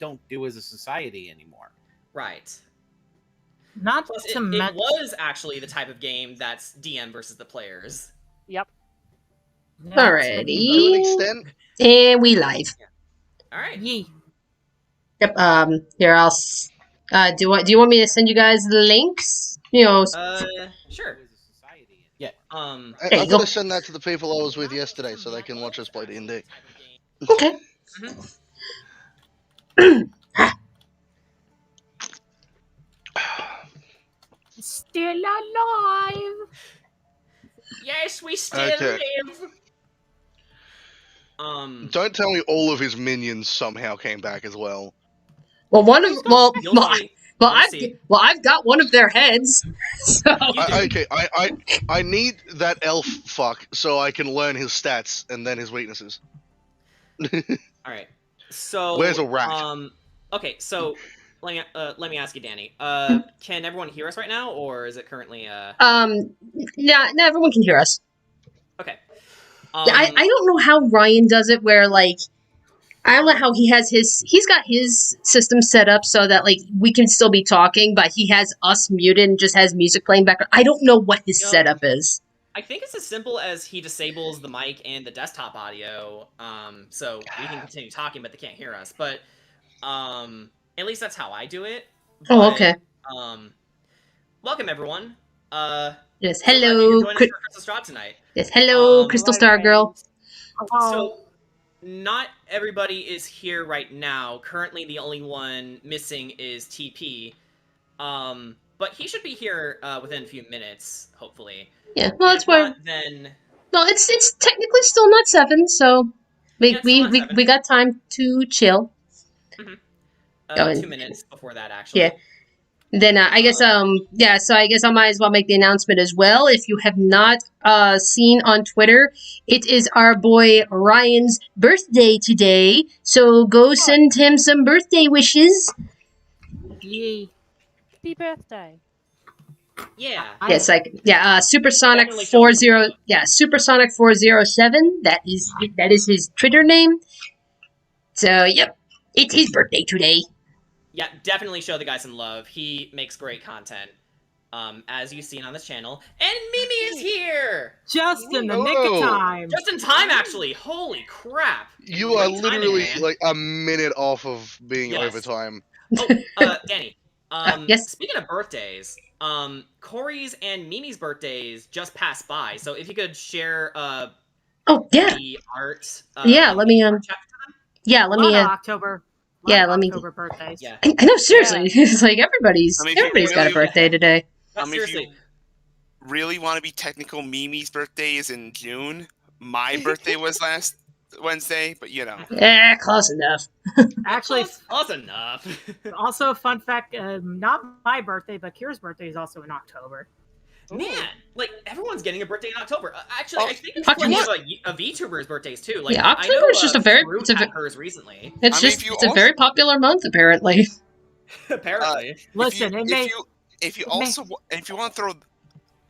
don't do as a society anymore. Right. Not Plus, to it was actually the type of game that's DM versus the players. Yep. Alrighty. To an extent. And we live. All right. Yee. Yep. Here I'll. Do you want me to send you guys the links? You know. Sure. Yeah. I'm There you go. gonna send that to the people I was with yesterday so they can watch us play D&D. Okay. Still alive. Yes, we still Okay. live. Don't tell me all of his minions somehow came back as well. Well, one of You'll see. I've got one of their heads. So. I need that elf fuck so I can learn his stats and then his weaknesses. All right. So Where's a rat? Okay, so let me ask you, Danny. Can everyone hear us right now, or is it currently Yeah, no, everyone can hear us. Okay. Yeah, I don't know how Ryan does it where, like, I don't know how he's got his system set up so that, like, we can still be talking, but he has us muted and just has music playing background. I don't know what his setup is. I think it's as simple as he disables the mic and the desktop audio, so we can continue talking, but they can't hear us. But, at least that's how I do it. Oh, okay. Welcome, everyone. Yes, So hello. joining us for Curse of Strahd tonight. Yes, hello, Crystal Star Girl. So, not everybody is here right now. Currently, the only one missing is TP. But he should be here within a few minutes, hopefully. Yeah, well, that's where. Then. Well, it's technically still not 7, so we got time to chill. 2 minutes before that, actually. Yeah. Then I guess so I guess I might as well make the announcement as well. If you have not seen on Twitter, it is our boy Ryan's birthday today. So go send him some birthday wishes. Yee. Happy birthday. Yeah. Yes, Supersonic 40 Supersonic 407. That is his Twitter name. So yep, it's his birthday today. Yeah, definitely show the guy some love. He makes great content, as you've seen on this channel. And Mimi is here! Just in the nick of time. Just in time, actually. Holy crap. You are literally like a minute off of being overtime. Oh, Danny. Yes. Speaking of birthdays, Corey's and Mimi's birthdays just passed by. So if you could share the art. Let me October. Let me. October birthdays. Yeah. I know, seriously, it's like everybody's got a birthday today. Seriously. If you really want to be technical, Mimi's birthday is in June. My birthday was last Wednesday, but you know. Yeah, close enough. Actually, close enough. Also, fun fact: not my birthday, but Kira's birthday is also in October. Man, like everyone's getting a birthday in October. Actually, I think it's plenty of VTubers' birthdays too. Like, October is just hers recently. It's a very popular month, apparently. Apparently, listen, if you want to throw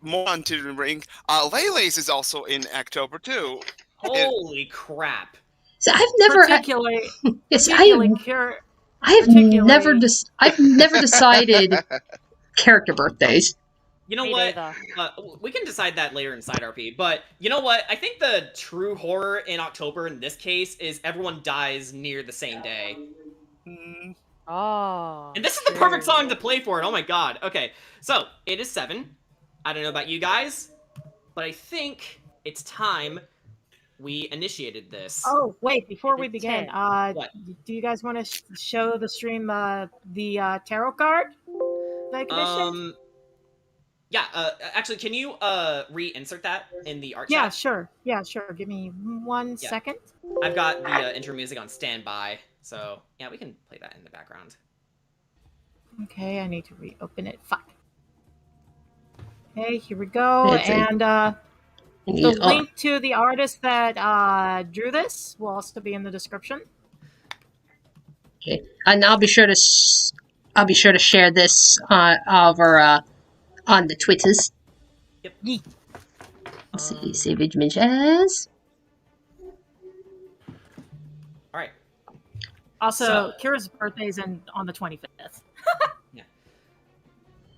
more onto the ring, Lele's is also in October too. Holy crap! So I've never I've never decided character birthdays. You know what? We can decide that later in Side RP. But you know what? I think the true horror in October in this case is everyone dies near the same day. Oh. And this is the perfect song to play for it. Oh my god. Okay, so it is 7. I don't know about you guys, but I think it's time we initiated this. Oh, wait, before we begin, what? Do you guys want to show the stream the tarot card? Yeah, actually, can you reinsert that in the art chat? Yeah, sure. Give me 1 second. I've got the intro music on standby, so yeah, we can play that in the background. Okay, I need to reopen it. Fuck. Okay, here we go. And the link to the artist that drew this will also be in the description. Okay, and I'll be sure to share this over on the Twitters. Yep. Let's see, save images. All right. Also, So- Kira's birthday's on the 25th.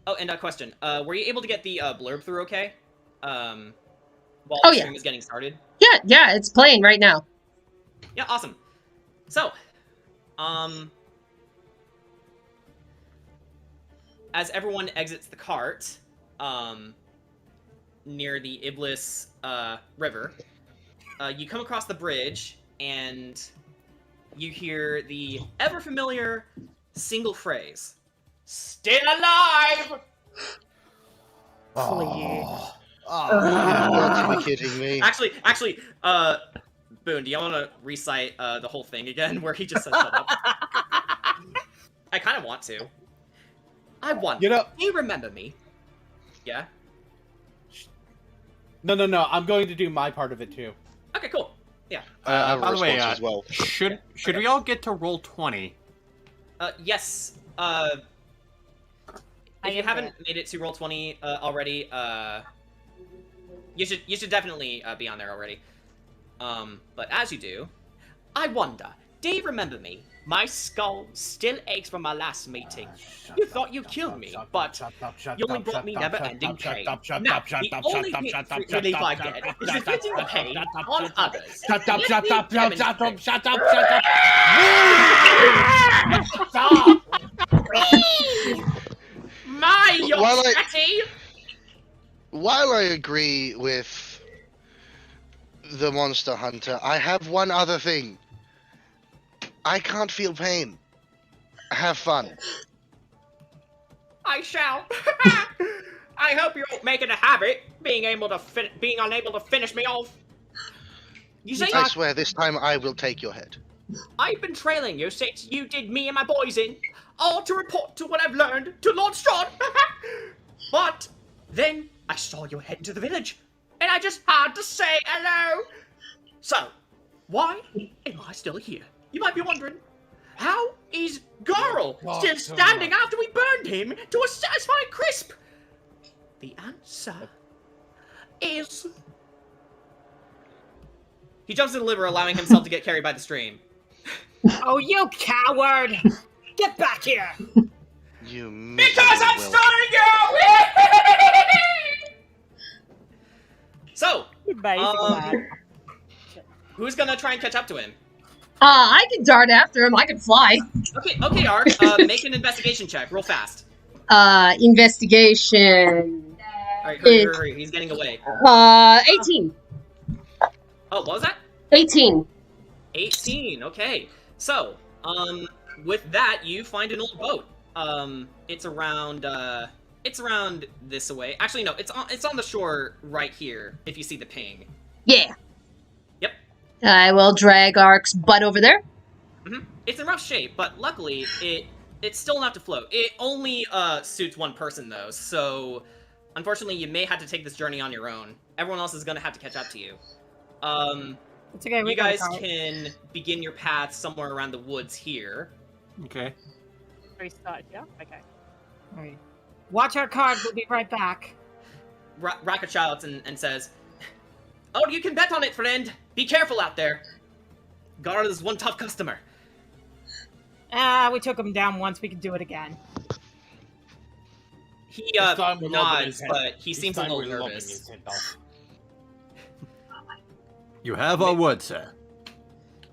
Oh, and a question. Were you able to get the blurb through okay? While Oh, the yeah. stream was getting started? Yeah, it's playing right now. Yeah, awesome. So, as everyone exits the cart, near the Iblis River, you come across the bridge, and you hear the ever-familiar single phrase, "Still alive!" Please. You've got to be kidding me. Actually, Boone, do you want to recite the whole thing again, where he just says shut up? I kind of want to. I wonder. You know, Do you remember me? Yeah? no. I'm going to do my part of it too. Okay, cool. Yeah. I have a by the way, response as well. should Okay. we all get to roll 20? Yes. If you haven't made it to roll 20 already, you should definitely be on there already. But as you do, I wonder, do you remember me? My skull still aches from my last meeting. You thought you killed me, but you only brought me never-ending pain. Now, the only relief I get is inflicting the pain on others. Shut up! Stop! My, you're While I- sweaty! While I agree with the Monster Hunter, I have one other thing. I can't feel pain. Have fun. I shall. I hope you won't make it a habit, being unable to finish me off. You see, I swear this time I will take your head. I've been trailing you since you did me and my boys in, all to report to what I've learned to Lord Strahd. But then I saw you head into the village, and I just had to say hello. So, why am I still here? You might be wondering, how is Garl still standing after we burned him to a satisfying crisp? The answer is... He jumps in the liver, allowing himself to get carried by the stream. Oh, you coward! Get back here! You Because I'm miserable starting you! So, Amazing, man. who's gonna try and catch up to him? I can dart after him. I can fly. Okay, Ark, make an investigation check, real fast. Investigation. Alright, hurry, he's getting away. 18. Oh, what was that? 18. 18, okay. So, with that, you find an old boat. It's around this way. Actually, no, it's on the shore right here, if you see the ping. Yeah. Yep. I will drag Ark's butt over there. It's in rough shape, but luckily, it's still enough to float. It only, suits one person, though, so... Unfortunately, you may have to take this journey on your own. Everyone else is gonna have to catch up to you. It's okay, we You got a guys cart. can begin your path somewhere around the woods here. Okay. We started, yeah? Okay. Alright. Watch our card, we'll be right back. Raka shouts and says, "Oh, you can bet on it, friend! Be careful out there! Garl is one tough customer." We took him down once, we can do it again. He, This time we're loving nods, his head. but he This seems a time little we're loving nervous. his head off. You have our word, sir.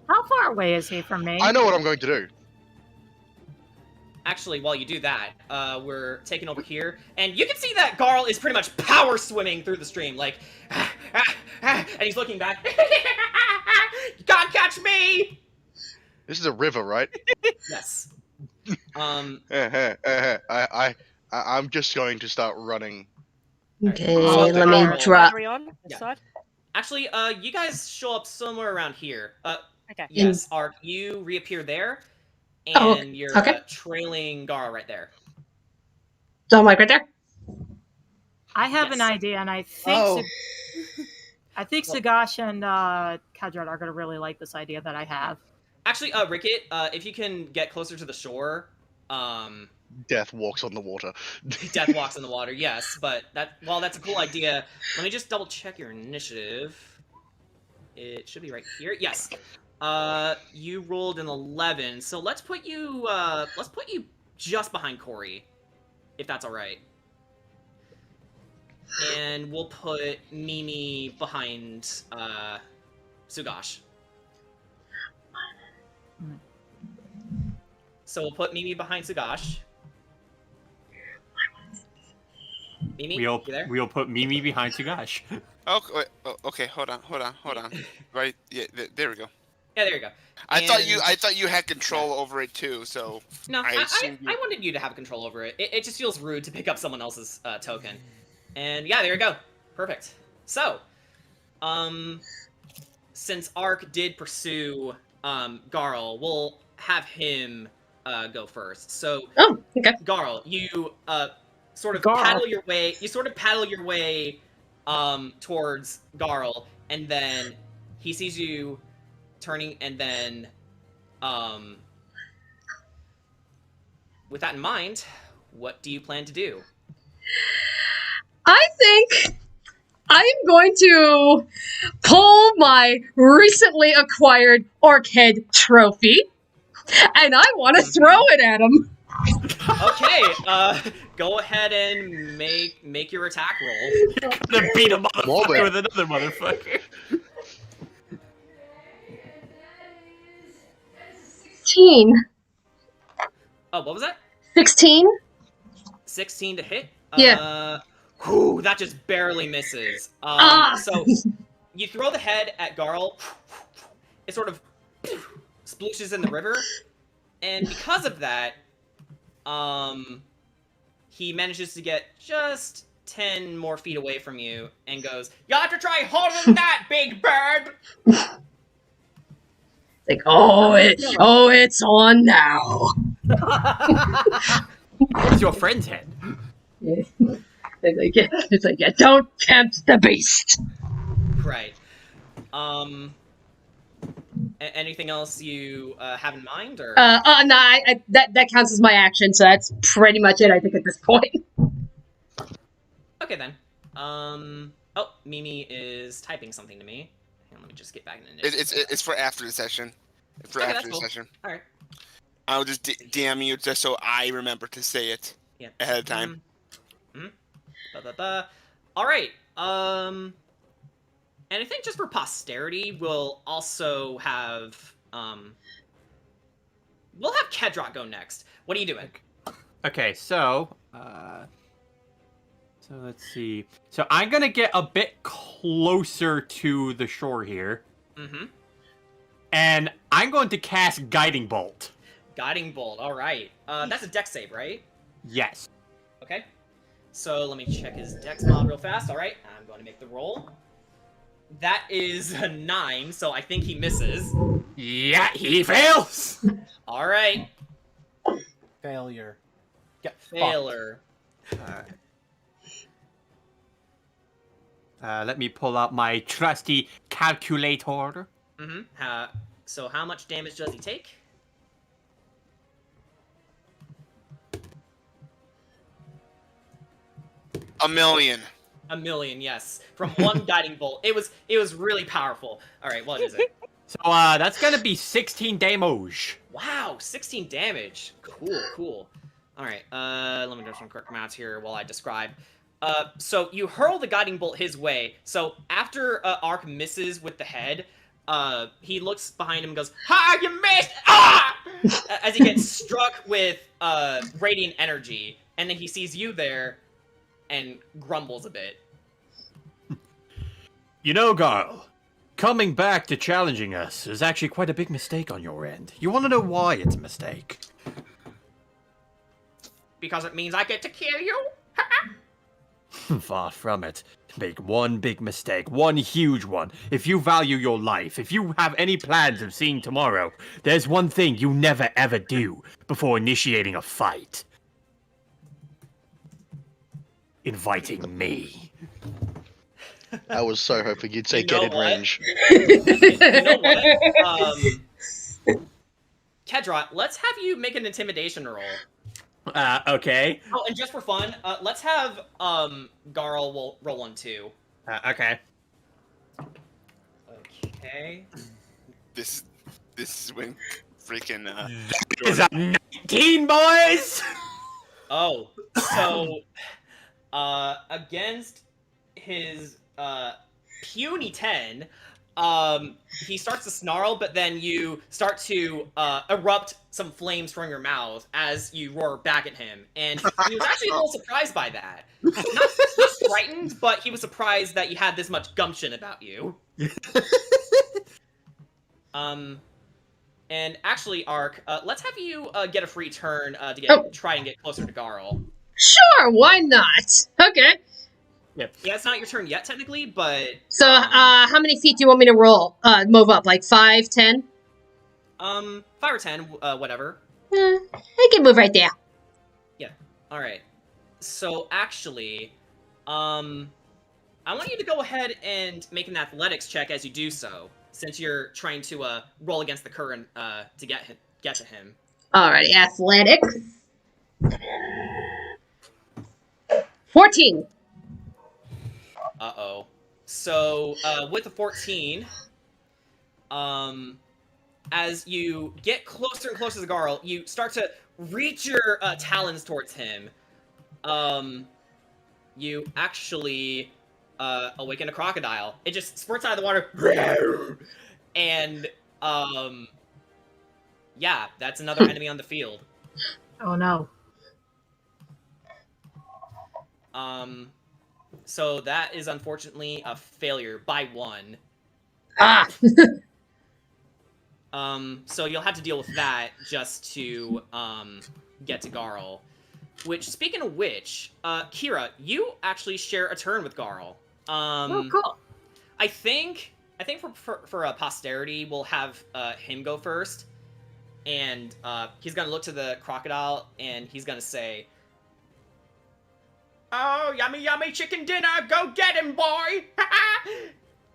How far away is he from me? I know what I'm going to do. Actually, while you do that, we're taking over here, and you can see that Garl is pretty much power swimming through the stream, like, and he's looking back. You can't catch me! This is a river, right? Yes. I'm just going to start running. Okay, Oh, let me Garl. drop. Battery on this Yeah. side? Actually, you guys show up somewhere around here. Okay. Yes, Ark, you reappear there, and Oh, you're okay. trailing Garl right there. So I'm like right there. I have Yes. an idea, and I think Oh. I think Sagash and Kadrat are gonna really like this idea that I have. Actually, Ricket, if you can get closer to the shore, Death walks on the water. Death walks in the water, yes, but while that's a cool idea, let me just double check your initiative. It should be right here. Yes. You rolled an 11, so let's put you just behind Corey, if that's all right. And we'll put Mimi behind Sugash. So we'll put Mimi behind Sugash. Mimi, you there? We'll put Mimi behind Sugash. Okay, hold on. Right, yeah, there we go. Yeah, there you go. I thought you had control over it too. So no, I wanted you to have control over it. It just feels rude to pick up someone else's token. And yeah, there you go. Perfect. So, since Ark did pursue Garl, we'll have him go first. So, okay. Garl, you sort of Garl. paddle your way. You sort of paddle your way towards Garl, and then he sees you turning, and then with that in mind, what do you plan to do? I think I'm going to pull my recently acquired orc head trophy, and I want to throw it at him. Okay, go ahead and make your attack roll. Gonna beat a motherfucker Morbid. with another motherfucker. 16. Oh, what was that? 16? 16 to hit? Yeah. Whew, that just barely misses. So, you throw the head at Garl, it sort of splooshes in the river, and because of that, he manages to get just 10 more feet away from you, and goes, "You have to try harder than that, big bird!" Like, it's on now. Where's your friend's head? It's like, yeah, don't tempt the beast. Right. Anything else you have in mind, or? No, that counts as my action, so that's pretty much it, I think, at this point. Okay, then. Oh, Mimi is typing something to me. Hang on, let me just get back in it's for after the session. For Okay, after that's the cool. session. All right. I'll just DM you just so I remember to say it ahead of time. All right. And I think just for posterity, we'll also have we'll have Kedrot go next. What are you doing? Okay, so let's see. So I'm gonna get a bit closer to the shore here. Mm-hmm. And I'm going to cast Guiding Bolt. Guiding Bolt. All right. That's a dex save, right? Yes. Okay. So let me check his dex mod real fast. All right. I'm going to make the roll. That is a 9, so I think he misses. Yeah, he fails. All right. Failure. Get Failure. Let me pull out my trusty calculator. Mm-hmm. So how much damage does he take? A million. A million, yes. From one guiding bolt. It was really powerful. All right, what is it? So that's gonna be 16 damage. Wow, 16 damage. Cool. All right, let me do some quick maths here while I describe. So you hurl the guiding bolt his way. So after Ark misses with the head, he looks behind him and goes, "Ha! You missed! Ah!" As he gets struck with radiant energy, and then he sees you there, and grumbles a bit. You know, Garl, coming back to challenging us is actually quite a big mistake on your end. You want to know why it's a mistake? Because it means I get to kill you? Far from it. Make one big mistake, one huge one. If you value your life, if you have any plans of seeing tomorrow, there's one thing you never ever do before initiating a fight. Inviting me. I was so hoping you'd say You know get in what? range. You know what? Kedrot, let's have you make an intimidation roll. Okay. Oh, and just for fun, let's have Garl roll one too. Okay. Okay. This This is when freaking Is a 19, boys? Oh, so against his puny 10, he starts to snarl, but then you start to erupt some flames from your mouth as you roar back at him, and he was actually a little surprised by that. Not frightened, but he was surprised that you had this much gumption about you. And actually, Ark, let's have you get a free turn to try and get closer to Garl. Sure, why not? Okay. Yeah, it's not your turn yet, technically, but... So, how many feet do you want me to roll? Move up, like 5, 10? 5 or 10, whatever. I can move right there. Yeah, alright. So, actually, I want you to go ahead and make an athletics check as you do so, since you're trying to roll against the current to get to him. Alrighty, athletics. 14. Uh-oh. So, with the 14, as you get closer and closer to Garl, you start to reach your talons towards him. You actually awaken a crocodile. It just spurts out of the water. And, yeah, that's another enemy on the field. Oh no. So that is unfortunately a failure by 1. Ah! So you'll have to deal with that just to, get to Garl. Which, speaking of which, Kira, you actually share a turn with Garl. Oh, cool. I think for posterity, we'll have, him go first. And, he's gonna look to the crocodile, and he's gonna say, "Oh, yummy, yummy chicken dinner! Go get him, boy!"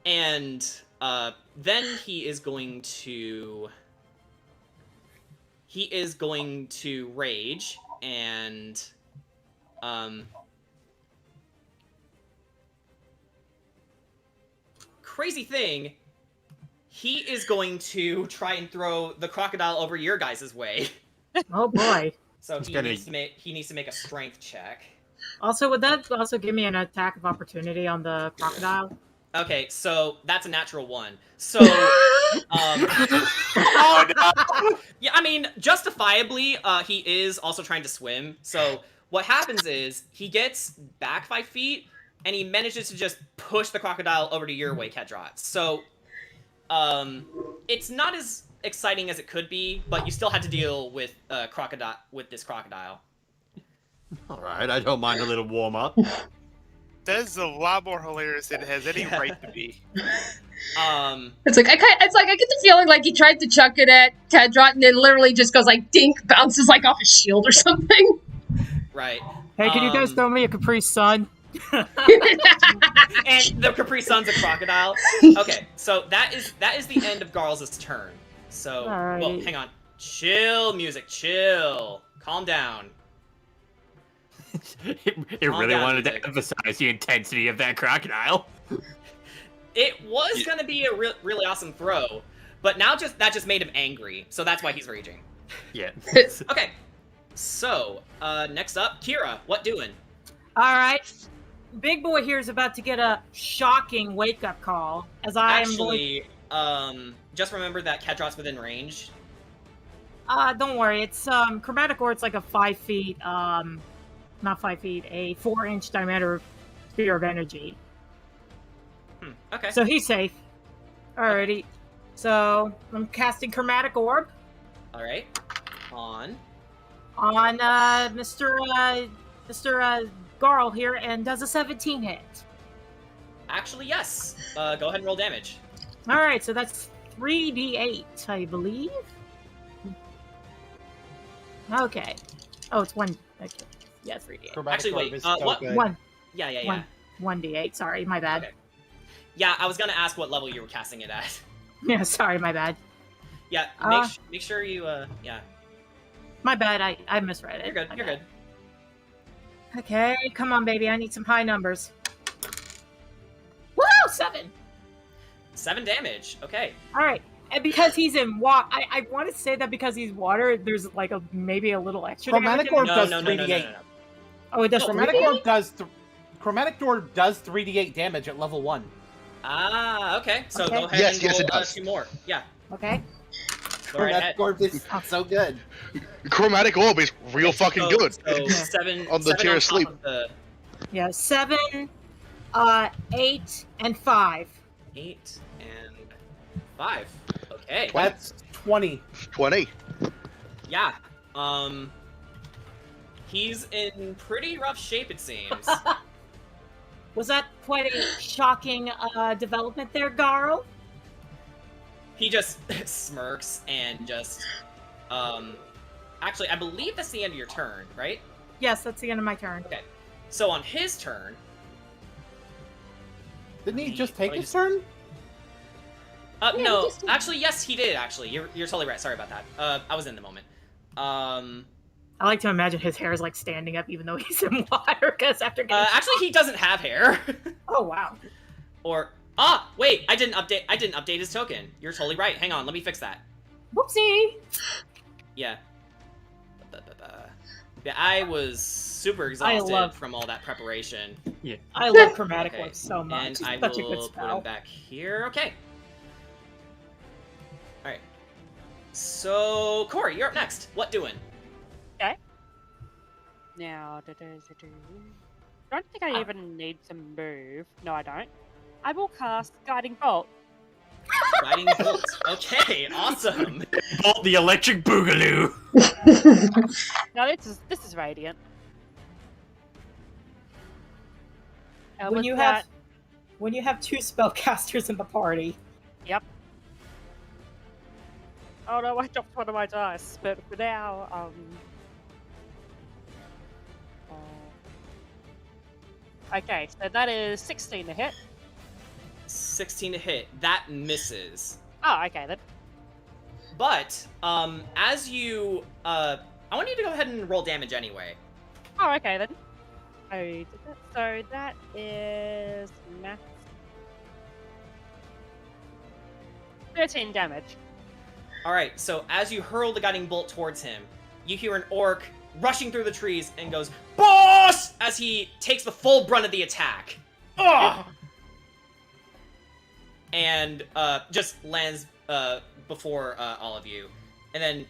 And then he is going to rage and crazy thing. He is going to try and throw the crocodile over your guys' way. Oh boy. So he needs to make a strength check. Also, would that also give me an attack of opportunity on the crocodile? Okay, so that's a natural 1. So, Oh no! yeah, I mean, justifiably, he is also trying to swim. So what happens is he gets back 5 feet, and he manages to just push the crocodile over to your way, Kedrot. So, it's not as exciting as it could be, but you still had to deal with this crocodile. All right, I don't mind a little warm up. That is a lot more hilarious than it has any right to be. It's like I get the feeling like he tried to chuck it at Kedrot and it literally just goes like dink, bounces like off his shield or something. Right. Hey, can you guys throw me a Capri Sun? And the Capri Sun's a crocodile. Okay, so that is the end of Garl's turn. So, well, Alrighty. hang on. Chill, music, chill. Calm down. It Calm really down, wanted music. to emphasize the intensity of that crocodile. It was gonna be a really awesome throw, but now that just made him angry, so that's why he's raging. Yeah. Okay, so next up, Kira, what doing? Alright. Big boy here is about to get a shocking wake-up call, as I am going... Actually, just remember that Kedrot's within range. Don't worry, it's, Chromatic Ore, it's like a 5 feet, not 5 feet, a 4-inch diameter sphere of energy. Okay. So he's safe. Alrighty. So, I'm casting Chromatic Orb Alright. On. Mr. Garl here, and does a 17 hit. Actually, yes. Go ahead and roll damage. Alright, so that's 3d8, I believe. Okay. Oh, it's 1. Okay. Yeah, 3d8. Chromatic Actually, orb wait, is what- okay. 1. Yeah. 1d8, sorry, my bad. Okay. Yeah, I was gonna ask what level you were casting it at. Yeah, sorry, my bad. Yeah, make sure you, yeah. My bad, I misread it. You're good, My you're bad. good. Okay, come on, baby, I need some high numbers. Woo! 7! 7 damage, okay. Alright, And because he's in water, I want to say that because he's water, there's like maybe a little extra Chromatic damage in Orb it. does No. 3d8. Oh, it does No, Chromatic 3d8? Orb does Chromatic Orb does 3d8 damage at level 1. Ah, okay. So Okay. go ahead Yes, and yes, roll it does. 2 more. Yeah. Okay. Go right ahead. Chromatic Orb is so good. Chromatic Orb is real fucking So- good. So 7 On the seven tier on of sleep. top of the Yeah, 7, 8, and 5. 8 and 5. Okay. That's 20. 20. Yeah. He's in pretty rough shape, it seems. Was that quite a shocking development there, Garl? He just smirks and just actually I believe that's the end of your turn, right? Yes, that's the end of my turn. Okay. So on his turn, Didn't he just take Let me his just- turn? Yeah, no, he just did. actually yes, he did actually. You're totally right. Sorry about that. I was in the moment. I like to imagine his hair is like standing up even though he's in water, because after getting actually he doesn't have hair. Oh wow. Or wait, I didn't update his token. You're totally right. Hang on, let me fix that. Whoopsie! Yeah. Yeah, I was super exhausted love- from all that preparation. I love Chromatic Okay, Orb so much. And It's I such a will good put him spell. back here. Okay. Alright. So, Corey, you're up next. What doing? Now, don't think I even need to move. No, I don't. I will cast Guiding Bolt. Guiding Bolt. Okay, awesome. Bolt the electric boogaloo. No, this is radiant. When with you that, have 2 spellcasters in the party. oh no, I dropped one of my dice, but for now, okay, so that is 16 to hit. 16 to hit. That misses. Oh, okay then. But, as you, I want you to go ahead and roll damage anyway. Oh, okay then. I did that. So that is math. 13 damage. Alright, so as you hurl the guiding bolt towards him, you hear an orc rushing through the trees and goes, "Boss!" as he takes the full brunt of the attack. Ugh! And just lands before all of you. And then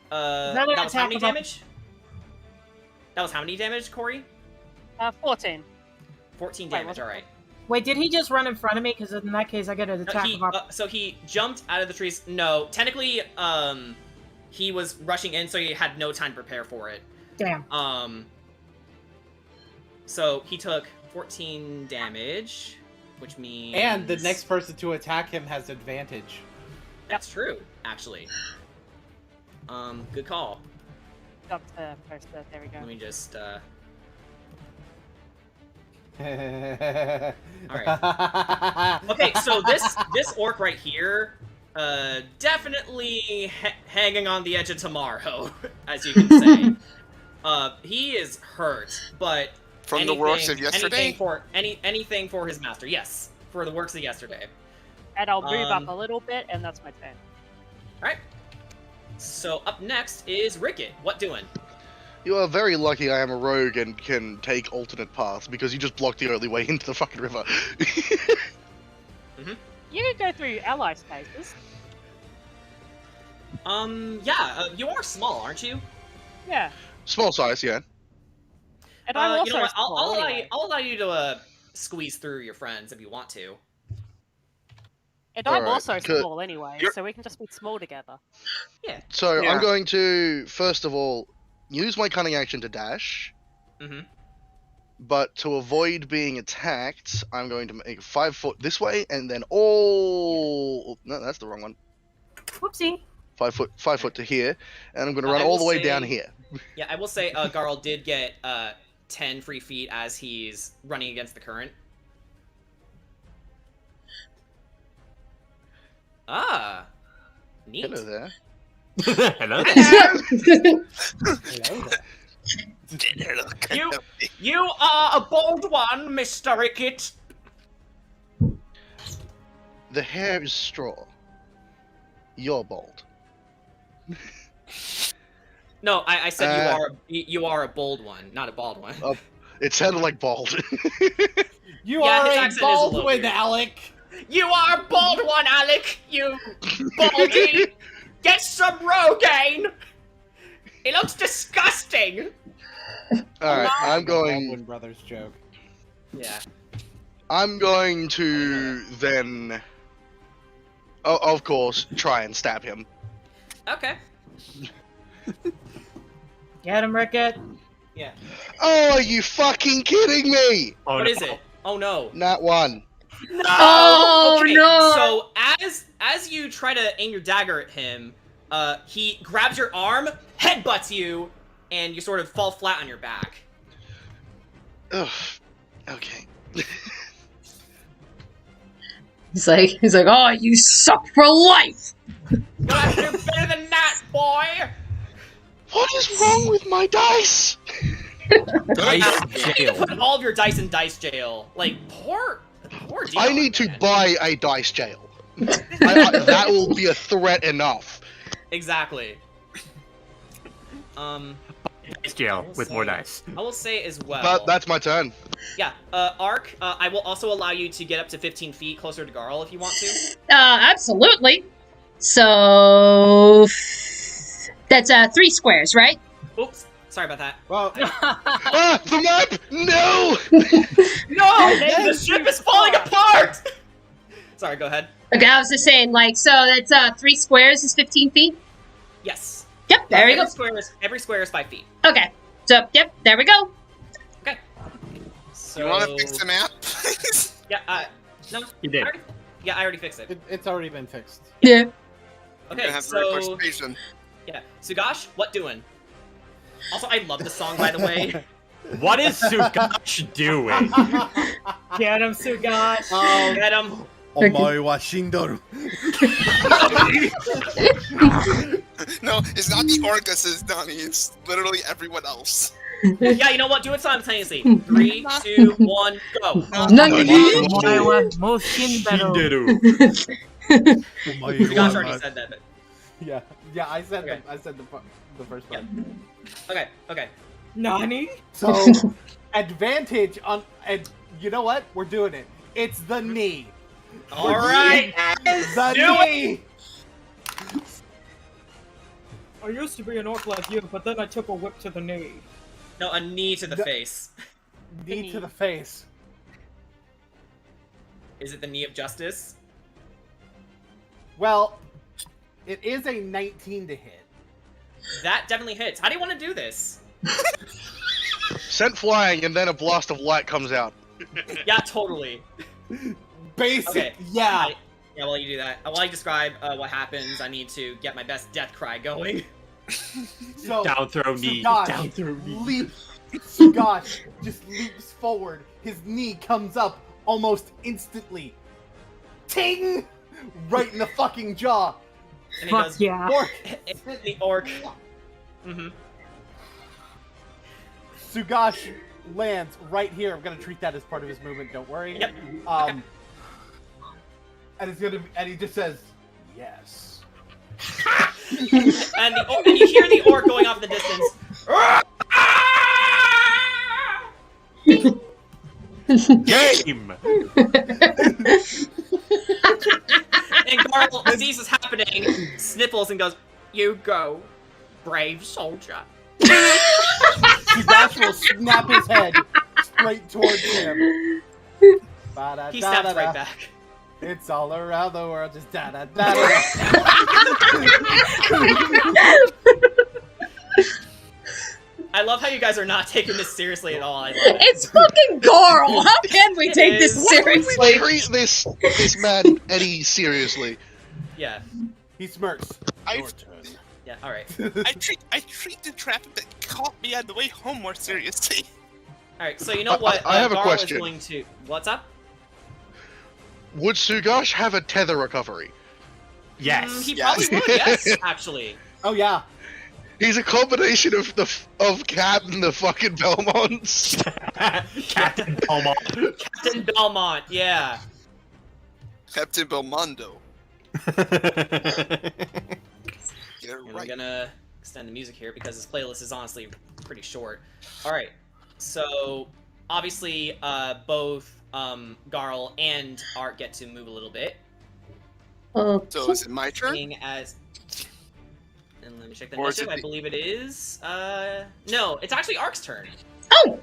that an that was how attack many of up- damage? That was how many damage, Corey? 14. 14 Wait, damage, what? alright. Wait, did he just run in front of me? Because in that case, I get an attack of opportunity. So he jumped out of the trees. No, technically, he was rushing in, so he had no time to prepare for it. Damn. So he took 14 damage, which means... And the next person to attack him has advantage. That's true, actually. Good call. Got the poster. There we go. Let me just, Alright. Okay, so this orc right here, definitely hanging on the edge of tomorrow, as you can say. He is hurt, but From the works of yesterday? anything for his master. Yes, for the works of yesterday. And I'll move up Um, a little bit, and that's my turn. All right. So up next is Ricket. What doing? You are very lucky I am a rogue and can take alternate paths, because you just blocked the only way into the fucking river. You can go through ally spaces. Yeah, you are small, aren't you? Yeah. Small size, yeah. And I'm also you know what? small I'll anyway. allow you to squeeze through your friends if you want to. And I'm Alright, also good. small anyway, You're- so we can just be small together. Yeah. So Yeah. I'm going to, first of all, use my cunning action to dash. Mm-hmm. But to avoid being attacked, I'm going to make 5 foot this way, and then all... No, that's the wrong one. Whoopsie. 5 foot to here, and I'm going to I run all will the way say- down here. Yeah, I will say Garl did get 10 free feet as he's running against the current. Ah, neat. Hello there. Hello. Hello there. You are a bold one, Mr. Ricket. The hair is straw. you're bold. No, I said you are a bold one, not a bald one. It sounded like bald. You Yeah, his are a accent is a little Baldwin, weird. Alec. You are a bald one, Alec. You baldy. Get some Rogaine. It looks disgusting. Alright, I'm Baldwin going. Brothers joke. Yeah. I'm going to then. Oh, of course, try and stab him. Okay. Get him, Ricket. Yeah. Oh, are you fucking kidding me? Oh, What no. is it? Oh no. Nat 1. No. Oh, Okay, no. So as you try to aim your dagger at him, he grabs your arm, headbutts you, and you sort of fall flat on your back. Ugh. Okay. He's like, oh, you suck for life. You'll have to do better than that, boy. What is wrong with my dice? Dice You jail. put all of your dice in dice jail. Like poor Dion, I need to man. buy a dice jail. That will be a threat enough. Exactly. Dice jail with more dice. I will say as well. But that's my turn. Yeah, Ark, I will also allow you to get up to 15 feet closer to Garl if you want to. Absolutely. So that's 3 squares, right? Oops, sorry about that. Well, Ah, the map! No! No! The ship is falling apart! Sorry, go ahead. Okay, I was just saying, like, so that's 3 squares is 15 feet. Yes. Yep, there we go. Every square is 5 feet. Okay, so yep, there we go. Okay. So... You want to fix the map, please? Yeah, no. You did. I already fixed it. it's already been fixed. Yeah. I'm Okay, gonna have to request so... station. Yeah. Sugash, what doing? Also, I love the song, by the way. What is Sugash doing? Get him, Sugash. Get him. Omae wa shindoru. No, it's not the orc that says Donnie, it's literally everyone else. Yeah, you know what? Do it simultaneously. 3, 2, 1, go. Omae wa mo shinderu. Shinderu. Sugash already said that, but... Yeah, I said Okay. the first part. Okay. Nani? So, advantage on, and you know what? We're doing it. It's the knee. Alright! The Do knee! I used to be an orc like you, but then I took a whip to the knee. No, a knee to the face. Knee to the face. Is it the knee of justice? Well, it is a 19 to hit. That definitely hits. How do you want to do this? Sent flying, and then a blast of light comes out. Yeah, totally. Basic, Okay. yeah. Yeah, while you do that, while I describe what happens, I need to get my best death cry going. So, Down throw knee. Sugash Down throw knee. Sugash just leaps forward. His knee comes up almost instantly. Ting! Right in the fucking jaw. And he Fuck goes, yeah. Orc. the orc. Mm-hmm. Sugash lands right here. I'm gonna treat that as part of his movement. Don't worry. Yep. And it's gonna. And he just says, "Yes." And you hear the orc going off in the distance. Game! And Garl sees this happening, sniffles, and goes, "You go, brave soldier." Sugash will snap his head straight towards him. He snaps right back. It's all around the world, just da da da da. I love how you guys are not taking this seriously at all. I love it. It's fucking Garl. How can we take It this is. seriously? Treat this man Eddie seriously. Yeah. He smirks. I- Your turn. Yeah. All right. I treat the traffic that caught me on the way home more seriously. All right. So you know what? I have a Garl question. Is going to. What's up? Would Sugash have a tether recovery? Yes. He Yes. probably would. Yes, actually. Oh yeah. He's a combination of Cap and the fucking Belmonts. Captain Belmont. Captain Belmont. Yeah. Captain Belmondo. Get it And I'm right. gonna extend the music here because this playlist is honestly pretty short. Alright, so obviously both Garl and Art get to move a little bit. So is it my turn? Being as... And let me check the Or is initiative. it I believe it is... No, it's actually Ark's turn. Oh!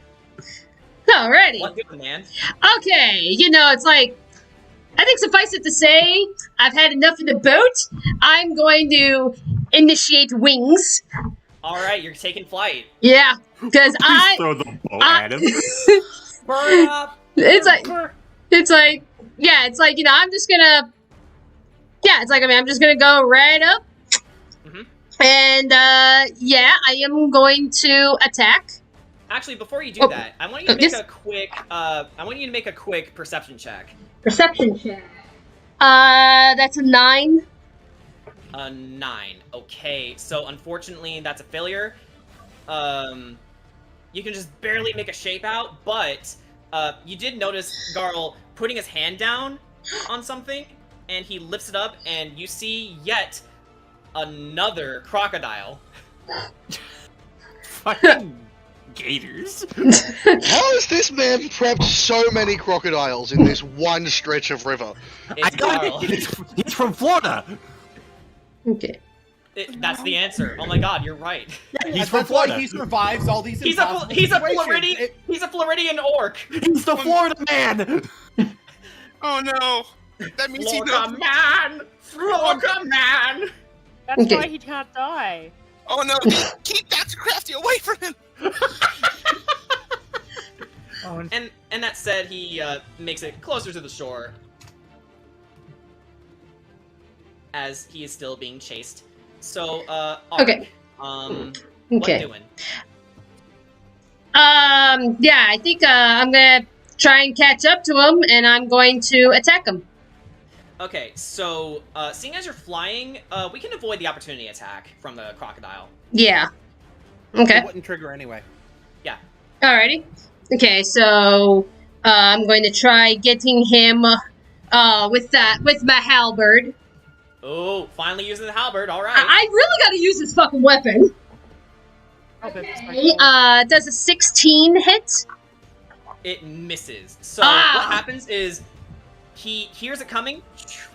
Alrighty. What doing, man? Okay, it's like, I think suffice it to say, I've had enough of the boat. I'm going to initiate wings. Alright, you're taking flight. Yeah, because I... Throw the boat at him. Burn up! It's like, I'm just gonna... Yeah, it's like, I'm just gonna go right up. And, I am going to attack. Actually, before you do that, I want you to make a quick. I want you to make a quick perception check. Perception check. That's a 9. A 9. Okay, so unfortunately, that's a failure. You can just barely make a shape out, but you did notice Garl putting his hand down on something, and he lifts it up, and you see yet another crocodile. Fucking gators. How has this man prepped so many crocodiles in this one stretch of river? It's Garl. He's from Florida. Okay. That's the answer. Oh my god, you're right. Yeah, he's That's from Florida. why he survives all these He's impossible a situations. Floridian. He's a Floridian orc. He's the Florida man. Oh no! That means he Florida knows. man. Florida man. That's Okay. why he can't die. Oh no! Keep Dr. Crafty away from him. And that said, he makes it closer to the shore as he is still being chased. So, Ark, Okay. what Okay. doing? Yeah, I think, I'm gonna try and catch up to him, and I'm going to attack him. Okay, so, seeing as you're flying, we can avoid the opportunity attack from the crocodile. Yeah. Okay. It wouldn't trigger anyway. Yeah. Alrighty. Okay, so, I'm going to try getting him, with my halberd. Oh, finally using the halberd, alright. I really gotta use this fucking weapon. Okay, does a 16 hit? It misses. So, Ah! what happens is, he hears it coming,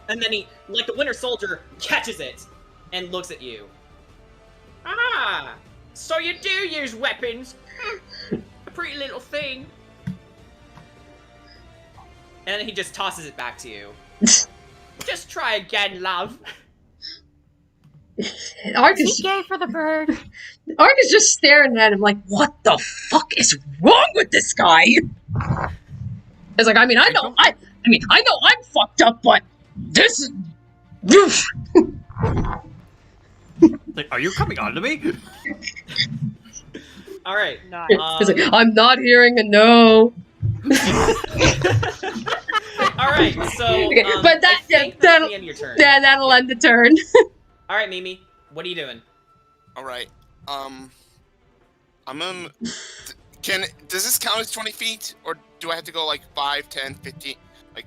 and then he, like the Winter Soldier, catches it, and looks at you. Ah! So you do use weapons? A pretty little thing. And then he just tosses it back to you. Just try again, love. Ark Is is, he gay for the bird? Ark is just staring at him like, what the fuck is wrong with this guy? It's like, I know I'm fucked up, but this is... Like, are you coming on to me? Alright. Nice. It's like, I'm not hearing a no. Alright, so, Okay, but I think that's that'll- the end of your turn. Yeah, that'll end the turn. Alright, Mimi, what are you doing? All right. I'm does this count as 20 feet, or do I have to go like 5, 10, 15, like,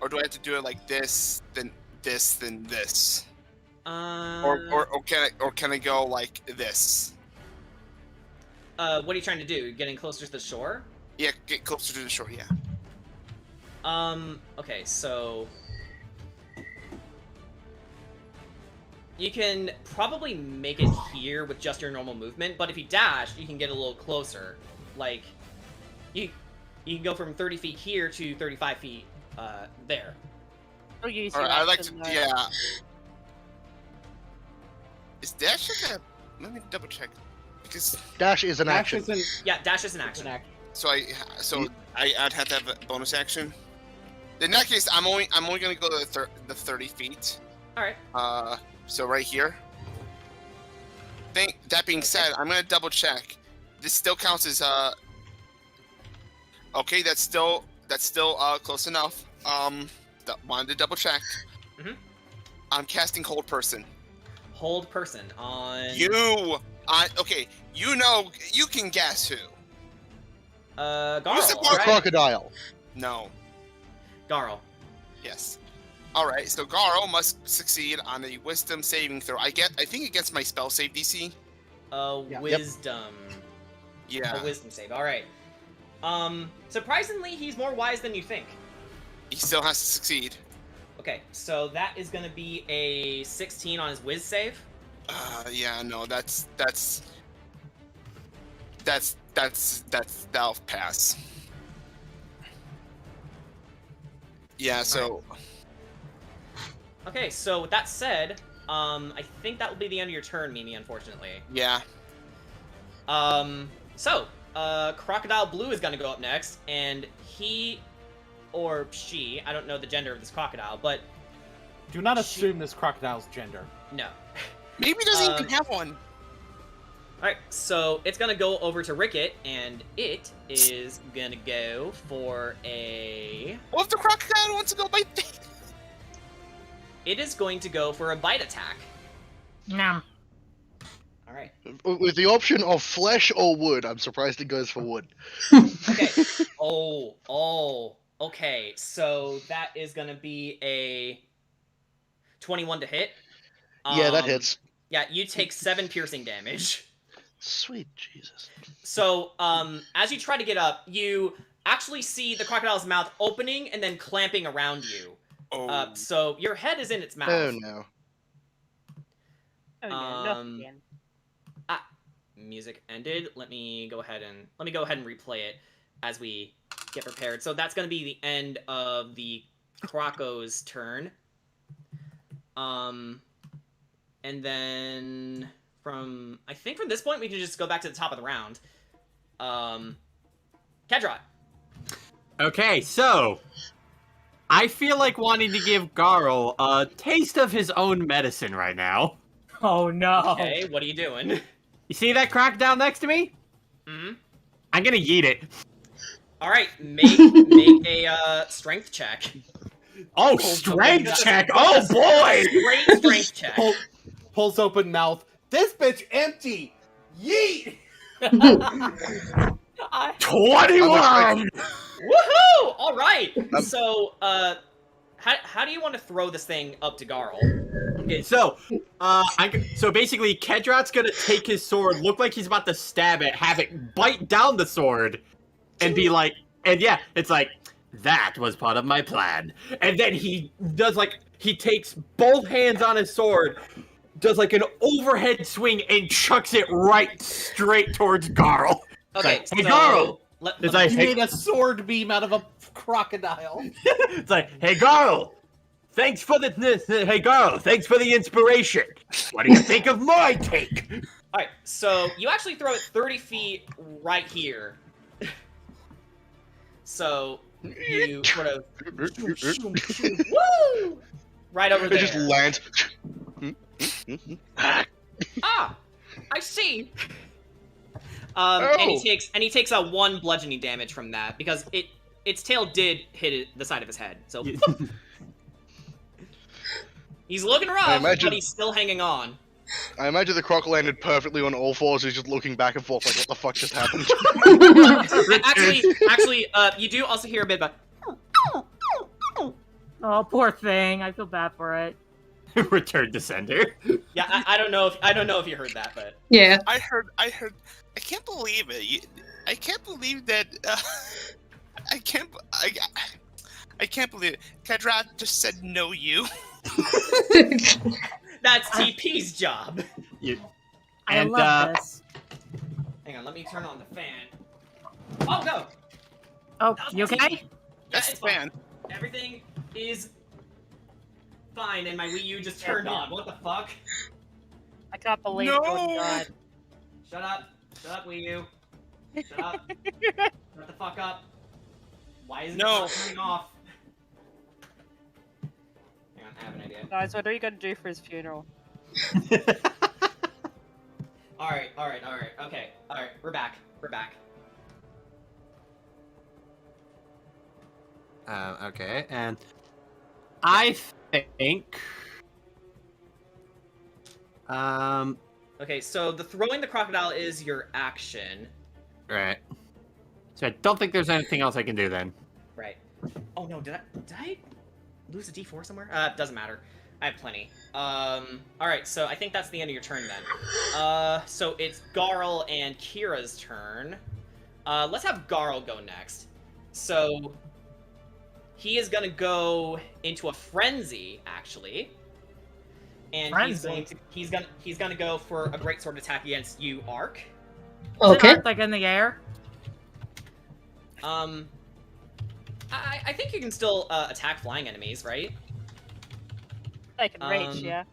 or do I have to do it like this, then this, then this, or can I go like this? What are you trying to do? Getting closer to the shore? Yeah, get closer to the shore. Yeah. Okay, so... You can probably make it here with just your normal movement, but if you dash, you can get a little closer. Like, you can go from 30 feet here to 35 feet, there. I'll use All your right. I like to. action, though. Yeah. Is dash let me double check because Dash is an Dash action. isn't Yeah, dash is an action. an action. I'd have to have a bonus action. In that case, I'm only gonna go to the 30 feet. Alright. So right here. That being said, I'm gonna double check. This still counts as okay, that's still close enough. Wanted to double check. Mhm. I'm casting Hold Person. Hold person on... Okay, you can guess who. Garl, Who's the A right? crocodile. No. Garl. Yes. All right, so Garl must succeed on a Wisdom saving throw. I think against my spell save DC. Wisdom. Yeah. A wisdom save. All right. Surprisingly, he's more wise than you think. He still has to succeed. Okay, so that is going to be a 16 on his Wiz save. Yeah, no, that'll pass. Yeah, so. Okay, so with that said, I think that will be the end of your turn, Mimi, unfortunately. Yeah. Crocodile Blue is gonna go up next, and he or she, I don't know the gender of this crocodile, but do not assume this crocodile's gender. No. Maybe it doesn't even have one. Alright, so it's gonna go over to Ricket, and it is gonna go for a... What if the crocodile wants to go bite things? It is going to go for a bite attack. No. Alright. With the option of flesh or wood, I'm surprised it goes for wood. Okay. Okay, so that is gonna be a 21 to hit. Yeah, that hits. Yeah, you take 7 piercing damage. Sweet Jesus. So, as you try to get up, you actually see the crocodile's mouth opening and then clamping around you. Oh. So your head is in its mouth. Oh no. Oh yeah, nothing again. Music ended. Let me go ahead and replay it as we get prepared. So that's going to be the end of the Croco's turn. And then from this point we can just go back to the top of the round. Kedrot. Okay, so I feel like wanting to give Garl a taste of his own medicine right now. Oh no. Okay, what are you doing? You see that crocodile next to me? Mm-hmm. I'm gonna yeet it. Alright, make a strength check. Oh, strength check! Oh boy! Great strength check. Pulls open mouth. This bitch empty! Yeet! 21! Woohoo! Alright! So, how do you want to throw this thing up to Garl? Okay, so basically, Kedrot's gonna take his sword, look like he's about to stab it, have it bite down the sword, and be like, and yeah, it's like, that was part of my plan. And then he does he takes both hands on his sword, does like an overhead swing, and chucks it right straight towards Garl. Okay, like, hey, Garl! You made a sword beam out of a crocodile. It's like, hey, Garl! Thanks for thanks for the inspiration. What do you think of my take? Alright, so you actually throw it 30 feet right here. So you sort of woo! Right over there. It just lands. Ah! I see. And he takes a 1 bludgeoning damage from that because its tail did hit the side of his head. So he's looking rough, but he's still hanging on. I imagine the croc landed perfectly on all fours. He's just looking back and forth like, what the fuck just happened? actually, you do also hear a bit of Oh, poor thing. I feel bad for it. Return to sender. Yeah, I don't know if you heard that, but Yeah. I heard. I can't believe it. I can't believe that. I can't believe it. Kedrot just said no. You. That's TP's job. I love this. Hang on, let me turn on the fan. Oh no! Oh, you okay? That's the fan. Everything is fine, and my Wii U just turned on. What the fuck? I can't believe No! Jordan died. Shut up, Wii U. Shut up. Shut the fuck up. Why is it not turning off? Hang on, I have an idea. Guys, what are you gonna do for his funeral? Alright. Okay, alright, we're back. Okay, and I think... Okay, so the throwing the crocodile is your action. Right. So I don't think there's anything else I can do then. Right. Oh no, did I? lose a D4 somewhere? Doesn't matter. I have plenty. Alright, so I think that's the end of your turn then. So it's Garl and Kira's turn. Let's have Garl go next. So he is gonna go into a frenzy, actually. And he's gonna go for a greatsword attack against you, Ark. Okay. Is it Ark, like in the air? I think you can still attack flying enemies, right? They can reach, yeah.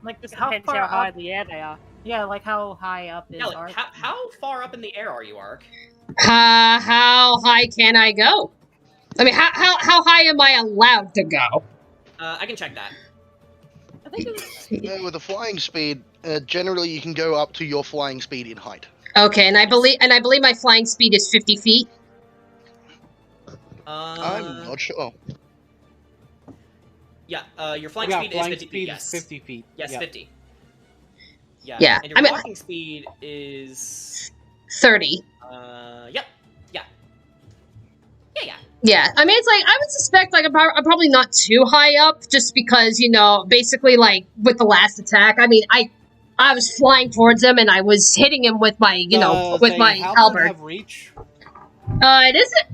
Like, just how depends far how high up? in the air they are. Yeah, like how high up is Yeah, like, Ark? how far up in the air are you, Ark? How high can I go? I mean, how high am I allowed to go? I can check that. I think it's... With the flying speed, generally you can go up to your flying speed in height. Okay, and I believe my flying speed is 50 feet. I'm not sure. Yeah, your flying speed is 50 feet. Yes. 50 feet. Yes, yep. 50. Yeah. And your walking speed is 30. Yep. Yeah. Yeah, I mean, it's like, I would suspect, like, I'm probably not too high up, just because, you know, basically, like, with the last attack, I mean, I was flying towards him, and I was hitting him with my, you know, with my halberd. Have reach? It isn't,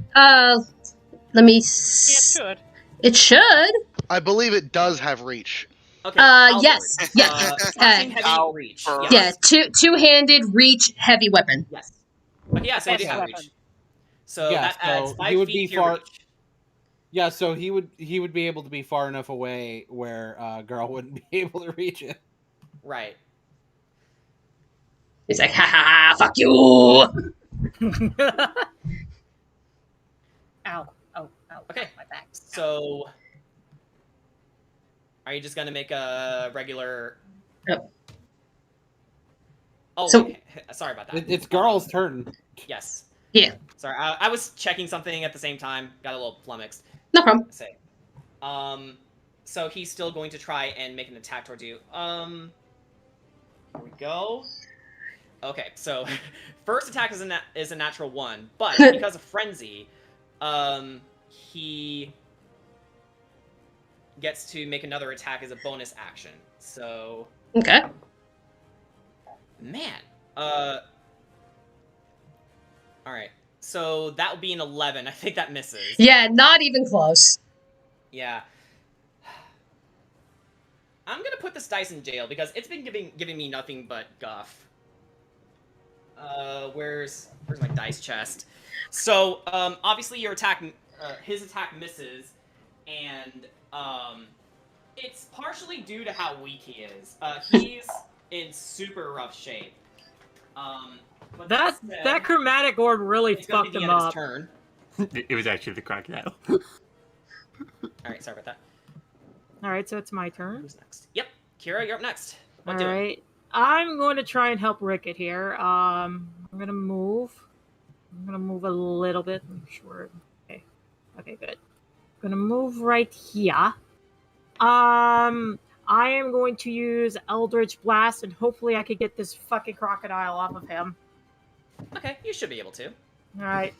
let me... Yeah, it should. It should. I believe it does have reach. Okay. Yes. Heavy reach. Yeah, two-handed reach heavy weapon. Yes. Okay, yeah, so it does have reach. So yeah, that adds 5 he would feet be to your reach. Yeah, so he would be able to be far enough away where Garl wouldn't be able to reach it. Right. He's like, ha ha, fuck you! Ow. Okay. My back. So are you just gonna make a regular... Yep. Oh, so, wait. Sorry about that. It's Garl's turn. Yes. Yeah. Sorry, I was checking something at the same time. Got a little flummoxed. No problem. Say. So he's still going to try and make an attack towards you. Here we go. Okay, so first attack is a natural 1, but because of frenzy, he gets to make another attack as a bonus action. So okay. Man, all right. So that would be an 11. I think that misses. Yeah, not even close. Yeah. I'm gonna put this dice in jail because it's been giving me nothing but guff. Where's my dice chest? So, obviously your attack, his attack misses, and, it's partially due to how weak he is. He's in super rough shape. But that chromatic orb really fucked him up. Turn. It was actually the crocodile. Alright, sorry about that. Alright, so it's my turn. Who's next? Yep, Kira, you're up next. Alright. I'm going to try and help Ricket here. I'm gonna move. I'm gonna move a little bit. I'm sure. Okay, good. I'm gonna move right here. I am going to use Eldritch Blast, and hopefully I could get this fucking crocodile off of him. Okay, you should be able to. Alright.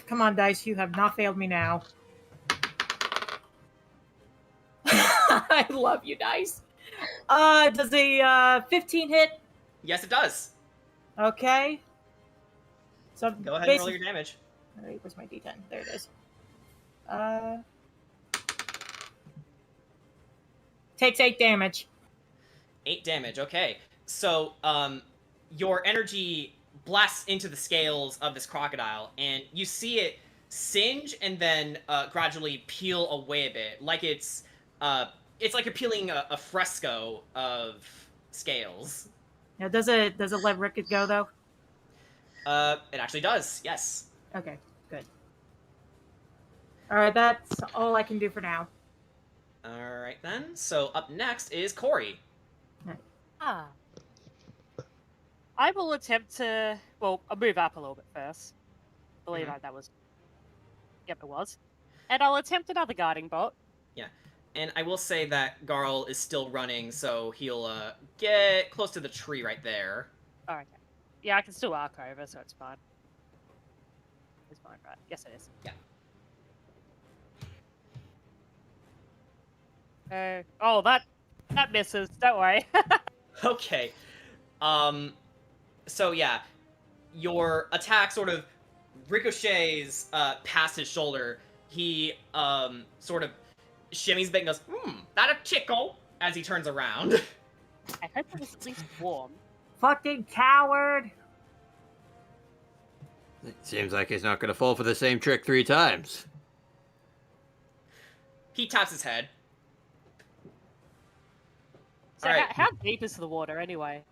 Come on, dice. You have not failed me now. I love you, dice. Does a 15 hit? Yes, it does. Okay. So go ahead and roll your damage. Alright, where's my D10? There it is. Takes 8 damage. 8 damage, okay. So, your energy blasts into the scales of this crocodile, and you see it singe and then gradually peel away a bit, like it's like you're peeling a fresco of scales. Now, does it let Ricket go though? It actually does. Yes. Okay, good. All right, that's all I can do for now. All right then. So up next is Corey. I will attempt to. Well, I'll move up a little bit first. I believe that was. Yep, it was. And I'll attempt another guarding bolt. Yeah. And I will say that Garl is still running, so he'll get close to the tree right there. Oh, okay. Yeah, I can still arc over, so it's fine. It's fine, right? Yes, it is. Yeah. Oh, that misses. Don't worry. Okay. So yeah, your attack sort of ricochets past his shoulder. He sort of shimmies back and goes, that a tickle, as he turns around. I hope it was at least warm. Fucking coward! It seems like he's not going to fall for the same trick 3 times. He taps his head. So All right. how deep is the water anyway?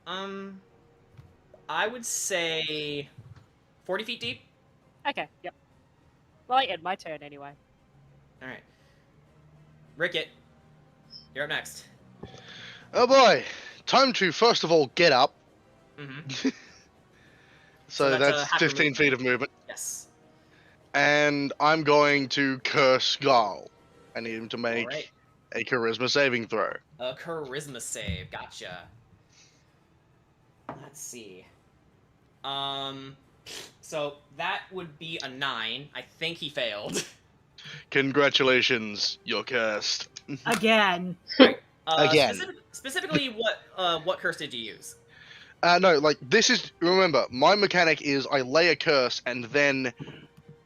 I would say 40 feet deep. Okay, yep. Well, I end my turn anyway. All right. Ricket, you're up next. Oh boy, time to first of all get up. Mm-hmm. So that's half 15 feet of movement. Yes. And I'm going to curse Garl. I need him to make Alright. a charisma saving throw. A charisma save. Gotcha. Let's see. So that would be a 9. I think he failed. Congratulations, you're cursed. Again. Again. Specifically, what curse did you use? No, like, this is, remember, my mechanic is I lay a curse and then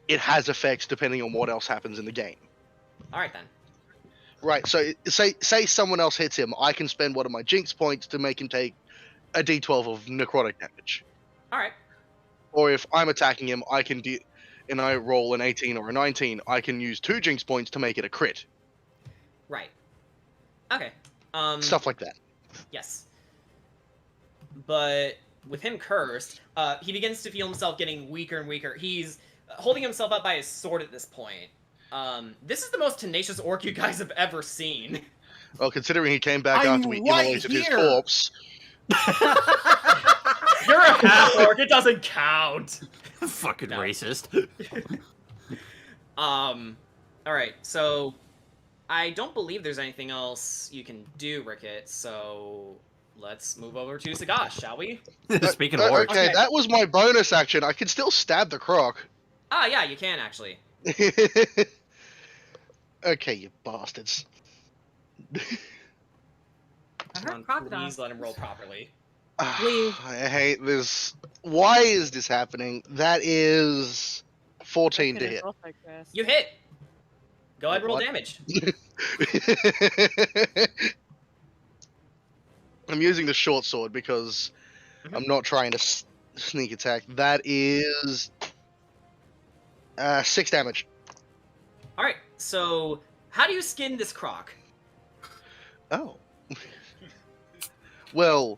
it has effects depending on what else happens in the game. Alright then. Right, so say someone else hits him, I can spend one of my jinx points to make him take a d12 of necrotic damage. Alright. Or if I'm attacking him, I can and I roll an 18 or a 19, I can use 2 jinx points to make it a crit. Right. Okay. Stuff like that. Yes. But with him cursed, he begins to feel himself getting weaker and weaker. He's holding himself up by his sword at this point. This is the most tenacious orc you guys have ever seen. Well, considering he came back I'm after we right immolated his here. corpse. You're a half orc. It doesn't count. Fucking No. racist. All right. So I don't believe there's anything else you can do, Ricket. So let's move over to Sagash, shall we? Speaking of orcs. Okay, that was my bonus action. I can still stab the croc. Ah, yeah, you can actually. Okay, you bastards. Come on, please let him roll properly. Leave. I hate this. Why is this happening? That is 14 to It is hit. also cursed. You hit. Go ahead, roll What? damage. I'm using the short sword because I'm not trying to sneak attack. That is 6 damage. All right. So how do you skin this croc? Oh. Well,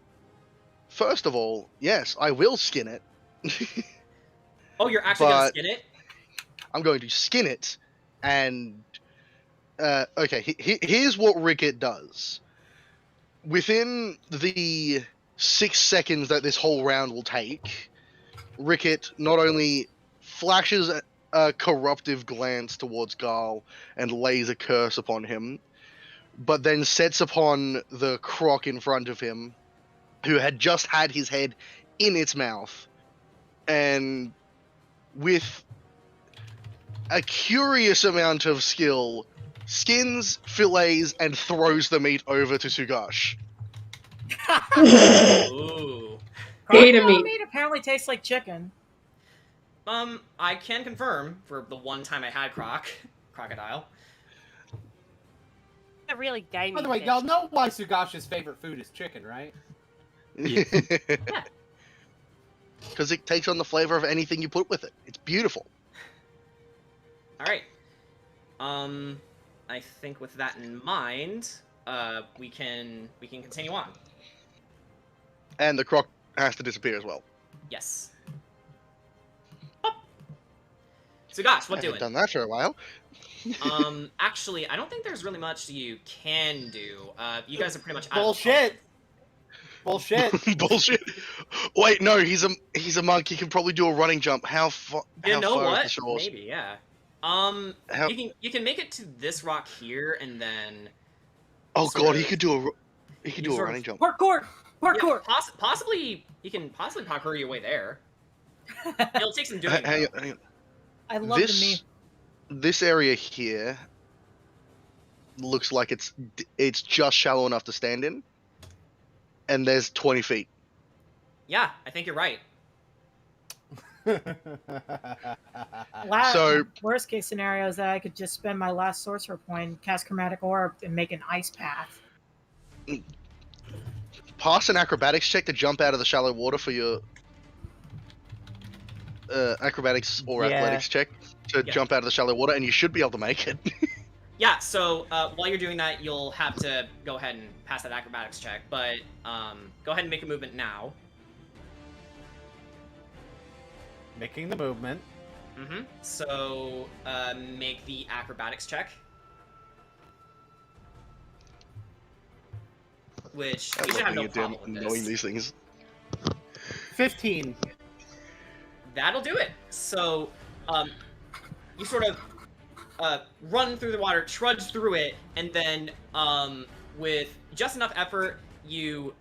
first of all, yes, I will skin it. Oh, you're actually gonna But- skin it? I'm going to skin it, and okay. Here's what Ricket does. Within the 6 seconds that this whole round will take, Ricket not only flashes a corruptive glance towards Garl and lays a curse upon him, but then sets upon the croc in front of him, who had just had his head in its mouth, and with a curious amount of skill, skins, fillets, and throws the meat over to Sugash. Ooh. Beta Crocodile meat. apparently tastes like chicken. I can confirm for the one time I had crocodile. A really gamey By the way, fish. y'all know why Sugash's favorite food is chicken, right? Yeah. Because it takes on the flavor of anything you put with it. It's beautiful. All right. I think with that in mind, we can continue on. And the croc has to disappear as well. Yes. So, gosh, what I doing? haven't done that for a while. Actually, I don't think there's really much you can do. You guys are pretty much out of the Bullshit. Bullshit. Bullshit. Wait, no, he's a monk. He can probably do a running jump. How far? You how know far what? Is the shores? Maybe, yeah. How- You can make it to this rock here, and then Oh sort god, he of- could do a you do a sort of- running jump. Parkour! Parkour! yeah, possibly you can possibly parkour your way there. It'll take some doing. Hang though. on, hang on. I love the meme. This area here looks like it's just shallow enough to stand in, and there's 20 feet. Yeah, I think you're right. So- Worst case scenario is that I could just spend my last sorcerer point, cast chromatic orb, and make an ice path. Pass an acrobatics check to jump out of the shallow water for your acrobatics or Yeah. athletics check to Yeah. jump out of the shallow water, and you should be able to make it. Yeah, so while you're doing that, you'll have to go ahead and pass that acrobatics check, but go ahead and make a movement now. Making the movement. Mm-hmm. So make the acrobatics check. Which I you should love have no being a problem dim with knowing this. these things. 15. That'll do it. So, you sort of run through the water, trudge through it, and then with just enough effort, you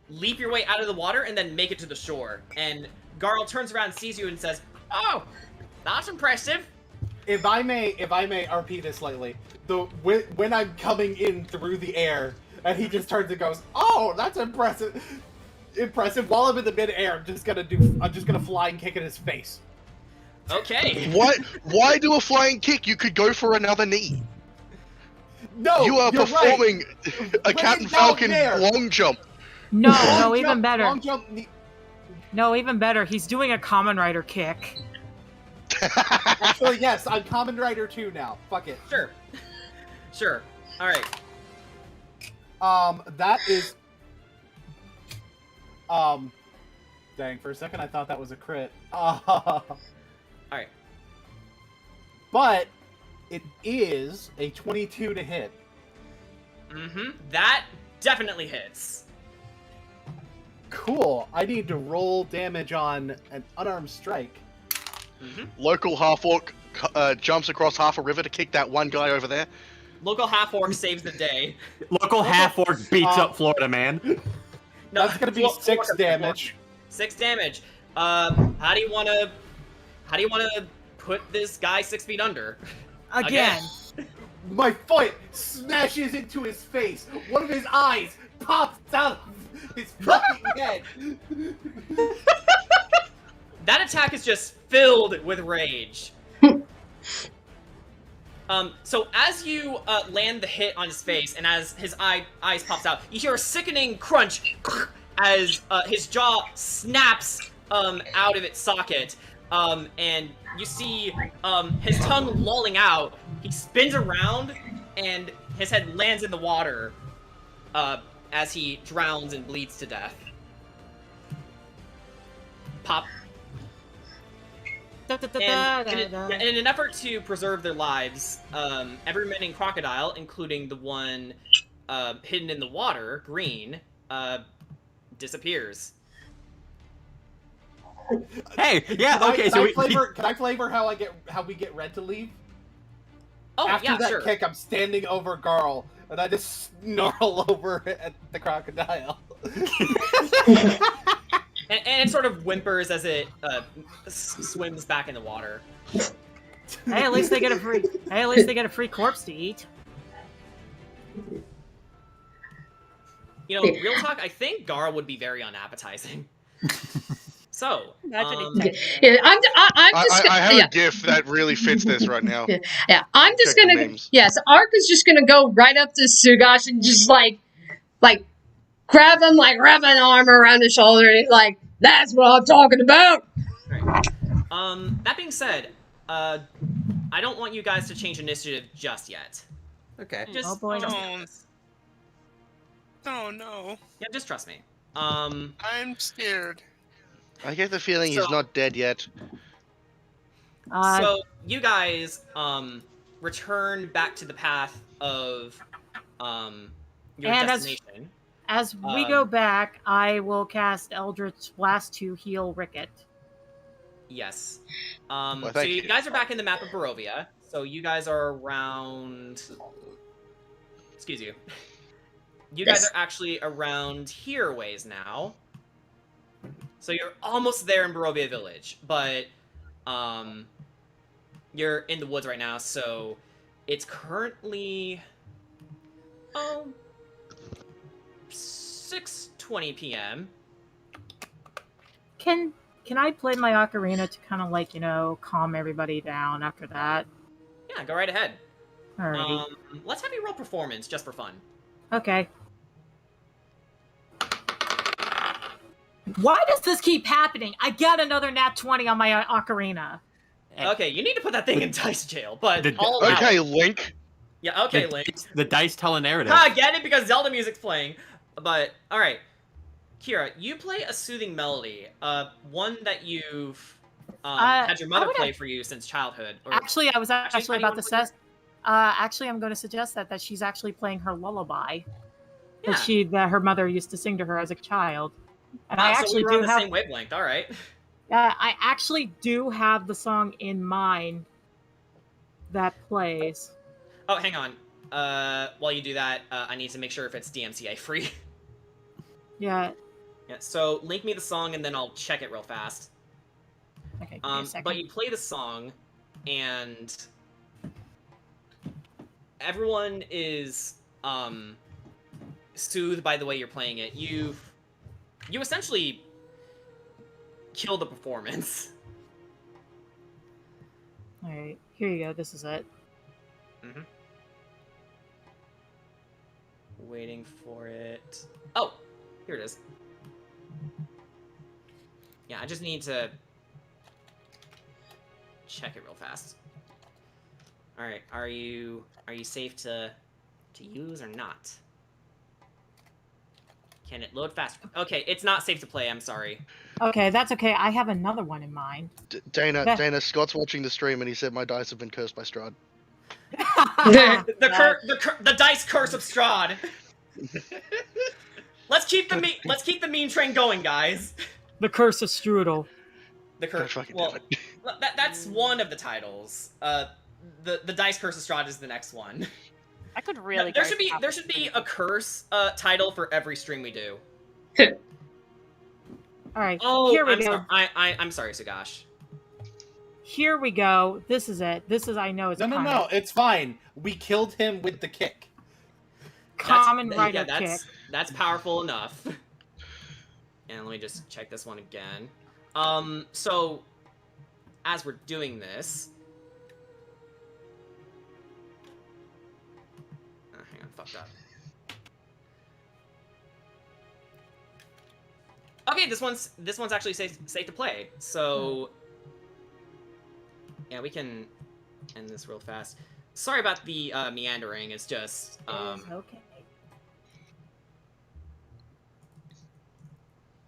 leap your way out of the water and then make it to the shore. And Garl turns around, sees you, and says, "Oh, that's impressive." If I may RP this slightly, when I'm coming in through the air, and he just turns and goes, "Oh, that's impressive." While I'm in the mid-air, I'm just gonna flying kick in his face. Okay. Why do a flying kick? You could go for another knee. No, You are you're performing right. a When Captain he's down Falcon there. long jump. No, Long no, even jump, better. Long jump. No, even better. He's doing a common rider kick. Actually, yes, I'm Common Rider 2 now. Fuck it. Sure. Sure. All right. That is. Dang, for a second I thought that was a crit. Alright. But it is a 22 to hit. Mm-hmm. That definitely hits. Cool. I need to roll damage on an unarmed strike. Mm-hmm. Local half-orc jumps across half a river to kick that one guy over there. Local half-orc saves the day. Local half-orc beats up Florida man. No, That's gonna be 6 damage. 6 damage. How do you wanna put this guy 6 feet under? Again. My foot smashes into his face. One of his eyes pops out of his fucking head. That attack is just filled with rage. So as you land the hit on his face, and as his eyes pops out, you hear a sickening crunch as his jaw snaps out of its socket, and you see his tongue lolling out. He spins around, and his head lands in the water as he drowns and bleeds to death. Pop. And in an effort to preserve their lives, every remaining crocodile, including the one hidden in the water, green, disappears. Hey, yeah, okay, Can I flavor how we get Red to leave? Oh, After yeah, that sure. kick, I'm standing over Garl, and I just snarl over at the crocodile. And it sort of whimpers as it swims back in the water. Hey, at least they get a free corpse to eat. You know, real talk, I think Garl would be very unappetizing. So, Yeah, I'm just. I have yeah. a GIF that really fits this right now. Yeah, I'm just Check the gonna. memes. Yeah, so Ark is just gonna go right up to Sugash and just like grab him, like wrap an arm around his shoulder, and he's like, "That's what I'm talking about." Right. That being said, I don't want you guys to change initiative just yet. Okay. Just, Oh, boy. just Oh no. yeah, just trust me. I'm scared. I get the feeling he's not dead yet. So you guys return back to the path of your And destination. As we go back, I will cast Eldritch Blast to heal Ricket. Yes. Well, So thank you you. guys are back in the map of Barovia. So you guys are around. Excuse you. You guys Yes. are actually around here ways now. So you're almost there in Barovia Village, but you're in the woods right now. So it's currently Oh, 6:20 p.m. Can I play my ocarina to kind of like, calm everybody down after that? Yeah, go right ahead. Alrighty. Let's have you roll performance just for fun. Okay. Why does this keep happening? I got another nat 20 on my ocarina. Okay, you need to put that thing in dice jail, but The- I'll allow Okay, it. Link. Yeah, okay, Link. The dice tell a narrative. Ha, get it? Because Zelda music's playing. But, alright. Kira, you play a soothing melody. One that you've had your mother play for you since childhood. Or... Actually, I was actually how about do to you wanna say... actually, I'm going to suggest that she's actually playing her lullaby. Yeah. That her mother used to sing to her as a child. And I So actually we were do on the have... same wavelength, alright. I actually do have the song in mind that plays. Oh, hang on. While you do that, I need to make sure if it's DMCA free. Yeah. Yeah, so link me the song and then I'll check it real fast. Okay, give me a second. But you play the song, and everyone is soothed by the way you're playing it. You essentially kill the performance. Alright, here you go. This is it. Mm-hmm. Waiting for it. Oh, here it is. Yeah, I just need to check it real fast. All right, are you safe to use or not? Can it load fast? Okay, it's not safe to play. I'm sorry. Okay, that's okay. I have another one in mind. Dana, Scott's watching the stream and he said my dice have been cursed by Strahd. The dice curse of Strahd. Let's keep the meme train going, guys. The Curse of Strudel. The curse. Well, that's one of the titles. The dice curse of Strahd is the next one. I could really. There should be a curse title for every stream we do. All right. Oh, here we go. I'm sorry, Sugash. Here we go. This is it. I know it's No, it's fine. We killed him with the kick. Common rider kick. That's powerful enough. And let me just check this one again. So as we're doing this, hang on, fucked up. Okay, this one's actually safe to play. So yeah, we can end this real fast. Sorry about the meandering. It's just It's okay.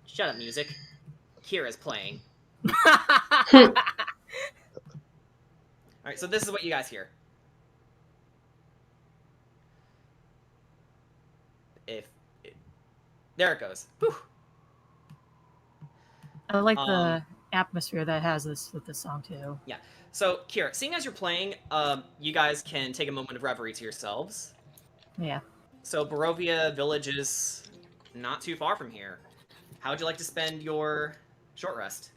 Shut up, music. Kira's playing. Alright, so this is what you guys hear. There it goes. Whew. I like the atmosphere that has this with this song too. Yeah. So, Kira, seeing as you're playing, you guys can take a moment of reverie to yourselves. Yeah. So, Barovia Village is not too far from here. How would you like to spend your short rest?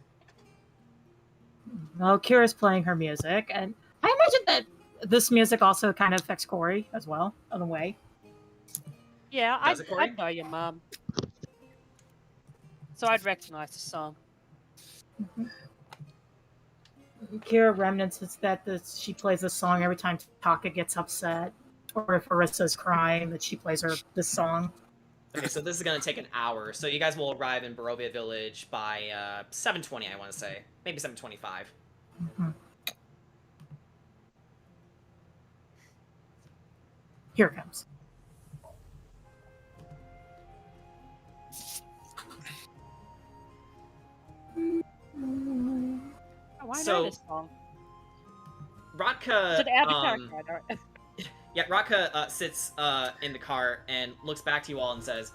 Well, Kira's playing her music, and I imagine that this music also kind of affects Corey as well, in a way. Yeah, Does it, Corey? I know your mum. So I'd recognize the song. Kira remnants is that she plays this song every time Taka gets upset, or if Arissa's crying, that she plays her this song. Okay, so this is going to take an hour. So you guys will arrive in Barovia Village by 7:20, I want to say. Maybe 7:25. Mm-hmm. Here it comes. Oh, I So- know this song. Rotka, Should add a character. I don't- yeah, Rotka sits in the car and looks back to you all and says,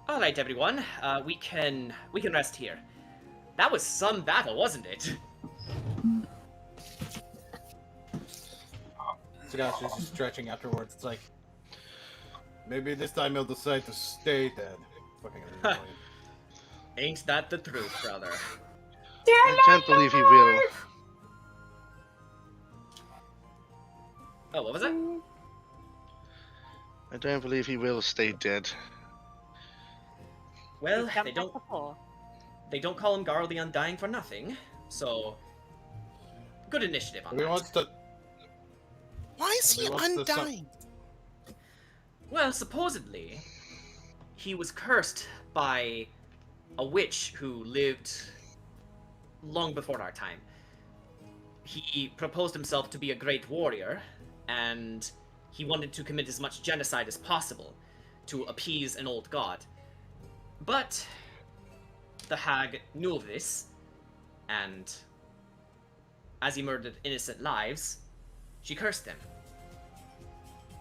"All right, everyone, we can rest here. That was some battle, wasn't it?" Sugash is just stretching afterwards. It's like, maybe this time he'll decide to stay dead. Fucking annoying. Ain't that the truth, brother? I can't believe he will. Oh, what was that? I don't believe he will stay dead. Well, He's come they back don't before. call him Garl the Undying for nothing. So, good initiative on He that. wants to. Why is he He wants to undying? Well, supposedly, he was cursed by a witch who lived long before our time. He proposed himself to be a great warrior, and he wanted to commit as much genocide as possible to appease an old god. But the hag knew of this, and as he murdered innocent lives, she cursed him.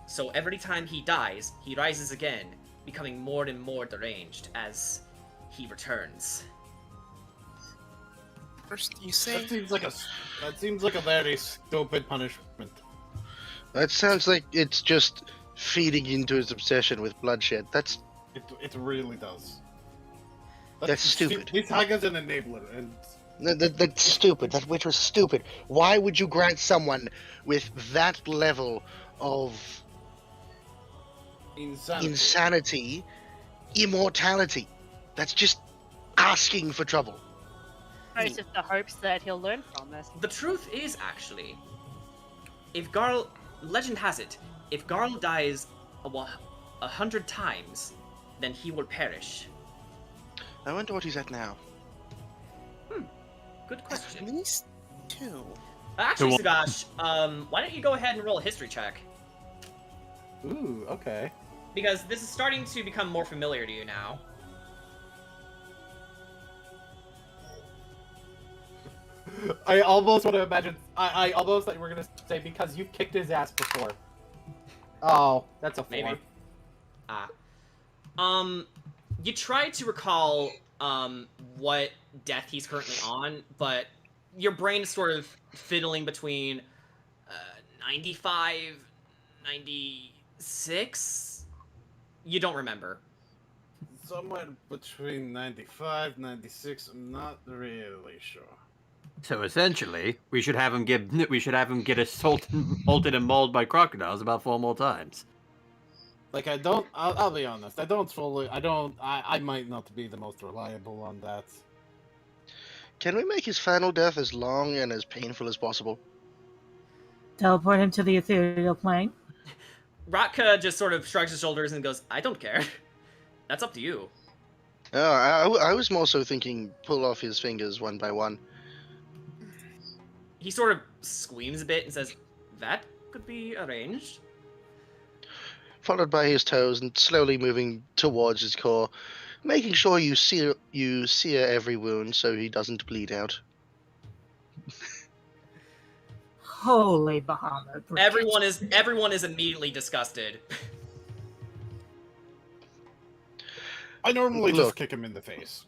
So every time he dies, he rises again, becoming more and more deranged as he returns. First you say. That seems like a very stupid punishment. That sounds like it's just feeding into his obsession with bloodshed. It really does. That's stupid. This hag is an enabler, and That's stupid. That witch was stupid. Why would you grant someone with that level of insanity immortality? That's just asking for trouble. Most of the hopes that he'll learn from this. The truth is, actually, legend has it, if Garl dies 100 times, then he will perish. I wonder what he's at now. Good At question. least 2. Actually, Sagash, why don't you go ahead and roll a history check? ooh, okay. Because this is starting to become more familiar to you now. I almost want to imagine. I almost thought you were gonna say because you've kicked his ass before. Oh, that's a 4. Maybe. You tried to recall, what death he's currently on, but your brain is sort of fiddling between, 95, 96? You don't remember. Somewhere between 95, 96. I'm not really sure. So essentially, we should have him get assaulted and mauled by crocodiles about 4 more times. Like I'll be honest. I might not be the most reliable on that. Can we make his final death as long and as painful as possible? Teleport him to the ethereal plane. Ratka just sort of shrugs his shoulders and goes, I don't care. That's up to you. I was more so thinking pull off his fingers one by one. He sort of squeams a bit and says, that could be arranged. Followed by his toes and slowly moving towards his core, making sure you sear every wound so he doesn't bleed out. Holy Bahamut. Everyone is immediately disgusted. I normally just Look. kick him in the face.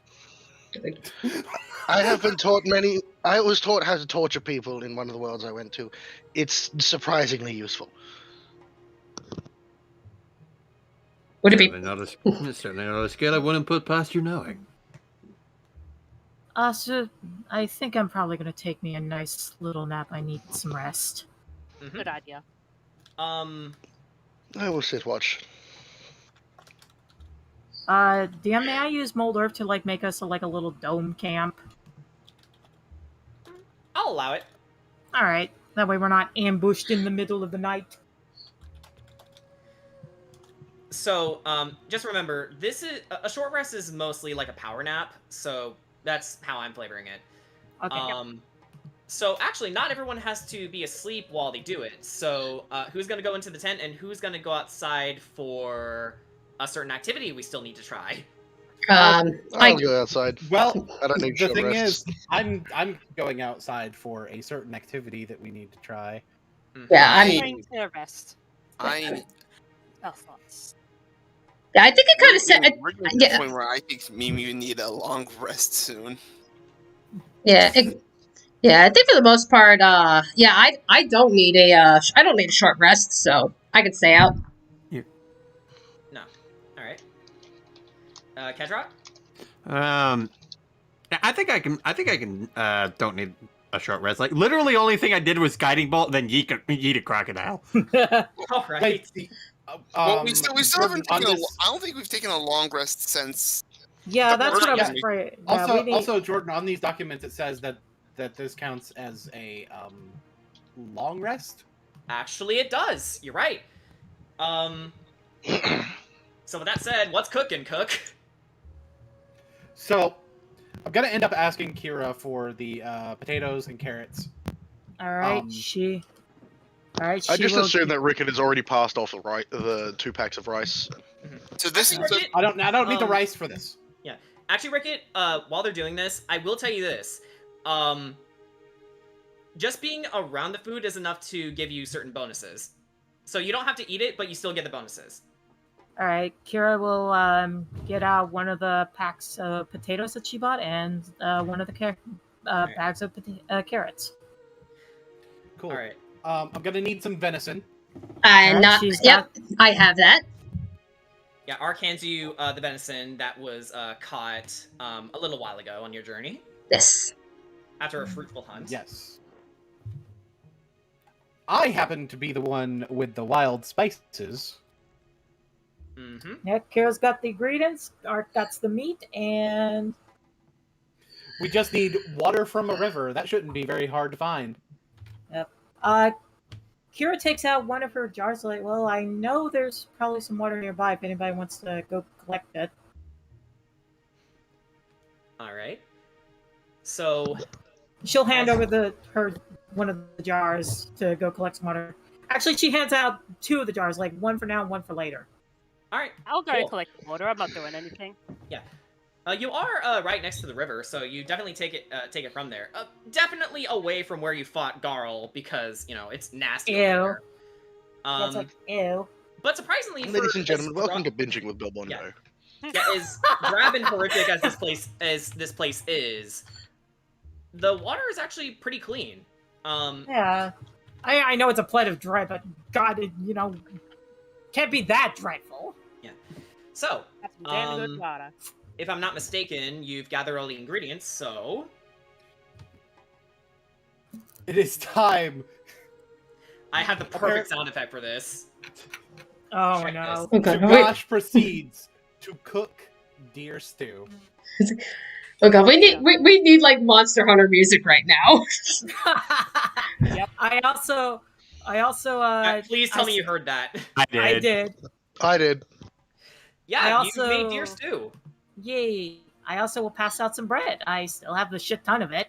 I was taught how to torture people in one of the worlds I went to. It's surprisingly useful. Would it be? Certainly not a skill I wouldn't put past you knowing. So I think I'm probably gonna take me a nice little nap. I need some rest. Mm-hmm. Good idea. I will sit watch. DM, may I use mold earth to like make us a little dome camp? I'll allow it. All right. That way we're not ambushed in the middle of the night. So, just remember, this is a short rest is mostly like a power nap, so that's how I'm flavoring it. Okay. So actually, not everyone has to be asleep while they do it. So, who's gonna go into the tent and who's gonna go outside for a certain activity we still need to try? I'll go outside. Well, I don't need the short thing rests. is, I'm going outside for a certain activity that we need to try. Yeah, I I'm mean, going to rest. I Thoughts. yeah, I think it kind of said. we're getting to Yeah. the point where I think Mimi need a long rest soon. Yeah, yeah. I think for the most part, yeah, I don't need a short rest, so I can stay out. No. All right. Kedrock? I think I can. Don't need a short rest. Like literally, only thing I did was guiding bolt, then yeet a crocodile. All right. Well, we still haven't on taken this- I don't think we've taken a long rest since. Yeah, The that's what I was first one. afraid. Yeah, Also, we need... also, Jordan, on these documents it says that this counts as a long rest. Actually, it does. You're right. So with that said, what's cooking, Cook? So, I'm gonna end up asking Kira for the potatoes and carrots. All right, Um, she. All right, she I just will assume keep- that Rickard has already passed off the 2 packs of rice. So this Actually, so, Rickett, I don't need the rice for this. Actually, Rickett, while they're doing this, I will tell you this. Just being around the food is enough to give you certain bonuses. So you don't have to eat it, but you still get the bonuses. All right, Kira will get out one of the packs of potatoes that she bought and one of the bags of carrots. Cool. All right. I'm gonna need some venison. Alright, Not. she's Yep, I have that. Yeah, Ark hands you the venison that was caught a little while ago on your journey Yes. after a fruitful hunt. Yes. I happen to be the one with the wild spices. Mm-hmm. Yeah, Kira's got the ingredients. Art got the meat, and We just need water from a river. That shouldn't be very hard to find. Kira takes out one of her jars. Like, well, I know there's probably some water nearby if anybody wants to go collect it. All right. So She'll hand over one of the jars to go collect some water. Actually, she hands out 2 of the jars, like one for now and one for later. all right. I'll go Cool. collect the water. I'm not doing anything. You are right next to the river, so you definitely take it from there. Definitely away from where you fought Garl because it's nasty. Ew. over there. That's like, ew. But surprisingly, Ladies for and gentlemen, as welcome to Binging with Bilbondo. Yeah. As drab and horrific as this place is, the water is actually pretty clean. Yeah. I know it's a plight of dread, but God, can't be that dreadful. So, That's some damn good water. if I'm not mistaken, you've gathered all the ingredients, so It is time. I have the perfect sound effect for this. Oh Check no. Oh god. Wait. Josh proceeds to cook deer stew. Oh god. We need like Monster Hunter music right now. Yep. I also Please tell me you heard that. I did. I did. I did. Yeah, I you made deer also- stew. Yay. I also will pass out some bread. I still have a shit ton of it.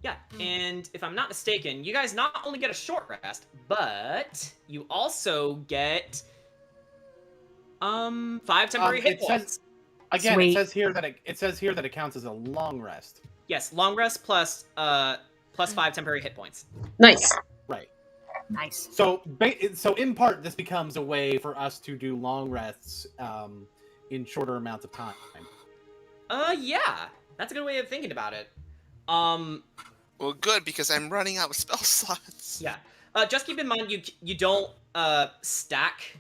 Yeah, and if I'm not mistaken, you guys not only get a short rest, but you also get 5 temporary hit it says- points. Again, Sweet. it says here that it counts as a long rest. Yes, long rest plus 5 temporary hit points. Nice. Right. Nice. So in part, this becomes a way for us to do long rests in shorter amounts of time. Yeah, that's a good way of thinking about it. well, good because I'm running out of spell slots. Yeah. Just keep in mind you don't stack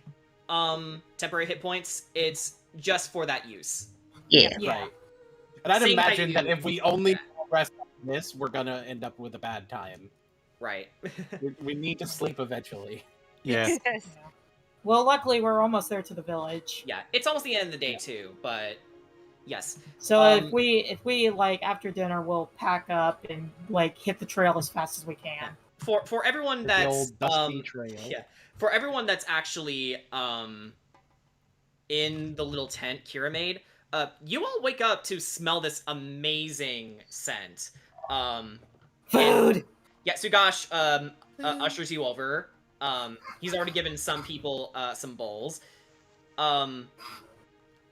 temporary hit points. It's just for that use. Yeah. Yeah. Right. And I'd Same how imagine you that do if we only rest on this, we're gonna end up with a bad time. Right. We need to sleep eventually. Yes. Well, luckily we're almost there to the village. Yeah, it's almost the end of the day too, but yes. So Um, if we like after dinner, we'll pack up and like hit the trail as fast as we can. For everyone The that's old dusty trail. yeah, for everyone that's actually in the little tent Kira made, you all wake up to smell this amazing scent. Food. Yeah, Sugash ushers you over. He's already given some people some bowls.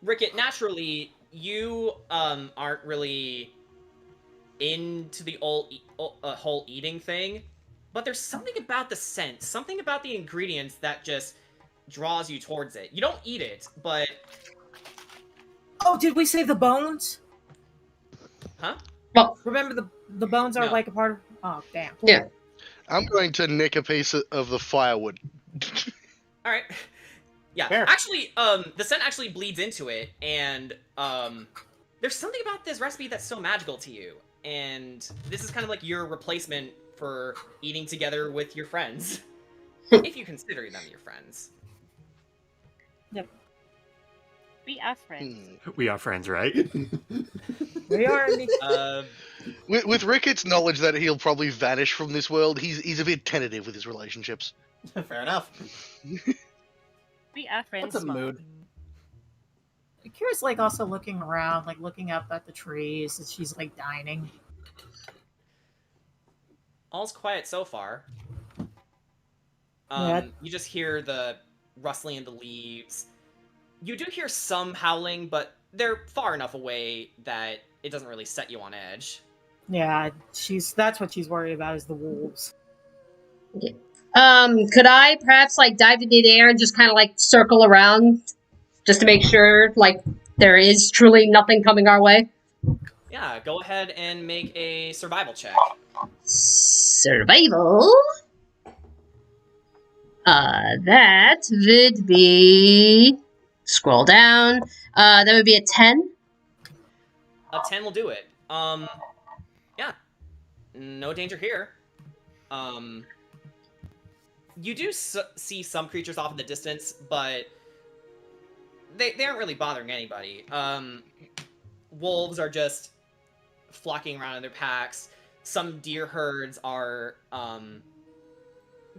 Rickett, naturally, you aren't really into the whole eating thing, but there's something about the scent, something about the ingredients that just draws you towards it. You don't eat it, but Oh, did we say the bones? huh? Remember the bones are No. like a part of. Oh, damn. Yeah. I'm going to nick a piece of the firewood. All right. Yeah, Fair. actually, the scent actually bleeds into it, and there's something about this recipe that's so magical to you, and this is kind of like your replacement for eating together with your friends, if you consider them your friends. We are friends. We are friends, right? We are. With Ricketts' knowledge that he'll probably vanish from this world, he's a bit tentative with his relationships. Fair enough. We are friends. What's a Mom. mood? Kira's like also looking around, like looking up at the trees as she's like dining. All's quiet so far. Yeah. You just hear the rustling of the leaves. You do hear some howling, but they're far enough away that it doesn't really set you on edge. Yeah, that's what she's worried about is the wolves. Could I perhaps like dive into the air and just kind of like circle around, just to make sure like there is truly nothing coming our way? Yeah, go ahead and make a survival check. Survival. That would be. Scroll down. That would be a 10. A 10 will do it. Yeah. No danger here. You do see some creatures off in the distance, but they aren't really bothering anybody. Wolves are just flocking around in their packs. Some deer herds are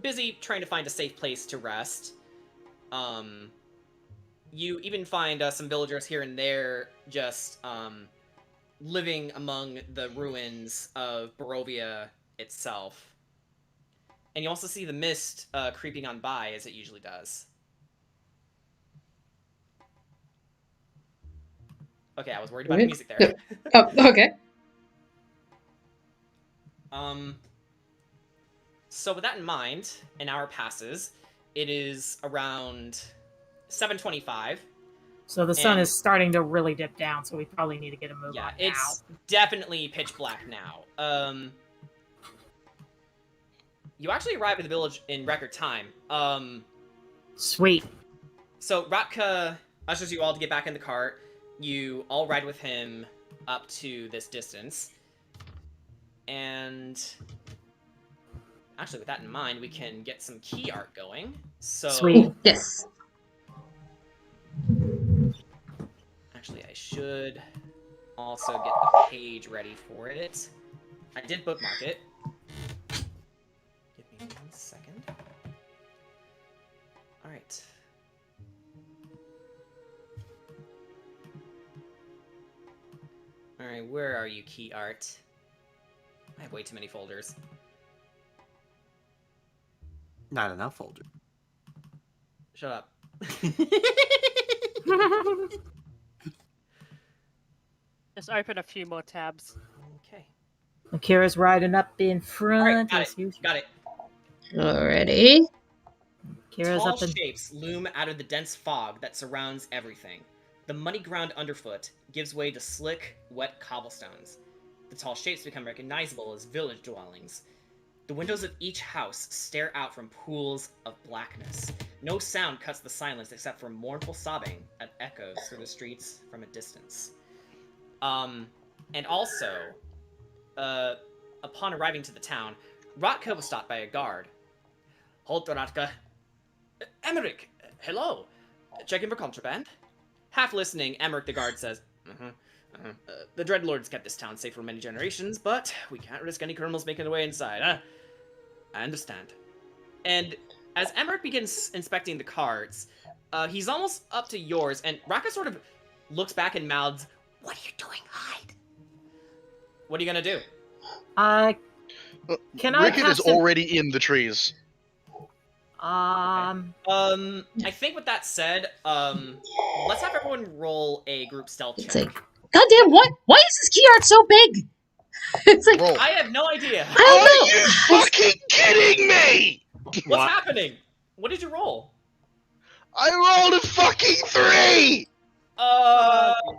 busy trying to find a safe place to rest. You even find some villagers here and there just living among the ruins of Barovia itself. And you also see the mist creeping on by, as it usually does. Okay, I was worried about the music there. Oh, okay. So with that in mind, an hour passes. It is around 7:25. So the sun And- is starting to really dip down, so we probably need to get a move Yeah, on it's now. definitely pitch black now. You actually arrive at the village in record time. Sweet. So Ratka ushers you all to get back in the cart. You all ride with him up to this distance. And actually, with that in mind, we can get some key art going. So Sweet. Yes. Actually, I should also get the page ready for it. I did bookmark it. Give me 1 second. Alright. Alright, where are you, key art? I have way too many folders. Not enough folder. Shut up. Just open a few more tabs. Okay. Akira's riding up in front. Alright, got as it. usual. Got it. Alrighty. Akira's Tall up in. shapes loom out of the dense fog that surrounds everything. The muddy ground underfoot gives way to slick, wet cobblestones. The tall shapes become recognizable as village dwellings. The windows of each house stare out from pools of blackness. No sound cuts the silence except for mournful sobbing that echoes through the streets from a distance. And also, upon arriving to the town, Ratka was stopped by a guard. Halt, Ratka. Emmerich, hello. Checking for contraband? Half listening, Emmerich the guard says, the Dreadlords kept this town safe for many generations, but we can't risk any criminals making their way inside. I understand. And as Emmerich begins inspecting the cards, he's almost up to yours, and Ratka sort of looks back and mouths, "What are you doing? Hide." What are you gonna do? Can I Rickett is cast an- already in the trees. Um. I think with that said, let's have everyone roll a group stealth It's check. like, goddamn, what? Why is this key art so big? It's like, Roll. I have no idea. I don't Are know. you fucking kidding me? What's happening? What did you roll? I rolled a fucking 3!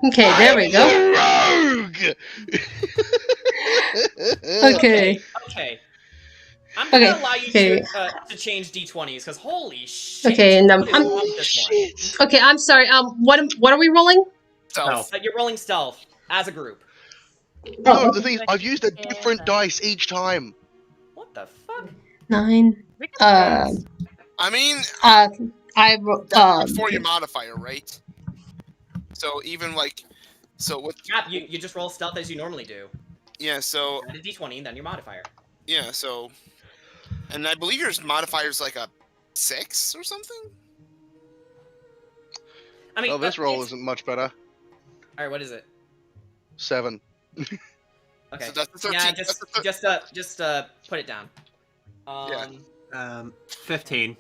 Okay, there we go. I'm the rogue! Okay. Okay. I'm gonna Okay, allow you okay. to change d20s because holy shit. Okay, and what is I'm- wrong with this one? Shit. Okay, I'm sorry. What are we rolling? Stealth. You're rolling stealth as a group. No, Oh, the thing is, I've used a different dice each time. What the fuck? 9. Ricketts Uh, knows. I mean, I ro- that's before your modifier, right? So even like, so what? Yeah, you just roll stealth as you normally do. Yeah. So Add a d20 and then your modifier. yeah. So, and I believe your modifier is like a 6 or something. I mean, Oh, this roll it's- isn't much better. All right, what is it? 7. Okay. So that's the 13. Yeah, That's the just put it down. Yeah. 15.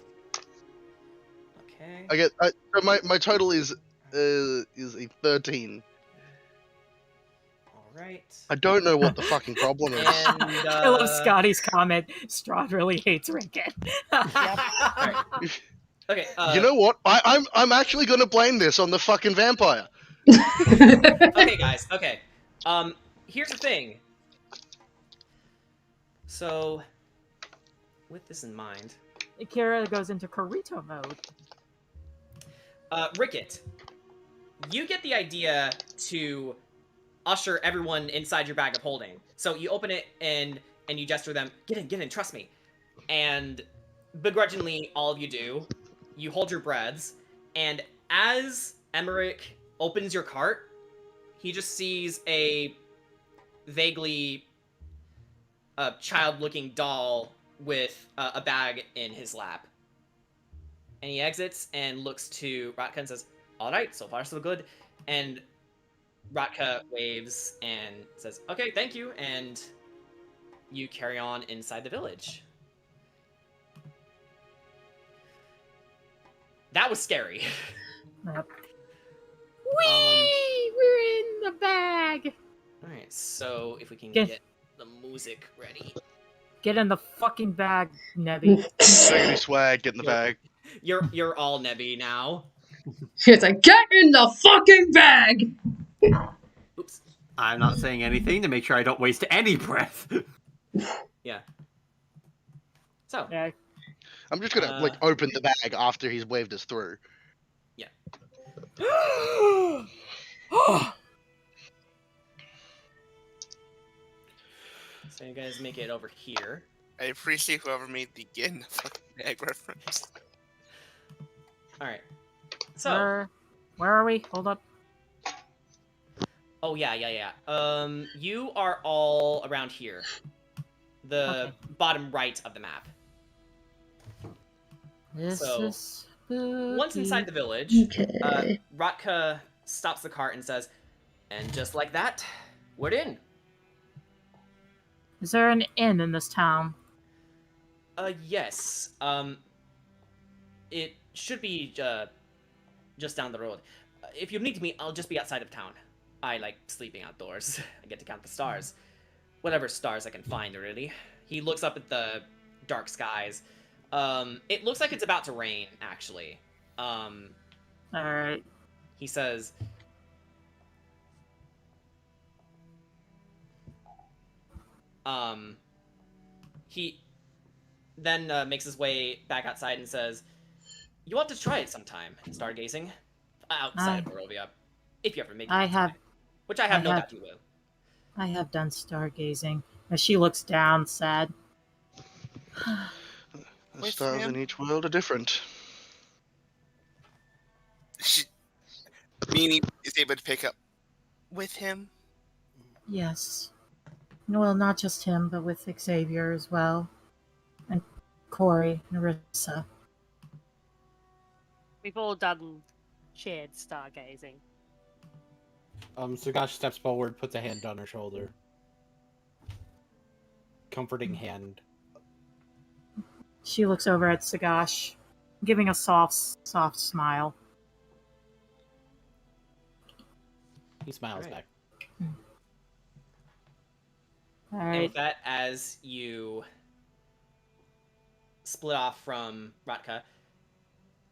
Okay. I get. My total is a 13. All right. I don't know what the fucking problem is. And I love Scotty's comment. Strahd really hates Rickett. okay. You know what? I'm actually gonna blame this on the fucking vampire. Okay, guys. Okay. Here's the thing. So, with this in mind, Kira goes into Corito mode. Rickett, you get the idea to usher everyone inside your bag of holding. So you open it and you gesture them, get in, trust me. And begrudgingly, all of you do. You hold your breaths, and as Emmerich opens your cart, he just sees a vaguely child-looking doll with a bag in his lap. And he exits and looks to Ratka and says, all right, so far so good. And Ratka waves and says, okay, thank you. And you carry on inside the village. That was scary. Yep. Whee! We're in the bag! Alright, so if we can Get- get the music ready. Get in the fucking bag, Nebby. Secondly, swag, get in the bag. You're all Nebby now. It's like, get in the fucking bag! Oops. I'm not saying anything to make sure I don't waste any breath. Yeah. So, Yeah. I'm just gonna like open the bag after he's waved us through. so you guys make it over here. I appreciate whoever made the get in the fucking bag reference. Alright. So, Where are we? Hold up. oh yeah. You are all around here. The Okay. bottom right of the map. This So, is Once inside the village, Okay. Ratka stops the cart and says, and just like that, we're in. Is there an inn in this town? Yes. It should be just down the road. If you need me, I'll just be outside of town. I like sleeping outdoors. I get to count the stars. Whatever stars I can find, really. He looks up at the dark skies. It looks like it's about to rain, actually. Alright. He says, he then makes his way back outside and says, you ought to try it sometime, stargazing. Outside of Barovia. If you ever make it outside. Which I have no doubt you will. I have done stargazing. As she looks down, sad. The Wait, stars ma'am? in each world are different. Meanie is able to pick up with him. Yes. Well, not just him, but with Xavier as well. And Corey, Narissa. We've all done shared stargazing. Sugash steps forward, puts a hand on her shoulder. Comforting hand. She looks over at Sagash, giving a soft smile. He smiles Alright. back. And Alright. with that, as you split off from Ratka,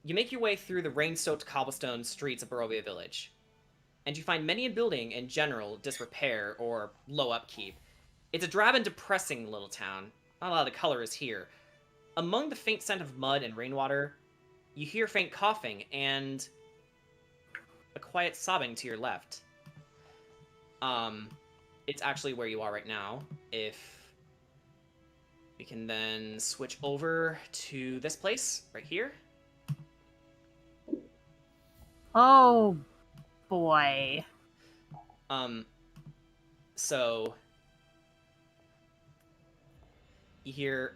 you make your way through the rain-soaked cobblestone streets of Barovia village. And you find many a building in general disrepair or low upkeep. It's a drab and depressing little town. Not a lot of color is here. Among the faint scent of mud and rainwater, you hear faint coughing and a quiet sobbing to your left. It's actually where you are right now. If we can then switch over to this place right here. Oh, boy. So you hear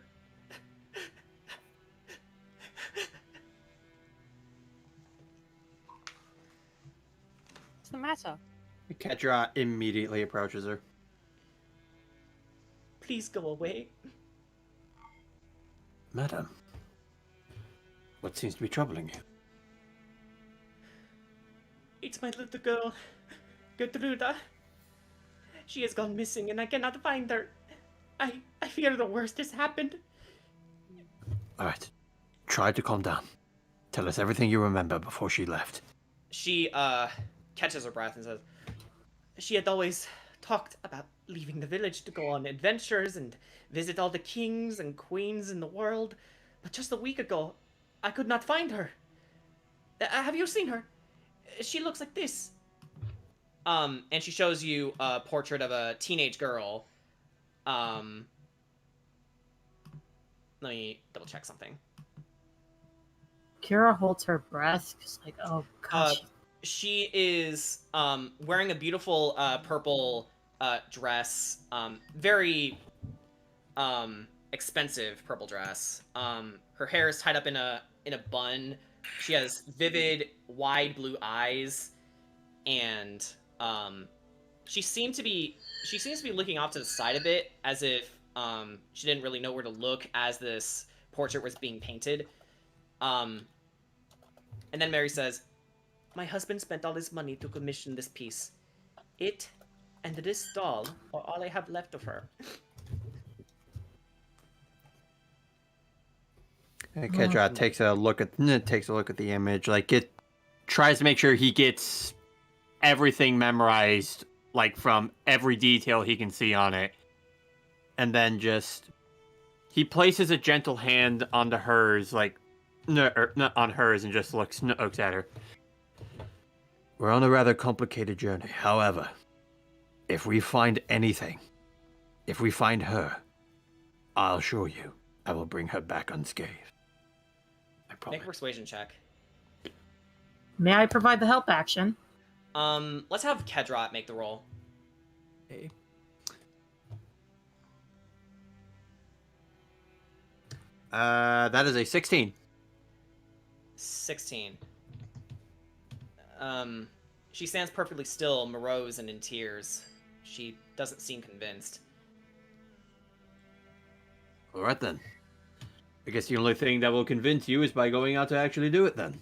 What's the matter? Kedra immediately approaches her. please go away. Madam, what seems to be troubling you? It's my little girl, Gertruda. She has gone missing and I cannot find her. I fear the worst has happened. Alright, try to calm down. Tell us everything you remember before she left. She, catches her breath and says, she had always talked about leaving the village to go on adventures and visit all the kings and queens in the world. But just a week ago, I could not find her. Have you seen her? She looks like this. And she shows you a portrait of a teenage girl. Let me double check something. Kira holds her breath, just like, oh gosh. She is wearing a beautiful purple dress. Very expensive purple dress. Her hair is tied up in a bun. She has vivid, wide blue eyes, and she seems to be looking off to the side a bit, as if she didn't really know where to look as this portrait was being painted. And then Mary says, my husband spent all his money to commission this piece. It and this doll are all I have left of her. Kedra takes a look at the image. Like, it tries to make sure he gets everything memorized, like from every detail he can see on it, and then he places a gentle hand onto hers, like on hers, and just looks at her. We're on a rather complicated journey. However, if we find anything, if we find her, I'll assure you, I will bring her back unscathed. I promise. Make a persuasion check. May I provide the help action? Let's have Kedra make the roll. Okay. That is a 16. 16. She stands perfectly still, morose and in tears. She doesn't seem convinced. Alright then. I guess the only thing that will convince you is by going out to actually do it then.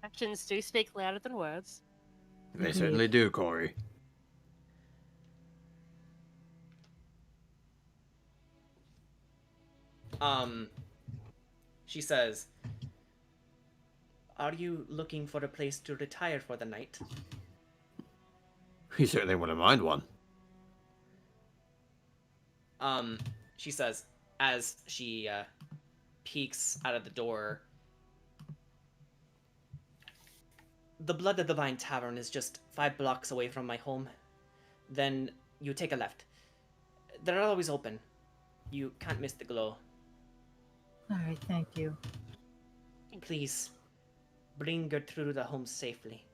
Actions do speak louder than words. They certainly do, Corey. She says, are you looking for a place to retire for the night? You certainly wouldn't mind one. She says, as she peeks out of the door, the Blood of the Vine Tavern is just 5 blocks away from my home. Then you take a left. They're always open. You can't miss the glow. Alright, thank you. Please, bring Gertruda home safely.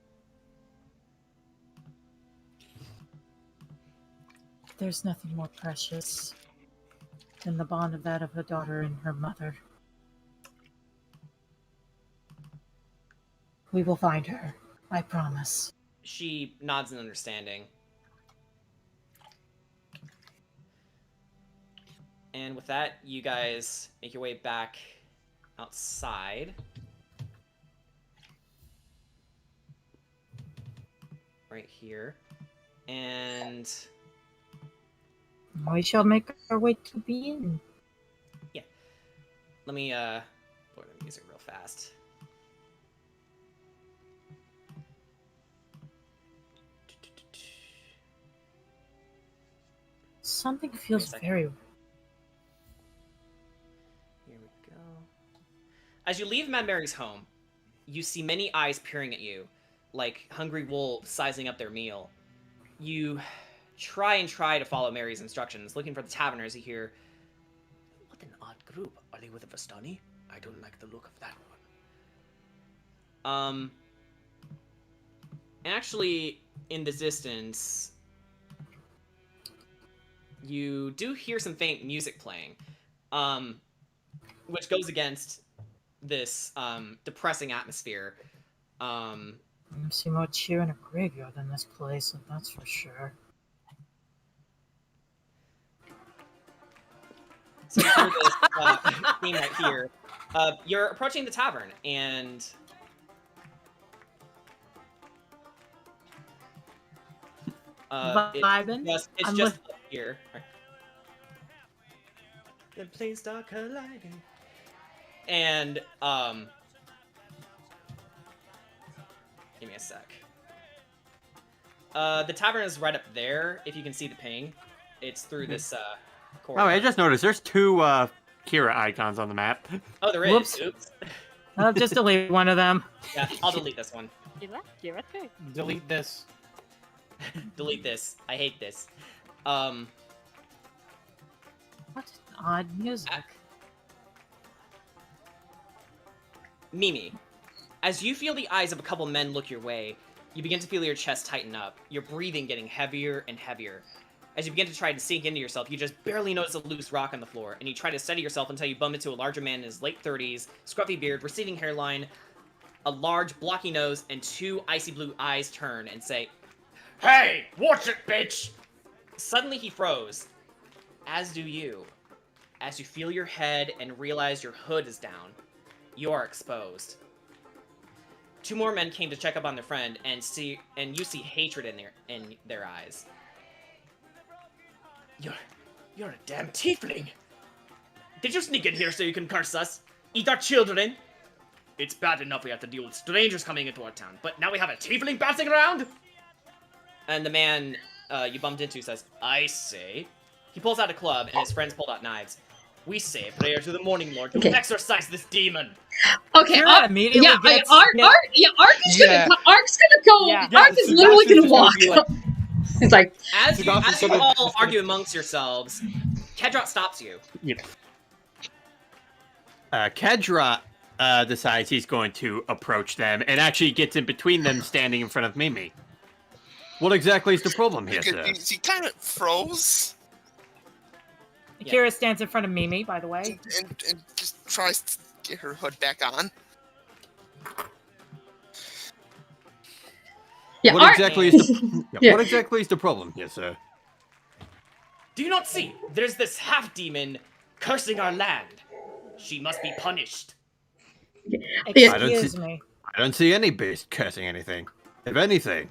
There's nothing more precious than the bond of that of a daughter and her mother. We will find her, I promise. She nods in understanding. And with that, you guys make your way back outside. Right here. And We shall make our way to the inn. let me blow the music real fast. Something feels second. very... Here we go. As you leave Mad Mary's home, you see many eyes peering at you, like hungry wolves sizing up their meal. You try to follow Mary's instructions, looking for the taverners. You hear, what an odd group. Are they with a Vistani? I don't like the look of that one. And actually, in the distance, you do hear some faint music playing, which goes against this depressing atmosphere. I see more cheer in a graveyard than this place, and that's for sure. So you hear this theme right here. You're approaching the tavern, and Vibing? it's I'm just up here. The planes start colliding. And give me a sec. The tavern is right up there. If you can see the ping, it's through this corridor. Oh, I just noticed there's two Kira icons on the map. Oh, there is. Whoops. Oops. I'll just delete one of them. Yeah, I'll delete this one. Give it to. Delete this. Delete this. I hate this. What odd music. Mimi, as you feel the eyes of a couple men look your way, you begin to feel your chest tighten up, your breathing getting heavier and heavier. As you begin to try to sink into yourself, you just barely notice a loose rock on the floor, and you try to steady yourself until you bump into a larger man in his late 30s, scruffy beard, receding hairline, a large, blocky nose, and two icy blue eyes turn and say, "Hey, watch it, bitch!" Suddenly he froze, as do you. As you feel your head and realize your hood is down, you are exposed. Two more men came to check up on their friend, and you see hatred in their eyes. You're a damn tiefling! Did you sneak in here so you can curse us? Eat our children? It's bad enough we have to deal with strangers coming into our town, but now we have a tiefling bouncing around? And the man you bumped into says, "I say." He pulls out a club, and his friends pulled out knives. "We say a prayer to the Morning Lord to exorcise this demon." Okay, Kira immediately gets- Ark is gonna go. Yeah. Ark is literally gonna walk. It's like, As you all argue amongst yourselves, Kedrot stops you. Kedra decides he's going to approach them and actually gets in between them, standing in front of Mimi. What exactly is the problem here, sir? He kind of froze Yeah. Kira stands in front of Mimi, by the way. and just tries to get her hood back on. yeah, What Ark. exactly is the Yeah. What exactly is the problem here, sir? Do you not see? There's this half-demon cursing our land. She must be punished. Excuse me. I don't see any beast cursing anything. If anything,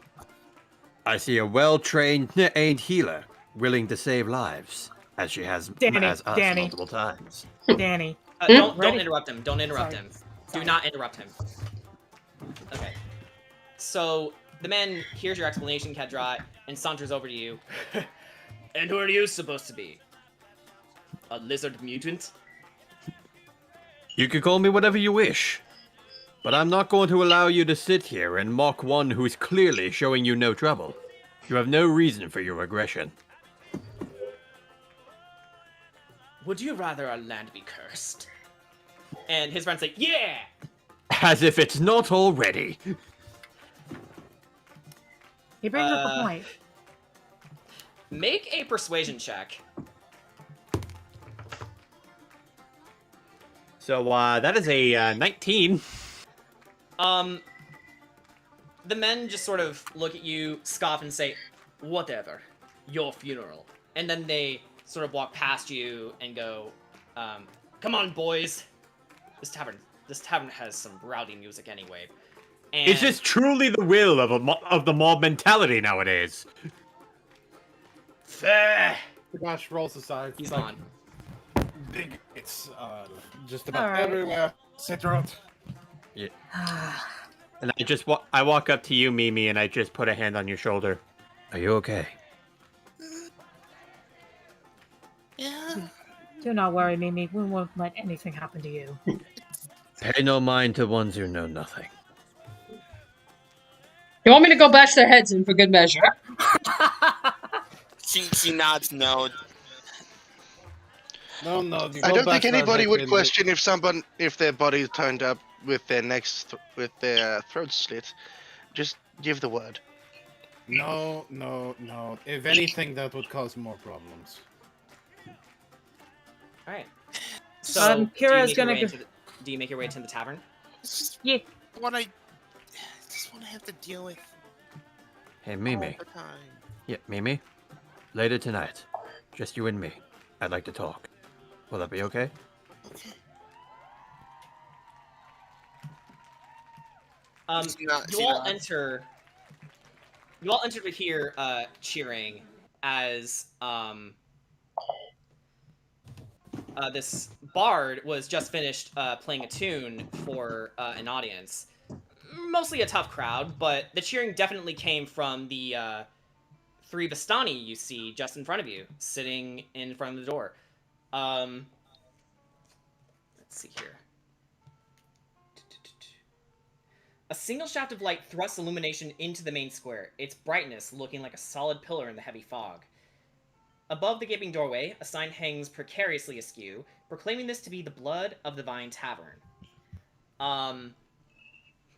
I see a well-trained healer willing to save lives, as she has as us Danny. multiple times. Danny. Don't Ready? interrupt him. Don't interrupt Sorry. him. Sorry. Do not interrupt him. Okay. So the man hears your explanation, Kedrot, and saunters over to you. And who are you supposed to be? A lizard mutant? You can call me whatever you wish, but I'm not going to allow you to sit here and mock one who is clearly showing you no trouble. You have no reason for your aggression. Would you rather our land be cursed? And his friends say, "Yeah!" As if it's not already. He brings up a point. Make a persuasion check. So, that is a 19. The men just sort of look at you, scoff, and say, "Whatever. Your funeral." And then they sort of walk past you and go, "Come on, boys. This tavern has some rowdy music anyway." And Is this truly the will of the mob mentality nowadays? fair? Gosh rolls aside. He's It's like gone. big. It's just about Alright. everywhere. Sit around. Yeah. And I walk up to you, Mimi, and I just put a hand on your shoulder. Are you okay? Yeah. Do not worry, Mimi. We won't let anything happen to you. Pay no mind to ones who know nothing. You want me to go bash their heads in for good measure? She nods no. No, I don't think anybody would question if their body turned up with their necks with their throats slit. Just Give the word. No, no, no. If anything, that would cause more problems. All right. So, Kira's gonna go. Do you make your way to the tavern? It's just Yeah. what I just want to have to deal with Hey, all Mimi. the time. Yeah, Mimi. Later tonight, just you and me. I'd like to talk. Will that be okay? Okay. You all enter to hear cheering as this bard was just finished playing a tune for an audience. Mostly a tough crowd, but the cheering definitely came from the 3 Vistani you see just in front of you, sitting in front of the door. Let's see here. A single shaft of light thrusts illumination into the main square, its brightness looking like a solid pillar in the heavy fog. Above the gaping doorway, a sign hangs precariously askew, proclaiming this to be the Blood of the Vine Tavern.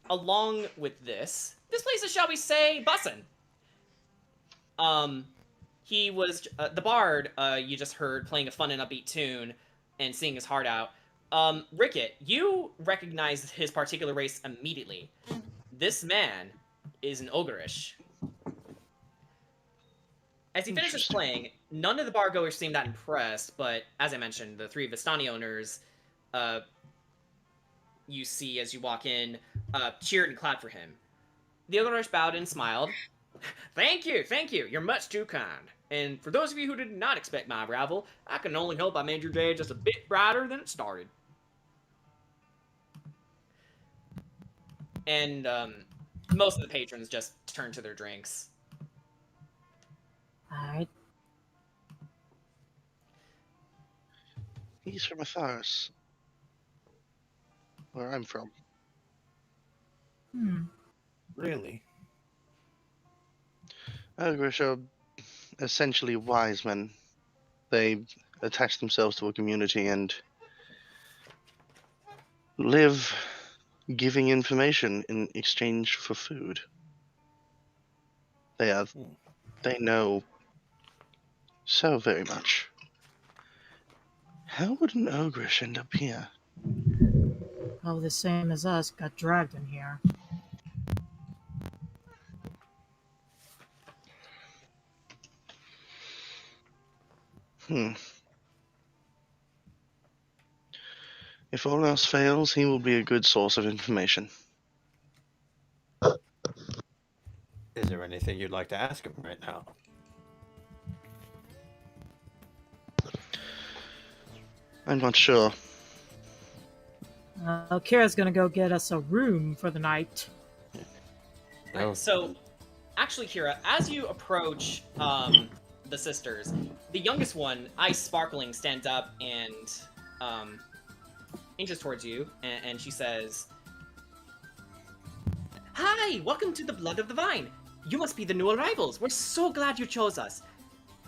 Along with this place is, shall we say, bussin'. He was, the bard, you just heard playing a fun and upbeat tune and singing his heart out. Rickett, you recognize his particular race immediately. This man is an ogreish. As he finishes playing, none of the bar-goers seem that impressed, but as I mentioned, the 3 Vistani owners, you see as you walk in, cheered and clapped for him. The ogreish bowed and smiled. Thank you, you're much too kind. And for those of you who did not expect my arrival, I can only hope I made your day just a bit brighter than it started. And most of the patrons just turn to their drinks. Alright. He's from Atharis, where I'm from. Really? Ogreish are essentially wise men. They attach themselves to a community and live giving information in exchange for food. They know so very much. How would an ogreish end up here? Oh, the same as us, got dragged in here. If all else fails, he will be a good source of information. Is there anything you'd like to ask him right now? I'm not sure. Kira's gonna go get us a room for the night. Oh. So, actually, Kira, as you approach the sisters, the youngest one, eyes sparkling, stands up and inches towards you, and she says, "Hi, welcome to the Blood of the Vine. You must be the new arrivals. We're so glad you chose us."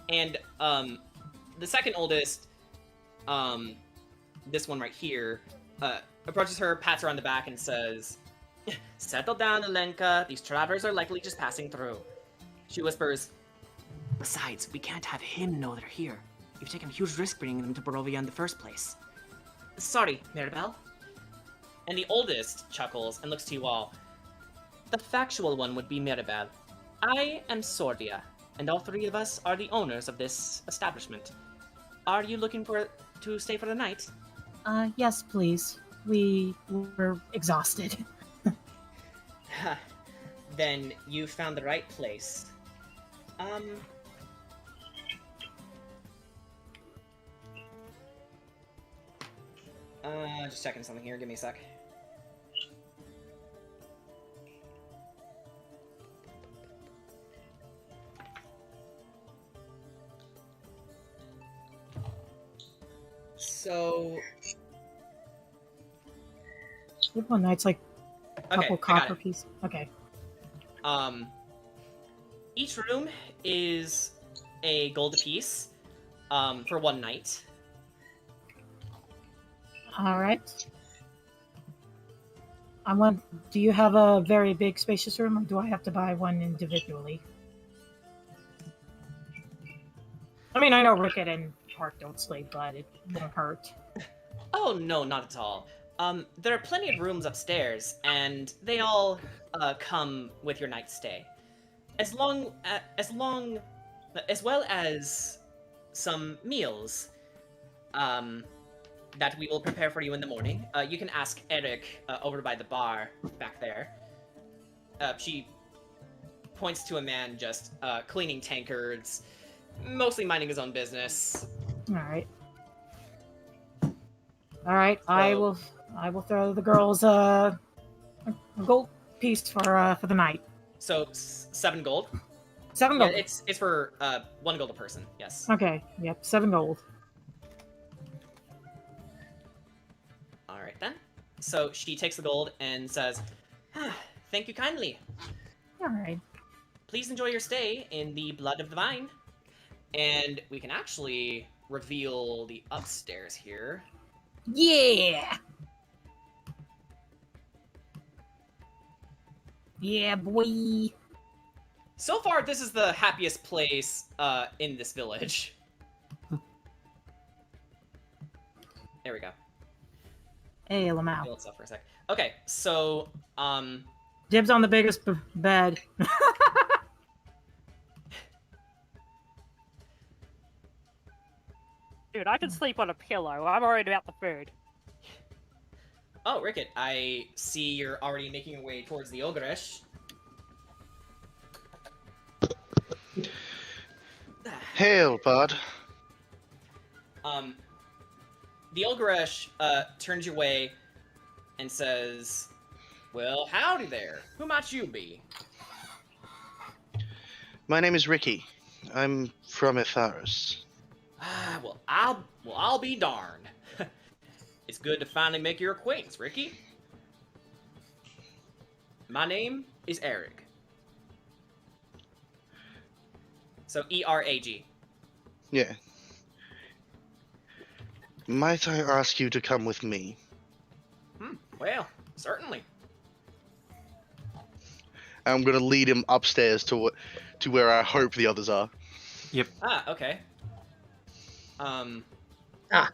And the second oldest, this one right here, approaches her, pats her on the back, and says, "Settle down, Alenka. These travelers are likely just passing through." She whispers, "Besides, we can't have him know they're here. You've taken a huge risk bringing them to Barovia in the first place." "Sorry, Mirabelle." And the oldest chuckles and looks to you all. "The factual one would be Mirabelle. I am Sordia, and all 3 of us are the owners of this establishment. Are you looking to stay for the night?" Yes, please. We were exhausted. Then you found the right place. Just checking something here. Give me a sec. So... One night's like a couple Okay, I got copper it. pieces. Okay. Each room is a gold apiece, for 1 night. Alright. I want. Do you have a very big, spacious room, or do I have to buy one individually? I mean, I know Rickett and Park don't sleep, but it won't hurt. Oh, no, not at all. There are plenty of rooms upstairs, and they all come with your night's stay. As well as some meals that we will prepare for you in the morning. You can ask Eric over by the bar back there. She points to a man just cleaning tankards, mostly minding his own business. All right. All right. So- I will throw the girls a gold piece for the night. So 7 gold. 7 Yeah, gold. it's for 1 gold a person. Yes. Okay. Yep. 7 gold. All right then. So she takes the gold and says, "Thank you kindly. All right. Please enjoy your stay in the Blood of the Vine." And we can actually reveal the upstairs here. Yeah. Yeah, boy. So far, this is the happiest place in this village. There we go. Hey, Feel Lamau. itself for a sec. Okay, so Dibs on the biggest bed. Dude, I can sleep on a pillow. I'm worried about the food. oh, Rickett, I see you're already making your way towards the Ogreish. Hail, bud. The Ogreish turns your way and says, "Well, howdy there. Who might you be?" My name is Ricky. I'm from Itharis. Well, I'll be darned. It's good to finally make your acquaintance, Ricky. My name is Eric. So E-R-A-G. Yeah. Might I ask you to come with me? Well, certainly. I'm gonna lead him upstairs to where I hope the others are. Okay. Ah.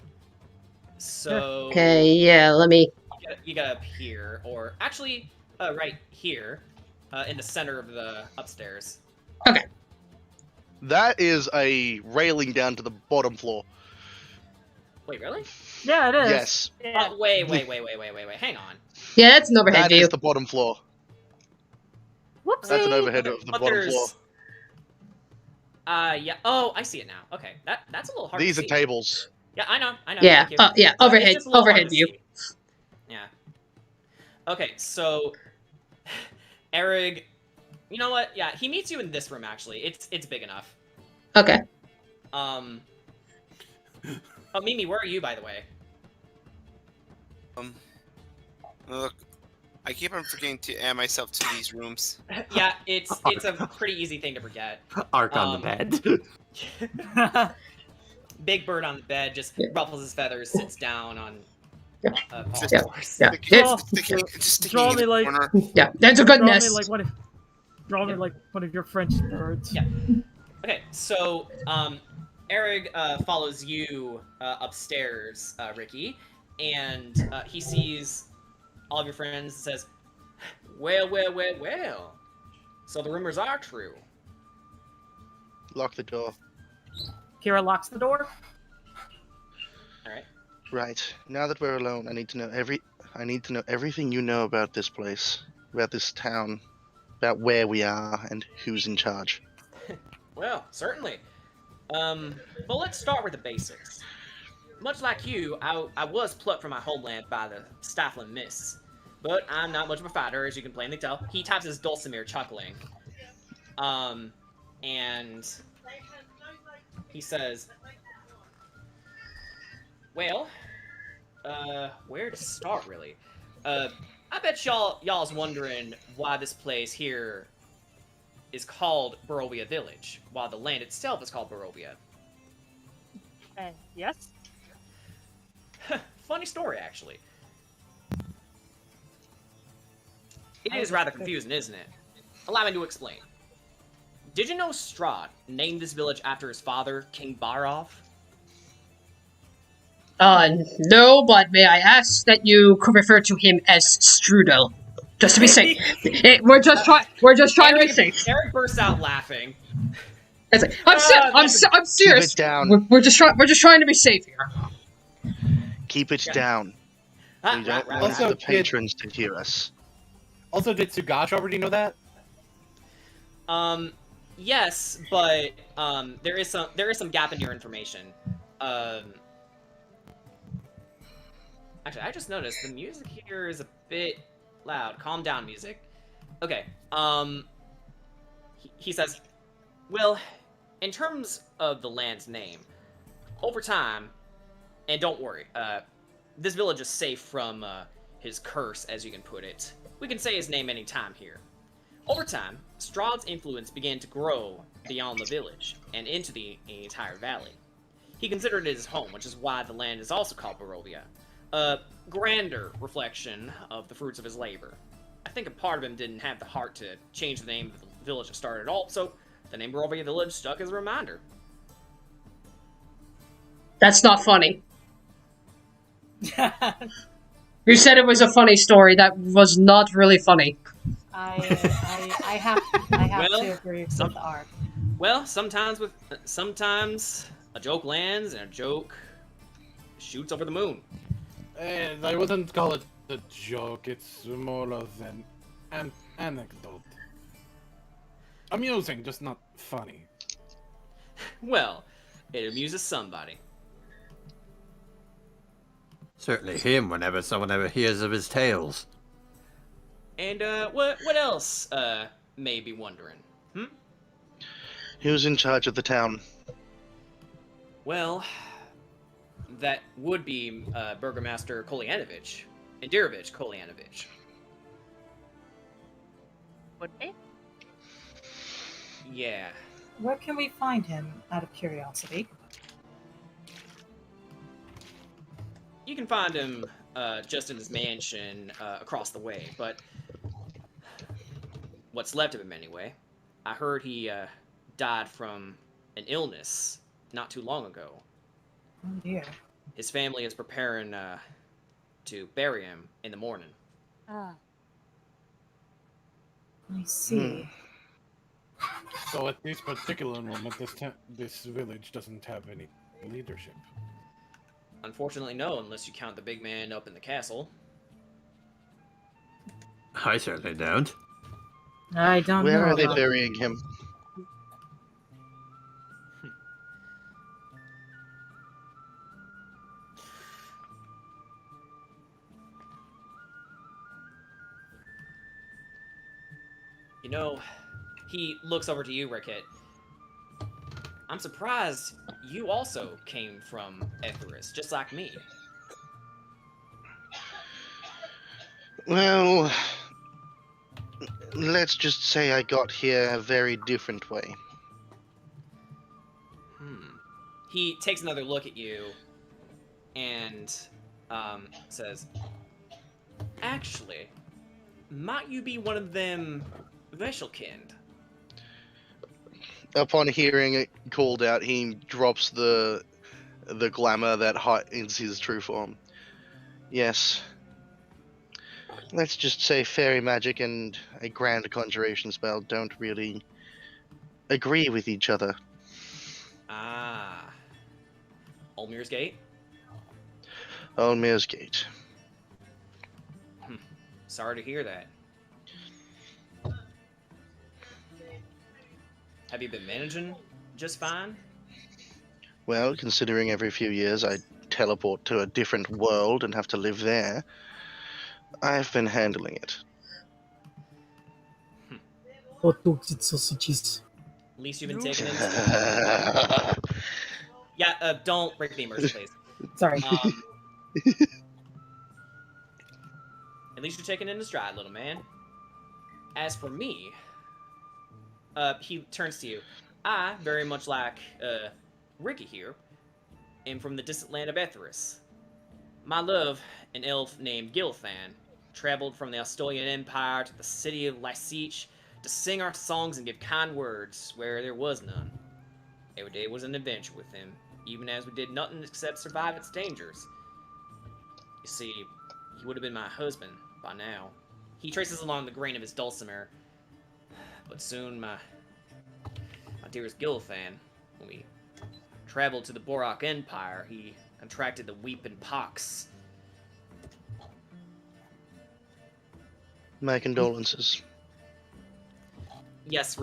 So... Okay, yeah, let me. You got up here, or actually, right here, in the center of the upstairs. That is a railing down to the bottom floor. Wait, really? Yeah, it is. Yes, Yeah. Oh, wait, hang on. Yeah, that's an overhead that view. is the bottom floor. Whoopsie. That's an overhead of the But bottom there's- floor. Yeah, oh, I see it now. Okay, that's a little hard These to are see. tables. Yeah, I know, Yeah, thank you. yeah, It's overhead, just a little hard overhead to view. see. Yeah. Okay, so Erig, you know what? Yeah, he meets you in this room. Actually, it's big enough. Okay. Oh, Mimi, where are you, by the way? Look, I keep on forgetting to add myself to these rooms. Yeah, it's a pretty easy thing to forget. Ark on the bed. Big Bird on the bed just Yeah. ruffles his feathers, sits down on Paul's Yeah. horse. Yeah. Just sticking Draw in me the like- corner. Yeah, that's a good Draw me nest. like one of your French birds. Yeah. Okay, so Erig follows you upstairs, Ricky, and he sees all of your friends and says, well. So the rumors are true. Lock the door. Kira locks the door. Alright. Right. Now that we're alone, I need to know everything you know about this place, about this town, about where we are and who's in charge. Well, certainly. Well, let's start with the basics. Much like you, I was plucked from my homeland by the stifling mists. But I'm not much of a fighter, as you can plainly tell. He taps his dulcimer, chuckling. And he says, well, where to start, really? I bet y'all's wondering why this place here is called Barovia Village, while the land itself is called Barovia. Yes? Funny story, actually. It is rather confusing, isn't it? Allow me to explain. Did you know Strahd named this village after his father, King Barov? No, but may I ask that you could refer to him as Strudel, just to be safe. We're just trying to be safe. Eric bursts out laughing. It's like, I'm serious. Keep it down. We're just trying to be safe here. Keep it down. We don't want Also, the patrons to hear us. Also, did Sugash already know that? Yes, but there is some gap in your information. Actually, I just noticed the music here is a bit loud. Calm down, music. Okay. He says, well, in terms of the land's name, over time, and don't worry, this village is safe from his curse, as you can put it. We can say his name anytime here. Over time, Strahd's influence began to grow beyond the village and into the entire valley. He considered it his home, which is why the land is also called Barovia. A grander reflection of the fruits of his labor. I think a part of him didn't have the heart to change the name of the village to start at all, so the name Barovia Village stuck as a reminder. That's not funny. You said it was a funny story. That was not really funny. I have Well, to agree with the art. Well, sometimes a joke lands and a joke shoots over the moon. And I wouldn't call it a joke. It's more of an anecdote. Amusing, just not funny. Well, it amuses somebody. Certainly him whenever someone ever hears of his tales. And what else may be wondering? Who's in charge of the town? Well, that would be Burgomaster Kolyanovich, Indirovich Kolyanovich. Would be? Yeah. Where can we find him, out of curiosity? You can find him just in his mansion across the way, but what's left of him anyway. I heard he died from an illness not too long ago. Oh dear. His family is preparing to bury him in the morning. Ah. I see. So at this particular moment, this village doesn't have any leadership. Unfortunately, no, unless you count the big man up in the castle. I certainly don't. I don't know. Where are they about- burying him? You know, he looks over to you, Rickett. I'm surprised you also came from Etheris, just like me. Well, let's just say I got here a very different way. He takes another look at you and says, actually, might you be one of them Veshelkind? Upon hearing it called out, he drops the glamour that hides his true form. Yes. Let's just say fairy magic and a grand conjuration spell don't really agree with each other. Ah. Ulmir's Gate? Ulmir's Gate. Sorry to hear that. Have you been managing just fine? Well, considering every few years I teleport to a different world and have to live there, I've been handling it. Hot dogs and sausages. At least you've been taking in. Yeah, don't break the immersion, please. Sorry. At least you're taking it in stride, little man. As for me, he turns to you. I, very much like Ricky here, am from the distant land of Etheris. My love, an elf named Gilthan, traveled from the Astolian Empire to the city of Lysich to sing our songs and give kind words where there was none. Every day was an adventure with him, even as we did nothing except survive its dangers. You see, he would have been my husband by now. He traces along the grain of his dulcimer, but soon my dearest Gilthan, when we traveled to the Borak Empire, he contracted the weeping pox. My condolences. Yes,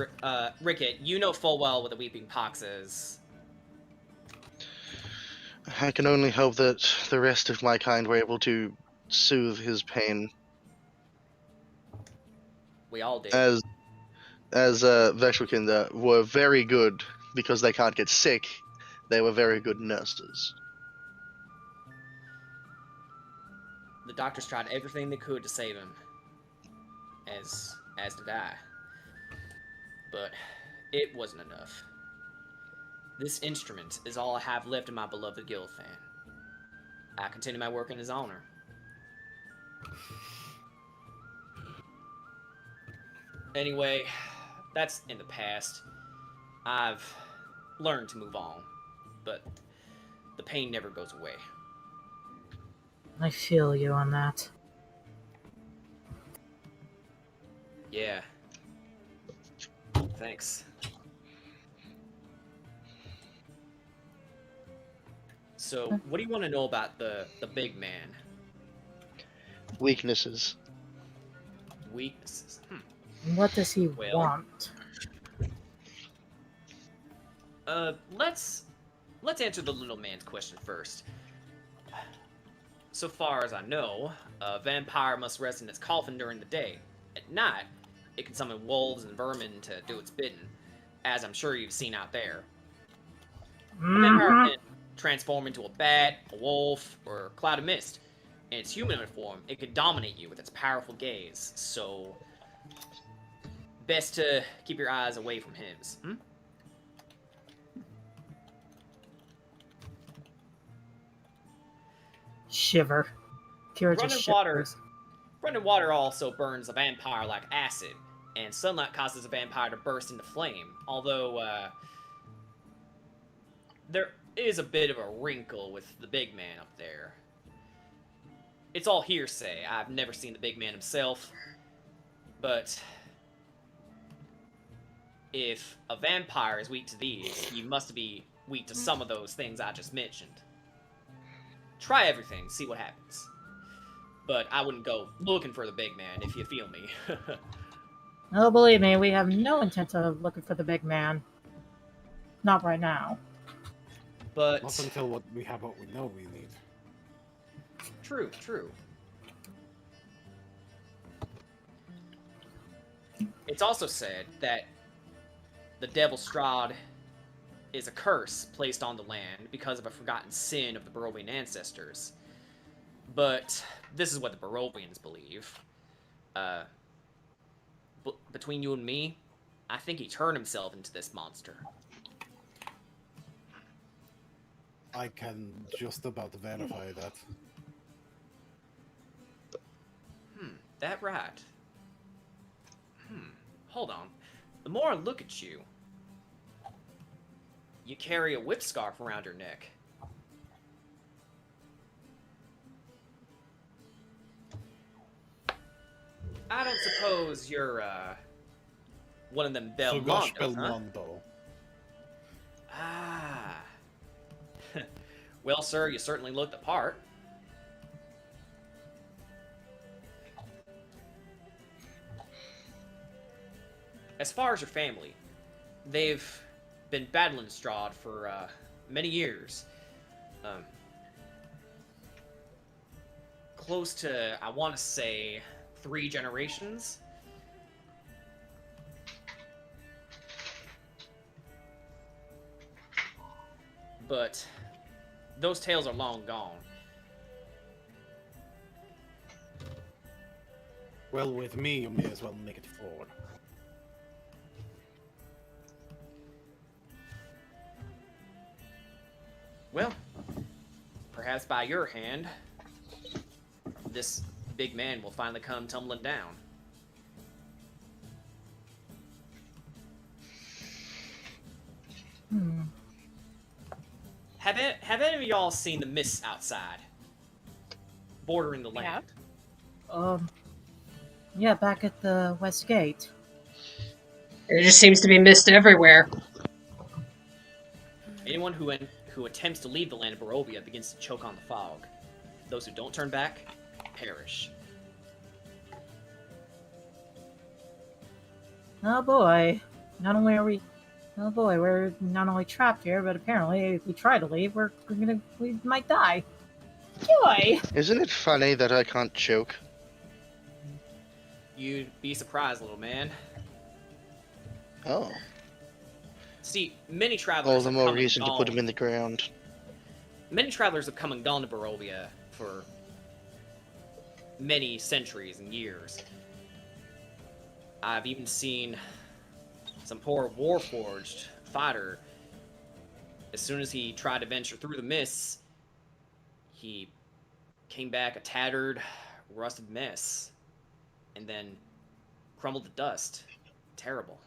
Rickett, you know full well what the weeping pox is. I can only hope that the rest of my kind were able to soothe his pain. We all did. As Vexwikind were very good because they can't get sick. They were very good nurses. The doctors tried everything they could to save him, as did I. But it wasn't enough. This instrument is all I have left of my beloved Gilthan. I continue my work in his honor. Anyway, that's in the past. I've learned to move on, but the pain never goes away. I feel you on that. Yeah. Thanks. So, what do you want to know about the big man? Weaknesses. Weaknesses. What does he Well. want? Let's answer the little man's question first. So far as I know, a vampire must rest in its coffin during the day. At night, it can summon wolves and vermin to do its bidding, as I'm sure you've seen out there. A vampire can transform into a bat, a wolf, or a cloud of mist. In its humanoid form, it can dominate you with its powerful gaze, so best to keep your eyes away from his. Shiver. Kira just shivers. Running water also burns a vampire like acid, and sunlight causes a vampire to burst into flame, although, there is a bit of a wrinkle with the big man up there. It's all hearsay. I've never seen the big man himself, but if a vampire is weak to these, he must be weak to some of those things I just mentioned. Try everything, see what happens. But I wouldn't go looking for the big man, if you feel me. Oh, believe me, we have no intent of looking for the big man. Not right now. But Not until we have what we know we need. True. It's also said that the Devil Strahd is a curse placed on the land because of a forgotten sin of the Barovian ancestors. But this is what the Barovians believe. Between you and me, I think he turned himself into this monster. I can just about verify that. That right. Hold on. The more I look at you, you carry a whip scarf around your neck. I don't suppose you're, one of them Belmondos, huh? Belmondo. Ah. Well, sir, you certainly look the part. As far as your family, they've been battling Strahd for many years. Close to, I want to say, 3 generations. But those tales are long gone. Well, with me, you may as well make it forward. Well, perhaps by your hand, this big man will finally come tumbling down. Have any of y'all seen the mists outside? Bordering the land? Yeah, back at the West Gate. There just seems to be mist everywhere. Anyone who attempts to leave the land of Barovia begins to choke on the fog. Those who don't turn back perish. Oh boy. We're not only trapped here, but apparently if we try to leave, we might die. Joy! Isn't it funny that I can't choke? You'd be surprised, little man. Oh. See, many travelers All the have more come reason and to put him gone. in the ground. Many travelers have come and gone to Barovia for many centuries and years. I've even seen some poor warforged fighter. As soon as he tried to venture through the mists, he came back a tattered, rusted mess, and then crumbled to dust. Terrible.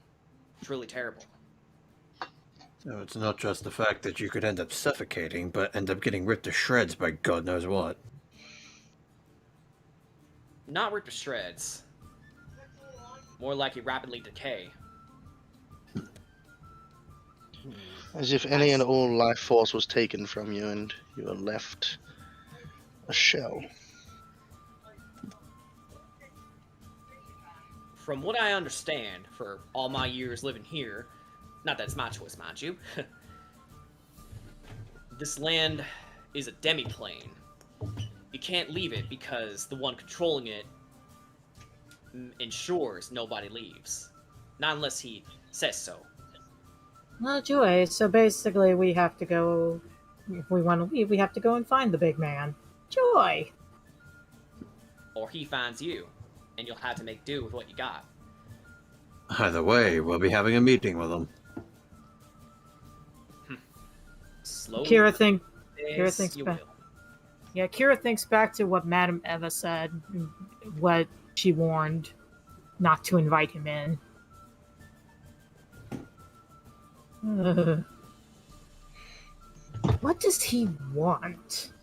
Truly terrible. So it's not just the fact that you could end up suffocating, but end up getting ripped to shreds by God knows what. Not ripped to shreds. More likely rapidly decay. As if any and all life force was taken from you and you were left a shell. From what I understand, for all my years living here, not that it's my choice, mind you, this land is a demi-plane. You can't leave it because the one controlling it ensures nobody leaves. Not unless he says so. Well, Joy, so basically we have to go, if we want to leave, we have to go and find the big man. Joy! Or he finds you, and you'll have to make do with what you got. Either way, we'll be having a meeting with them. Slowly, Kira thinks you back. will. Yeah, Kira thinks back to what Madame Eva said, what she warned not to invite him in. What does he want?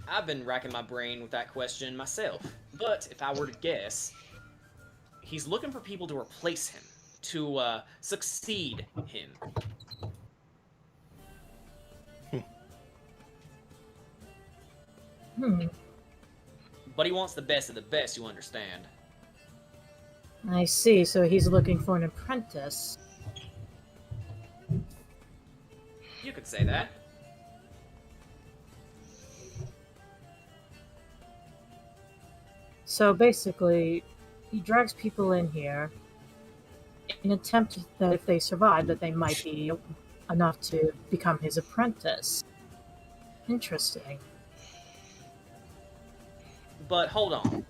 I've been racking my brain with that question myself, but if I were to guess, he's looking for people to replace him, to succeed him. But he wants the best of the best, you understand. I see, so he's looking for an apprentice. You could say that. So basically, he drags people in here in an attempt that if they survive, that they might be enough to become his apprentice. Interesting. But hold on.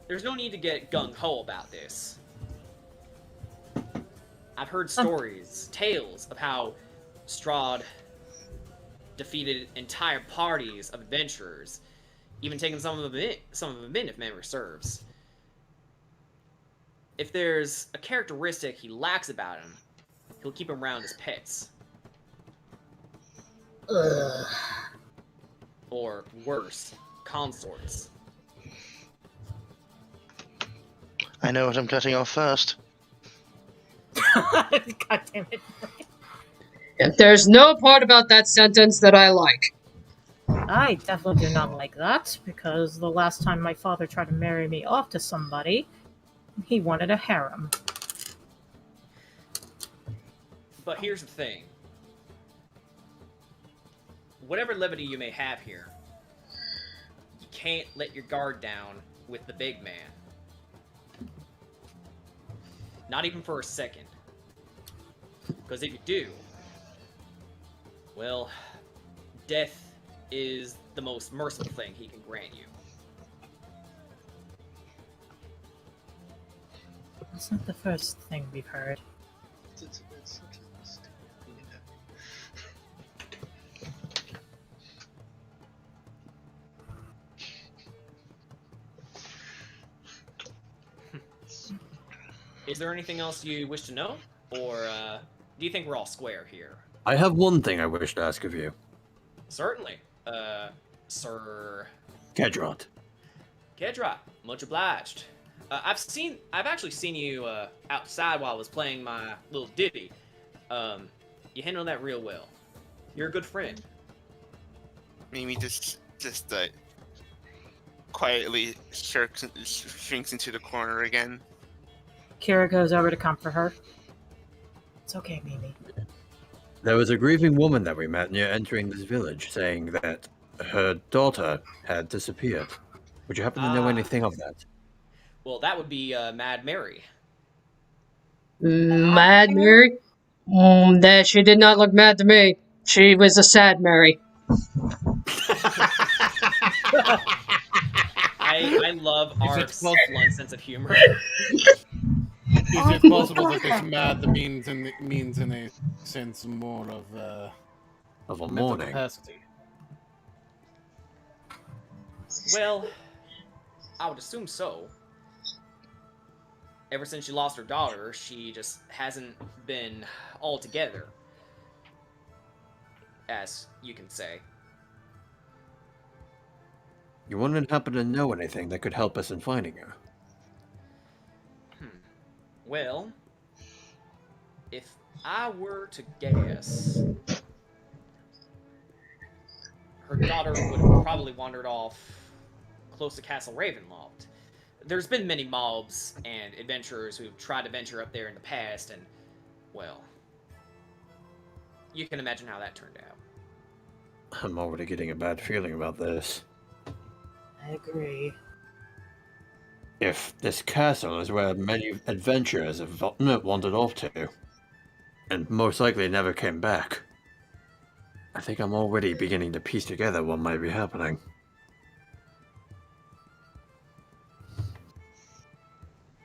There's no need to get gung-ho about this. I've heard stories, tales of how Strahd defeated entire parties of adventurers, even taking some of them in if memory serves. If there's a characteristic he lacks about him, he'll keep him around as pets. Ugh. Or worse, consorts. I know what I'm cutting off first. God damn it. There's no part about that sentence that I like. I definitely do not like that, because the last time my father tried to marry me off to somebody, he wanted a harem. But here's the thing. Whatever levity you may have here, you can't let your guard down with the big man. Not even for a second. Because if you do, well, death is the most merciful thing he can grant you. That's not the first thing we've heard. Is there anything else you wish to know? Or do you think we're all square here? I have one thing I wish to ask of you. Certainly. Sir... Kedrot. Kedra, much obliged. I've actually seen you outside while I was playing my little ditty. You handled that real well. You're a good friend. Mimi just quietly shrinks into the corner again. Kira goes over to comfort her. It's okay, Mimi. There was a grieving woman that we met near entering this village saying that her daughter had disappeared. Would you happen to know anything of that? Well, that would be Mad Mary. Mad Mary? That she did not look mad to me. She was a sad Mary. I love our blunt sense of humor. Is it possible that this mad means in a sense more of a mental morning capacity? Well, I would assume so. Ever since she lost her daughter, she just hasn't been all together, as you can say. You wouldn't happen to know anything that could help us in finding her? Well, if I were to guess, her daughter would have probably wandered off close to Castle Ravenloft. There's been many mobs and adventurers who've tried to venture up there in the past, and, well, you can imagine how that turned out. I'm already getting a bad feeling about this. I agree. If this castle is where many adventurers have wandered off to, and most likely never came back, I think I'm already beginning to piece together what might be happening.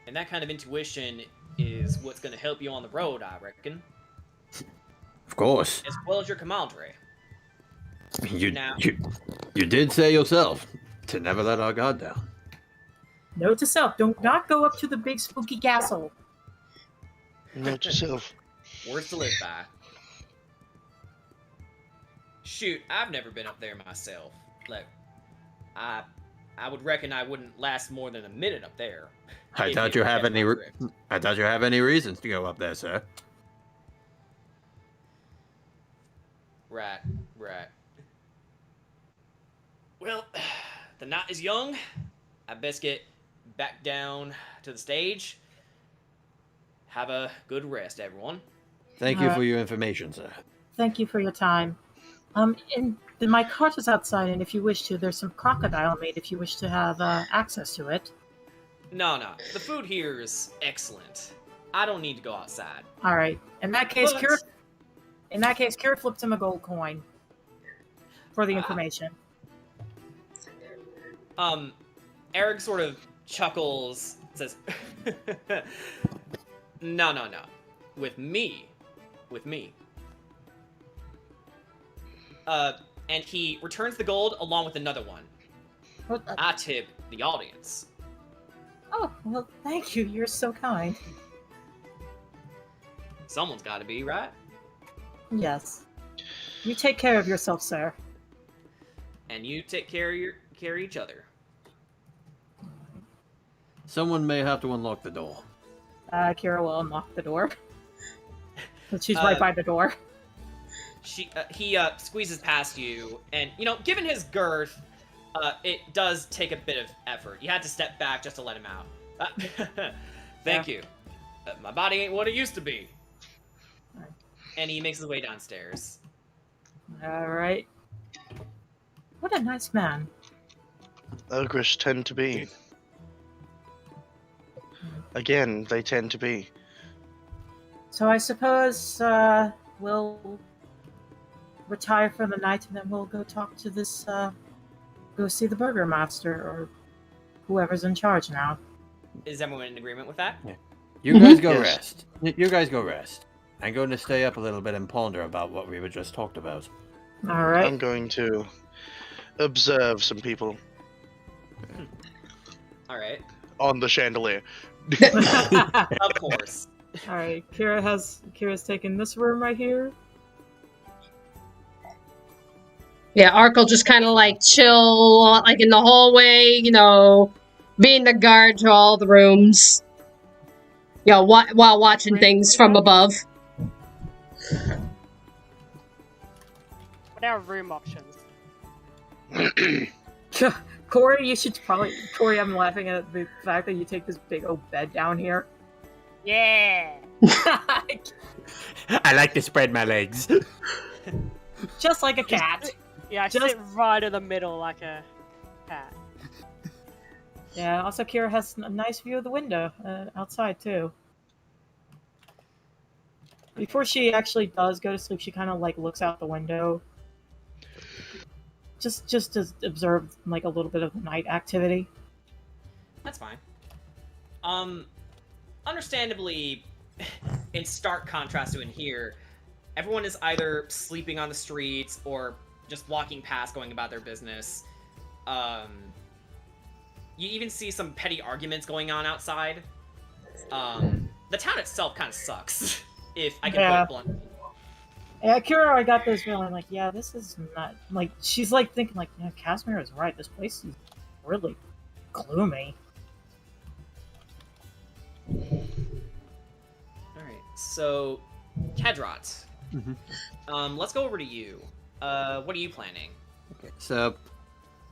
And that kind of intuition is what's going to help you on the road, I reckon. Of course. As well as your commandery. You did say yourself to never let our guard down. Note to self, do not go up to the big spooky castle. Note to self. Words to live by. Shoot, I've never been up there myself. Like, I would reckon I wouldn't last more than a minute up there. I doubt you have any reasons to go up there, sir. Right. Well, the night is young. I best get back down to the stage. Have a good rest, everyone. Thank you for your information, sir. Thank you for your time. My cart is outside, and if you wish to, there's some crocodile meat if you wish to have access to it. No. The food here is excellent. I don't need to go outside. All right. In that case, Kira flips him a gold coin for the information. Eric sort of chuckles, says, No. With me. And he returns the gold along with another one. I tip the audience. Oh, well, thank you. You're so kind. Someone's got to be, right? Yes. You take care of yourself, sir. And you take care of each other. Someone may have to unlock the door. Kira will unlock the door. But she's right by the door. He squeezes past you, and, given his girth, it does take a bit of effort. You had to step back just to let him out. Thank you. My body ain't what it used to be. And he makes his way downstairs. All right. What a nice man. Ogres tend to be. Again, they tend to be. So I suppose we'll retire for the night, and then we'll go talk to this, go see the Burger Master, or whoever's in charge now. Is everyone in agreement with that? Yeah. You guys go rest. You guys go rest. I'm going to stay up a little bit and ponder about what we were just talked about. All right. I'm going to observe some people. All right. On the chandelier. Of course. All right, Kira's taken this room right here. Yeah, Ark will just kind of like chill, like in the hallway, being the guard to all the rooms. While watching things from above. What are room options? Corey, Corey, I'm laughing at the fact that you take this big old bed down here. Yeah. I like to spread my legs. Just like a cat. Yeah, I sit right in the middle like a cat. Yeah, also Kira has a nice view of the window outside too. Before she actually does go to sleep, she kind of like looks out the window, just to observe like a little bit of night activity. That's fine. Understandably, in stark contrast to in here, everyone is either sleeping on the streets or just walking past, going about their business. You even see some petty arguments going on outside. The town itself kind of sucks, if I can put it bluntly. Yeah, Kira, I got this feeling like, yeah, this is not like she's like thinking like, yeah, Casimir is right. This place is really gloomy. All right, so Kedrot. Let's go over to you. What are you planning? Okay, so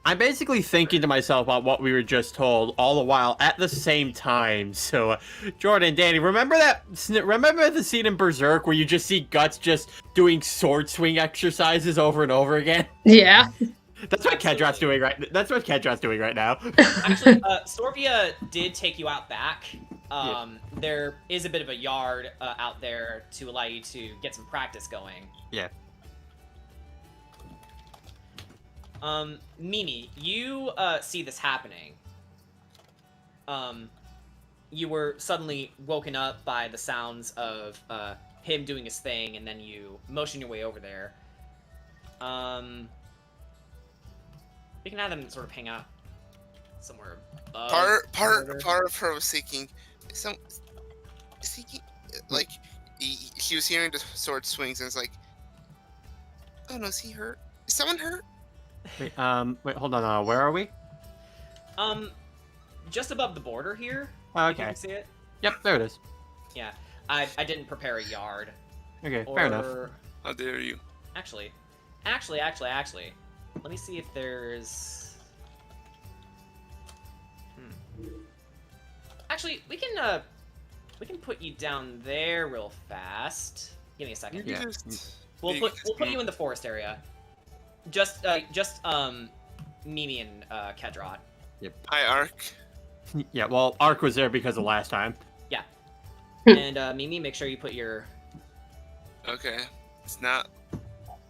I'm basically thinking to myself about what we were just told all the while at the same time. So, Jordan, Danny, remember the scene in Berserk where you just see Guts just doing sword swing exercises over and over again? Yeah. That's what Kedrot's doing right. That's what Kedrot's doing right now. Actually, Sorvia did take you out back. There is a bit of a yard out there to allow you to get some practice going. Yeah. Mimi, you see this happening. You were suddenly woken up by the sounds of him doing his thing, and then you motion your way over there. We can have them sort of hang out somewhere above. Part of her was seeking like she was hearing the sword swings and it's like, oh no, is he hurt? Is someone hurt? Wait, hold on. Where are we? Just above the border here. Oh, If you okay. can see it. Yep, there it is. Yeah, I didn't prepare a yard. Okay, fair enough. How dare you? Actually. Let me see if there's. Actually, we can put you down there real fast. Give me a second. Yeah. We'll put you in the forest area. Just Mimi and Kedrot. Yep. Hi, Ark. Yeah, well, Ark was there because of last time. Yeah. And Mimi, make sure you put your. Okay, it's not.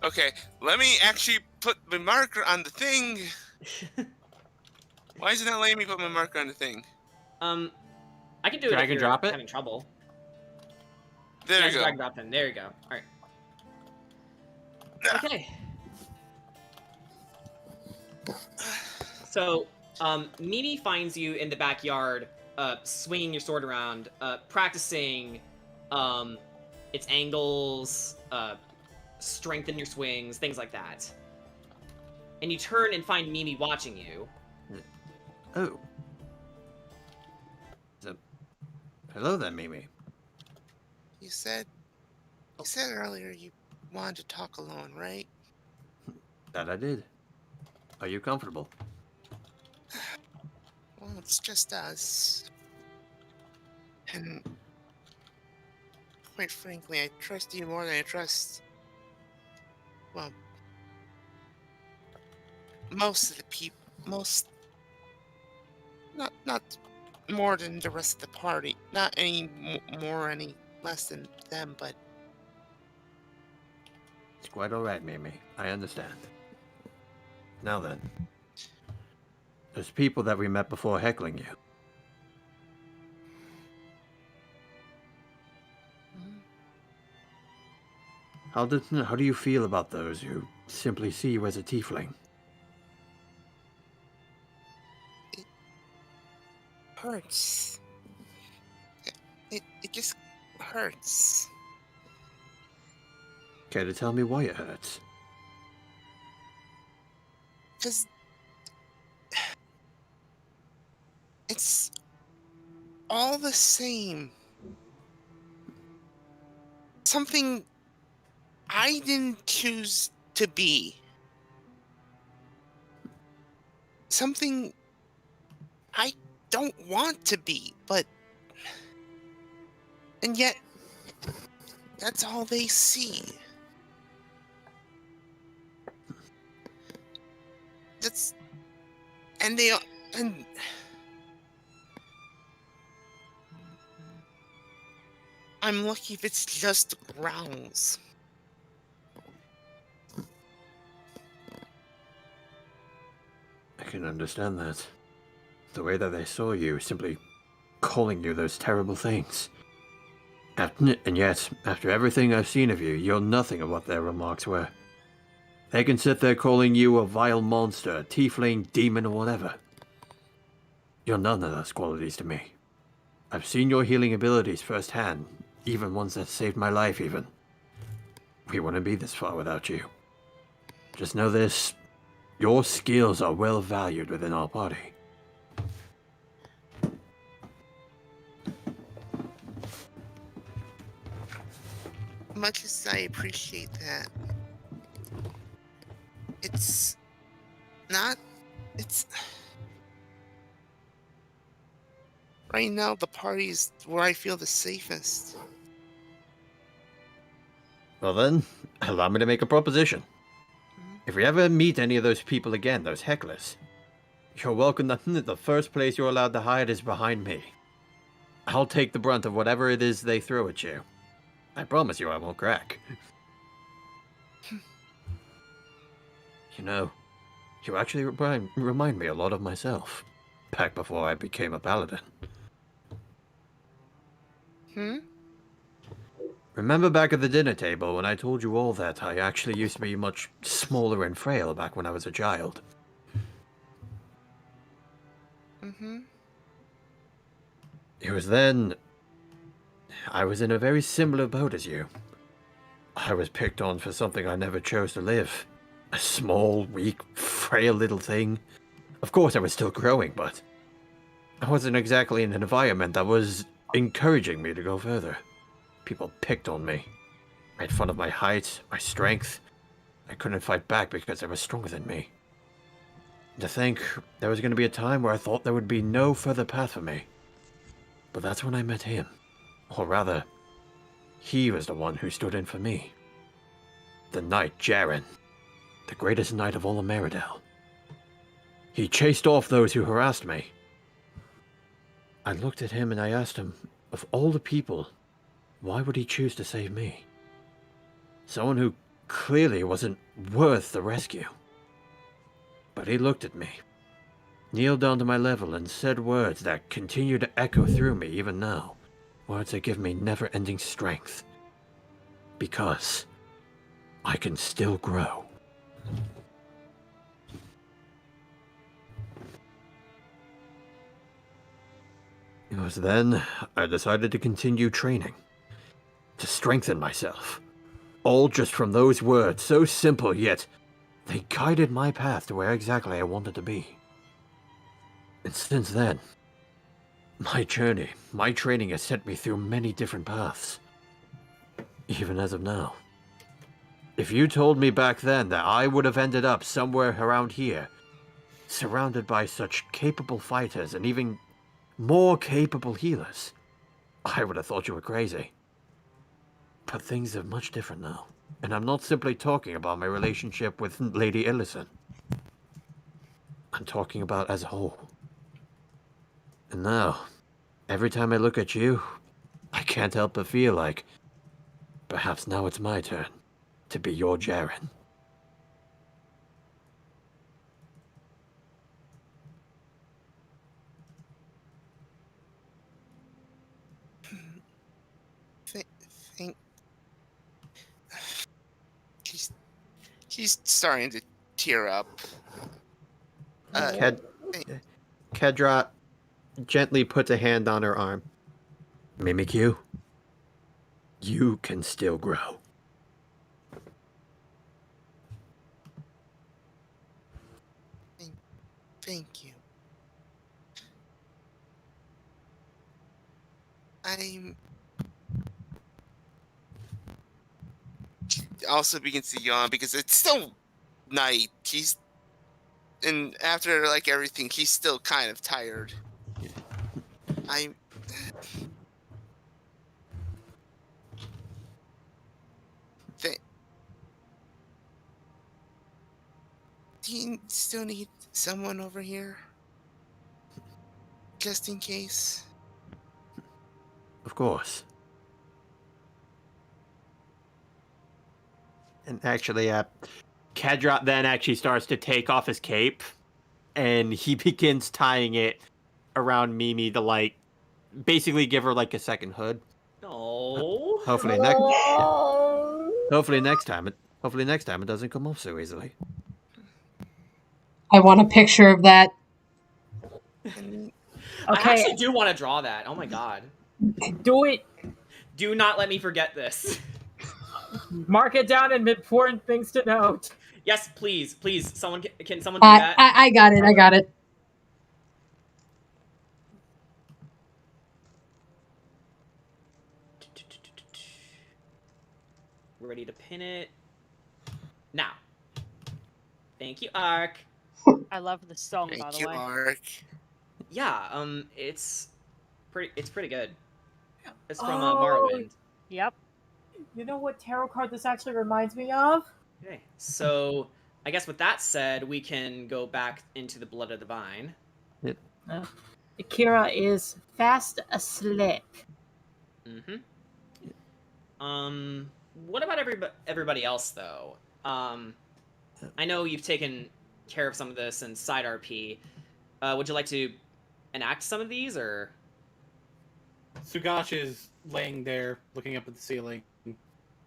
Okay, let me actually put my marker on the thing. Why is it not letting me put my marker on the thing? I can do it. Drag if and you're drop it? having trouble. There Yeah, you go. drag and drop them. There you go. All right. Okay. So, Mimi finds you in the backyard, swinging your sword around, practicing its angles, strengthen your swings, things like that. And you turn and find Mimi watching you. Oh. So, hello then, Mimi. You said earlier you wanted to talk alone, right? That I did. Are you comfortable? Well, it's just us. And quite frankly, I trust you more than I trust, well, most of the people. Not more than the rest of the party. Not any more, any less than them, but It's quite alright, Mimi. I understand. Now then. There's people that we met before heckling you. How do you feel about those who simply see you as a tiefling? hurts. just hurts. Care to tell me why it hurts? Because it's all the same. Something I didn't choose to be. Something I don't want to be, but... And yet, that's all they see. That's... And they... And... I'm lucky if it's just growls. I can understand that. The way that they saw you, simply calling you those terrible things. And yet, after everything I've seen of you, you're nothing of what their remarks were. They can sit there calling you a vile monster, a tiefling, demon, or whatever. You're none of those qualities to me. I've seen your healing abilities firsthand, even ones that saved my life even. We wouldn't be this far without you. Just know this, your skills are well valued within our party. Much as I appreciate that, it's not... It's... Right now, the party's where I feel the safest. Well then, allow me to make a proposition. If we ever meet any of those people again, those hecklers, you're welcome to the first place you're allowed to hide is behind me. I'll take the brunt of whatever it is they throw at you. I promise you I won't crack. You know, you actually remind me a lot of myself, back before I became a paladin. Remember back at the dinner table when I told you all that I actually used to be much smaller and frail back when I was a child? It was then... I was in a very similar boat as you. I was picked on for something I never chose to live. A small, weak, frail little thing. Of course I was still growing, but... I wasn't exactly in an environment that was encouraging me to go further. People picked on me. Made fun of my height, my strength. I couldn't fight back because they were stronger than me. To think there was going to be a time where I thought there would be no further path for me. But that's when I met him. Or rather, he was the one who stood in for me. The knight Jaren. The greatest knight of all of Meridel. He chased off those who harassed me. I looked at him and I asked him, of all the people, why would he choose to save me? Someone who clearly wasn't worth the rescue. But he looked at me, kneeled down to my level and said words that continue to echo through me even now. Words that give me never-ending strength. Because I can still grow. It was then I decided to continue training. To strengthen myself. All just from those words, so simple yet they guided my path to where exactly I wanted to be. And since then, my journey, my training has sent me through many different paths. Even as of now. If you told me back then that I would have ended up somewhere around here, surrounded by such capable fighters and even more capable healers, I would have thought you were crazy. But things are much different now. And I'm not simply talking about my relationship with Lady Illison. I'm talking about as a whole. And now, every time I look at you, I can't help but feel like perhaps now it's my turn to be your Jaren. Think she's starting to tear up. Kedra gently puts a hand on her arm. Mimikyu, You can still grow. Thank you. I'm also begins to yawn because it's still night. And after like everything, he's still kind of tired. I'm. Do you still need someone over here? Just in case? Of course. And actually, Kedrot then actually starts to take off his cape, and he begins tying it around Mimi to, like, basically give her, like, a second hood. No. Hopefully next time it doesn't come off so easily. I want a picture of that. I Okay. actually do want to draw that. Oh my god. Do it. Do not let me forget this. Mark it down in important things to note. Yes, please. Someone can someone do that? I got it. I got it. We're ready to pin it. Now. Thank you, Ark. I love the song, by the way. Ark. Yeah, it's pretty good. It's from Oh. Morrowind. Yep. You know what tarot card this actually reminds me of? Okay, so I guess with that said, we can go back into the Blood of the Vine. Akira is fast asleep. Mm-hmm. What about everybody else though? I know you've taken care of some of this in side RP. Would you like to enact some of these, or? Sugash is laying there, looking up at the ceiling,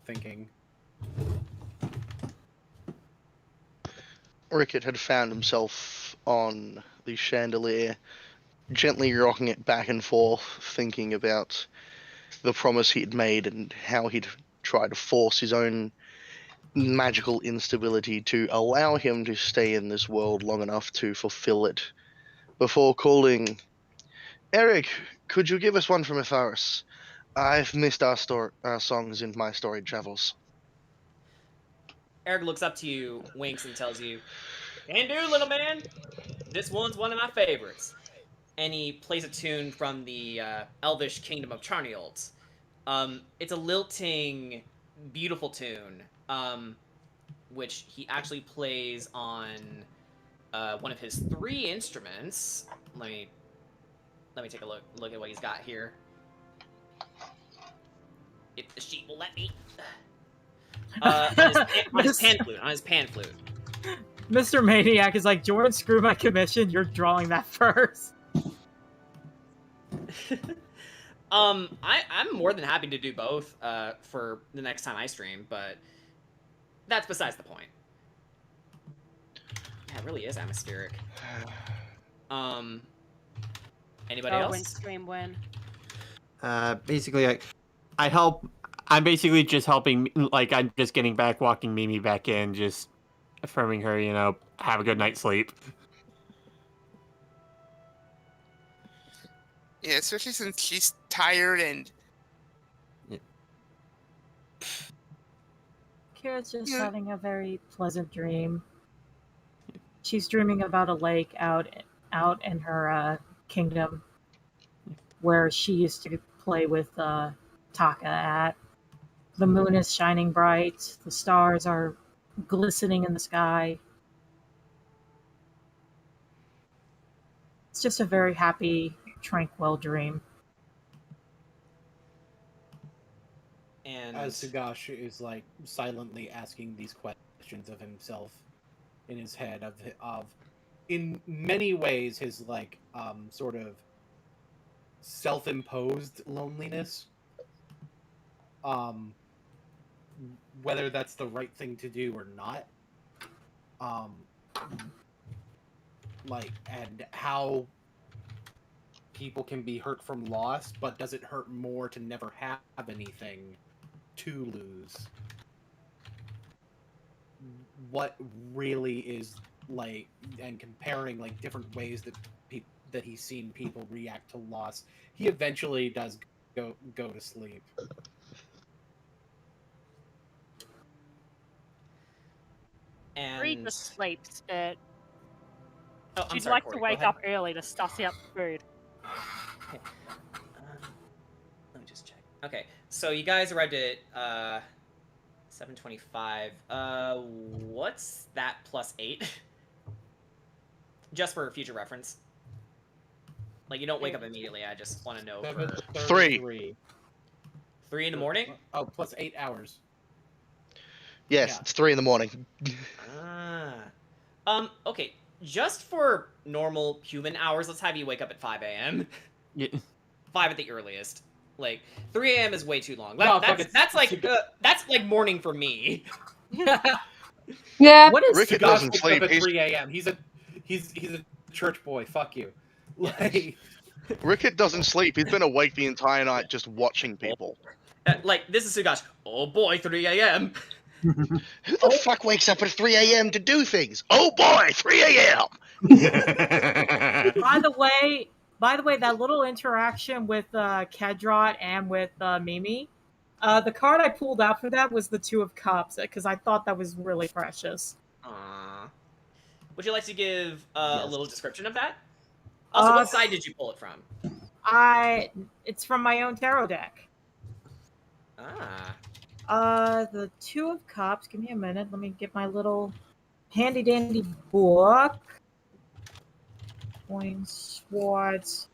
thinking. Rickett had found himself on the chandelier, gently rocking it back and forth, thinking about the promise he'd made and how he'd tried to force his own magical instability to allow him to stay in this world long enough to fulfill it, before calling, Eric, could you give us one from Atharis? I've missed our songs in my storied travels. Eric looks up to you, winks, and tells you, "Can do, little man. This one's one of my favorites." And he plays a tune from the Elvish Kingdom of Charniolt. It's a lilting, beautiful tune, which he actually plays on one of his 3 instruments. Let me take a look at what he's got here. If the sheet will let me. On his pan flute. Mr. Maniac is like, Jordan, screw my commission. You're drawing that first. I'm more than happy to do both for the next time I stream, but that's besides the point. Yeah, it really is atmospheric. Anybody else? Win stream win. Basically, I help. I'm basically just helping. Like, I'm just getting back, walking Mimi back in, just affirming her. Have a good night's sleep. Yeah, especially since she's tired and. Kira's just having a very pleasant dream. She's dreaming about a lake out in her kingdom where she used to play with Taka at. The moon is shining bright. The stars are glistening in the sky. It's just a very happy, tranquil dream. And as Sugash is like silently asking these questions of himself in his head, of in many ways his like sort of self-imposed loneliness, whether that's the right thing to do or not, like, and how people can be hurt from loss, but does it hurt more to never have anything to lose. What really is like, and comparing like different ways that that he's seen people react to loss, he eventually does go to sleep. And Reed just sleeps, but oh, I'm she'd sorry, like Corey, to go wake ahead. up early to suss out the food. Okay. Let me just check. Okay, so you guys arrived at 7:25. What's that plus 8? Just for future reference. Like, you don't wake up immediately. I just want to know for 3. 3 in the morning. Oh, plus 8 hours. Yes, Yeah. it's 3 in the morning. Okay. Just for normal human hours, let's have you wake up at 5 a.m. Yeah. 5 at the earliest. Like 3 a.m. is way too long. No, That's like morning for me. Yeah. What is Rickett Gosh doesn't wakes sleep. up at He's 3 a.m. He's a church boy. Fuck you. Like, Rickett doesn't sleep. He's been awake the entire night just watching people. Like, this is Sugash. Oh boy, 3 a.m. Who the fuck wakes up at 3 a.m. to do things? Oh boy, 3 a.m. By the way, that little interaction with Kedrot and with Mimi, the card I pulled out for that was the Two of Cups because I thought that was really precious. Aww. Would you like to give a little description of that? Uh, Also, what side did you pull it from? It's from my own tarot deck. The Two of Cups. Give me a minute. Let me get my little handy dandy book. Coins, swords.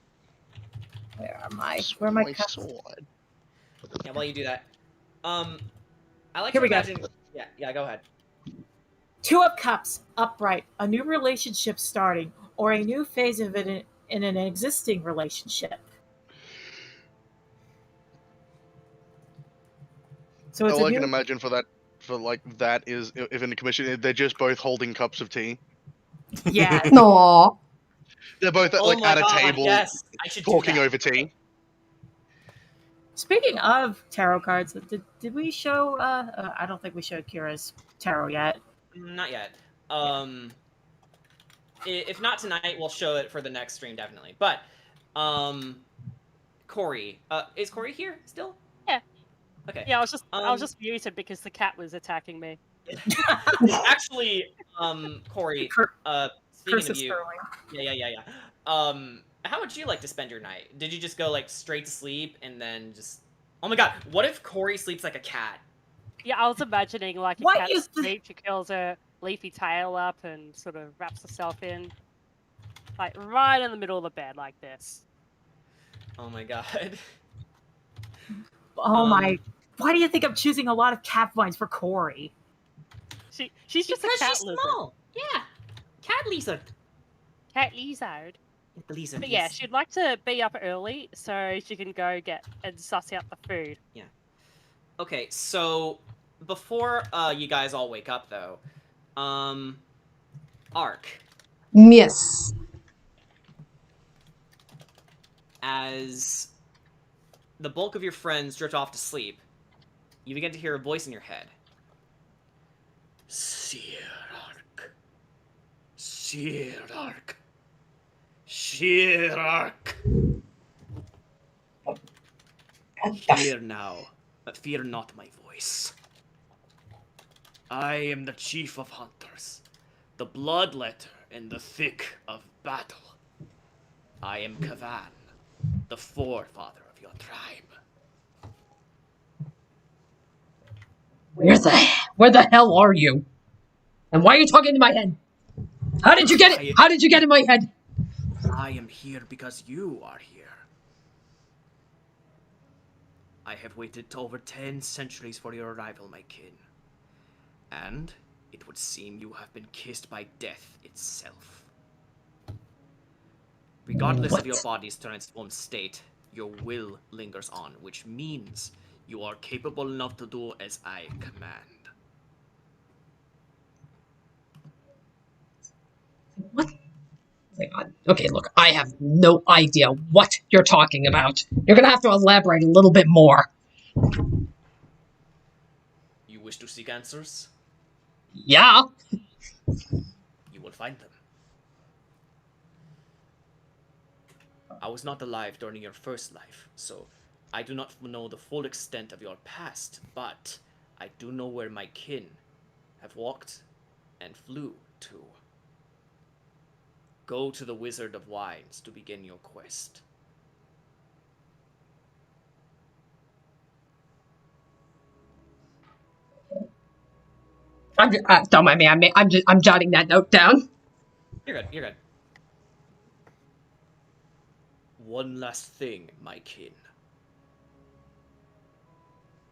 Where are my cups? Sword. Yeah, while you do that, I like Here to we go. imagine. Yeah, go ahead. Two of Cups, upright. A new relationship starting, or a new phase of it in an existing relationship. So it's All a I new... can imagine for that is if in the commission they're just both holding cups of tea. Yeah. Aww. They're both Oh my at a God, table yes, I should do talking that. over tea. Speaking of tarot cards, did we show... I don't think we showed Kira's tarot yet. Not yet. If not tonight, we'll show it for the next stream, definitely. But, Corey, is Corey here still? Yeah. Okay. Yeah, I was just muted because the cat was attacking me. Actually, Corey, speaking Curse of you, Strahd. yeah. How would you like to spend your night? Did you just go like straight to sleep and then just? Oh my God! What if Corey sleeps like a cat? Yeah, I was imagining like a What cat is the- sleep. She curls her leafy tail up and sort of wraps herself in, like right in the middle of the bed, like this. Oh my God. Oh my... Why do you think I'm choosing a lot of cat vines for Corey? She's just a Because cat she's lizard. small. Yeah, cat lizard. Cat lizard. The lizard. But yeah, she'd like to be up early so she can go get and suss out the food. Yeah. Okay, so before you guys all wake up, though, Ark, Yes. as the bulk of your friends drift off to sleep, you begin to hear a voice in your head. Seer Ark. Seer Ark. Seer Ark. Hear now, but fear not my voice. I am the chief of hunters, the bloodletter in the thick of battle. I am Kavan, the forefather of your tribe. Where the hell are you? And why are you talking to my head? How did you get it? How did you get in my head? I am here because you are here. I have waited over 10 centuries for your arrival, my kin. And it would seem you have been kissed by death itself. Regardless of your body's transformed state, your will lingers on, which means you are capable enough to do as I command. What? Oh my God. Okay, look, I have no idea what you're talking about. You're gonna have to elaborate a little bit more. You wish to seek answers? Yeah. You will find them. I was not alive during your first life, so I do not know the full extent of your past, but I do know where my kin have walked and flew to. Go to the Wizard of Wines to begin your quest. Don't mind me. I'm jotting that note down. You're good, you're good. One last thing, my kin.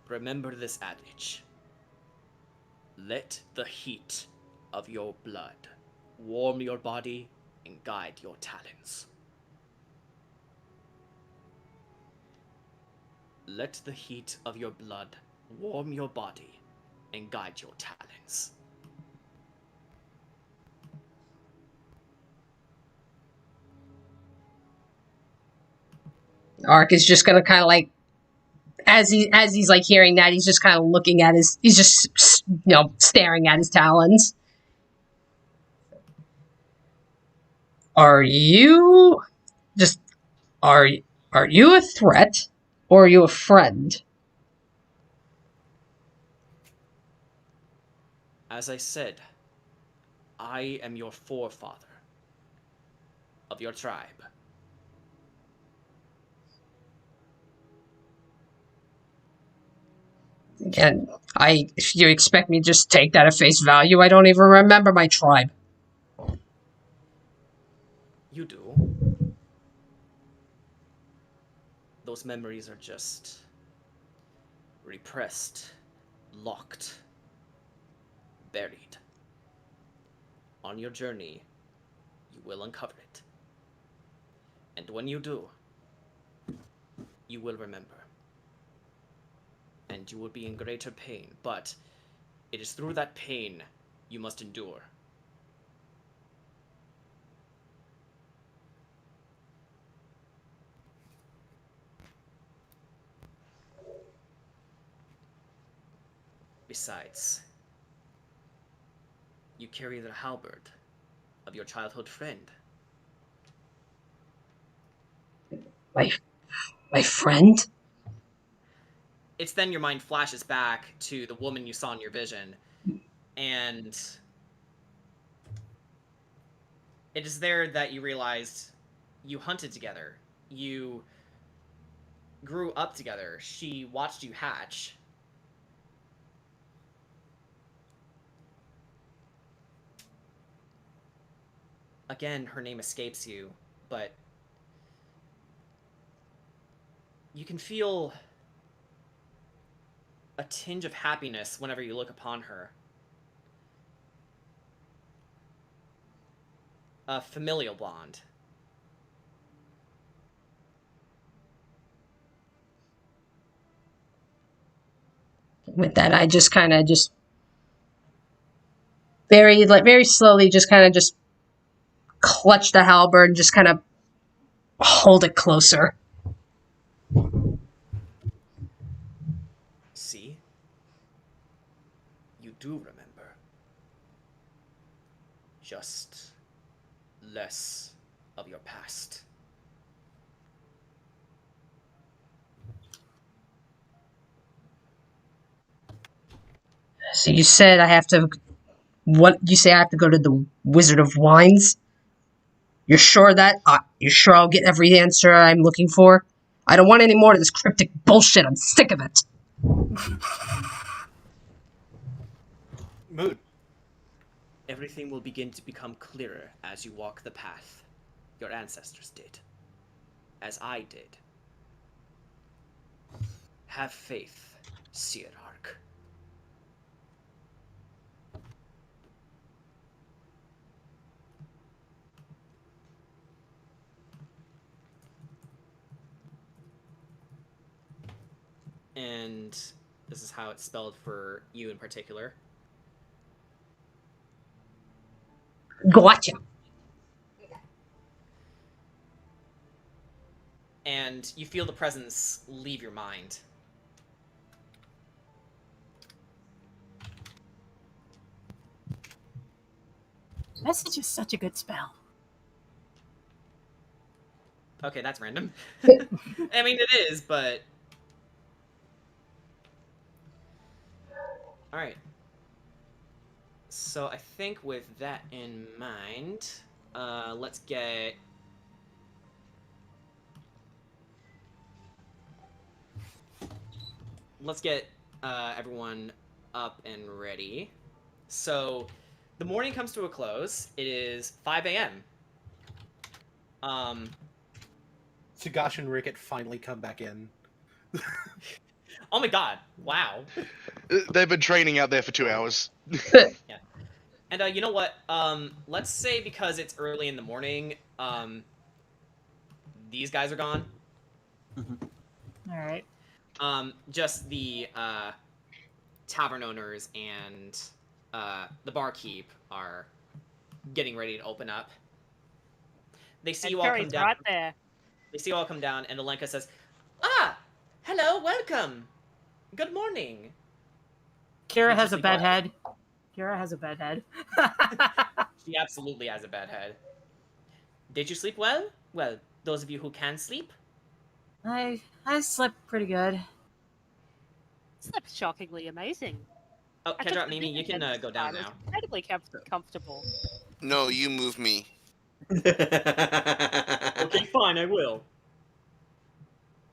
Remember this adage. Let the heat of your blood warm your body and guide your talons. Let the heat of your blood warm your body and guide your talons. Ark is just gonna kind of like, as he's like hearing that, he's just kind of looking at he's just staring at his talons. Are you just are you a threat or are you a friend? As I said, I am your forefather of your tribe. Again, if you expect me to just take that at face value, I don't even remember my tribe. You do. Those memories are just repressed, locked, buried. On your journey, you will uncover it. And when you do, you will remember. And you will be in greater pain, but it is through that pain you must endure. Besides, you carry the halberd of your childhood friend. My friend? It's then your mind flashes back to the woman you saw in your vision, and it is there that you realized you hunted together. You grew up together. She watched you hatch. Again, her name escapes you, but you can feel a tinge of happiness whenever you look upon her. A familial bond. With that, I just kind of just very slowly just kind of just clutch the halberd and just kind of hold it closer. See? You do remember. Just less of your past. So you said I have to. What you say? I have to go to the Wizard of Wines. You're sure that? You sure I'll get every answer I'm looking for? I don't want any more of this cryptic bullshit. I'm sick of it. Mood. Everything will begin to become clearer as you walk the path your ancestors did, as I did. Have faith, Sierark. And this is how it's spelled for you in particular. Gotcha. And you feel the presence leave your mind. Message is such a good spell. Okay, that's random. I mean, it is, but... Alright. So I think with that in mind, let's get... everyone up and ready. So, the morning comes to a close. It is 5 a.m. Sugash and Ricket finally come back in. Oh my god, wow. They've been training out there for 2 hours. Yeah. And you know what? Let's say because it's early in the morning, these guys are gone. All right. Just the tavern owners and the barkeep are getting ready to open up. They see And you all come Perry's down. right there. They see you all come down, and Alenka says, "Ah, hello, welcome. Good morning." Kira Did you has a sleep bad well? head. Kira has a bad head. She absolutely has a bad head. Did you sleep well? Well, those of you who can sleep. I slept pretty good. Slept shockingly amazing. Oh, I took Kendra, the Mimi, you can demon go down time. It now. was incredibly comfortable. No, you move me. Okay, fine, I will.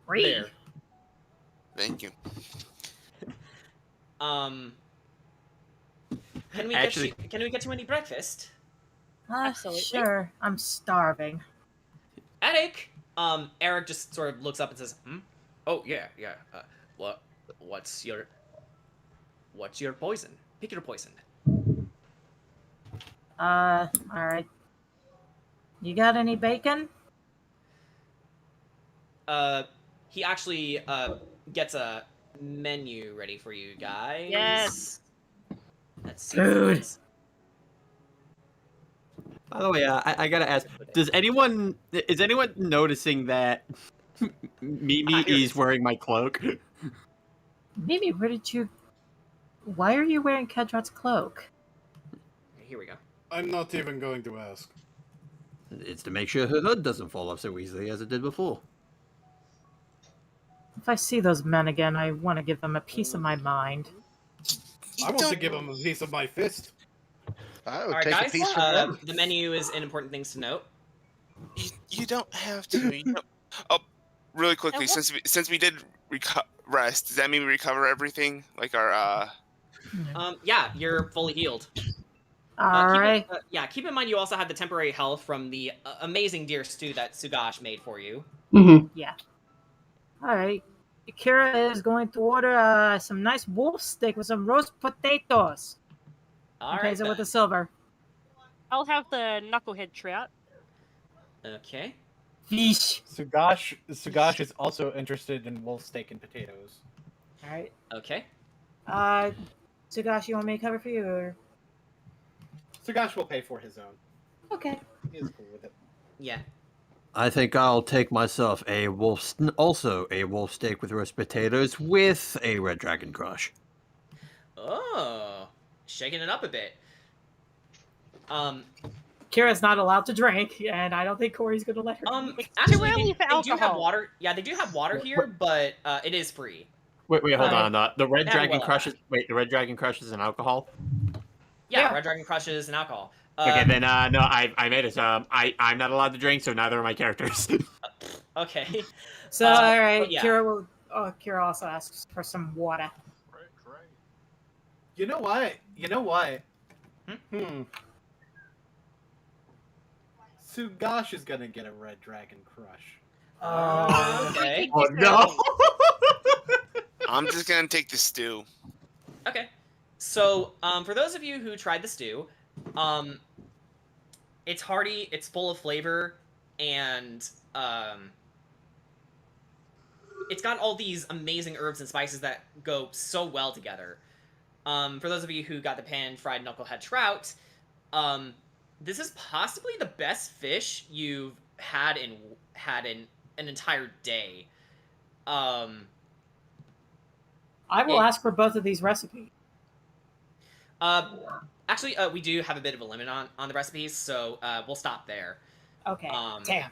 There. Thank you. Can we Actually- get you any breakfast? Absolutely. Sure. I'm starving. Eric! Eric just sort of looks up and says, Oh, yeah. What's your poison? Pick your poison. All right. You got any bacon? He actually, gets a menu ready for you guys. Yes. Let's see. Food. By the way, I gotta ask: is anyone noticing that Mimi here it is wearing my cloak? Mimi, why are you wearing Kedrat's cloak? Here we go. I'm not even going to ask. It's to make sure her hood doesn't fall off so easily as it did before. If I see those men again, I want to give them a piece of my mind. I want to give him a piece of my fist. I would Alright, take guys, a piece from them. the menu is an important things to note. You don't have to. You don't... Oh, really quickly, since we did rest, does that mean we recover everything? Like our Yeah, you're fully healed. All right. Keep in mind you also have the temporary health from the amazing deer stew that Sugash made for you. Mm-hmm. Yeah. All right. Kira is going to order some nice wolf steak with some roast potatoes. All Pays right. it with a silver. I'll have the knucklehead trout. Okay. Fish. Sugash is also interested in wolf steak and potatoes. All right. Okay. Sugash, you want me to cover for you? Or... Sugash will pay for his own. Okay. He is cool with it. Yeah. I think I'll take myself also a wolf steak with roast potatoes with a red dragon crush. Oh, shaking it up a bit. Kira's not allowed to drink, and I don't think Corey's gonna let her. Actually, early for they do have alcohol. water. Yeah, they do have water here, but it is free. Wait, hold on. The red They have dragon well crush at is the red dragon crush is an alcohol. Yeah, Red Dragon crushes and alcohol. Okay, then no, I made it. I'm not allowed to drink, so neither are my characters. Okay. So, all right, yeah. Kira also asks for some water. You know what? Sugash is gonna get a red dragon crush. Okay. Oh no! I'm just gonna take the stew. Okay. So, for those of you who tried the stew, it's hearty, it's full of flavor, and it's got all these amazing herbs and spices that go so well together. For those of you who got the pan-fried knucklehead trout, this is possibly the best fish you've had in an entire day. I will ask for both of these recipes. Actually, we do have a bit of a limit on the recipes, so we'll stop there. Okay. Damn.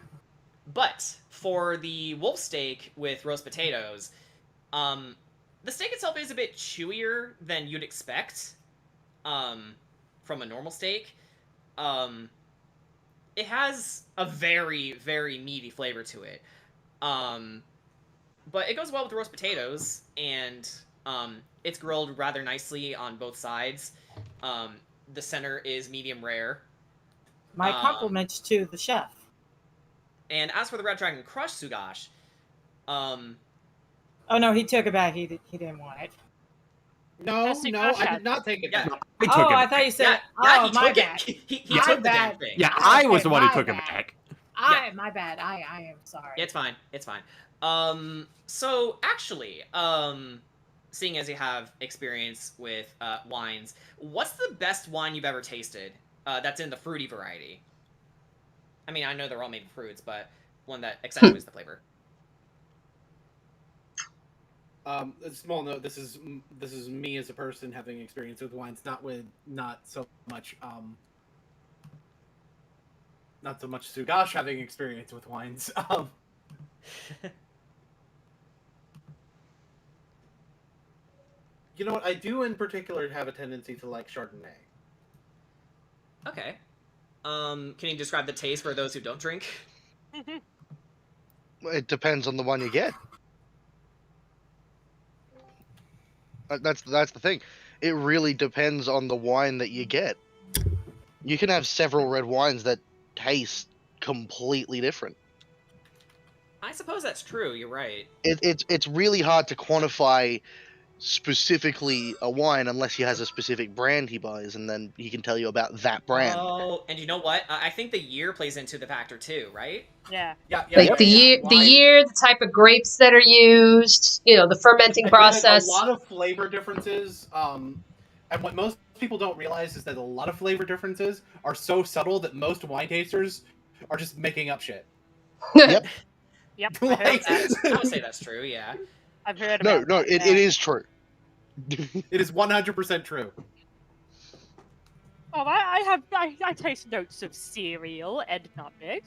But for the wolf steak with roast potatoes, the steak itself is a bit chewier than you'd expect from a normal steak. It has a very, very meaty flavor to it. But it goes well with roast potatoes, and it's grilled rather nicely on both sides. The center is medium rare. My compliments to the chef. And as for the Red Dragon Crush Sugash, oh no, he took it back. He didn't want it. No, I did not take it back. I thought you said. Yeah, he my took bad. it. He My took the bad. damn thing. Yeah, I was Okay, the one who my took him bad. back. My bad. I am sorry. It's fine. It's fine. So actually, seeing as you have experience with wines, what's the best wine you've ever tasted? That's in the fruity variety. I mean, I know they're all made of fruits, but one that accentuates the flavor. A small note: this is me as a person having experience with wines, not so much Sugash having experience with wines. You know what? I do in particular have a tendency to like Chardonnay. Okay. Can you describe the taste for those who don't drink? It depends on the one you get. That's the thing. It really depends on the wine that you get. You can have several red wines that taste completely different. I suppose that's true. You're right. It's really hard to quantify specifically a wine unless he has a specific brand he buys, and then he can tell you about that brand. Oh, and you know what? I think the year plays into the factor too, right? Yeah. Like the year, the type of grapes that are used, the fermenting process. A lot of flavor differences. And what most people don't realize is that a lot of flavor differences are so subtle that most wine tasters are just making up shit. Yep. Yep. I would say that's true. Yeah. I've heard about No, it is true. It is 100% true. Oh, I taste notes of cereal and nutmeg.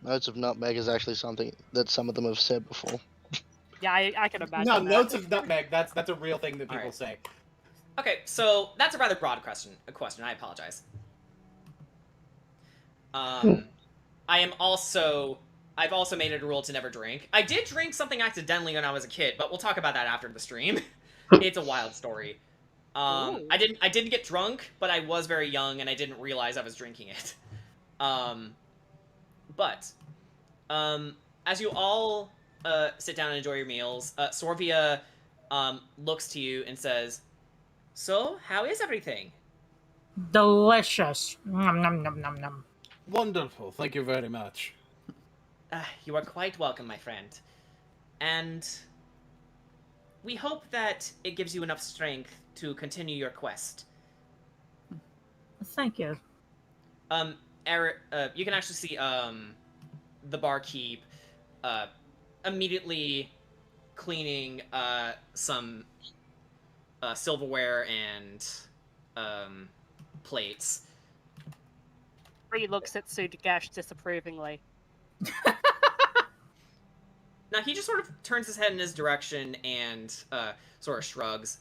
Notes of nutmeg is actually something that some of them have said before. Yeah, I can imagine. No, that. notes of nutmeg. That's a real thing that people say. Okay, so that's a rather broad question. I apologize. I've also made it a rule to never drink. I did drink something accidentally when I was a kid, but we'll talk about that after the stream. It's a wild story. I didn't get drunk, but I was very young and I didn't realize I was drinking it. But as you all sit down and enjoy your meals, Sorvia looks to you and says, "So, how is everything?" Delicious. Nom nom nom nom nom. Wonderful. Thank you very much. You are quite welcome, my friend. And we hope that it gives you enough strength to continue your quest. Thank you. Eric, you can actually see the barkeep immediately cleaning some silverware and plates. Bree looks at Sugash disapprovingly. Now he just sort of turns his head in his direction and sort of shrugs.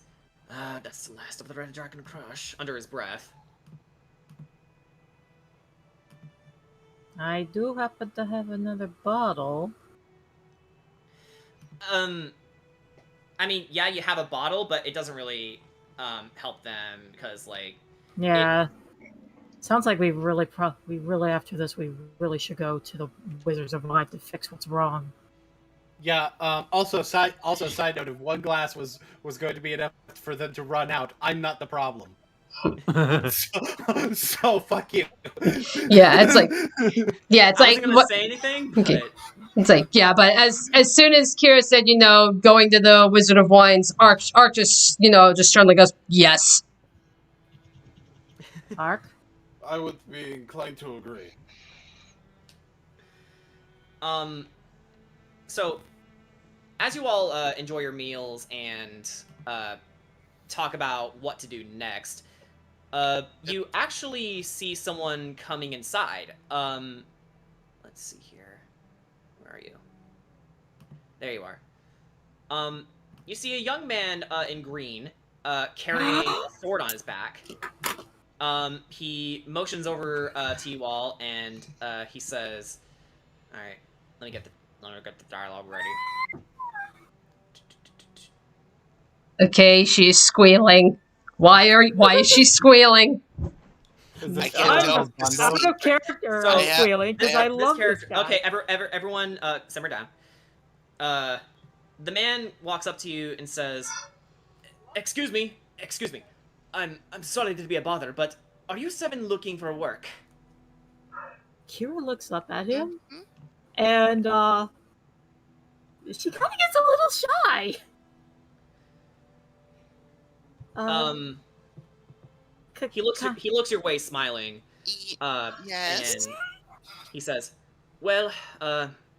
That's the last of the Red Dragon Crush, under his breath. I do happen to have another bottle. I mean, yeah, you have a bottle, but it doesn't really help them because, like... Yeah. Sounds like we really after this, we really should go to the Wizards of Life to fix what's wrong. Yeah. Also, side note: if one glass was going to be enough for them to run out, I'm not the problem. so fuck you. Yeah, it's like. Yeah, it's I like. wasn't gonna say anything. But... Okay. It's like, yeah, but as soon as Kira said, going to the Wizard of Wines, Ark just, just sternly goes, yes. Ark? I would be inclined to agree. So, as you all enjoy your meals and talk about what to do next. You actually see someone coming inside. Let's see here. Where are you? There you are. You see a young man in green carrying a sword on his back. He motions over to you all, and he says, "All right, let me get the dialogue ready." Okay, she's squealing. Why is she squealing? I can't tell. Out of character, So, I'm squealing because I love this character. guy. Okay, everyone, simmer down. The man walks up to you and says, excuse me. I'm sorry to be a bother, but are you 7 looking for work?" Kira looks up at him, and she kind of gets a little shy. He looks your way, smiling. Yes. And he says, "Well,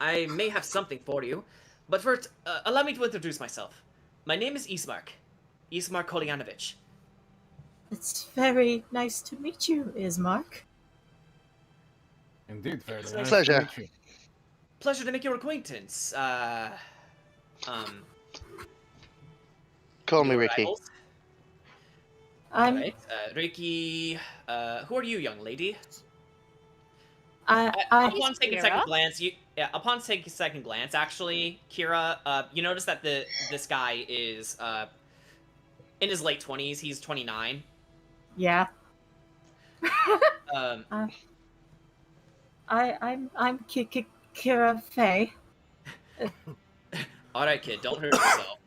I may have something for you, but first, allow me to introduce myself. My name is Ismark Kolyanovich." It's very nice to meet you, Ismark. Indeed, very It's a nice pleasure. to meet you. Pleasure to make your acquaintance. Call me new Ricky. arrivals. I'm Alright, Ricky, who are you, young lady? I Upon taking a second Kira? glance, upon taking a second glance, actually, Kira, you notice that this guy is in his late 20s. He's 29. yeah. Um, I'm Kira Fey. all right, kid, don't hurt yourself.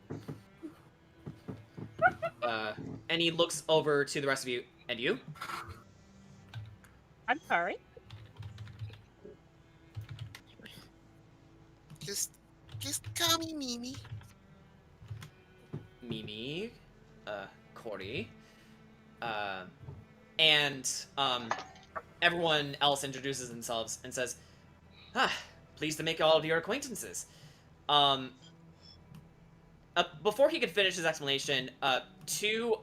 And he looks over to the rest of you. And you? I'm sorry. Just call me Mimi. Mimi, Corey, and everyone else introduces themselves and says, pleased to make all of your acquaintances. Before he could finish his explanation, 2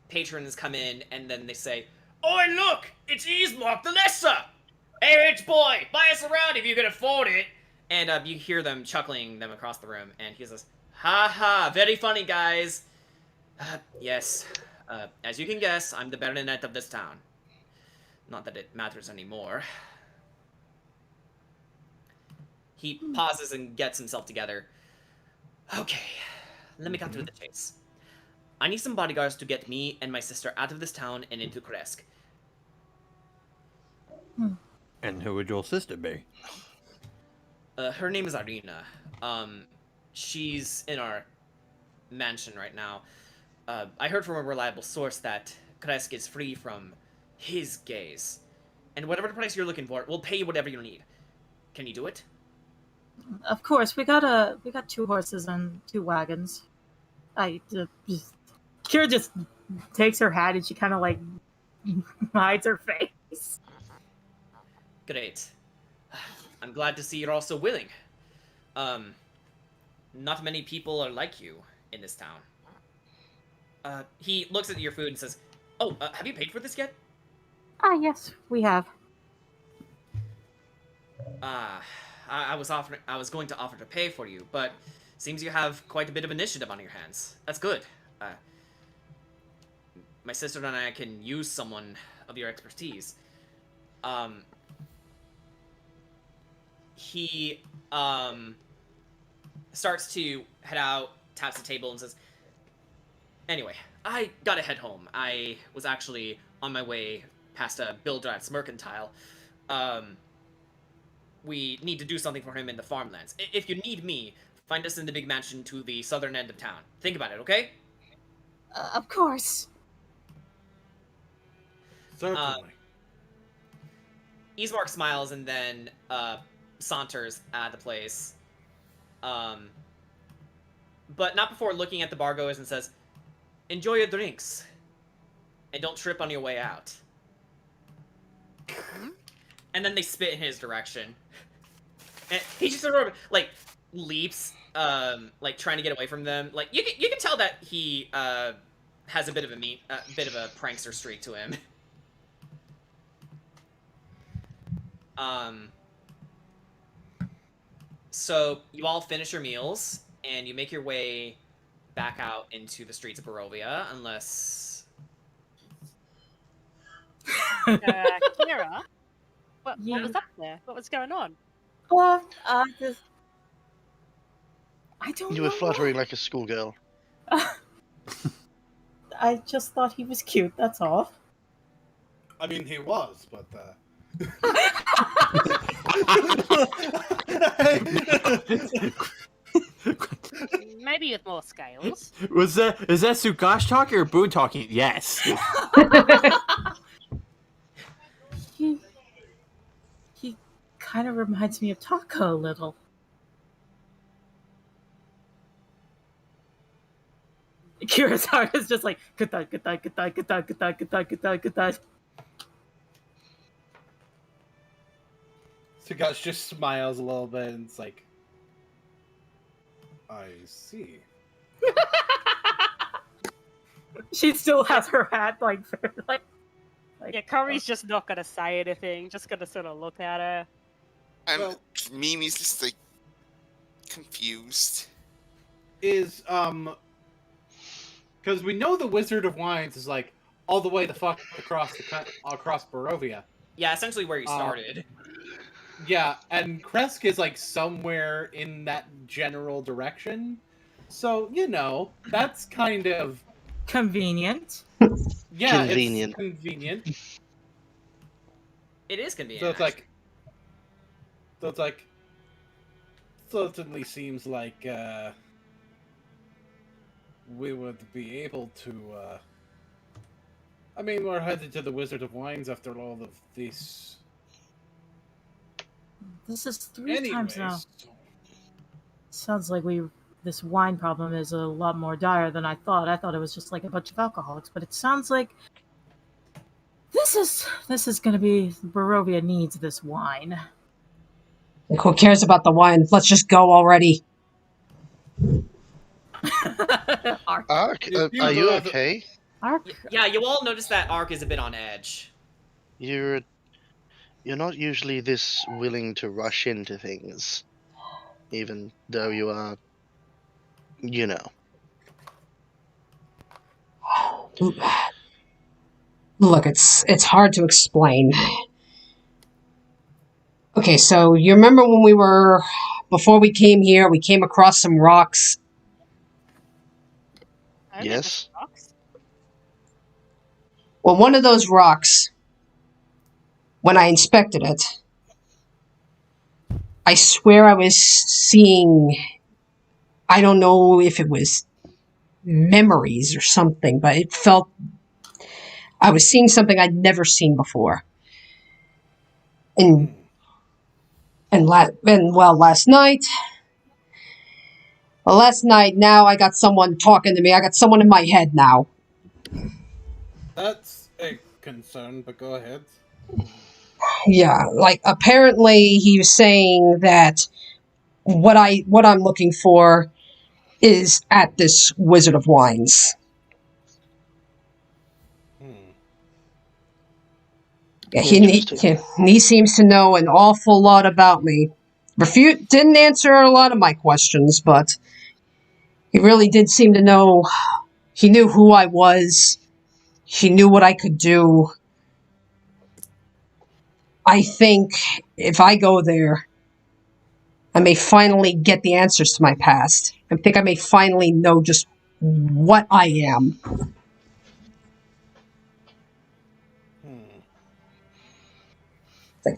patrons come in, and then they say, "Oi, look! It's Ismark the Lesser! Hey, rich boy, buy us around if you can afford it!" And you hear them chuckling them across the room, and he says, "Ha ha, very funny, guys. Yes, as you can guess, I'm the baronet of this town. Not that it matters anymore." He pauses and gets himself together. "Okay, let me cut to the chase. I need some bodyguards to get me and my sister out of this town and into Kresk." And who would your sister be? Her name is Irina. She's in our mansion right now. I heard from a reliable source that Kresk is free from his gaze. And whatever the price you're looking for, we'll pay you whatever you need. Can you do it? Of course, we got 2 horses and 2 wagons. Kira just takes her hat and she kind of like hides her face. Great. I'm glad to see you're also willing. Not many people are like you in this town. He looks at your food and says, "Oh, have you paid for this yet?" Yes, we have. I was going to offer to pay for you, but seems you have quite a bit of initiative on your hands. That's good. My sister and I can use someone of your expertise. He starts to head out, taps the table, and says, "Anyway, I gotta head home. I was actually on my way past a Bildrat's mercantile. We need to do something for him in the farmlands. If you need me, find us in the big mansion to the southern end of town. Think about it, okay?" Of course. Certainly. Ismark smiles and then saunters at the place. But not before looking at the bargoes and says, "Enjoy your drinks. And don't trip on your way out." And then they spit in his direction. And he just sort of, like, leaps, like, trying to get away from them. Like, you can tell that he has a bit of a prankster streak to him. So you all finish your meals and you make your way back out into the streets of Barovia, unless Kira, what Yeah. was up there? What was going on? Well, just I don't You know. were fluttering like a schoolgirl. I just thought he was cute. That's all. I mean, he was, but. Maybe with more scales. Is that Sugash talking or Boone talking? Yes. He kind of reminds me of Taco a little. Kira's heart is just like good thud. Sugash just smiles a little bit and it's like, I see. She still has her hat like Yeah, Corey's just not gonna say anything. Just gonna sort of look at her. Mimi's just like confused. Is because we know the Wizard of Wines is like all the way the fuck across Barovia. yeah, essentially where you started. Yeah, and Kresk is like somewhere in that general direction. So, you know, that's kind of convenient. Yeah, Convenient. it's convenient. It is convenient. So it's like certainly seems like we would be able to I mean, we're headed to the Wizard of Wines after all of this. This is three times now. Anyways, Sounds like this wine problem is a lot more dire than I thought. I thought it was just like a bunch of alcoholics, but it sounds like this is gonna be Barovia needs this wine. Like, who cares about the wine? Let's just go already. Ark, are you okay? Ark? Yeah, you all notice that Ark is a bit on edge. You're not usually this willing to rush into things, even though you are, you know. Look, it's hard to explain. Okay, so you remember when before we came here, we came across some rocks. Yes. Well, one of those rocks, when I inspected it, I swear I was seeing, I don't know if it was memories or something, but it felt, I was seeing something I'd never seen before. And last night, now I got someone talking to me. I got someone in my head now. that's a concern, but go ahead. Yeah, like apparently he was saying that what I'm looking for is at this Wizard of Wines. Yeah, he seems to know an awful lot about me. Didn't answer a lot of my questions, but he really did seem to know. He knew who I was. He knew what I could do. I think if I go there, I may finally get the answers to my past. I think I may finally know just what I am.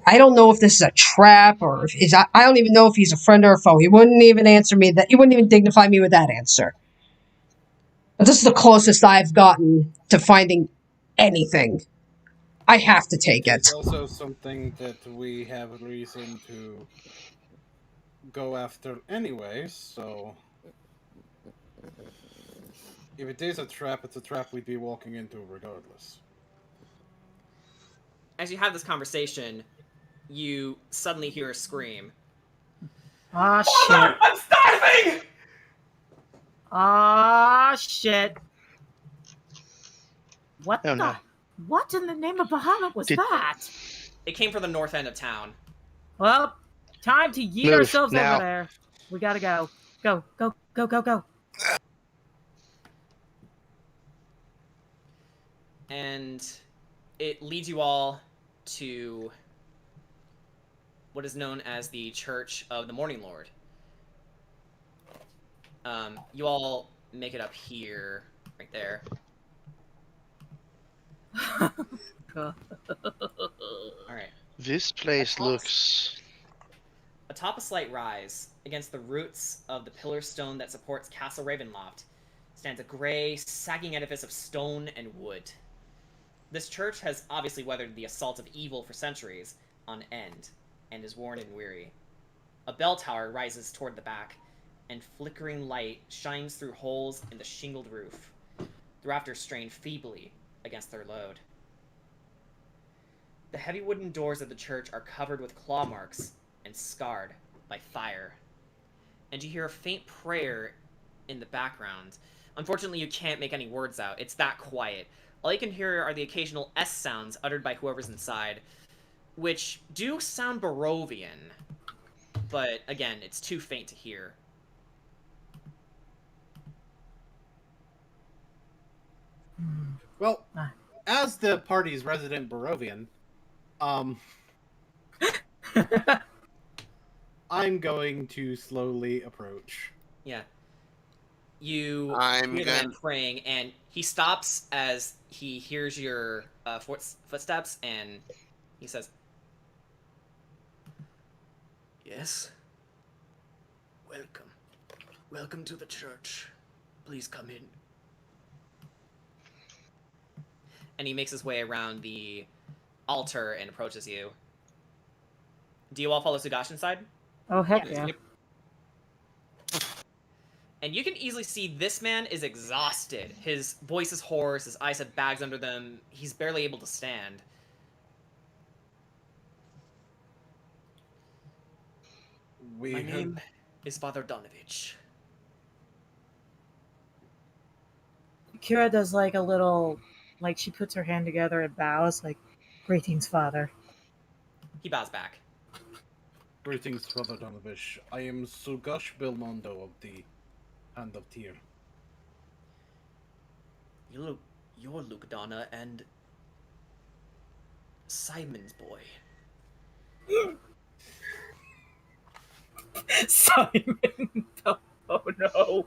I don't know if this is a trap or if I don't even know if he's a friend or a foe. He wouldn't even answer me that. He wouldn't even dignify me with that answer. But this is the closest I've gotten to finding anything. I have to take it. It's also something that we have reason to go after anyway, so if it is a trap, it's a trap we'd be walking into regardless. As you have this conversation, you suddenly hear a scream. Ah, shit. I'm starving! Ah, shit. What Oh, the? no. What in the name of Bahamut was Did- that? It came from the north end of town. Well, time to yeet Move, ourselves now. over there. We gotta go. Go, go, go, go, go. And it leads you all to what is known as the Church of the Morning Lord. You all make it up here, right there. Alright. This place looks... Atop a slight rise, against the roots of the pillar stone that supports Castle Ravenloft, stands a gray, sagging edifice of stone and wood. This church has obviously weathered the assault of evil for centuries on end, and is worn and weary. A bell tower rises toward the back, and flickering light shines through holes in the shingled roof. The rafters strain feebly against their load. The heavy wooden doors of the church are covered with claw marks and scarred by fire. And you hear a faint prayer in the background. Unfortunately, you can't make any words out. It's that quiet. All you can hear are the occasional S sounds uttered by whoever's inside, which do sound Barovian, but again, it's too faint to hear. Well, as the party's resident Barovian, I'm going to slowly approach. Yeah. You I'm hear the man gonna- praying, and he stops as he hears your footsteps, and he says, "Yes? Welcome. Welcome to the church. Please come in." And he makes his way around the altar and approaches you. Do you all follow Sugash inside? Oh, heck yeah. And you can easily see this man is exhausted. His voice is hoarse, his eyes have bags under them, he's barely able to stand. My name is Father Donovich. Kira does like a little, like she puts her hand together and bows, like, greetings, Father. He bows back. Greetings, Father Donovich. I am Sugash Belmondo of the Hand of Tyr. You're Luke Donna and Simon's boy. Simon! Oh no.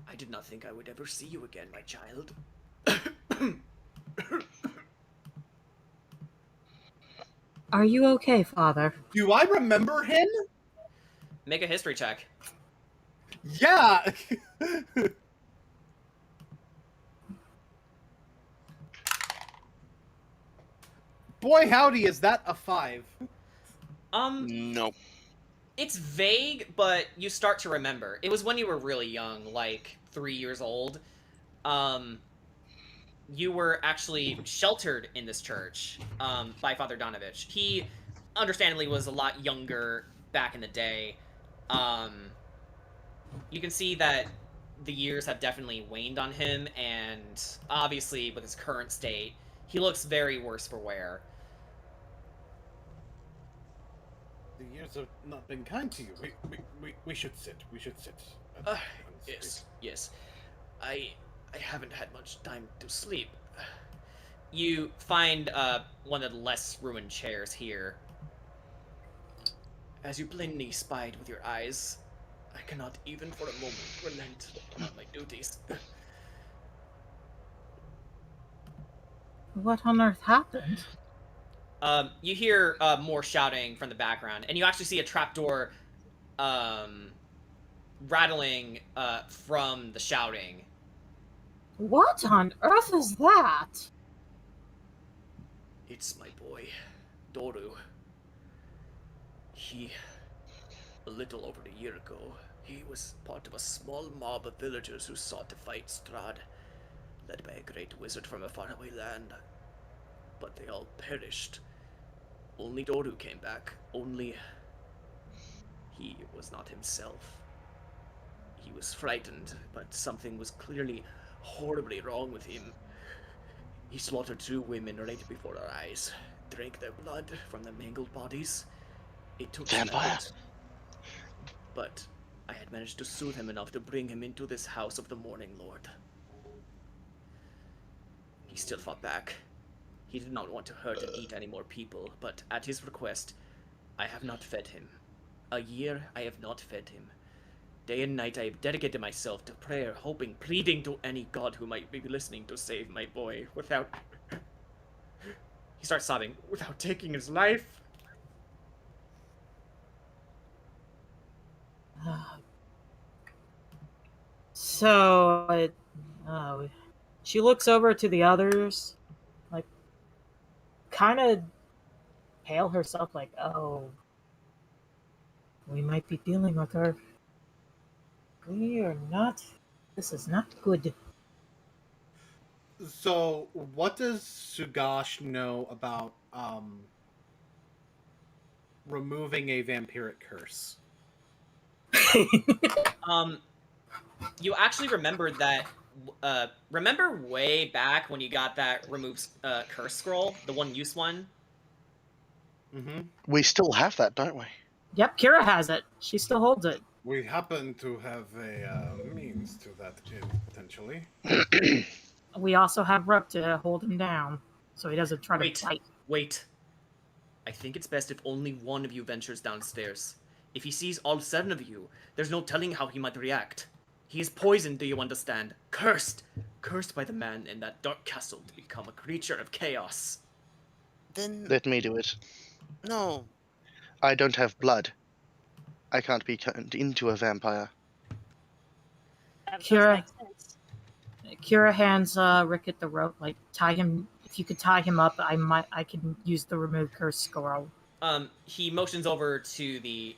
I did not think I would ever see you again, my child. Are you okay, Father? Do I remember him? Make a history check. Yeah! Boy, howdy, is that a 5? Nope. It's vague, but you start to remember. It was when you were really young, like 3 years old. You were actually sheltered in this church by Father Donovich. He, understandably, was a lot younger back in the day. You can see that the years have definitely waned on him, and obviously, with his current state, he looks very worse for wear. The years have not been kind to you. We should sit. We should sit. Yes. I haven't had much time to sleep. You find one of the less ruined chairs here. As you plainly spied with your eyes, I cannot even for a moment relent on my duties. What on earth happened? You hear more shouting from the background, and you actually see a trapdoor rattling from the shouting. What on earth is that? It's my boy, Doru. A little over a year ago, he was part of a small mob of villagers who sought to fight Strahd, led by a great wizard from a faraway land. But they all perished. Only Doru came back. Only He was not himself. He was frightened, but something was clearly horribly wrong with him. He slaughtered 2 women right before our eyes, drank their blood from their mangled bodies. It took some Vampire. effort, but I had managed to soothe him enough to bring him into this house of the Morning Lord. He still fought back. He did not want to hurt and eat any more people, but at his request, I have not fed him. A year I have not fed him. Day and night I have dedicated myself to prayer, hoping, pleading to any god who might be listening to save my boy without... He starts sobbing. Without taking his life. So, she looks over to the others, like, kind of pale herself, like, oh, we might be dealing with her. We are not. This is not good. So, what does Sugash know about removing a vampiric curse? You actually remember that. Remember way back when you got that remove curse scroll, the one use one. Mm-hmm. We still have that, don't we? Yep, Kira has it. She still holds it. We happen to have a means to that, potentially. We also have Rook to hold him down, so he doesn't try to fight. Wait. I think it's best if only one of you ventures downstairs. If he sees all 7 of you, there's no telling how he might react. He is poisoned, do you understand? Cursed! Cursed by the man in that dark castle to become a creature of chaos. Then Let me do it. no. I don't have blood. I can't be turned into a vampire. That does Kira. make sense. Kira hands Rickett the rope. Like, tie him. If you could tie him up, I can use the remove curse scroll. He motions over to the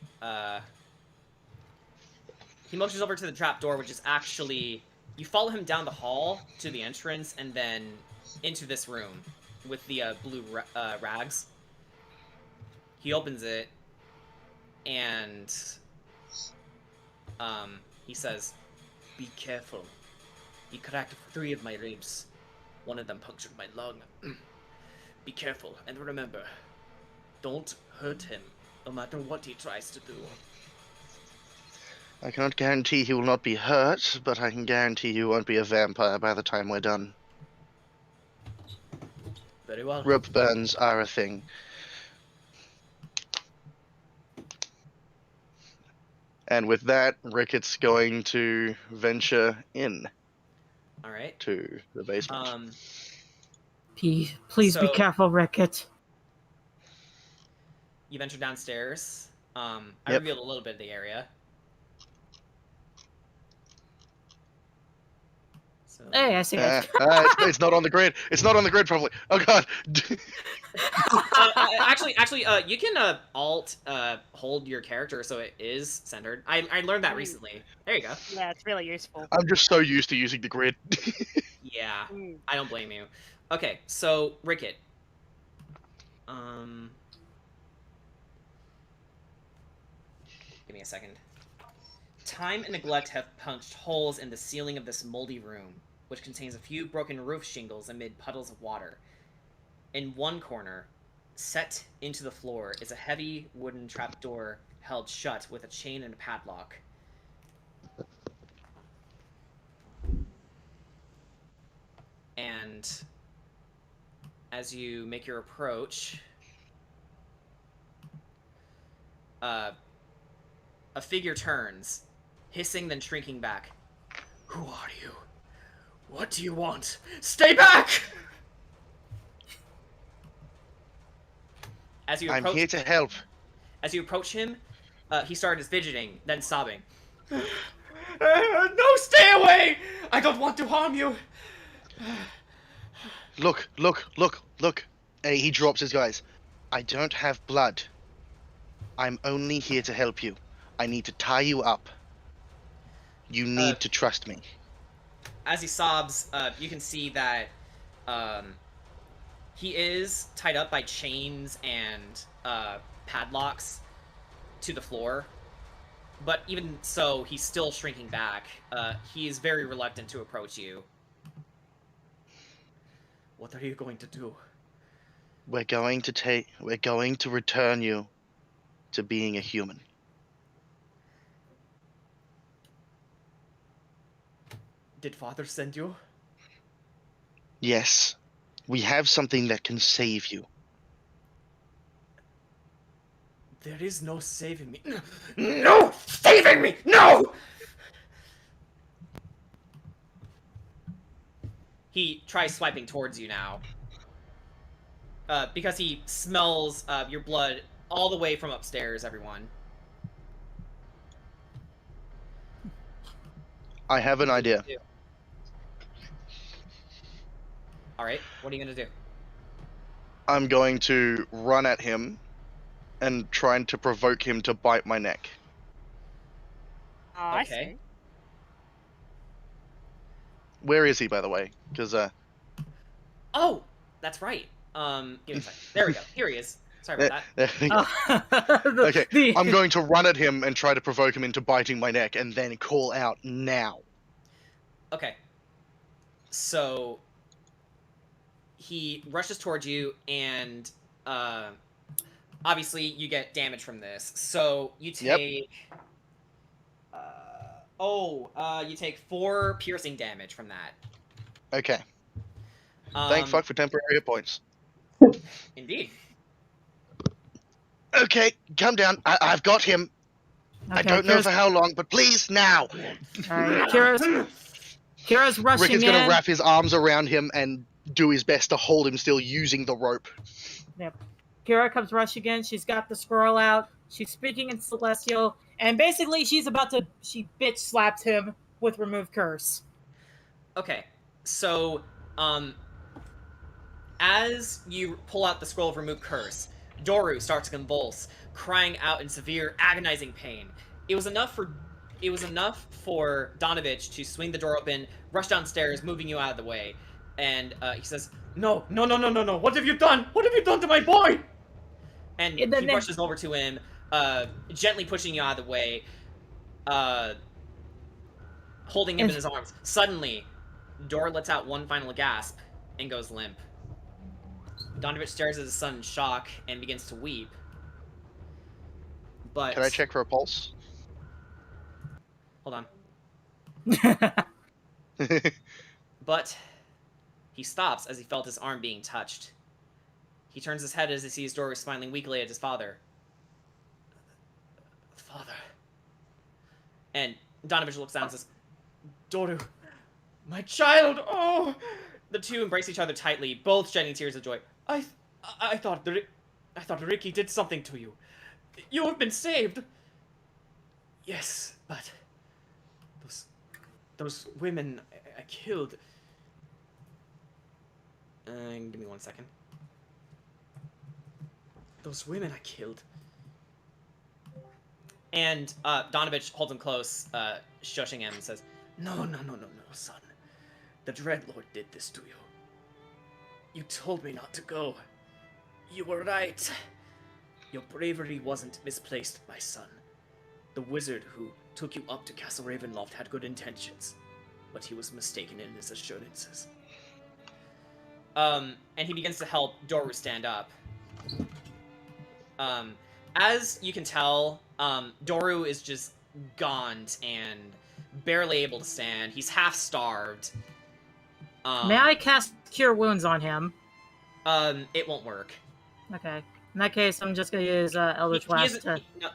trap door, which is actually, you follow him down the hall to the entrance and then into this room with the blue rags. He opens it and he says, "Be careful. He cracked 3 of my ribs. One of them punctured my lung. Be careful, and remember, don't hurt him, no matter what he tries to do." I cannot guarantee he will not be hurt, but I can guarantee he won't be a vampire by the time we're done. Very well. Rope burns are a thing. And with that, Ricketts going to venture in. All right. To the basement. Please be careful, Rickett. You venture downstairs. I Yep. revealed a little bit of the area. So... Hey, I see it. It's not on the grid. It's not on the grid properly. Oh god. actually, you can alt hold your character so it is centered. I learned that recently. There you go. Yeah, it's really useful. I'm just so used to using the grid. Yeah, I don't blame you. Okay, so Rickett. Give me a second. Time and neglect have punched holes in the ceiling of this moldy room, which contains a few broken roof shingles amid puddles of water. In one corner, set into the floor, is a heavy wooden trapdoor held shut with a chain and a padlock. And as you make your approach, a figure turns, hissing then shrinking back. "Who are you? What do you want? Stay back!" As you approach, I'm here to help. As you approach him, he started fidgeting, then sobbing. "No, stay away! I don't want to harm you!" Look. Hey, he drops his guys. I don't have blood. I'm only here to help you. I need to tie you up. You need to trust me. As he sobs, you can see that he is tied up by chains and padlocks to the floor. But even so, he's still shrinking back. He is very reluctant to approach you. What are you going to do? We're going to return you to being a human. Did Father send you? Yes, we have something that can save you. There is no saving me. No! Saving me! No! He tries swiping towards you now. Because he smells your blood all the way from upstairs, everyone. I have an idea. Alright, what are you gonna do? I'm going to run at him and trying to provoke him to bite my neck. Oh, I Okay. see. Where is he, by the way? Because Oh! That's right. Give me a second. There we go. Here he is. Sorry about that. Okay, I'm going to run at him and try to provoke him into biting my neck, and then call out now. Okay. So he rushes towards you, and obviously you get damage from this. So you take you take 4 piercing damage from that. Okay. Thank fuck for temporary hit points. Indeed. Okay, come down. I've got him. Okay, I don't know for how long, but please now. Alright, Kira's rushing Rick is in. going to wrap his arms around him and do his best to hold him still using the rope. Yep. Kira comes rushing in. She's got the scroll out. She's speaking in Celestial, and basically she bitch slaps him with remove curse. Okay. So, as you pull out the scroll of remove curse, Doru starts to convulse, crying out in severe, agonizing pain. It was enough for Donovich to swing the door open, rush downstairs, moving you out of the way, and he says, "No! What have you done? What have you done to my boy?" And he rushes over to him, gently pushing you out of the way, holding him in his arms. Suddenly, Dora lets out one final gasp and goes limp. Donovich stares at his son in shock and begins to weep. But can I check for a pulse? Hold on. But he stops as he felt his arm being touched. He turns his head as he sees Doru smiling weakly at his father. Father. And Donovich looks down and says, "Doru, my child! Oh!" The two embrace each other tightly, both shedding tears of joy. I thought Ricky did something to you. You have been saved. Yes, but those women I killed. Give me 1 second. Those women I killed. And Donovich holds him close, shushing him, and says, No, son. The Dreadlord did this to you. You told me not to go. You were right. Your bravery wasn't misplaced, my son. The wizard who took you up to Castle Ravenloft had good intentions, but he was mistaken in his assurances. And he begins to help Doru stand up. As you can tell, Doru is just gaunt and barely able to stand. He's half starved. May I cast Cure Wounds on him? It won't work. Okay. In that case, I'm just gonna use Eldritch Blast.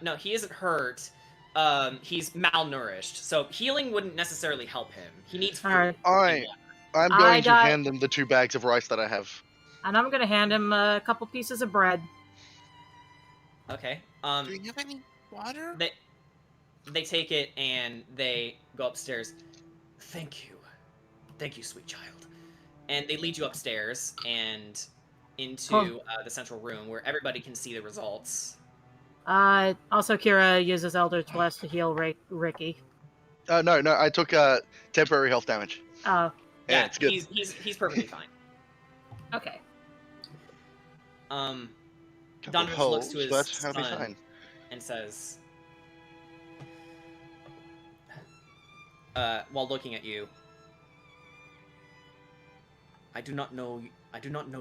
No, he isn't hurt. He's malnourished, so healing wouldn't necessarily help him. He needs food. Alright. I'm going to hand them the 2 bags of rice that I have. And I'm gonna hand him a couple pieces of bread. Okay. Do you have any water? They take it and they go upstairs. Thank you, sweet child. And they lead you upstairs and into the central room where everybody can see the results. Also, Kira uses Eldritch Blast to heal Ricky. No, I took temporary health damage. Oh. Yeah, it's good. He's perfectly fine. Okay. Donovich looks to his son and says, while looking at you. I do not know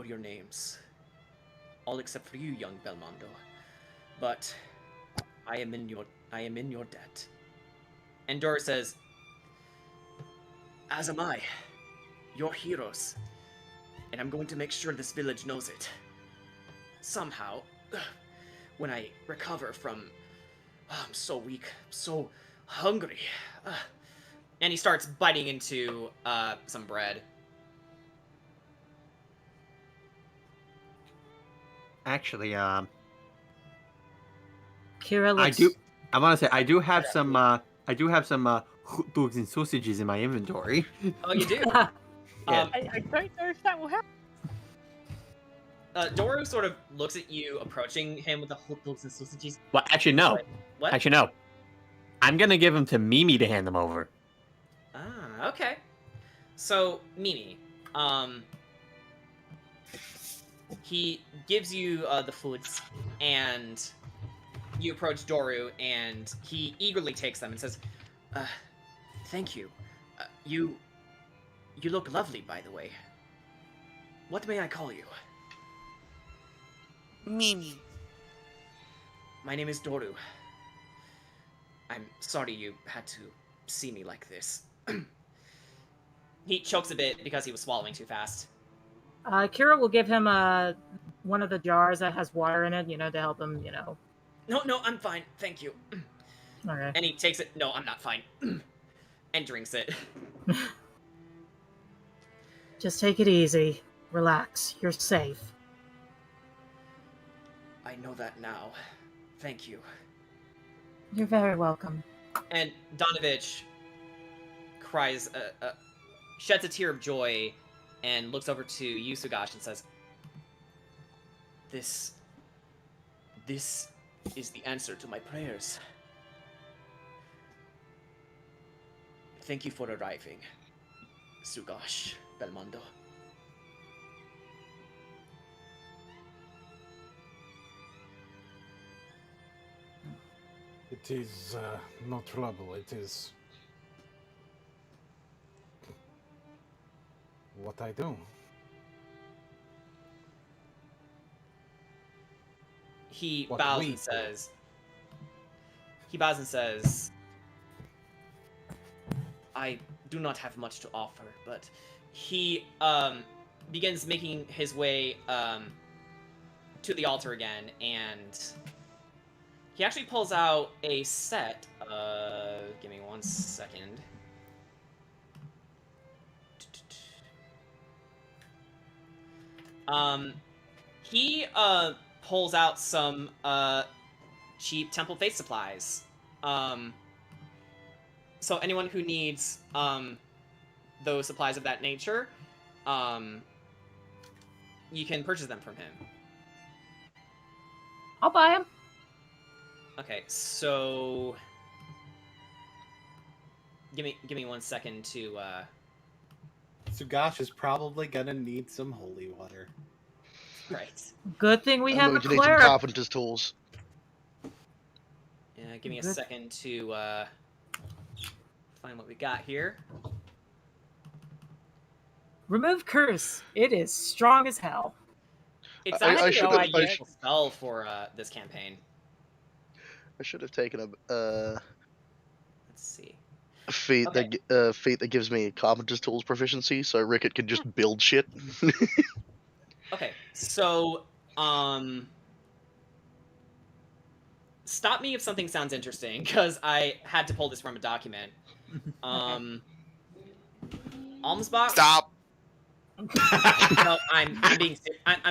your names. All except for you, young Belmondo. But I am in your debt. And Doru says, as am I. You're heroes. And I'm going to make sure this village knows it. Somehow, when I recover from... I'm so weak, so hungry. And he starts biting into some bread. Actually, Kira I looks... do. I want to say I do have some hot dogs and sausages in my inventory. Oh, you do? Yeah. I don't know if that will help. Doru sort of looks at you, approaching him with the hot dogs and sausages. Well, actually, no. What? Actually, no. I'm gonna give them to Mimi to hand them over. Ah, okay. So, Mimi, he gives you the foods, and you approach Doru, and he eagerly takes them and says, thank you. You look lovely, by the way. What may I call you? Mimi. My name is Doru. I'm sorry you had to see me like this. He chokes a bit because he was swallowing too fast. Kira will give him one of the jars that has water in it, to help him, No, I'm fine. Thank you. Okay. And he takes it. No, I'm not fine. And drinks it. Just take it easy. Relax. You're safe. I know that now. Thank you. You're very welcome. And Donovich cries, sheds a tear of joy, and looks over to Yusugash and says, This is the answer to my prayers. Thank you for arriving, Sugash Belmondo. It is no trouble. It is what I do. He What bows we and do. says, he bows and says, I do not have much to offer, but he begins making his way to the altar again, and he actually pulls out a set. Give me 1 second. He pulls out some cheap temple faith supplies. So anyone who needs those supplies of that nature, you can purchase them from him. I'll buy him. Okay, so give me 1 second to Sugash is probably gonna need some holy water. right. Good thing we I'm have a going to need some cleric. carpenter's tools. Yeah, give me a Good. second to find what we got here. Remove curse. It is strong as hell. It's I actually should a have- useful spell for this campaign. I should have taken a Let's see. feat Okay. that gives me carpenter's tools proficiency, so Rickett could just build shit. Okay, so stop me if something sounds interesting, because I had to pull this from a document. Alms box. Stop. No, I'm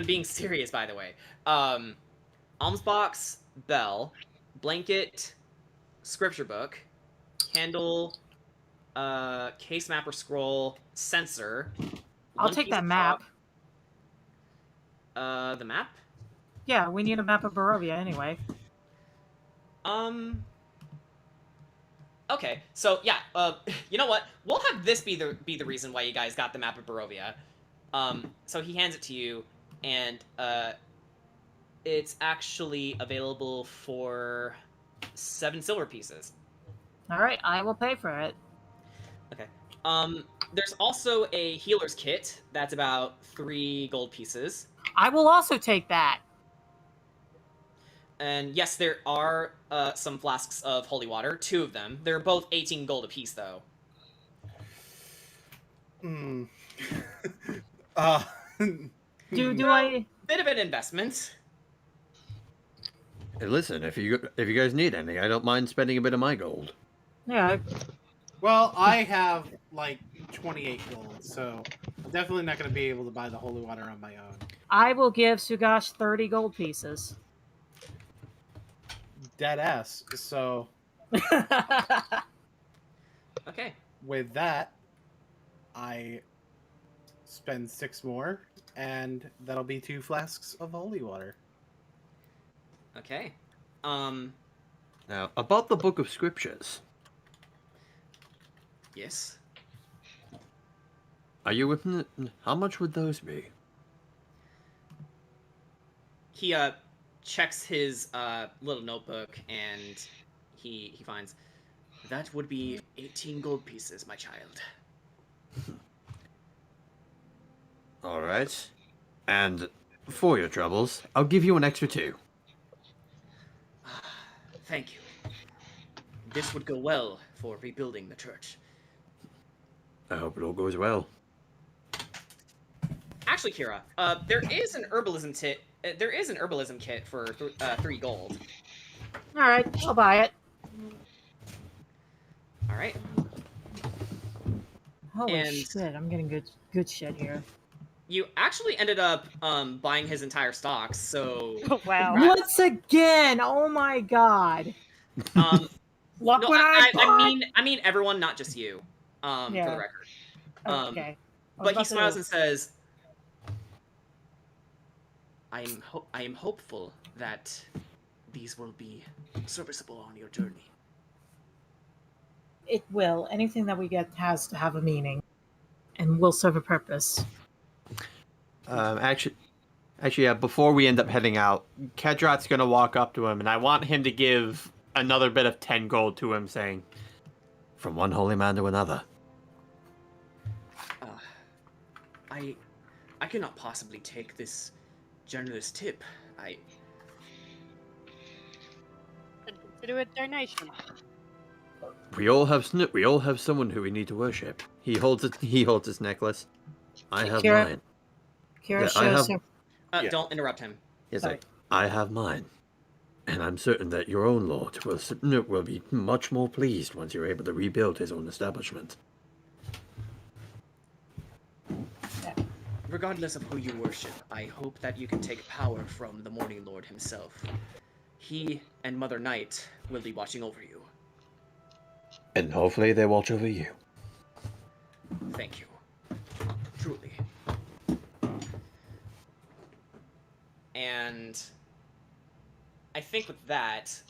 being serious, by the way. Alms box, bell, blanket, scripture book, candle, case map or scroll, sensor. I'll one take piece that of map. chalk. The map? Yeah, we need a map of Barovia anyway. Okay, so yeah, you know what? We'll have this be the reason why you guys got the map of Barovia. So he hands it to you, and it's actually available for 7 silver pieces. All right, I will pay for it. Okay. There's also a healer's kit that's about 3 gold pieces. I will also take that. And yes, there are some flasks of holy water, 2 of them. They're both 18 gold apiece, though. Hmm. Do I? Bit of an investment. Hey, listen, if you guys need anything, I don't mind spending a bit of my gold. Yeah. Well, I have like 28 gold, so I'm definitely not going to be able to buy the holy water on my own. I will give Sugash 30 gold pieces. Dead ass. So Okay. with that, I spend 6 more, and that'll be 2 flasks of holy water. Okay. Now, about the Book of Scriptures. Yes. Are you with me? How much would those be? He checks his little notebook and he finds that would be 18 gold pieces, my child. All right. And for your troubles, I'll give you an extra 2. Thank you. This would go well for rebuilding the church. I hope it all goes well. Actually, Kira, there is an herbalism kit for 3 gold. All right, I'll buy it. All right. Holy And- shit! I'm getting good shit here. You actually ended up buying his entire stocks, so Wow. Once again! Oh my god! Look no, what I bought! I mean everyone, not just you. For the Yeah. record. Okay. But he smiles and says, I am hopeful that these will be serviceable on your journey. It will. Anything that we get has to have a meaning, and will serve a purpose. Actually, yeah, before we end up heading out, Kedrat's gonna walk up to him, and I want him to give another bit of 10 gold to him, saying, "From one holy man to another." I cannot possibly take this generous tip. Consider it donation. We all have someone who we need to worship. He holds his necklace. I have Kira- mine. Kira Yeah, I shows have- her. Yeah. Don't interrupt him. Yes, Sorry. I have mine. And I'm certain that your own lord will be much more pleased once you're able to rebuild his own establishment. Regardless of who you worship, I hope that you can take power from the Morning Lord himself. He and Mother Night will be watching over you. And hopefully they watch over you. Thank you. Truly. And I think with that,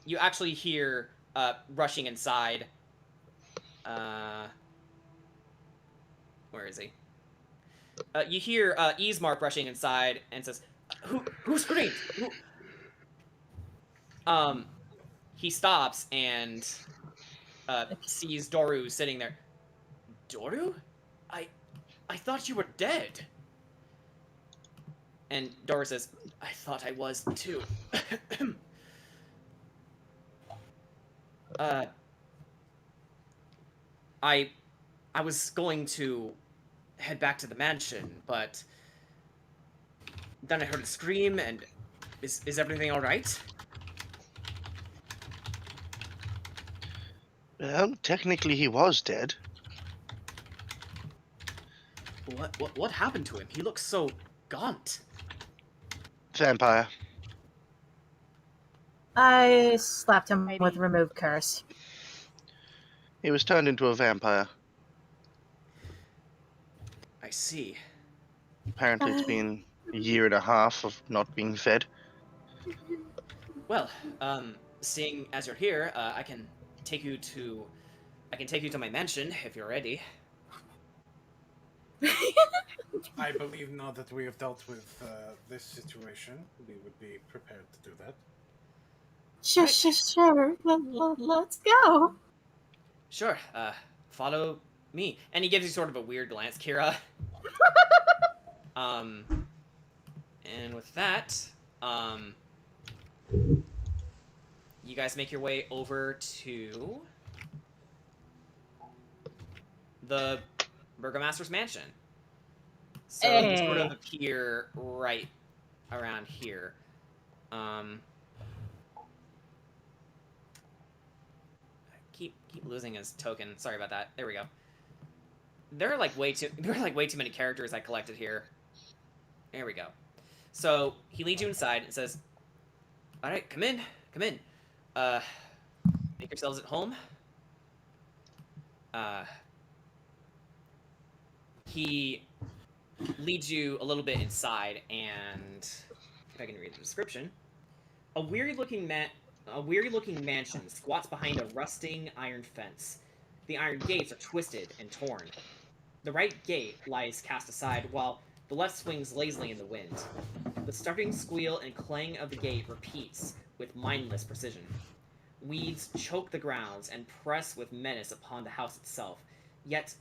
you actually hear rushing inside. Where is he? You hear Easemark rushing inside and says, "Who screamed? Who?" He stops and sees Doru sitting there. Doru? I thought you were dead. And Doru says, I thought I was too. I was going to head back to the mansion, but then I heard a scream, and is everything all right? Well, technically he was dead. What happened to him? He looks so gaunt. Vampire. I slapped him with remove curse. He was turned into a vampire. I see. Apparently it's been a year and a half of not being fed. Well, seeing as you're here, I can take you to my mansion if you're ready. I believe now that we have dealt with this situation, we would be prepared to do that. Sure. Let's go. Sure, follow me. And he gives you sort of a weird glance, Kira. And with that, you guys make your way over to the Burgomaster's mansion. So you sort of appear right around here. Keep losing his token. Sorry about that. There we go. There are like way too many characters I collected here. There we go. So he leads you inside and says, "All right, come in. Make yourselves at home." He leads you a little bit inside, and if I can read the description, a weary-looking mansion squats behind a rusting iron fence. The iron gates are twisted and torn. The right gate lies cast aside, while the left swings lazily in the wind. The starting squeal and clang of the gate repeats with mindless precision. Weeds choke the grounds and press with menace upon the house itself. Yet,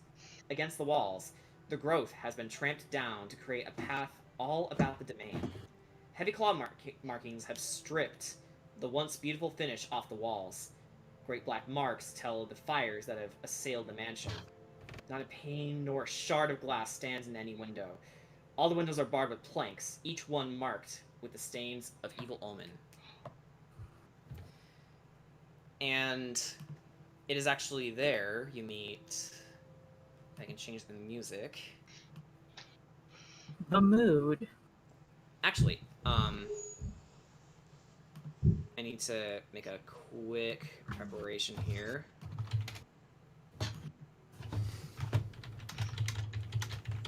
against the walls, the growth has been tramped down to create a path all about the domain. Heavy claw markings have stripped the once beautiful finish off the walls. Great black marks tell of the fires that have assailed the mansion. Not a pane nor a shard of glass stands in any window. All the windows are barred with planks, each one marked with the stains of evil omen. And it is actually there you meet... If I can change the music. The mood. Actually, I need to make a quick preparation here.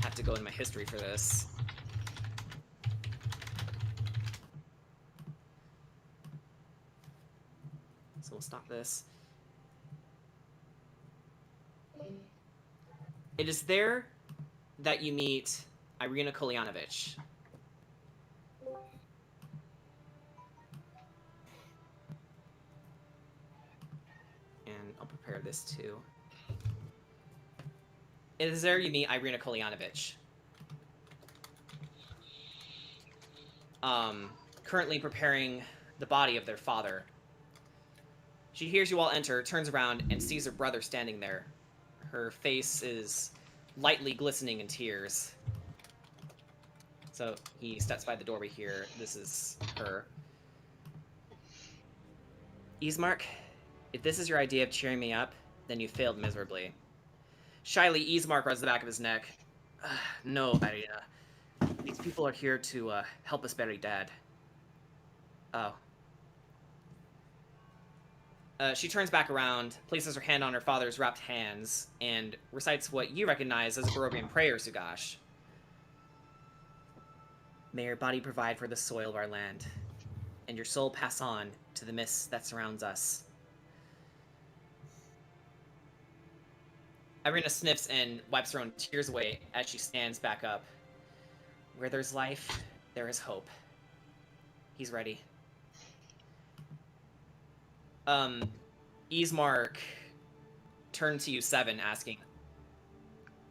Have to go in my history for this. So we'll stop this. It is there that you meet Irina Kolyanovich. And I'll prepare this too. It is there you meet Irina Kolyanovich. Currently preparing the body of their father. She hears you all enter, turns around, and sees her brother standing there. Her face is lightly glistening in tears. So he steps by the doorway here. This is her. Ismark, if this is your idea of cheering me up, then you failed miserably. Shyly, Ismark rubs the back of his neck. No, Irina. These people are here to help us bury Dad. Oh. She turns back around, places her hand on her father's wrapped hands, and recites what you recognize as a Barovian prayer, Sugash. May your body provide for the soil of our land, and your soul pass on to the mist that surrounds us. Irina sniffs and wipes her own tears away as she stands back up. Where there's life, there is hope. He's ready. Ismark turned to you, Seven, asking,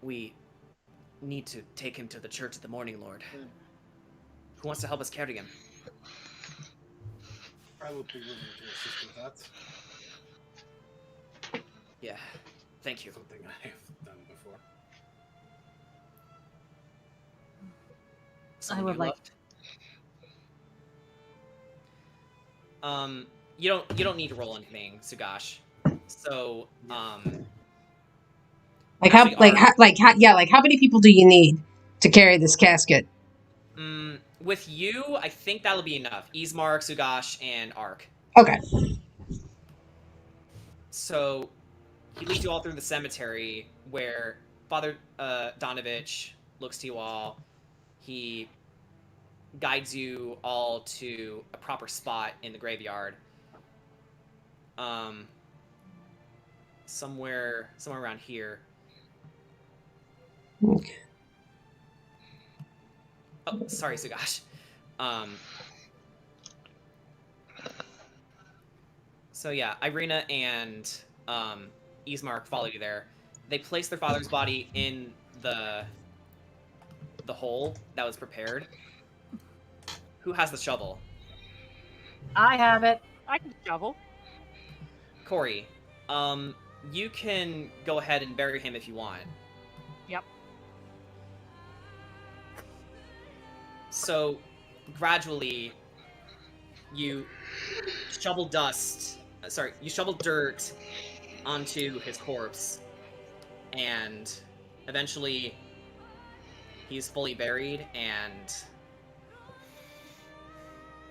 "We need to take him to the Church of the Morning Lord. Who wants to help us carry him?" I would be willing to assist with that. Yeah, thank you. Something I have done before. Someone I would you like loved? You don't need to roll anything, Sugash. So, how many people do you need to carry this casket? With you, I think that'll be enough. Ismark, Sugash, and Ark. Okay. So, he leads you all through the cemetery where Father Donovich looks to you all. He guides you all to a proper spot in the graveyard. Somewhere around here. Okay. Oh, sorry, Sugash. So yeah, Irina and Ismark follow you there. They place their father's body in the hole that was prepared. Who has the shovel? I have it. I can shovel. Corey, you can go ahead and bury him if you want. Yep. So, gradually, you shovel you shovel dirt onto his corpse, and eventually he's fully buried, and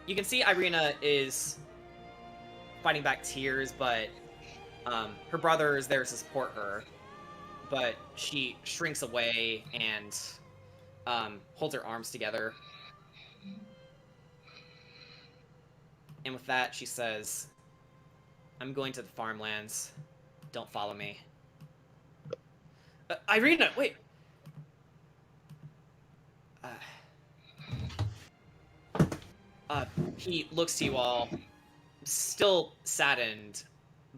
you can see Irina is fighting back tears, but her brother is there to support her, but she shrinks away and holds her arms together. And with that, she says, I'm going to the farmlands. Don't follow me. Irina, wait! He looks to you all, still saddened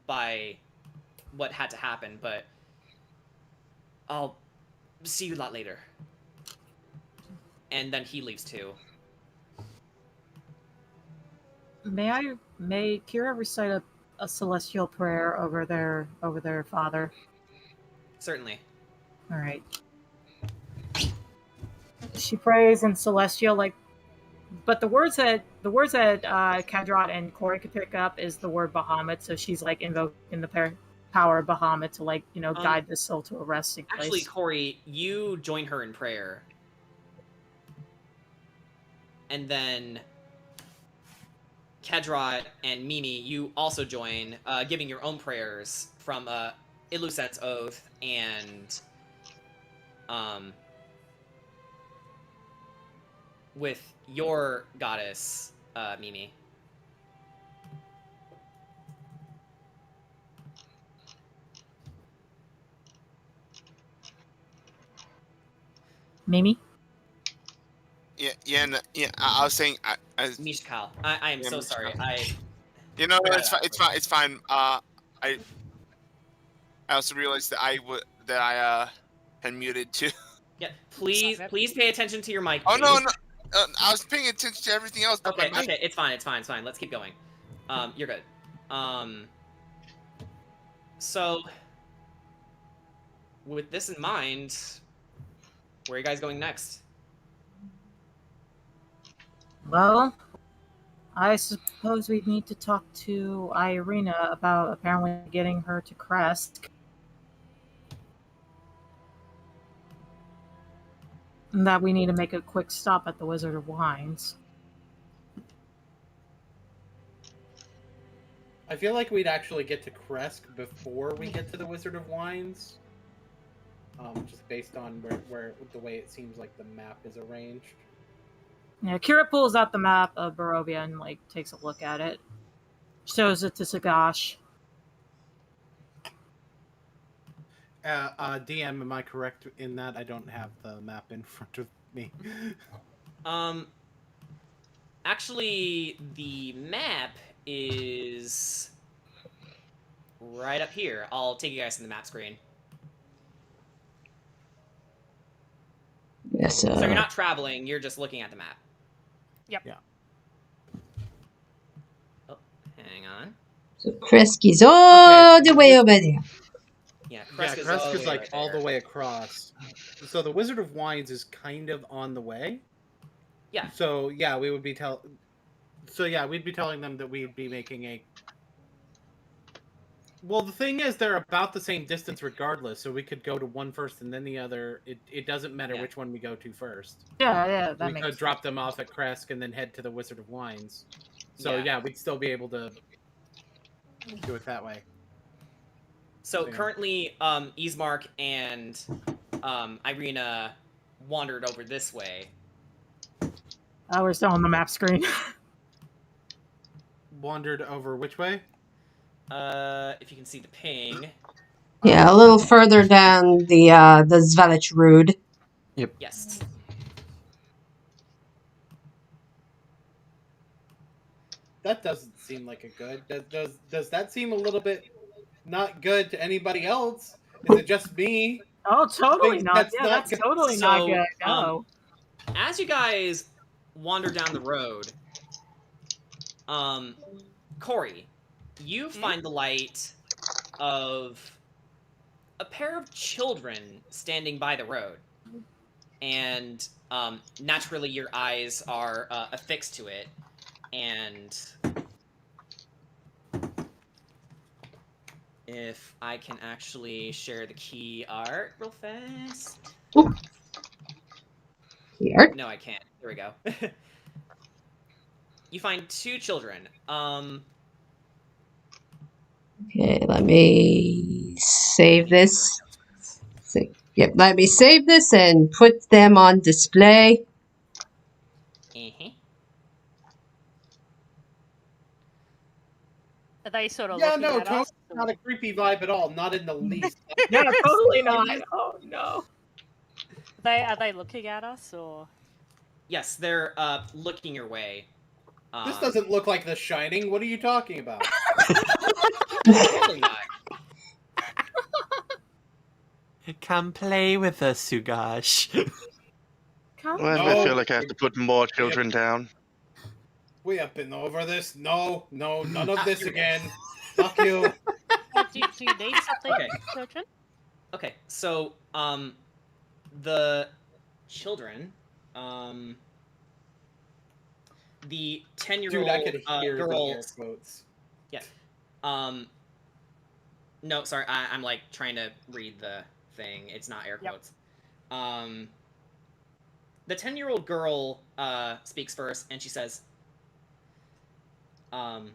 by what had to happen, but I'll see you a lot later. And then he leaves too. May Kira recite a celestial prayer over their father? Certainly. All right. She prays in celestial, but the words that Kadrat and Corey could pick up is the word Bahamut. So she's invoking the power of Bahamut to guide this soul to a resting place. Actually, Corey, you join her in prayer, and then Kadrat and Mimi, you also join, giving your own prayers from Illuset's Oath and with your goddess, Mimi. Mimi? Yeah. I was saying, Mishkal. I am so sorry. It's fine. I also realized that I had muted too. Yeah, please pay attention to your mic. Oh please. no. I was paying attention to everything else. Okay, it's fine. Let's keep going. You're good. So, with this in mind, where are you guys going next? Well, I suppose we need to talk to Irina about apparently getting her to Kresk. And that we need to make a quick stop at the Wizard of Wines. I feel like we'd actually get to Kresk before we get to the Wizard of Wines. Just based on where the way it seems like the map is arranged. Yeah, Kira pulls out the map of Barovia and takes a look at it. Shows it to Sagash. DM, am I correct in that? I don't have the map in front of me. Actually, the map is right up here. I'll take you guys to the map screen. Yes, So you're not traveling, you're just looking at the map. Yep. Yeah. Oh, hang on. So Kresk is all the way over there. Yeah, Kresk is right all there. the way across. So the Wizard of Wines is kind of on the way. Yeah. So yeah, we'd be telling them that we'd be making a. Well, the thing is, they're about the same distance regardless, so we could go to one first and then the other. It doesn't matter which one we go to first. Yeah, that we makes could sense. drop them off at Kresk and then head to the Wizard of Wines. So yeah, we'd still be able to do it that way. So currently, Ismark and Irina wandered over this way. Oh, we're still on the map screen. Wandered over which way? If you can see the ping. Yeah, a little further down the Zvelich Road. Yep. Yes. That doesn't seem like a good. Does that seem a little bit not good to anybody else? Is it just me? Oh, totally Think not. that's Yeah, not that's good? totally not good. Um, No. as you guys wander down the road, Corey, you find the light of a pair of children standing by the road, and naturally your eyes are affixed to it, and if I can actually share the key art real fast. Here. No, I can't. There we go. You find two children. Okay, let me save this. Yep, let me save this and put them on display. Are they sort of Yeah, looking no, at totally us? not a creepy vibe at all. Not in the least. Yeah, totally not. Oh no. Are they looking at us or? Yes, they're looking your way. This doesn't look like The Shining. What are you talking about? Totally not. Come play with us, Sugash. Why do I No. feel like I have to put more children down? We have been over this. No, none of this Here we go. again. Fuck you. Do you need something, Okay. children? Okay, so the children, the 10-year-old Dude, I could hear the girl. air quotes. Yeah. No, sorry, I'm like trying to read the thing. It's not air quotes. The 10-year-old girl speaks first, and she says, God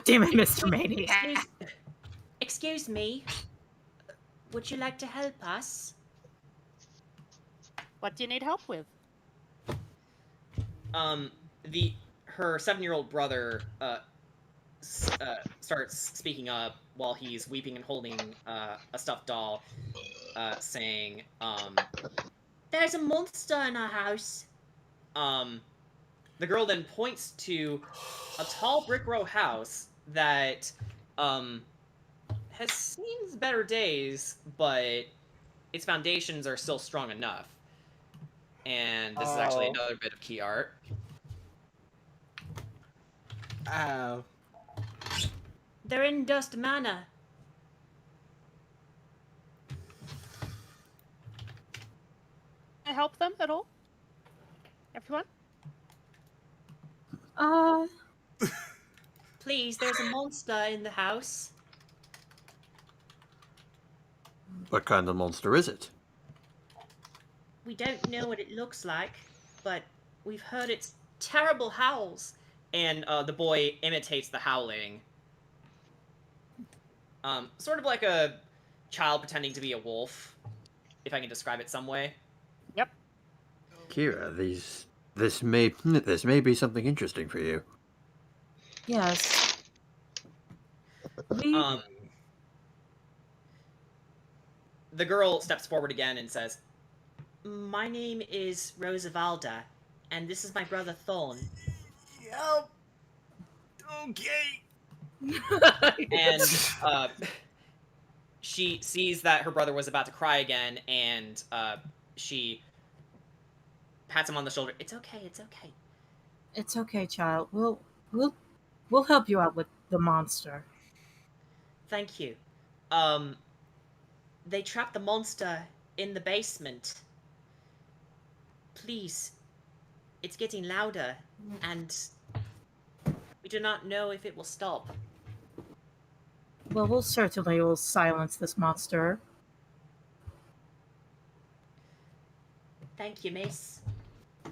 damn it, Mr. Maniac. Excuse me. Would you like to help us? What do you need help with? Her 7-year-old brother starts speaking up while he's weeping and holding a stuffed doll, saying, "There's a monster in our house." The girl then points to a tall brick row house that has seen better days, but its foundations are still strong enough. And this is actually another bit of key art. Oh. They're in Durst Manor. Can I help them at all? Everyone? Please, there's a monster in the house. What kind of monster is it? We don't know what it looks like, but we've heard its terrible howls. And the boy imitates the howling. Sort of like a child pretending to be a wolf, if I can describe it some way. Yep. Kira, this may be something interesting for you. Yes. The girl steps forward again and says, "My name is Rosavalda, and this is my brother Thorn." Yep. Okay. And she sees that her brother was about to cry again, and she pats him on the shoulder. "It's okay, it's okay." It's okay, child. We'll help you out with the monster. "Thank you. They trapped the monster in the basement. Please, it's getting louder, and we do not know if it will stop." Well, we'll certainly will silence this monster. "Thank you, miss."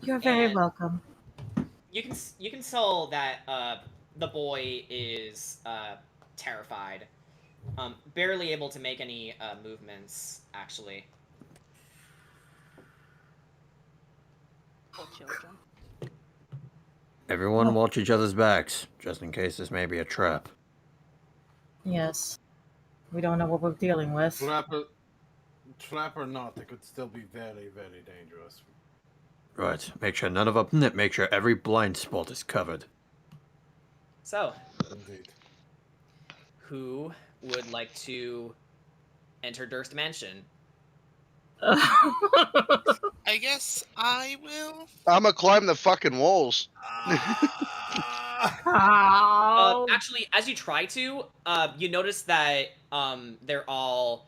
You're very And welcome. you can tell that the boy is terrified, barely able to make any movements. Actually, Poor children. Everyone watch each other's backs, just in case this may be a trap. Yes. We don't know what we're dealing with. Trap or not, it could still be very, very dangerous. Right. Make sure none of them. Make sure every blind spot is covered. So, Indeed. who would like to enter Durst Mansion? I guess I will. I'ma climb the fucking walls. How? Actually, as you try to, you notice that they're all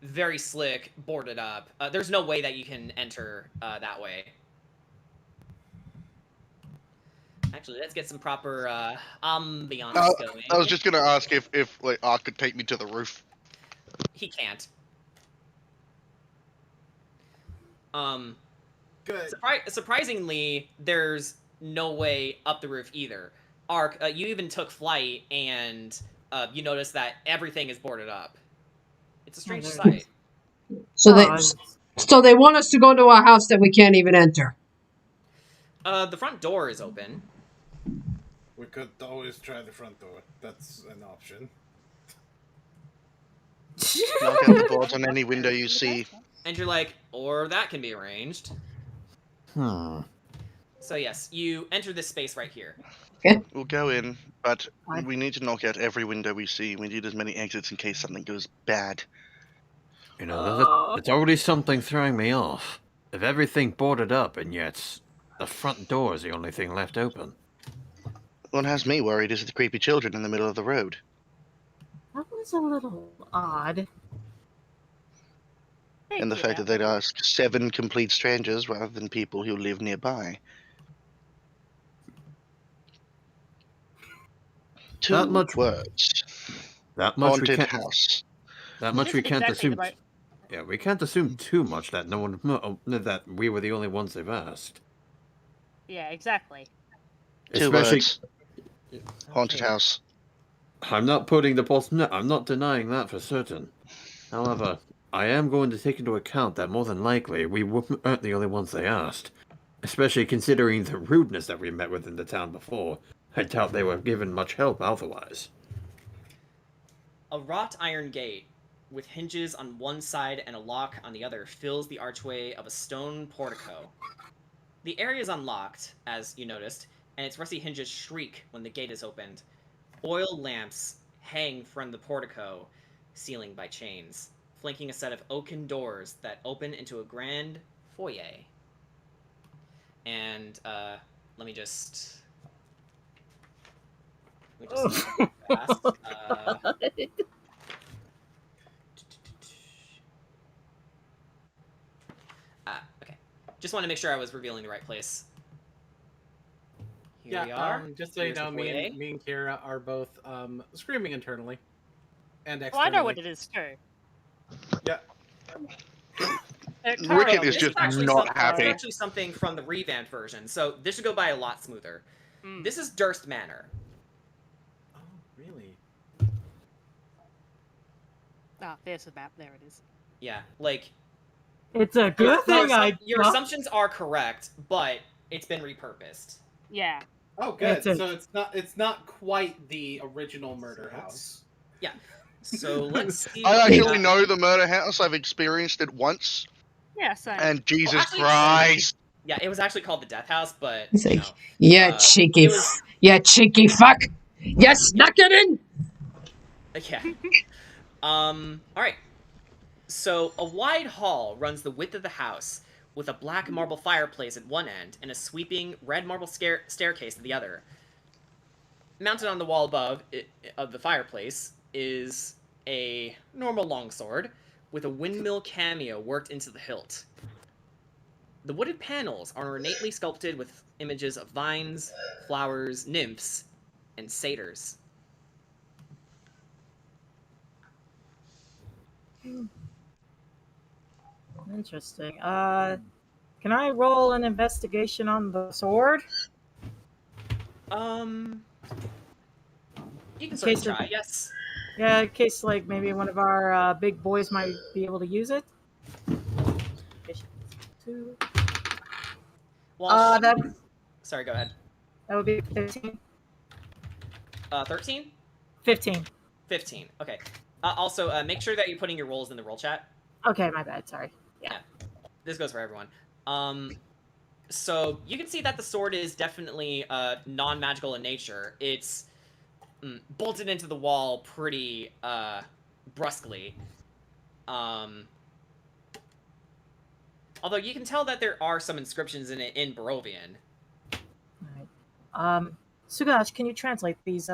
very slick, boarded up. There's no way that you can enter that way. Actually, let's get some proper ambiance going. I was just gonna ask if like Ark could take me to the roof. He can't. Good. Surprisingly, there's no way up the roof either. Ark, you even took flight, and you notice that everything is boarded up. It's a strange sight. So they want us to go to a house that we can't even enter. The front door is open. We could always try the front door. That's an option. Knock out the boards on any window you see. And you're like, or that can be arranged. Hmm. So yes, you enter this space right here. We'll go in, but we need to knock out every window we see. We need as many exits in case something goes bad. You know, it's already something throwing me off. If everything boarded up, and yet the front door is the only thing left open. What has me worried is the creepy children in the middle of the road. That was a little odd. And the fact that they'd ask 7 complete strangers rather than people who live nearby. 2 That much words. That much Haunted we can't. house. That much we can't exactly assume. Yeah, we can't assume too much that no one that we were the only ones they've asked. Yeah, exactly. 2 Especially, words. Haunted house. I'm not I'm not denying that for certain. However, I am going to take into account that more than likely we weren't the only ones they asked. Especially considering the rudeness that we met with in the town before. I doubt they were given much help otherwise. A wrought iron gate with hinges on one side and a lock on the other fills the archway of a stone portico. The area is unlocked, as you noticed, and its rusty hinges shriek when the gate is opened. Oil lamps hang from the portico ceiling by chains, flanking a set of oaken doors that open into a grand foyer. And let me just fast. Okay. Just want to make sure I was revealing the right place. Here we are. Just so you Here's know, the me foyer. and Kira are both screaming internally and Well, externally. I know what it is too. Yeah. Wicket is This just actually not This happy. is actually something from the revamped version, so this should go by a lot smoother. This is Durst Manor. Oh, really? Ah, there's the map. There it is. Yeah, like It's a good thing your assumptions are correct, but it's been repurposed. Yeah. Oh, good. It's So it's not quite the original murder house. Yeah. So let's see. I actually know the murder house. I've experienced it once. Yeah, same. And Jesus actually, Christ. Yeah, it was actually called the Death House, but It's like, you know, yeah, it cheeky, was- yeah, cheeky fuck. You snuck it in. Yeah. All right. So a wide hall runs the width of the house, with a black marble fireplace at one end and a sweeping red marble staircase at the other. Mounted on the wall above of the fireplace is a normal longsword with a windmill cameo worked into the hilt. The wooded panels are ornately sculpted with images of vines, flowers, nymphs, and satyrs. Interesting. Can I roll an investigation on the sword? You can certainly try, yes. Yeah, in case like maybe one of our big boys might be able to use it. Well, that sorry, go ahead. would be 15. 13? 15. 15, okay. Also, make sure that you're putting your rolls in the roll chat. Okay, my bad. Sorry. Yeah. this goes for everyone. So you can see that the sword is definitely non-magical in nature. It's bolted into the wall pretty brusquely. Although you can tell that there are some inscriptions in it in Barovian. Alright. Sugash, can you translate these,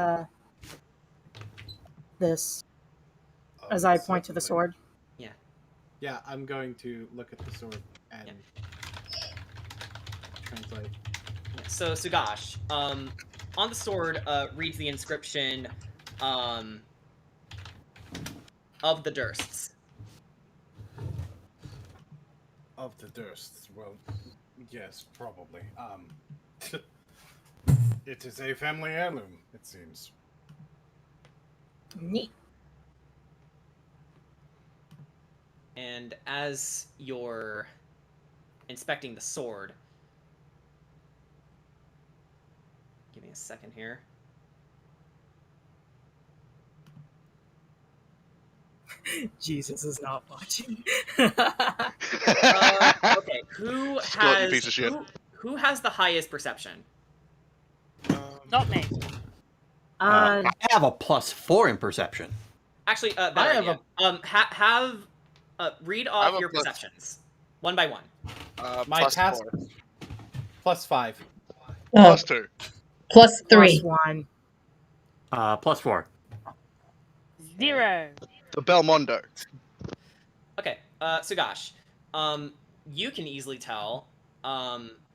this, as I point to the sword? Yeah. Yeah, I'm going to look at the sword and translate. Yeah. So, Sugash, on the sword reads the inscription of the Dursts. Of the Dursts, well, yes, probably. It is a family heirloom, it seems. Neat. And as you're inspecting the sword, give me a second here. Jesus is not watching. Okay, who Scott, you has piece of shit. who has the highest perception? Not me. I have a +4 in perception. Actually, I better have idea. Read I have off a your plus- perceptions one by one. My plus past 4. +5. Oh, +2. +3. +1. +4. 0. The Belmondo. Okay, Sugash, you can easily tell,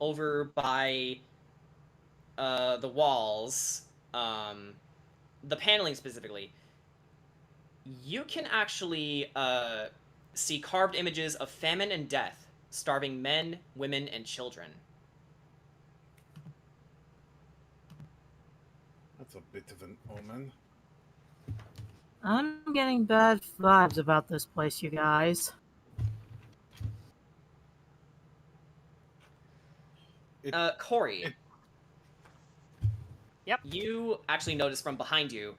over by, the walls, the paneling specifically, you can actually, see carved images of famine and death, starving men, women, and children. That's a bit of an omen. I'm getting bad vibes about this place, you guys. Corey. Yep. You actually notice from behind you,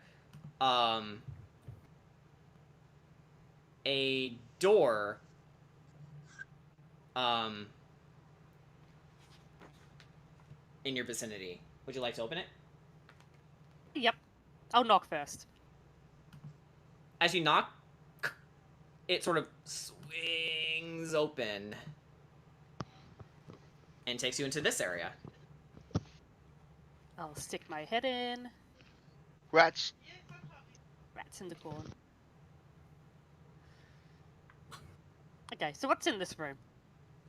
a door, in your vicinity. Would you like to open it? Yep. I'll knock first. As you knock, it sort of swings open and takes you into this area. I'll stick my head in. Rats. Rats in the corner. Okay, so what's in this room?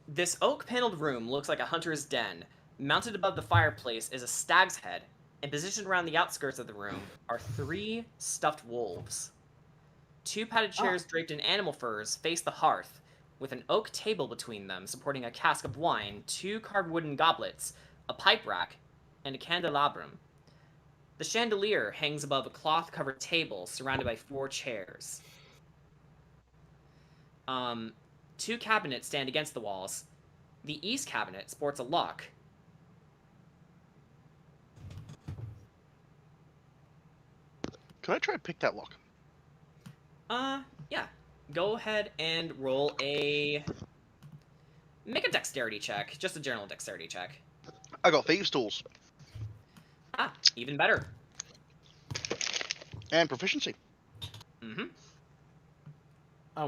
This oak-paneled room looks like a hunter's den. Mounted above the fireplace is a stag's head, and positioned around the outskirts of the room are 3 stuffed wolves. 2 padded chairs draped in animal furs face the hearth, with an oak table between them supporting a cask of wine, 2 carved wooden goblets, a pipe rack, and a candelabrum. The chandelier hangs above a cloth-covered table surrounded by 4 chairs. 2 cabinets stand against the walls. The east cabinet sports a lock. Can I try and pick that lock? Yeah. Go ahead and roll a... Make a dexterity check. Just a general dexterity check. I got thieves' tools. Ah, even better. And proficiency. Mm-hmm.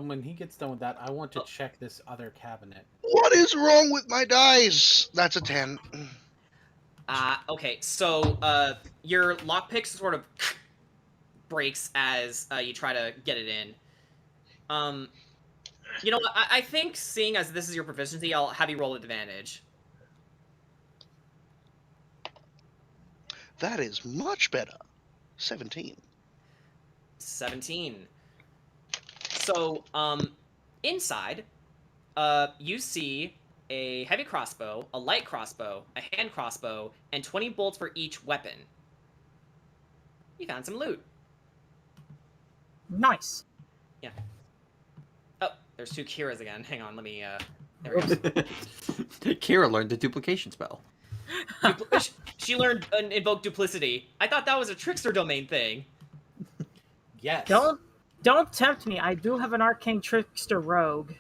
When he gets done with that, I want to check this other cabinet. What is wrong with my dice? That's a 10. Okay, so, your lockpick sort of breaks as you try to get it in. You know what? I think, seeing as this is your proficiency, I'll have you roll advantage. That is much better. 17. 17. So, inside, you see a heavy crossbow, a light crossbow, a hand crossbow, and 20 bolts for each weapon. You found some loot. Nice. Yeah. Oh, there's 2 Kiras again. Hang on, let me, there we go. Kira learned the duplication spell. She learned an invoke duplicity. I thought that was a trickster domain thing. Yes. Don't tempt me. I do have an arcane trickster rogue.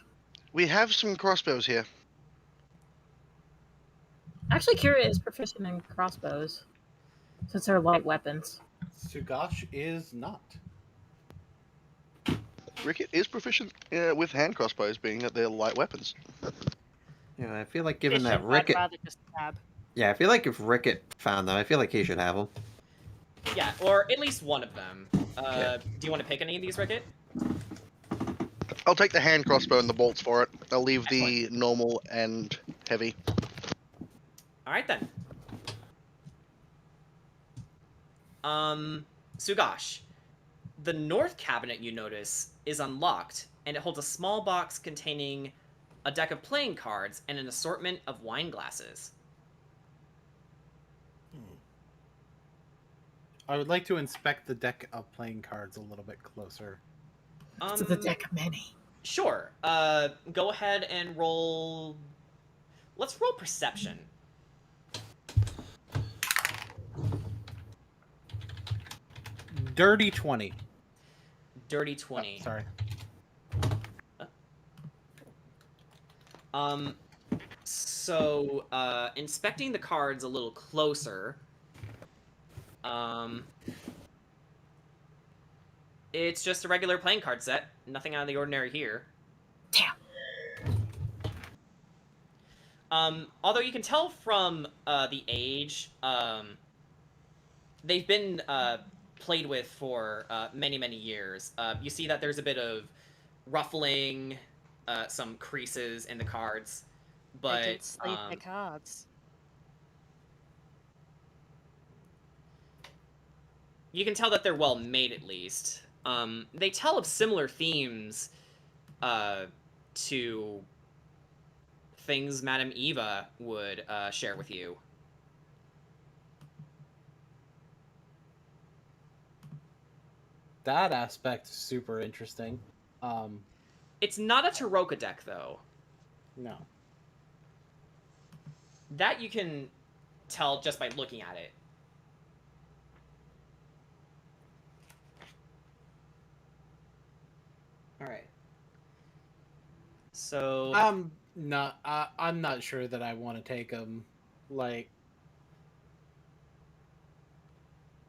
We have some crossbows here. Actually, Kira is proficient in crossbows, since they're light weapons. Sugash is not. Ricket is proficient with hand crossbows, being that they're light weapons. Yeah, I feel like given Efficient, that Ricket. I'd rather just stab. Yeah, I feel like if Ricket found them, I feel like he should have them. Yeah, or at least one of them. Yeah. Do you want to pick any of these, Ricket? I'll take the hand crossbow and the bolts for it. I'll leave the normal and heavy. All right then. Sugash, the north cabinet you notice is unlocked, and it holds a small box containing a deck of playing cards and an assortment of wine glasses. I would like to inspect the deck of playing cards a little bit closer. It's the deck of many. Sure. Go ahead and roll. Let's roll perception. Dirty 20. Dirty 20. Oh, sorry. So, inspecting the cards a little closer, it's just a regular playing card set. Nothing out of the ordinary here. Damn. Although you can tell from the age, they've been played with for many, many years. You see that there's a bit of ruffling, some creases in the cards, but They did sleeve the cards. you can tell that they're well made at least. They tell of similar themes to things Madame Eva would share with you. That aspect is super interesting. It's not a Taroka deck, though. No. That you can tell just by looking at it. All right. So I'm not sure that I want to take them. Like,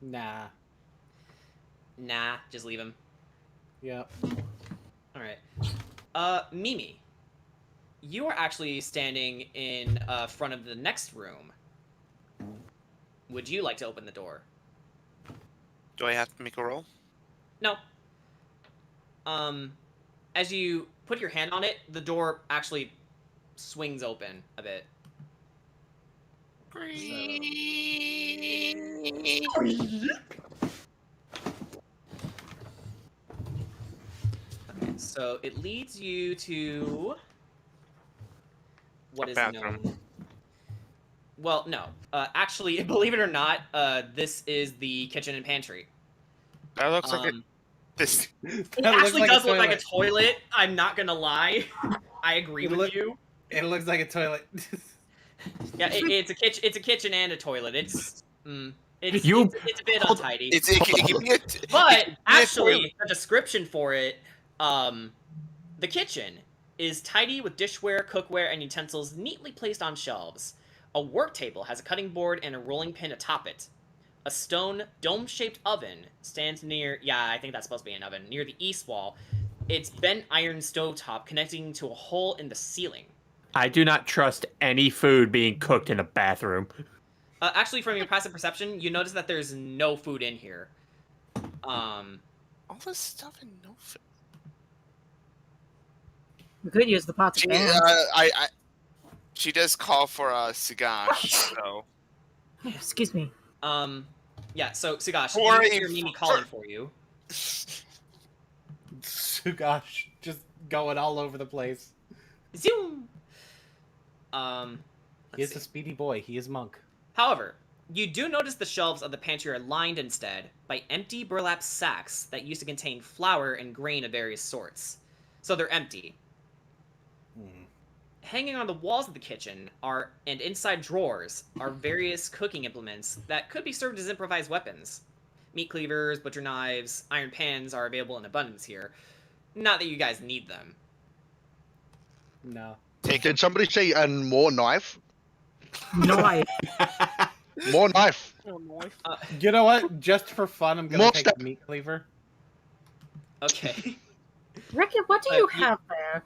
nah. Nah, just leave him. Yep. All right. Mimi, you are actually standing in front of the next room. Would you like to open the door? Do I have to make a roll? No. As you put your hand on it, the door actually swings open a bit. Okay, so it leads you to what is bathroom. known. Well, no. Actually, believe it or not, this is the kitchen and pantry. That looks like this. It actually does look like a toilet. I'm not gonna lie. I agree with you. It looks like a toilet. Yeah, it's a kitchen and a toilet. It's a bit untidy. It can be But actually, the description for it, the kitchen is tidy with dishware, cookware, and utensils neatly placed on shelves. A work table has a cutting board and a rolling pin atop it. A stone dome-shaped oven stands near, yeah, I think that's supposed to be an oven, near the east wall. It's bent iron stovetop connecting to a hole in the ceiling. I do not trust any food being cooked in a bathroom. Actually, from your passive perception, you notice that there's no food in here. all this stuff and no food. We could use the pots of pans. She does call for a Sugash, so. Excuse me. Yeah, so Sugash, For you a- hear Mimi calling for you. Sugash just going all over the place. Zoom! He is a speedy boy. He is monk. However, you do notice the shelves of the pantry are lined instead by empty burlap sacks that used to contain flour and grain of various sorts. So they're empty. Hanging on the walls of the kitchen and inside drawers are various cooking implements that could be served as improvised weapons. Meat cleavers, butcher knives, iron pans are available in abundance here. Not that you guys need them. No. Did somebody say and more knife? Knife. More knife. Oh, knife. You know what? Just for fun, I'm gonna More take step. the meat cleaver. Okay. Rickett, what do Uh, you ye- have there?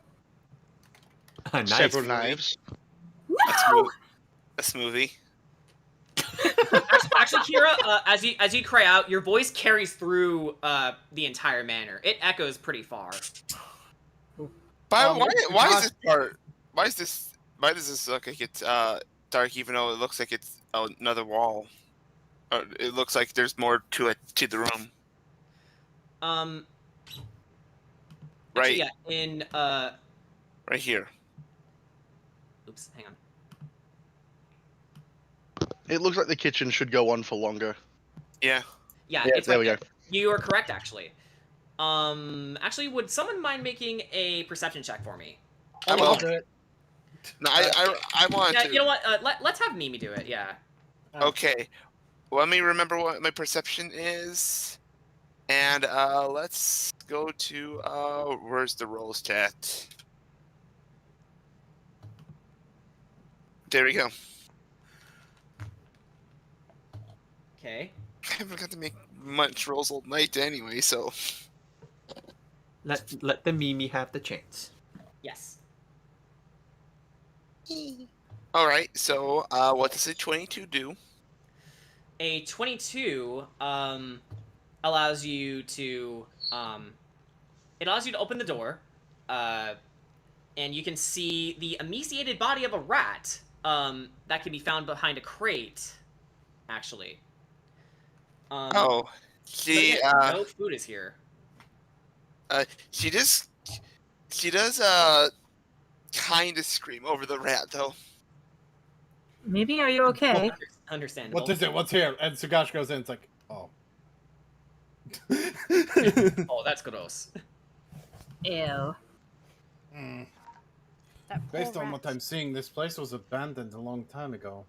A nice Several food. knives. No! A smoothie. Actually, Kira, as you cry out, your voice carries through the entire manor. It echoes pretty far. But why is Gosh. this part? Why does this look like it's dark even though it looks like it's another wall? It looks like there's more to it to the room. Actually, Right. yeah, in Right here. oops, hang on. It looks like the kitchen should go on for longer. Yeah. Yeah, Yeah, it's there right we there. go. You are correct, actually. Actually, would someone mind making a perception check for me? I I'll will. do it. No, I want Yeah, to. you know what? Let's have Mimi do it. Yeah. Okay. Let me remember what my perception is. And let's go to where's the roll stat? There we go. Okay. I haven't got to make much rolls all night anyway, so Let the Mimi have the chance. Yes. alright, so what does a 22 do? A 22 allows you to it allows you to open the door, and you can see the emaciated body of a rat that can be found behind a crate, actually. Oh. But She again, no food is here. she does kind of scream over the rat though. Maybe are you okay? Understandable. What is it? What's here? And Sugash goes in. It's like, oh. Oh, that's gross. Ew. Hmm. That poor Based on rat. what I'm seeing, this place was abandoned a long time ago.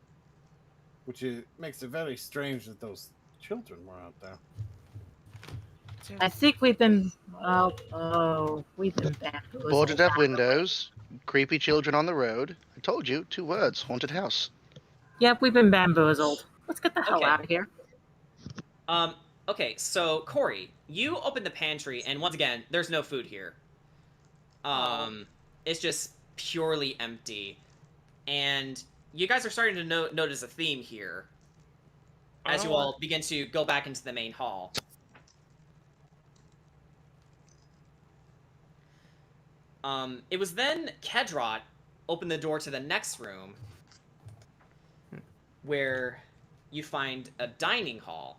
Which makes it very strange that those children were out there. I think we've been we've been bamboozled. Boarded up windows, creepy children on the road. I told you, 2 words, haunted house. Yep, we've been bamboozled. Let's get the hell Okay. out of here. Okay, so Corey, you open the pantry, and once again, there's no food here. It's just purely empty, and you guys are starting to notice a theme here as you all begin to go back into the main hall. It was then Kedrot opened the door to the next room, where you find a dining hall.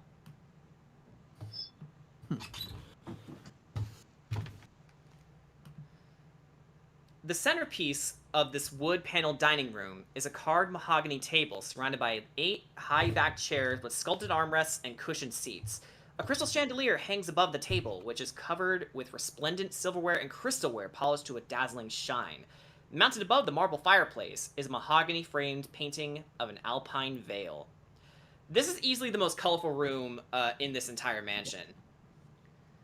The centerpiece of this wood-paneled dining room is a carved mahogany table surrounded by 8 high-backed chairs with sculpted armrests and cushioned seats. A crystal chandelier hangs above the table, which is covered with resplendent silverware and crystalware polished to a dazzling shine. Mounted above the marble fireplace is a mahogany-framed painting of an alpine vale. This is easily the most colorful room in this entire mansion.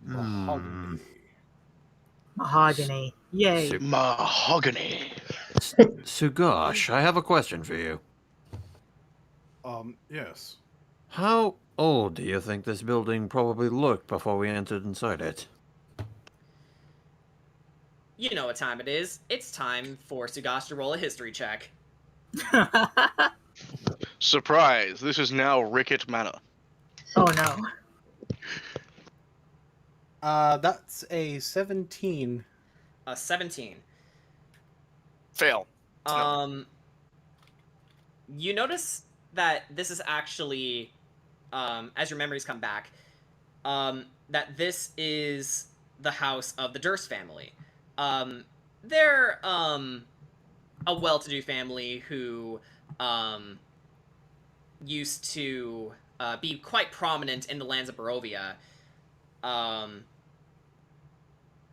Mahogany. Mahogany. Yay. Mahogany. Sugash, I have a question for you. Yes. How old do you think this building probably looked before we entered inside it? You know what time it is. It's time for Sugash to roll a history check. Surprise, this is now Rickett Manor. Oh no. That's a 17. 17. Fail. You notice that this is actually, as your memories come back, that this is the house of the Durst family. They're, a well-to-do family who, used to, be quite prominent in the lands of Barovia.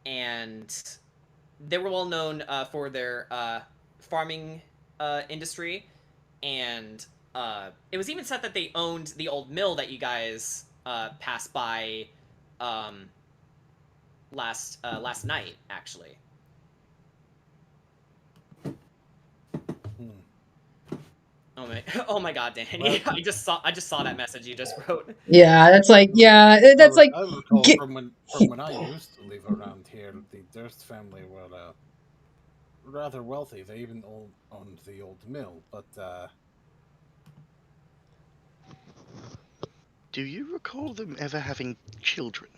And they were well known for their farming industry, and it was even said that they owned the old mill that you guys passed by last night, actually. Oh my God, Danny! I just saw that message you just wrote. Yeah, that's like I recall get- from when I used to live around here, the Durst family were rather wealthy. They even owned the old mill, but Do you recall them ever having children?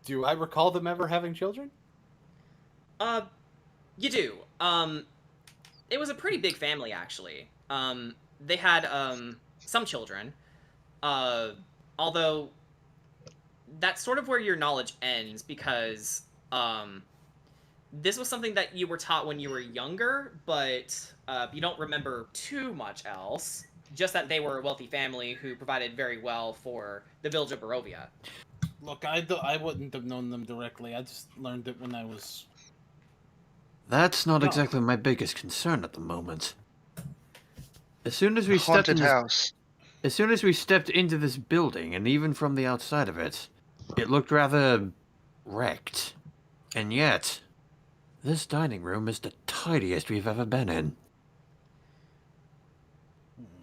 do I recall them ever having children? You do. It was a pretty big family, actually. They had, some children. Although, that's sort of where your knowledge ends, because, this was something that you were taught when you were younger, but, you don't remember too much else. Just that they were a wealthy family who provided very well for the village of Barovia. Look, I wouldn't have known them directly. I just learned it when I was. That's not No. exactly my biggest concern at the moment. As soon as we stepped Haunted in this, house. as soon as we stepped into this building, and even from the outside of it, it looked rather wrecked. And yet, this dining room is the tidiest we've ever been in.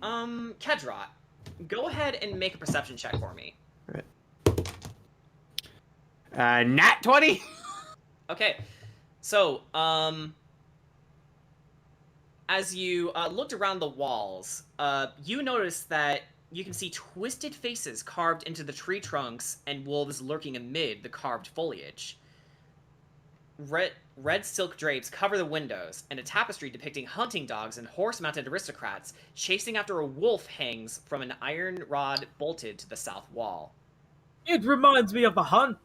Kedrot, go ahead and make a perception check for me. Nat 20? Okay, so, as you looked around the walls, you noticed that you can see twisted faces carved into the tree trunks and wolves lurking amid the carved foliage. Red silk drapes cover the windows, and a tapestry depicting hunting dogs and horse-mounted aristocrats chasing after a wolf hangs from an iron rod bolted to the south wall. It reminds me of the hunt.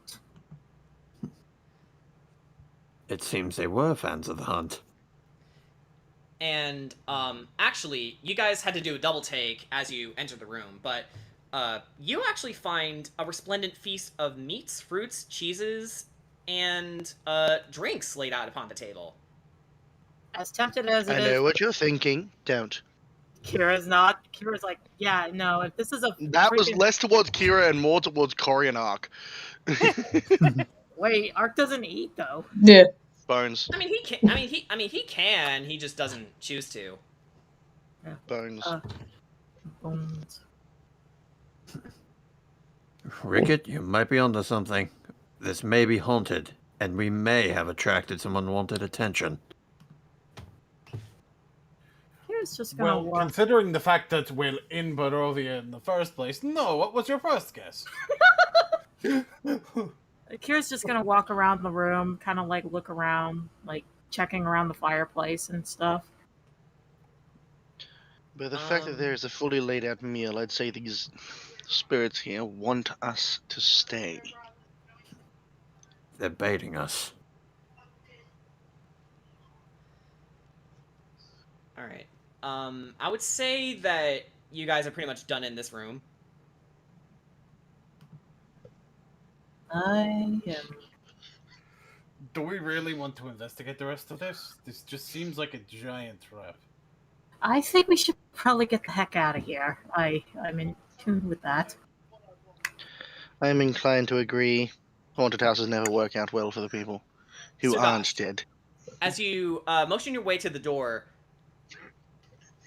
It seems they were fans of the hunt. And, actually, you guys had to do a double take as you entered the room, but, you actually find a resplendent feast of meats, fruits, cheeses, and, drinks laid out upon the table. As tempted as it I is, know what you're thinking. Don't. Kira's not. Kira's like, yeah, no, if this is a That was freaking- less towards Kira and more towards Cory and Ark. Wait, Ark doesn't eat though. Yeah. Bones. I mean, he can. He can. He just doesn't choose to. Bones. Bones. Rickett, you might be onto something. This may be haunted, and we may have attracted some unwanted attention. Kira's just gonna Well, walk. considering the fact that we're in Barovia in the first place, no. What was your first guess? Kira's just gonna walk around the room, kind of like look around, like checking around the fireplace and stuff. But the fact that there's a fully laid out meal, I'd say these spirits here want us to stay. They're baiting us. Alright. I would say that you guys are pretty much done in this room. I am. Do we really want to investigate the rest of this? This just seems like a giant trap. I think we should probably get the heck out of here. I'm in tune with that. I'm inclined to agree. Haunted houses never work out well for the people who So, aren't guys, dead. As you motion your way to the door,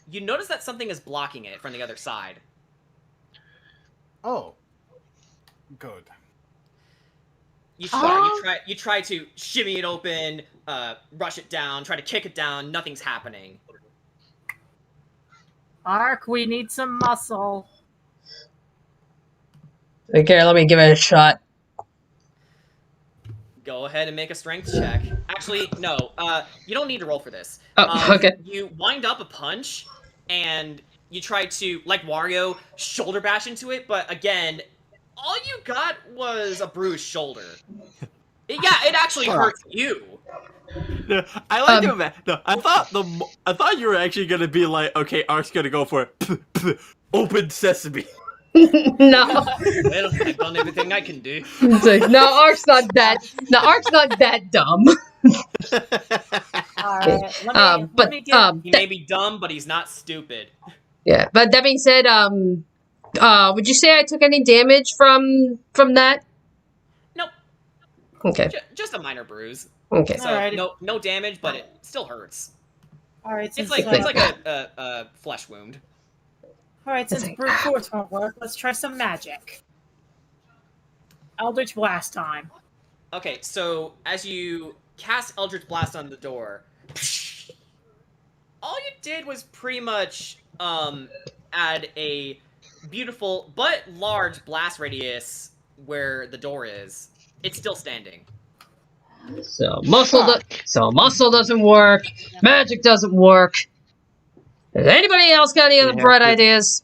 you notice that something is blocking it from the other side. Oh. Good. You try to shimmy it open, rush it down, try to kick it down, nothing's happening. Ark, we need some muscle. Okay, let me give it a shot. Go ahead and make a strength check. Actually, no, you don't need to roll for this. Oh, okay. You wind up a punch, and you try to, like Wario, shoulder bash into it, but again, all you got was a bruised shoulder. It actually hurts you. No, I like to imagine. No, I thought you were actually gonna be like, okay, Ark's gonna go for it. Open sesame. No. Well, I've done everything I can do. It's like, no, Ark's not that. No, Ark's not that dumb. Alright, But He may be dumb, but he's not stupid. yeah. But that being said, would you say I took any damage from that? Nope. Okay. Just a minor bruise. Okay. So Alrighty. no damage, but it still hurts. All right, It's since like a flesh wound. all right, since brute force won't work, let's try some magic. Eldritch Blast time. Okay, so as you cast Eldritch Blast on the door, all you did was pretty much add a beautiful but large blast radius where the door is. It's still standing. So muscle, Fuck. muscle doesn't work. Magic doesn't work. Does anybody else got any We other have bright to- ideas?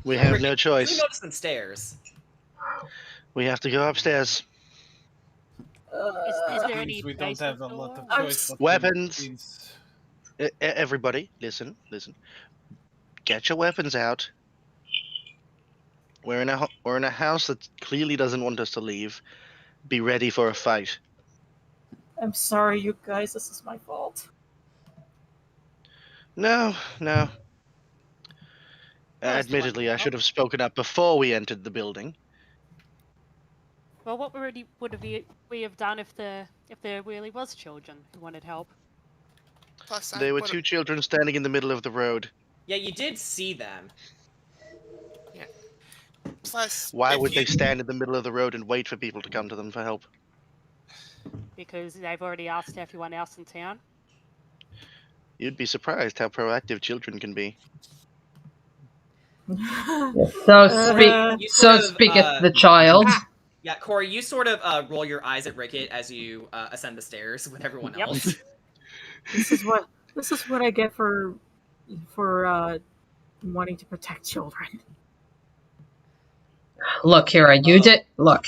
We have no You choice. notice some stairs. We have to go upstairs. Is there any Means we place don't have with a lot of door? choice. but Weapons. these- Everybody, listen. Get your weapons out. We're in a house that clearly doesn't want us to leave. Be ready for a fight. I'm sorry, you guys. This is my fault. No. That's Admittedly, I wonderful. should have spoken up before we entered the building. Well, what would we have done if there really was children who wanted help? Plus, There were two children standing in the middle of the road. Yeah, you did see them. Plus, Why if would you, they stand in the middle of the road and wait for people to come to them for help? Because they've already asked everyone else in town. You'd be surprised how proactive children can be. So speaketh the child. Yeah, Corey, you sort of roll your eyes at Rickett as you ascend the stairs with everyone Yep. else. This is what I get for wanting to protect children. Look, Kira, you did. Look.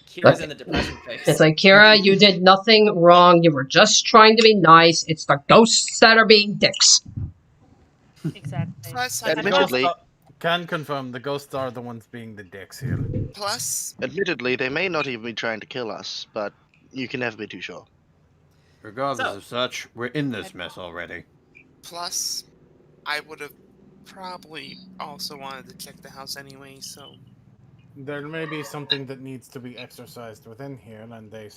Kira's in the depression phase. It's like, Kira, you did nothing wrong. You were just trying to be nice. It's the ghosts that are being dicks. Exactly. plus, Admittedly, Can confirm the ghosts are the ones being the dicks here. admittedly, they may not even be trying to kill us, but you can never be too sure. Regardless So- of such, we're in this mess already. plus, I would have probably also wanted to check the house anyway. So There may be something that needs to be exercised within here, and they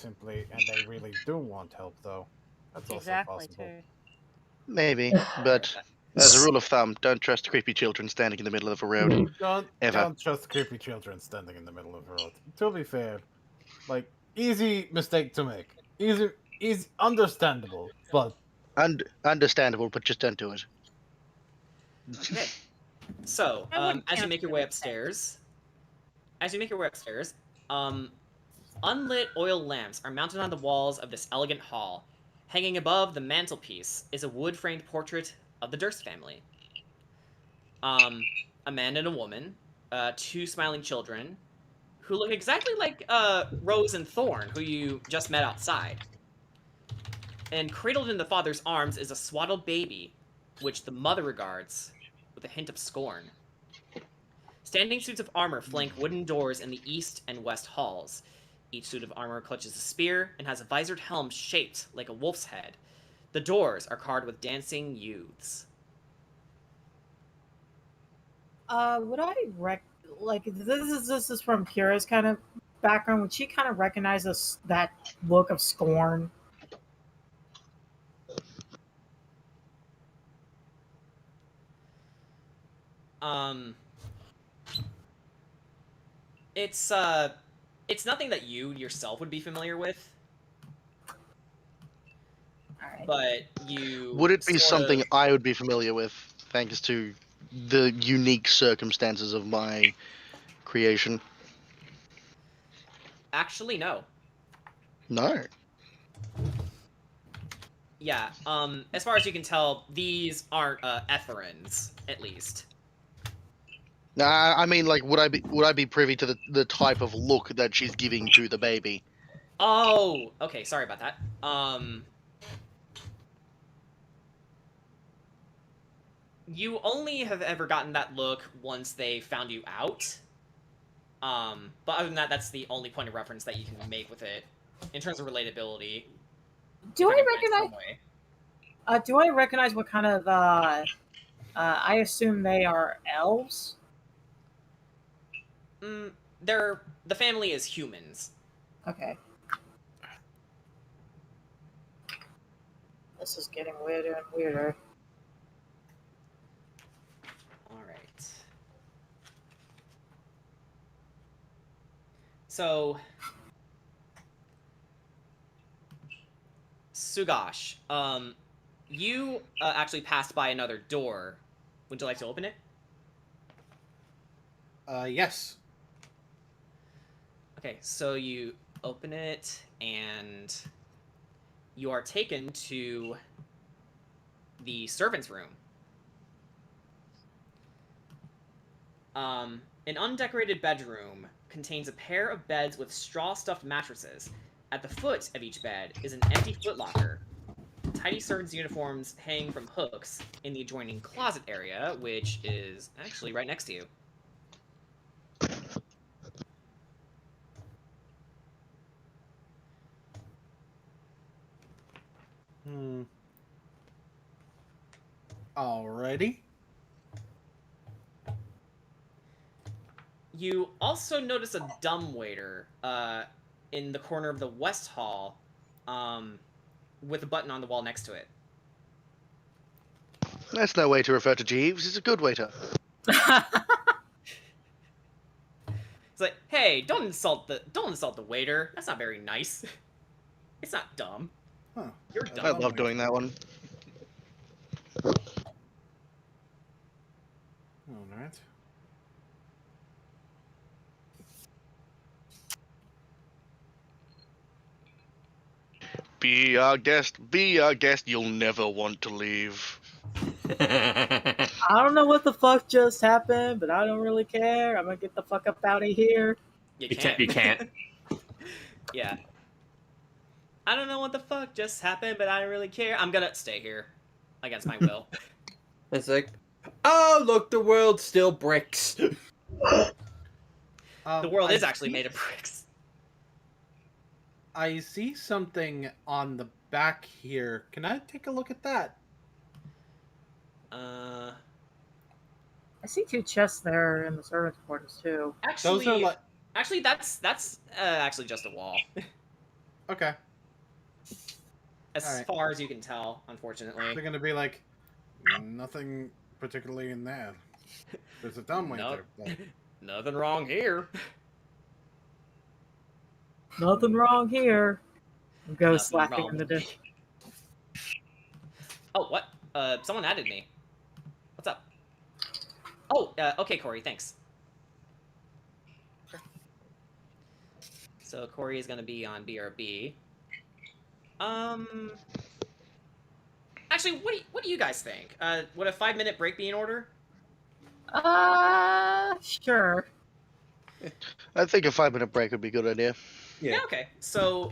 really do want help, though. That's also Exactly possible. too. Maybe, but as a rule of thumb, don't trust creepy children standing in the middle of a road. Ever. Don't trust creepy children standing in the middle of the road. To be fair, like, easy mistake to make. Easy, understandable, but Understandable, but just don't do it. Okay. So, I wouldn't as you count make your it way as upstairs, unlit oil lamps are mounted on the walls of this elegant hall. Hanging above the mantelpiece is a wood-framed portrait of the Durst family. A man and a woman, two smiling children, who look exactly like Rose and Thorn, who you just met outside. And cradled in the father's arms is a swaddled baby, which the mother regards with a hint of scorn. Standing suits of armor flank wooden doors in the east and west halls. Each suit of armor clutches a spear and has a visored helm shaped like a wolf's head. The doors are carved with dancing youths. Would I this is from Kira's kind of background? Would she kind of recognize that look of scorn? It's nothing that you yourself would be familiar with. Alright. But you Would it be sort something of- I would be familiar with, thanks to the unique circumstances of my creation? Actually, no. No. Yeah, as far as you can tell, these aren't Etherans, at least. Nah, I mean, like, would I be privy to the type of look that she's giving to the baby? Oh, okay, sorry about that. You only have ever gotten that look once they found you out. But other than that, that's the only point of reference that you can make with it in terms of relatability. Do I in some recognize? way. Do I recognize what kind of? I assume they are elves. The family is humans. Okay. This is getting weirder and weirder. All right. So, Sugash, you actually passed by another door. Would you like to open it? Yes. Okay, so you open it, and you are taken to the servant's room. An undecorated bedroom contains a pair of beds with straw-stuffed mattresses. At the foot of each bed is an empty footlocker. Tidy servants' uniforms hang from hooks in the adjoining closet area, which is actually right next to you. Alrighty. You also notice a dumbwaiter in the corner of the west hall with a button on the wall next to it. That's no way to refer to Jeeves. It's a good waiter. It's like, hey, don't insult the waiter. That's not very nice. It's not dumb. Huh. You're dumb. I love doing that one. Alright. Be our guest, be our guest. You'll never want to leave. I don't know what the fuck just happened, but I don't really care. I'm gonna get the fuck up out of here. You can't- can't. you can't. Yeah. I don't know what the fuck just happened, but I don't really care. I'm gonna stay here against my will. It's like, oh look, the world's still bricks. The world I is actually see- made of bricks. I see something on the back here. Can I take a look at that? Uh, I see 2 chests there in the servants' quarters too. actually, Those are like actually, that's actually just a wall, okay. as Alright. far as you can tell. Unfortunately, They're gonna be like nothing particularly in there. There's a dumbwaiter. But... nothing wrong here. Nothing wrong here. Go Nothing slapping wrong in the with me. dish. Oh, what? Someone added me. What's up? Oh, okay, Corey, thanks. So Corey is gonna be on BRB. Actually, what do you guys think? Would a 5-minute break be in order? Sure. I think a 5-minute break would be a good idea. Yeah, okay. So,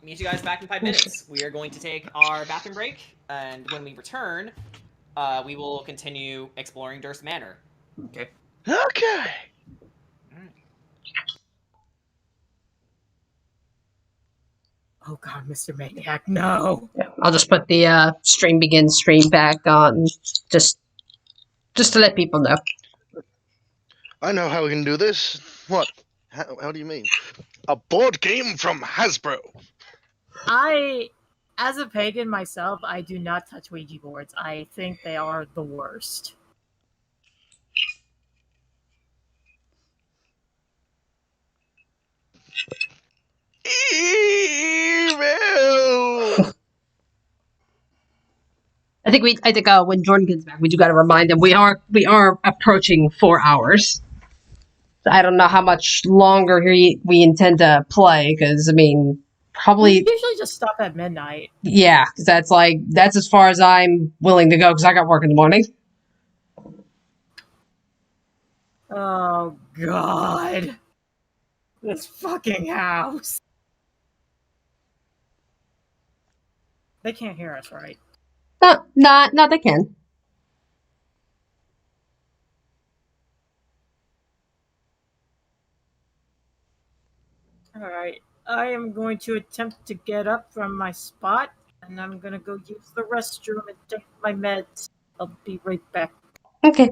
meet you guys back in 5 minutes. We are going to take our bathroom break, and when we return, we will continue exploring Durst Manor. Okay. Okay. Oh god, Mr. Maniac, no. I'll just put the stream begin stream back on, just to let people know. I know how we can do this. What? How do you mean? A board game from Hasbro. As a pagan myself, I do not touch Ouija boards. I think they are the worst. Evil. I think when Jordan gets back, we do got to remind him we are approaching 4 hours. So I don't know how much longer we intend to play, because I mean, We probably usually just stop at midnight. yeah, because that's as far as I'm willing to go, because I got work in the morning. Oh god. This fucking house. They can't hear us, right? No, they can. Alright. I am going to attempt to get up from my spot, and I'm gonna go use the restroom and take my meds. I'll be right back. Okay.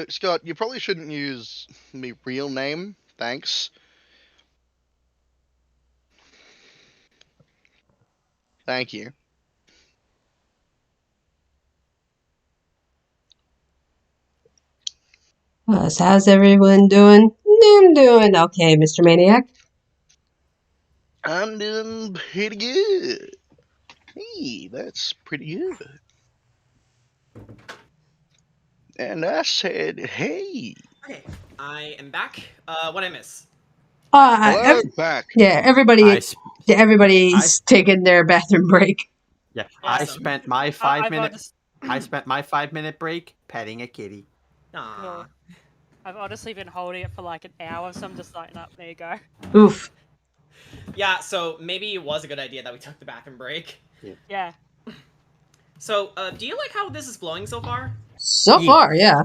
Scott, you probably shouldn't use my real name. Thanks. Thank you. So how's everyone doing? I'm doing okay, Mr. Maniac. I'm doing pretty good. Hey, that's pretty good. And I said, hey. Okay, I am back. What I miss? Hello, back. Yeah, everybody's taking their bathroom break. Yeah, I Awesome. spent my 5 minute. Honest- I spent my 5 minute break petting a kitty. Aw. Cool. I've honestly been holding it for like an hour, so I'm just like, no, there you go. Oof. Yeah, so maybe it was a good idea that we took the bathroom break. Yeah. So, do you like how this is flowing so far? So far, yeah.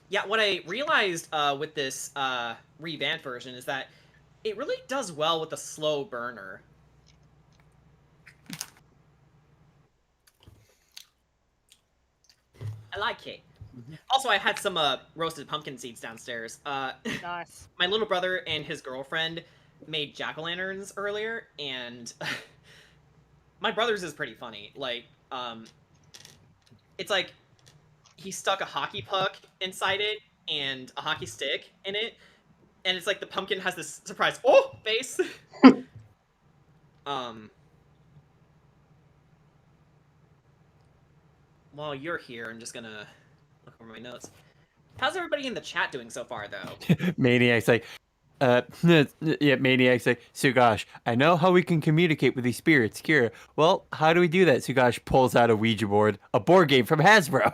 Yeah, what I realized with this revamped version is that it really does well with a slow burner. I like it. Also, I had some roasted pumpkin seeds downstairs. Nice. My little brother and his girlfriend made jack-o'-lanterns earlier, and my brother's is pretty funny. Like, it's like he stuck a hockey puck inside it and a hockey stick in it, and it's like the pumpkin has this surprise face. While you're here, I'm just gonna look over my notes. How's everybody in the chat doing so far, though? Maniac's like, yeah, Maniac's like, Sugash, I know how we can communicate with these spirits, Kira. Well, how do we do that? Sugash pulls out a Ouija board, a board game from Hasbro.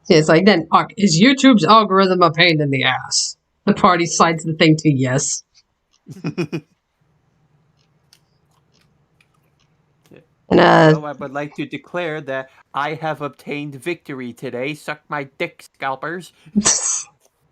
Yeah, it's like, then, is YouTube's algorithm a pain in the ass? The party slides the thing to yes. And, so I would like to declare that I have obtained victory today. Suck my dick, scalpers.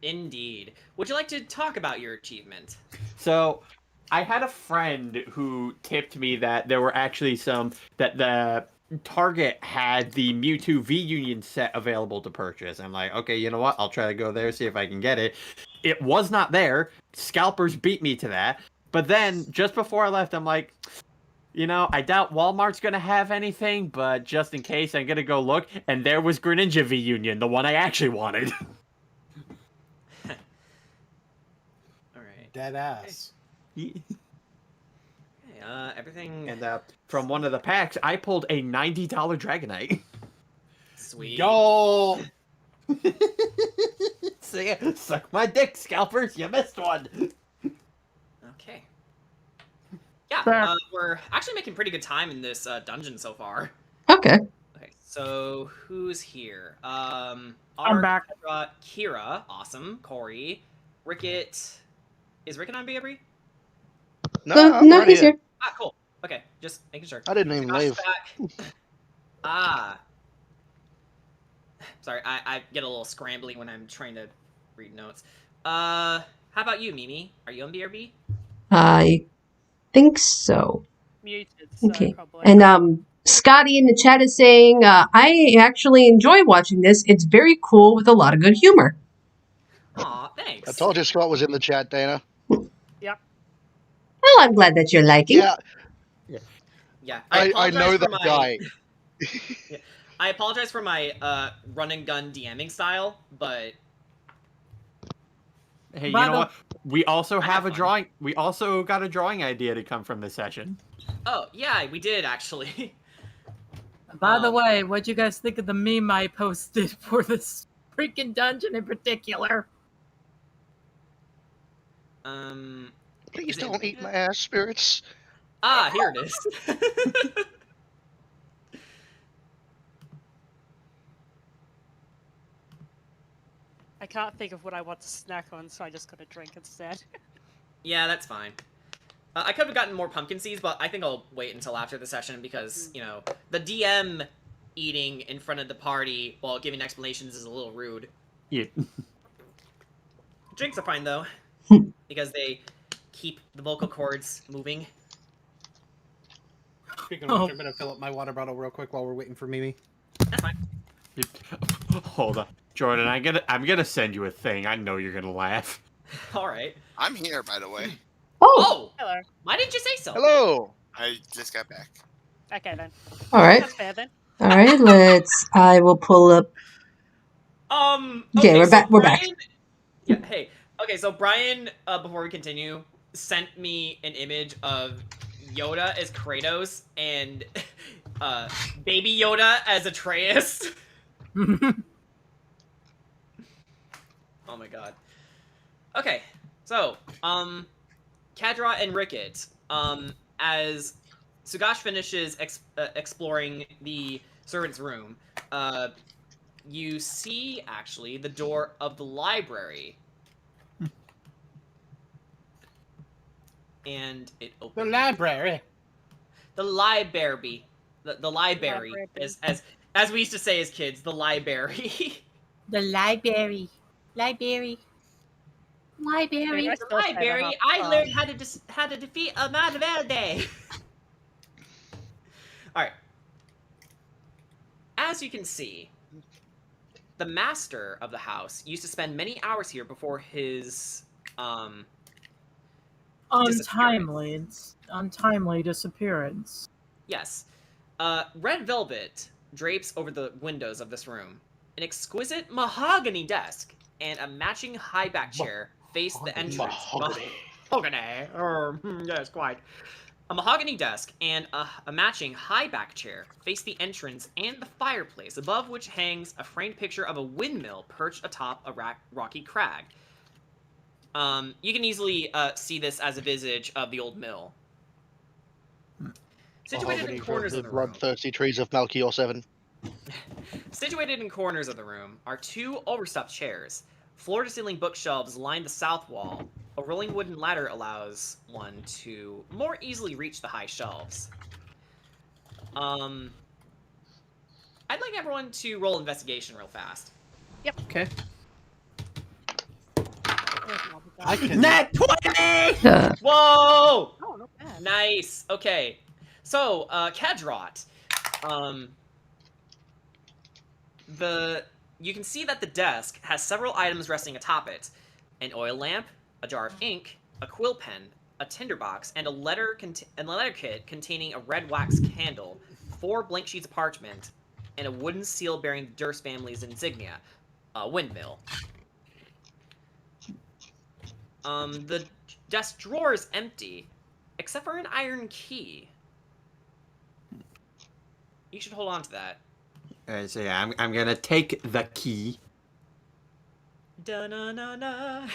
Indeed. Would you like to talk about your achievement? So, I had a friend who tipped me that there were actually that the Target had the Mewtwo V-Union set available to purchase. I'm like, okay, you know what? I'll try to go there, see if I can get it. It was not there. Scalpers beat me to that. But then, just before I left, I'm like, you know, I doubt Walmart's going to have anything, but just in case, I'm going to go look. And there was Greninja V-Union, the one I actually wanted. Alright. Dead ass. Okay, everything... And from one of the packs, I pulled a $90 Dragonite. Sweet. Yo! See, suck my dick, scalpers. You missed one. Okay. Yeah, we're actually making pretty good time in this dungeon so far. Okay. Okay, so who's here? I'm Art, back. Kira, awesome. Corey, Rickett. Is Rickett on BRB? No, he's here. Ah, cool. Okay, just making sure. I didn't even leave. Back. Sorry, I get a little scrambly when I'm trying to read notes. How about you, Mimi? Are you on BRB? I think so. Muted, so Okay. probably. And Scotty in the chat is saying, I actually enjoy watching this. It's very cool with a lot of good humor. Aw, thanks. I told you Scott was in the chat, Dana. Yep. Well, I'm glad that you're liking. Yeah. I know that guy. Yeah. I apologize for my run and gun DMing style, but Hey, you know what? We also have a drawing. We also got a drawing idea to come from this session. oh yeah, we did actually. By the way, what'd you guys think of the meme I posted for this freaking dungeon in particular? Please don't eat my ass, spirits. Ah, here it is. I can't think of what I want to snack on, so I just got a drink instead. Yeah, that's fine. I could have gotten more pumpkin seeds, but I think I'll wait until after the session because, you know, the DM eating in front of the party while giving explanations is a little rude. Yeah. Drinks are fine, though, because they keep the vocal cords moving. Speaking of which, I'm gonna fill up my water bottle real quick while we're waiting for Mimi. That's fine. Hold on, Jordan. I'm gonna send you a thing. I know you're gonna laugh. All right. I'm here, by the way. Oh, Hello. Why didn't you say so? Hello. I just got back. Okay then. all right. That's fair then. All right, I will pull up. Okay, Yeah, we're so back. We're back. Brian, yeah, hey. Okay, so Brian, before we continue, sent me an image of Yoda as Kratos and Baby Yoda as Atreus. Oh my god. Okay, so, Kadra and Ricket, as Sugash finishes exploring the servant's room, you see, actually, the door of the library. And it opens. The library. The library. The library. Library. As we used to say as kids, the library. The library. Library. Library. I The still say that library. half I the time. learned how to defeat a Verde. Alright. As you can see, the master of the house used to spend many hours here before his Untimely disappearance. Yes. Red velvet drapes over the windows of this room. An exquisite mahogany desk and a matching high-back chair face the entrance. Mahogany. Yes, quite. A mahogany desk and a matching high-back chair face the entrance and the fireplace, above which hangs a framed picture of a windmill perched atop a rocky crag. You can easily see this as a visage of the old mill. Situated in corners of the room. Bloodthirsty trees of Malchior 7. Situated in corners of the room are two overstuffed chairs. Floor-to-ceiling bookshelves line the south wall. A rolling wooden ladder allows one to more easily reach the high shelves. I'd like everyone to roll investigation real fast. Okay. I can. Nat 20! Whoa! Oh, not bad. Nice. Okay. So, Kadrot, you can see that the desk has several items resting atop it: an oil lamp, a jar of ink, a quill pen, a tinderbox, and a letter kit containing a red wax candle, 4 blank sheets of parchment, and a wooden seal bearing the Durst family's insignia, a windmill. The desk drawer is empty, except for an iron key. You should hold on to that. Alright, so yeah, I'm gonna take the key. Da-na-na-na.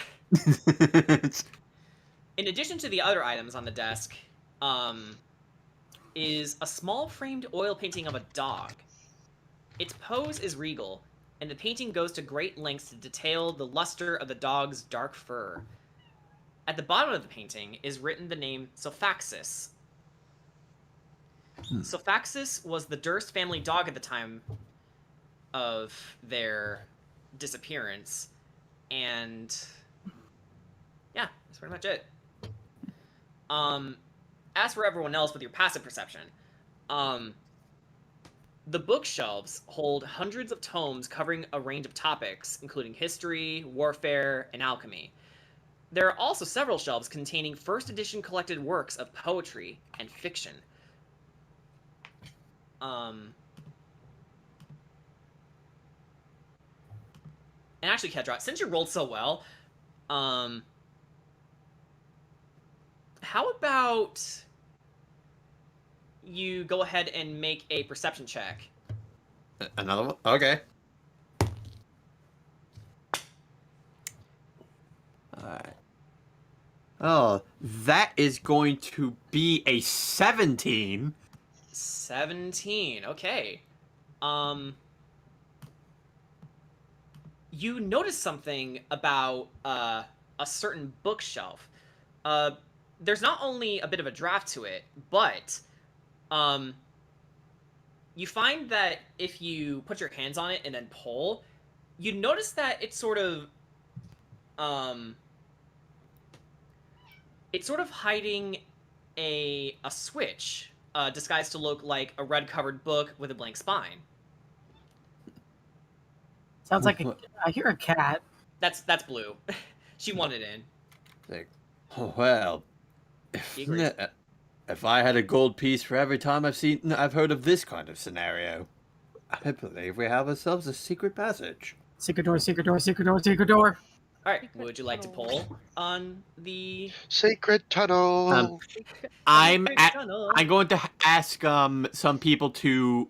In addition to the other items on the desk, is a small framed oil painting of a dog. Its pose is regal, and the painting goes to great lengths to detail the luster of the dog's dark fur. At the bottom of the painting is written the name Sophaxis. Sophaxis was the Durst family dog at the time of their disappearance, and yeah, that's pretty much it. As for everyone else with your passive perception, the bookshelves hold hundreds of tomes covering a range of topics, including history, warfare, and alchemy. There are also several shelves containing first edition collected works of poetry and fiction. And actually, Kedrot, since you rolled so well, how about you go ahead and make a perception check? Another one? Okay. Alright. Oh, that is going to be a 17. 17, okay. You notice something about a certain bookshelf. There's not only a bit of a draft to it, but you find that if you put your hands on it and then pull, you notice that it's sort of hiding a switch disguised to look like a red-covered book with a blank spine. Sounds like I hear a cat. That's Blue. She wanted in. Like, well, He agrees. if I had a gold piece for every time I've heard of this kind of scenario, I believe we have ourselves a secret passage. Secret door, secret door, secret door, secret door. All right. Would you like to pull on the Secret tunnel. I'm tunnel? going to ask some people to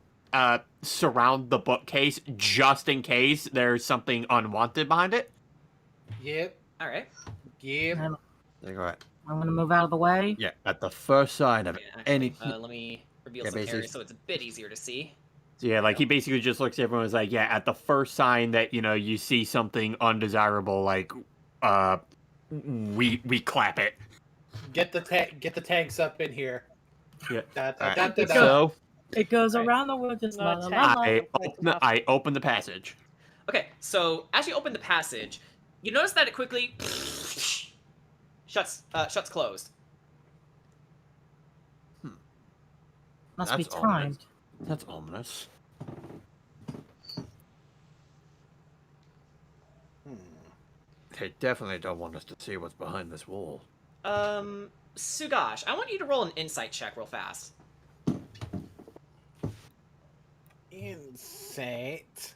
surround the bookcase just in case there's something unwanted behind it. Yep. All right. Yep. I'm Right. going to move out of the way. Yeah, at the first sign of Yeah, any. actually, let me reveal Yeah, some basically- areas so it's a bit easier to see. Yeah, like he basically just looks at everyone and is like, yeah, at the first sign that, you see something undesirable, like, we clap it. Get the tanks up in here. Yeah. Da. So It goes around the wood just la la la la. I open the passage. Okay, so as you open the passage, you notice that it quickly shuts closed. Must be That's timed. That's ominous. They definitely don't want us to see what's behind this wall. Sugash, I want you to roll an insight check real fast. Insight.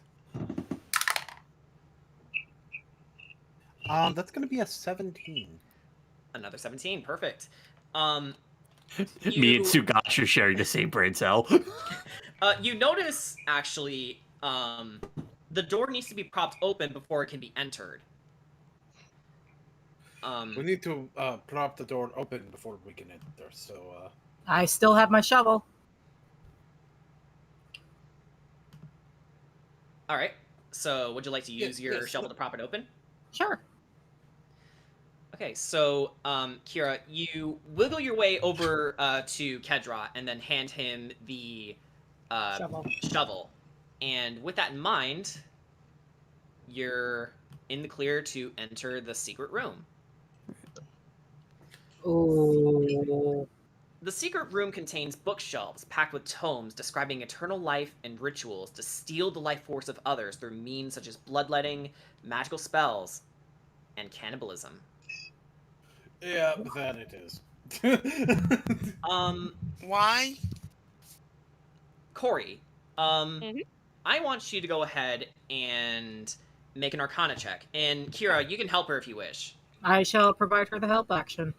That's gonna be a 17. Another 17, perfect. Me and Sugash are sharing the same brain cell. You notice, actually, the door needs to be propped open before it can be entered. We need to prop the door open before we can enter. So. I still have my shovel. All right. So, would you like to use your yes. shovel to prop it open? Sure. Okay, so, Kira, you wiggle your way over to Kedra and then hand him the shovel. And with that in mind, you're in the clear to enter the secret room. Ooh. The secret room contains bookshelves packed with tomes describing eternal life and rituals to steal the life force of others through means such as bloodletting, magical spells, and cannibalism. Yeah, that it is. Why? Corey, I want you to go ahead and make an Arcana check. And Kira, you can help her if you wish. I shall provide her the help action.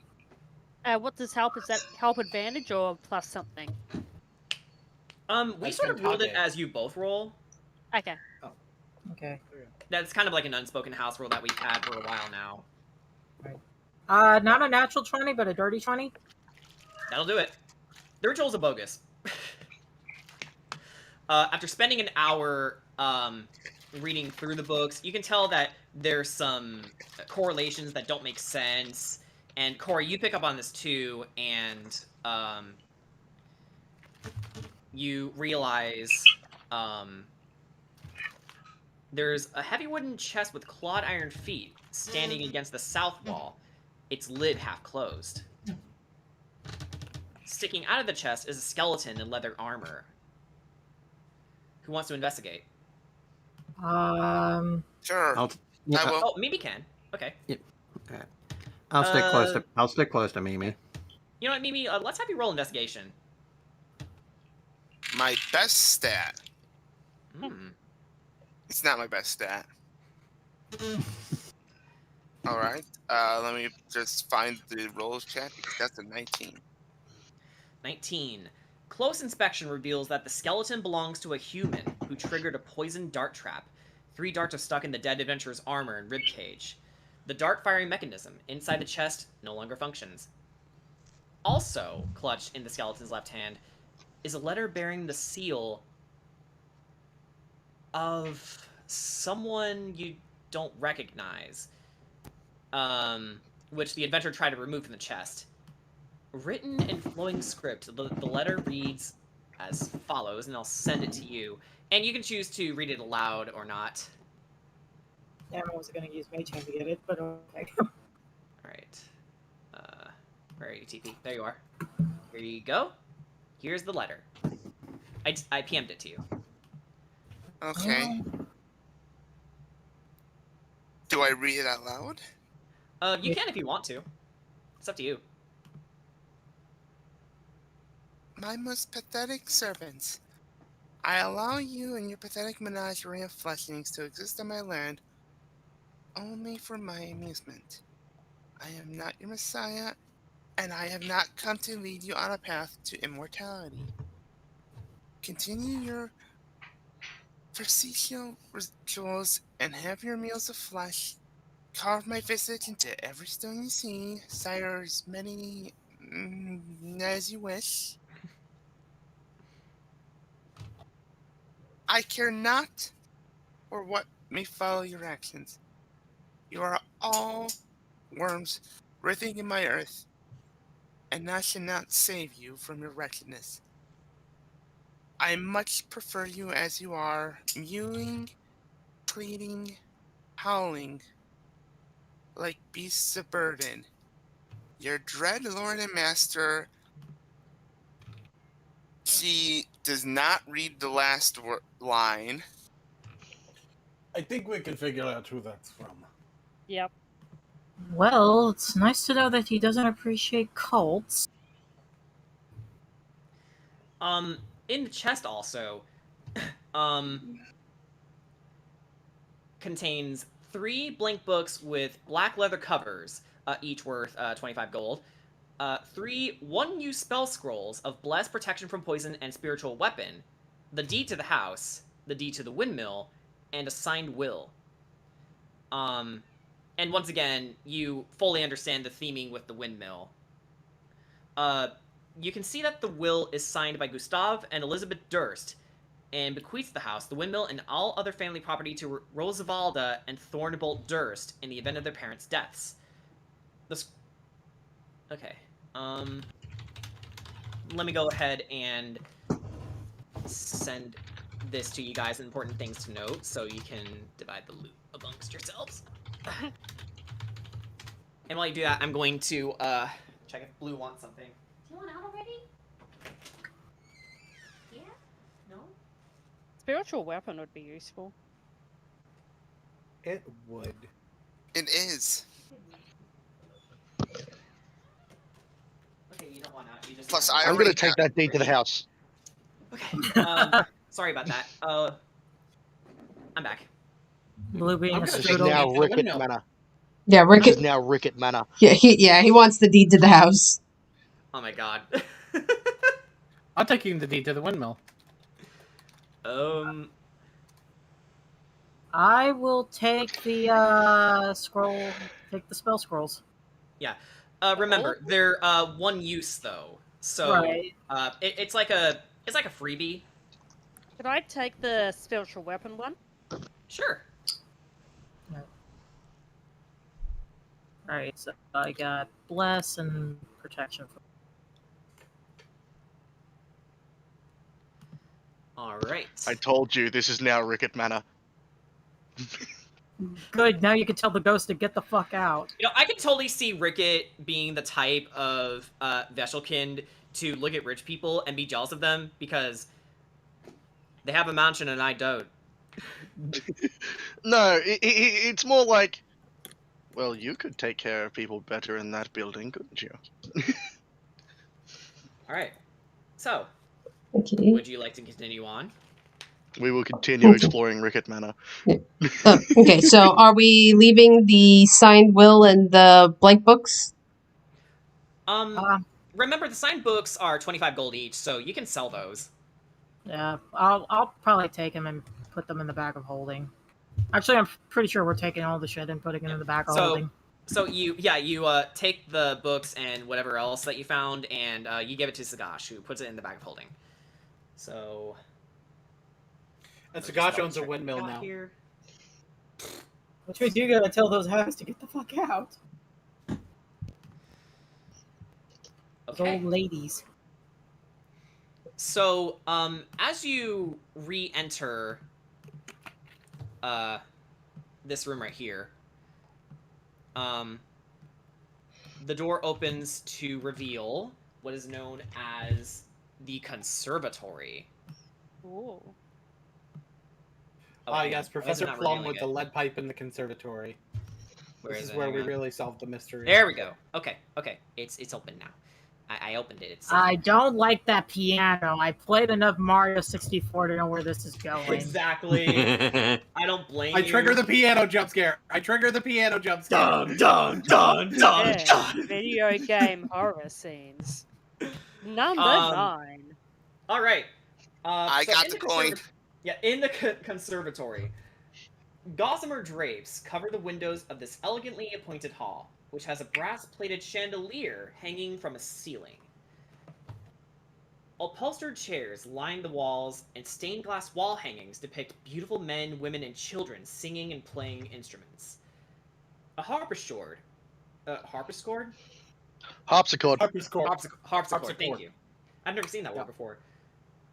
What does help? Is that help advantage or plus something? We That's sort of ruled it Pentade. as you both roll. Okay. Okay. That's kind of like an unspoken house rule that we've had for a while now. Not a natural 20, but a dirty 20. That'll do it. The ritual's a bogus. After spending an hour reading through the books, you can tell that there's some correlations that don't make sense. And Corey, you pick up on this too, and you realize there's a heavy wooden chest with clawed iron feet standing against the south wall, its lid half closed. Sticking out of the chest is a skeleton in leather armor. Who wants to investigate? Sure. I'll I will. Oh, Mimi can. Okay. I'll stick close to Mimi. You know what, Mimi? Let's have you roll investigation. My best stat. Hmm. It's not my best stat. All right. Let me just find the rolls chat because that's a 19. 19. Close inspection reveals that the skeleton belongs to a human who triggered a poisoned dart trap. 3 darts are stuck in the dead adventurer's armor and ribcage. The dart firing mechanism inside the chest no longer functions. Also clutched in the skeleton's left hand is a letter bearing the seal of someone you don't recognize, which the adventurer tried to remove from the chest. Written in flowing script, the letter reads as follows, and I'll send it to you. And you can choose to read it aloud or not. Damn, I was going to use Mage Hand to get it, but okay. Alright. Where are you, TP? There you are. Here you go. Here's the letter. I PM'd it to you. Okay. Do I read it out loud? You can if you want to. It's up to you. My most pathetic servants, I allow you and your pathetic menagerie of fleshlings to exist on my land only for my amusement. I am not your messiah, and I have not come to lead you on a path to immortality. Continue your facetious rituals and have your meals of flesh. Carve my visage into every stone you see. Sire as many as you wish. I care not for what may follow your actions. You are all worms writhing in my earth, and I shall not save you from your wretchedness. I much prefer you as you are, mewing, pleading, howling, like beasts of burden. Your dread lord and master. She does not read the last line. I think we can figure out who that's from. Yep. Well, it's nice to know that he doesn't appreciate cults. In the chest also, contains 3 blank books with black leather covers, each worth 25 gold. 3 one-use spell scrolls of Bless, Protection from Poison, and Spiritual Weapon, the deed to the house, the deed to the windmill, and a signed will. And once again, you fully understand the theming with the windmill. You can see that the will is signed by Gustav and Elizabeth Durst, and bequeaths the house, the windmill, and all other family property to Rosavalda and Thornbolt Durst in the event of their parents' deaths. Okay. Let me go ahead and send this to you guys, important things to note, so you can divide the loot amongst yourselves. And while you do that, I'm going to check if Blue wants something. Do you want out already? Yeah? No? Spiritual weapon would be useful. It would. It is. Okay, you don't want out. You just Plus, want I I'm already going to take that deed to the house. Okay. Sorry about that. I'm back. Blue being I'm a gonna This take is strudel. now the Ricket windmill. Manor. Yeah, This is Ricket. now Ricket Manor. Yeah, he wants the deed to the house. Oh my god. I'm taking the deed to the windmill. I will take the scroll. Take the spell scrolls. Yeah. Remember, they're one use though. So Right. it's like a freebie. Could I take the spiritual weapon one? Sure. Alright, so I got bless and protection. All right. I told you, this is now Ricket Manor. Good, now you can tell the ghost to get the fuck out. You know, I can totally see Ricket being the type of Veshelkind to look at rich people and be jealous of them because they have a mansion and I don't. No, it's more like, well, you could take care of people better in that building, couldn't you? All right. So, Okay. would you like to continue on? We will continue exploring Ricket Manor. Okay, so are we leaving the signed will and the blank books? Remember the signed books are 25 gold each, so you can sell those. Yeah, I'll probably take them and put them in the bag of holding. Actually, I'm pretty sure we're taking all the shit and putting it in the bag of holding. So you take the books and whatever else that you found, and you give it to Sagash, who puts it in the bag of holding. So. And Sagash owns a windmill now. Here. Which means you gotta tell those hounds to get the fuck out. Those old ladies. So, as you re-enter this room right here, the door opens to reveal what is known as the conservatory. Ooh. Oh, hang yes, on. Why is it Professor not Plum revealing with it? the lead pipe in the conservatory. Where This is is it? where Hang we on. really solve the mystery. There we go. Okay. It's open now. I opened it. It's safe. I don't like that piano. I played enough Mario 64 to know where this is going. Exactly. I don't blame I you. trigger the piano jump scare. Dun, dun, dun, dun, Yeah, dun. video game horror scenes. Number 9. All right. I so got in the coin. Yeah, in the conservatory, gossamer drapes cover the windows of this elegantly appointed hall, which has a brass-plated chandelier hanging from a ceiling. Upholstered chairs line the walls, and stained glass wall hangings depict beautiful men, women, and children singing and playing instruments. A harpsichord. Harpsichord? Harpsichord. Harpsichord, thank you. I've never seen that word before.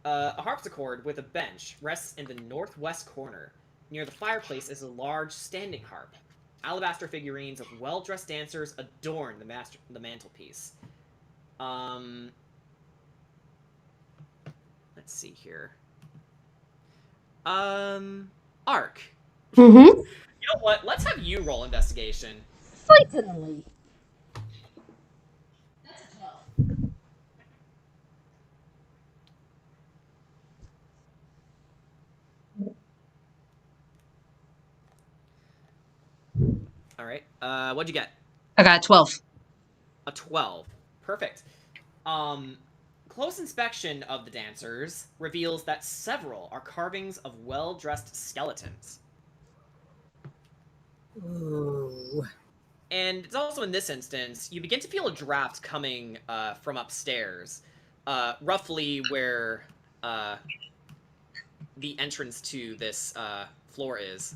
A harpsichord with a bench rests in the northwest corner. Near the fireplace is a large standing harp. Alabaster figurines of well-dressed dancers adorn the mantelpiece. Let's see here. Ark. Mm-hmm. You know what? Let's have you roll investigation. Certainly. All right. What'd you get? I got 12. A 12. Perfect. Close inspection of the dancers reveals that several are carvings of well-dressed skeletons. Ooh. And it's also in this instance, you begin to feel a draft coming from upstairs, roughly where the entrance to this floor is.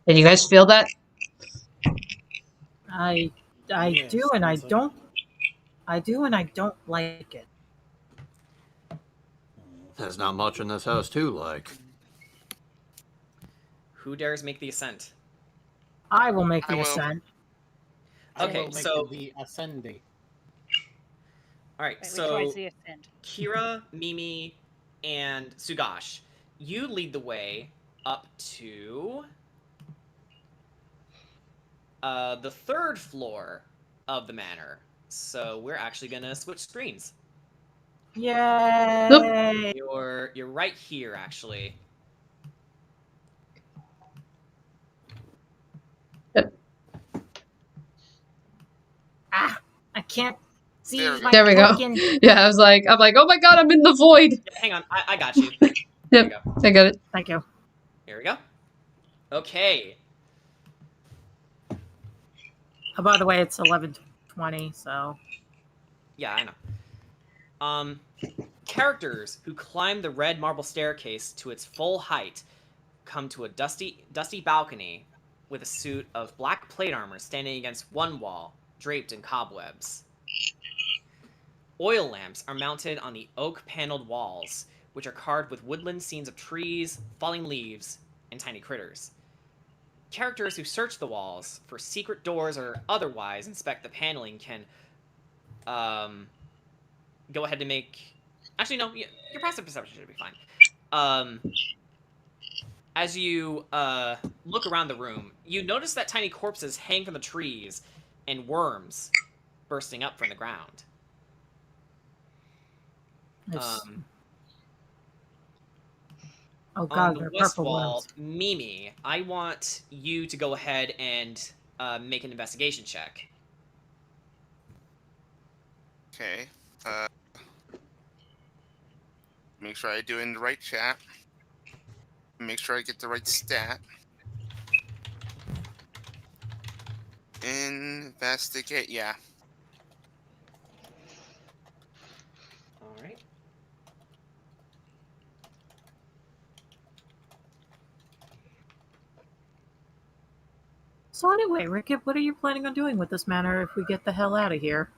Did you guys feel that? I Yes, do, and I also. don't. I do, and I don't like it. There's not much in this house to like. Who dares make the ascent? I will make I the will. ascent. I Okay, will make so the ascendi. all right, Wait, which way is so the ascent? Kira, Mimi, and Sugash, you lead the way up to the third floor of the manor. So we're actually gonna switch screens. Yay! You're right here, actually. Ah, I can't see There we go. my There we go. token. Yeah, I'm like, oh my god, I'm in the void. Yeah, hang on, I got you. There Yep, we go. I got it. Thank you. Here we go. Okay. Oh, by the way, it's 11:20, so Yeah, I know. Characters who climb the red marble staircase to its full height come to a dusty balcony with a suit of black plate armor standing against one wall, draped in cobwebs. Oil lamps are mounted on the oak-paneled walls, which are carved with woodland scenes of trees, falling leaves, and tiny critters. Characters who search the walls for secret doors or otherwise inspect the paneling can go ahead and make... Actually, no, your passive perception should be fine. As you look around the room, you notice that tiny corpses hang from the trees and worms bursting up from the ground. oh On god, the they're west purple wall, ones. Mimi, I want you to go ahead and make an investigation check. Okay. Make sure I do it in the right chat. Make sure I get the right stat. Investigate, yeah. All right. So anyway, Rickett, what are you planning on doing with this manor if we get the hell out of here?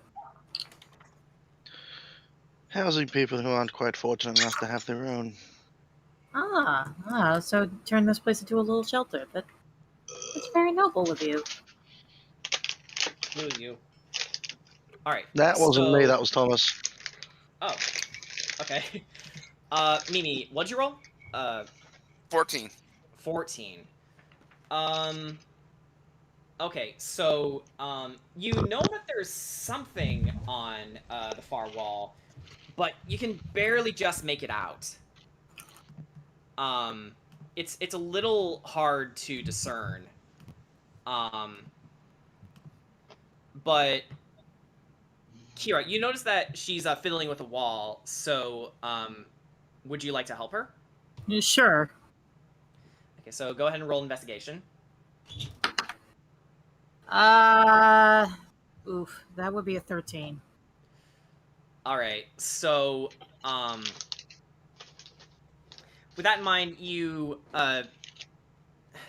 Housing people who aren't quite fortunate enough to have their own. So turn this place into a little shelter. That's very noble of you. Who is you? All right. That wasn't me, so- that was Thomas. Oh. Okay. Mimi, what'd you roll? 14. 14. Okay, so, you know that there's something on, the far wall, but you can barely just make it out. It's a little hard to discern. But Kira, you notice that she's fiddling with a wall, so would you like to help her? Sure. Okay, so go ahead and roll investigation. Oof, that would be a 13. All right, so with that in mind, you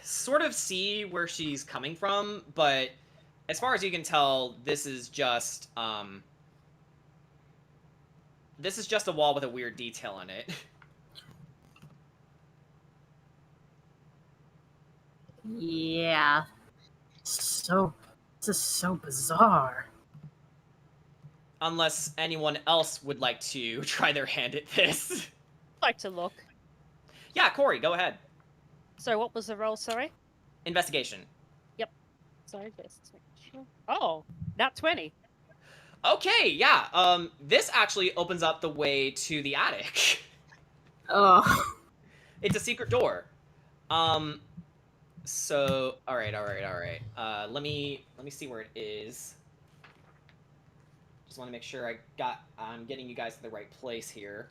sort of see where she's coming from, but as far as you can tell, this is just a wall with a weird detail in it. Yeah. This is so bizarre. Unless anyone else would like to try their hand at this. I'd like to look. Yeah, Corey, go ahead. So what was the roll, sorry? Investigation. Yep. Sorry, just sure. Oh, nat 20. Okay, yeah. This actually opens up the way to the attic. Oh. It's a secret door. So, all right. Let me see where it is. Just want to make sure I'm getting you guys to the right place here.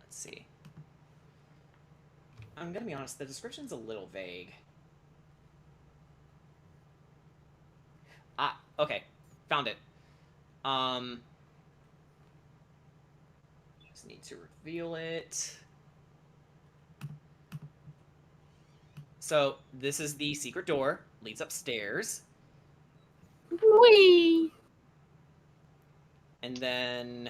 Let's see. I'm gonna be honest, the description's a little vague. Ah, okay. Found it. Just need to reveal it. So, this is the secret door. Leads upstairs. Whee! And then...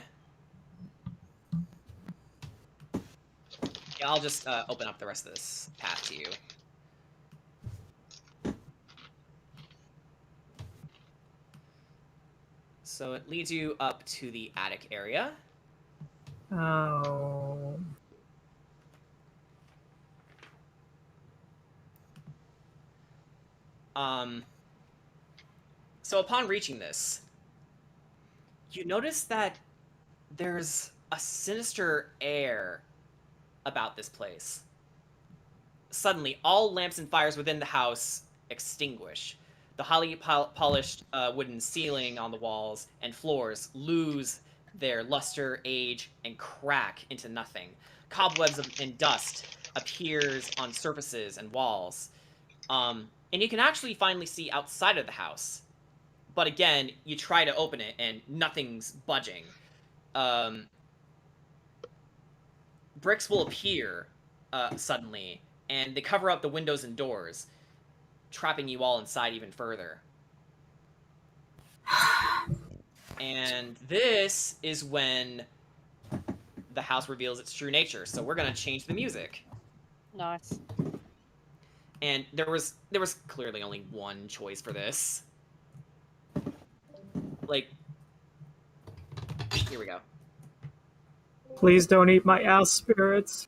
yeah, I'll just open up the rest of this path to you. So it leads you up to the attic area. Oh. So upon reaching this, you notice that there's a sinister air about this place. Suddenly, all lamps and fires within the house extinguish. The highly polished wooden ceiling on the walls and floors lose their luster, age, and crack into nothing. Cobwebs and dust appears on surfaces and walls. And you can actually finally see outside of the house. But again, you try to open it and nothing's budging. Bricks will appear suddenly, and they cover up the windows and doors, trapping you all inside even further. And this is when the house reveals its true nature. So we're gonna change the music. Nice. And there was clearly only one choice for this. Like, here we go. Please don't eat my ass spirits.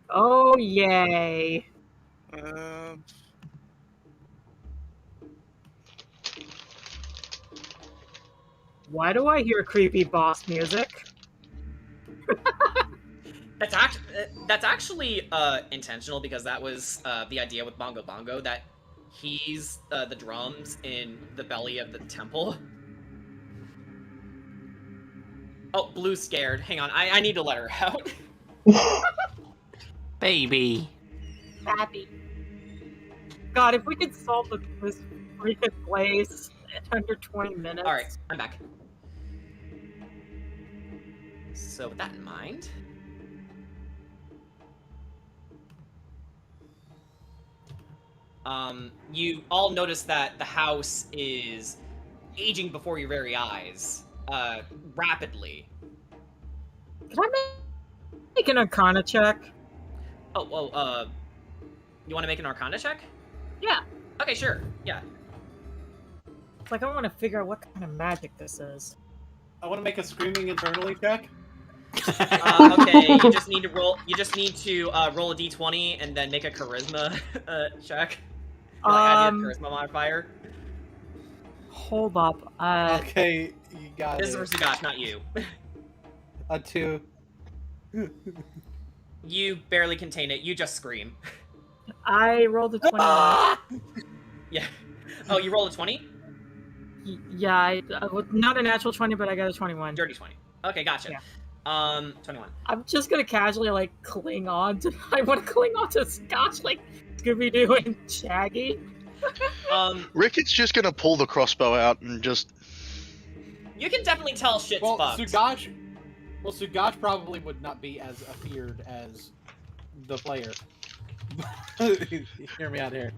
Oh, yay. Why do I hear creepy boss music? That's actually intentional, because that was the idea with Bongo Bongo, that he's the drums in the belly of the temple. Oh, Blue's scared. Hang on, I need to let her out. Baby. Happy. God, if we could solve this freaking place in under 20 minutes. Alright, I'm back. So with that in mind... you all notice that the house is aging before your very eyes, rapidly. Can I make an Arcana check? You want to make an Arcana check? Yeah. Okay, sure. Yeah. It's like I want to figure out what kind of magic this is. I want to make a screaming internally check. Okay, you just need to roll. You just need to roll a d20 and then make a charisma check. Add your charisma modifier. Hold up. Okay, you got This it. is for Sugash, not you. A 2. You barely contain it. You just scream. I rolled a 21. Yeah. Oh, you rolled a 20? Yeah, not a natural 20, but I got a 21. Dirty 20. Okay, gotcha. Yeah. 21. I'm just gonna casually like cling on to. I want to cling on to Scotch like Scooby Doo and Shaggy. Ricket's just gonna pull the crossbow out and just. You can definitely tell shit's Well, fucked. Sugash probably would not be as afeared as the player. Hear me out here.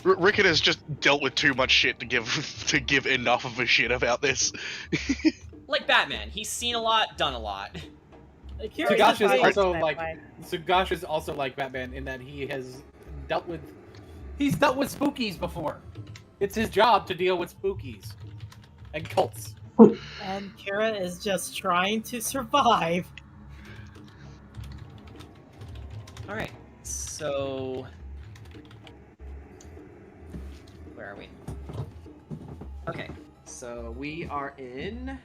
Ricket has just dealt with too much shit to give enough of a shit about this. Like Batman, he's seen a lot, done a lot. Sugash is also like Batman in that he's dealt with spookies before. It's his job to deal with spookies and cults. And Kira is just trying to survive. Alright, so... Where are we? Okay, so we are in...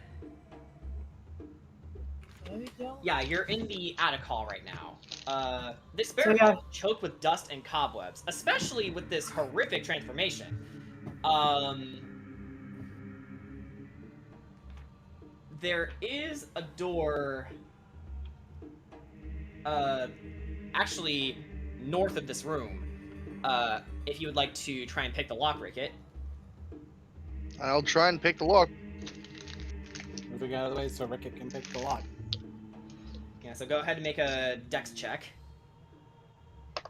Yeah, you're in the attic hall right now. This barrel is choked with dust and cobwebs, especially with this horrific transformation. There is a door, actually north of this room, if you would like to try and pick the lock, Ricket. I'll try and pick the lock. Moving out of the way so Ricket can pick the lock. Yeah, so go ahead and make a dex check.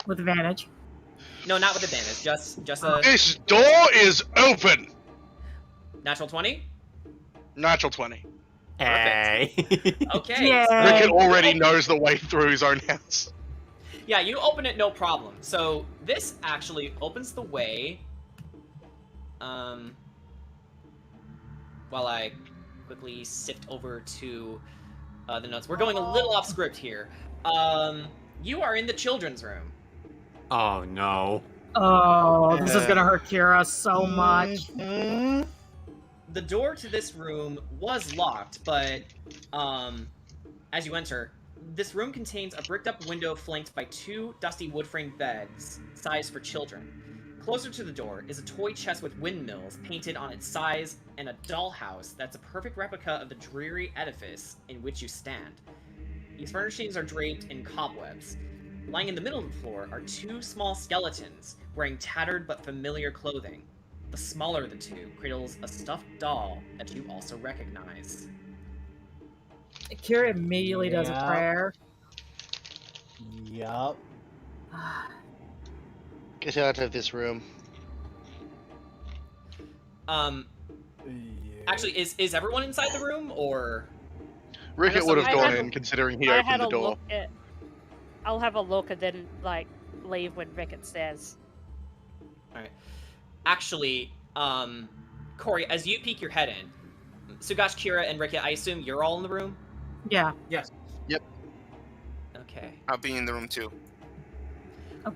With advantage. No, not with advantage, just a... This door is open! Natural 20? Natural 20. Hey. Okay. Ricket already knows the way through his own house. Yeah, you open it no problem. So this actually opens the way. While I quickly sift over to the notes. We're going a little off script here. You are in the children's room. Oh no. Oh, this is gonna hurt Kira so much. The door to this room was locked, but as you enter, this room contains a bricked-up window flanked by 2 dusty wood-framed beds, sized for children. Closer to the door is a toy chest with windmills painted on its sides and a dollhouse that's a perfect replica of the dreary edifice in which you stand. These furnishings are draped in cobwebs. Lying in the middle of the floor are 2 small skeletons wearing tattered but familiar clothing. The smaller of the 2 cradles a stuffed doll that you also recognize. Kira immediately does a prayer. Yup. Get out of this room. Actually, is everyone inside the room, or? Ricket would have gone in, considering he opened the door. I'll have a look and then, like, leave when Ricket says. Alright. Actually, Corey, as you peek your head in, Sugash, Kira, and Ricket, I assume you're all in the room? Yeah. Yes. Yep. Okay. I'll be in the room too.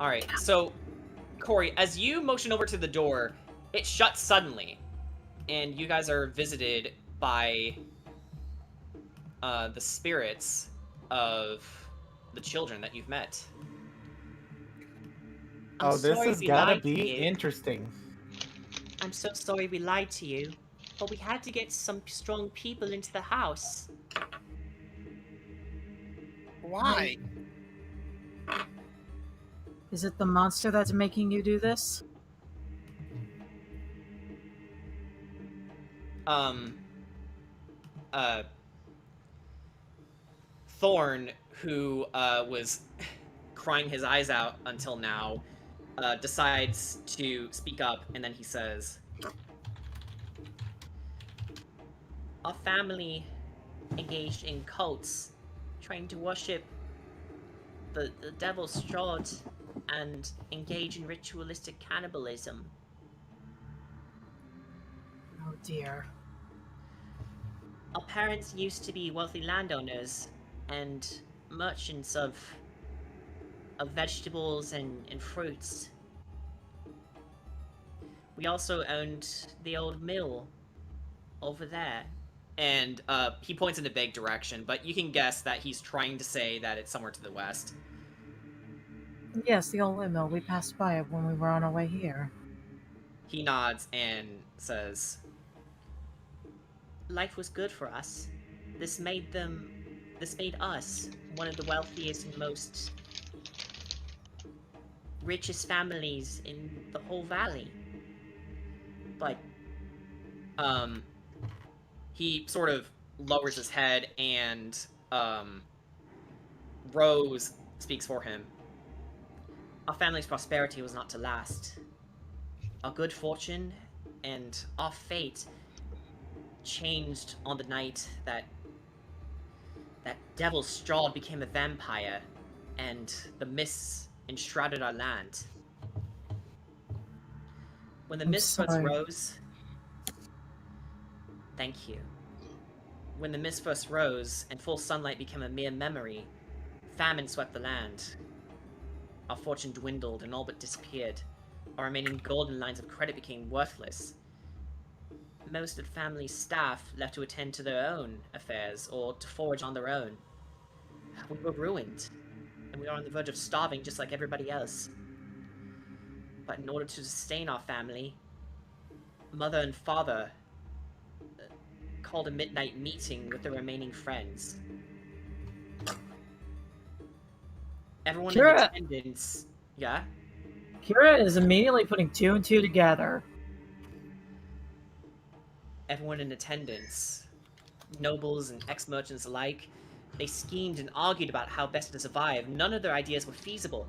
Alright, so, Corey, as you motion over to the door, it shuts suddenly, and you guys are visited by the spirits of the children that you've met. Oh, this is gotta be interesting. I'm so sorry we lied to you, but we had to get some strong people into the house. Why? Is it the monster that's making you do this? Thorn, who was crying his eyes out until now, decides to speak up, and then he says, Our family engaged in cults, trying to worship the Devil's Strahd and engage in ritualistic cannibalism. Oh dear. Our parents used to be wealthy landowners and merchants of vegetables and fruits. We also owned the old mill over there. And he points in a vague direction, but you can guess that he's trying to say that it's somewhere to the west. Yes, the old windmill. We passed by it when we were on our way here. He nods and says, Life was good for us. This made us one of the wealthiest and most richest families in the whole valley. But he sort of lowers his head, and Rose speaks for him. our family's prosperity was not to last. Our good fortune and our fate changed on the night that Devil's Strahd became a vampire, and the mists enshrouded our land. When the mist first rose... Thank you. When the mist first rose and full sunlight became a mere memory, famine swept the land. Our fortune dwindled and all but disappeared. Our remaining golden lines of credit became worthless. Most of the family's staff left to attend to their own affairs or to forage on their own. We were ruined, and we were on the verge of starving just like everybody else. But in order to sustain our family, Mother and Father called a midnight meeting with the remaining friends. Everyone in attendance... Yeah? Kira is immediately putting two and two together. Everyone in attendance, nobles and ex-merchants alike, they schemed and argued about how best to survive. None of their ideas were feasible.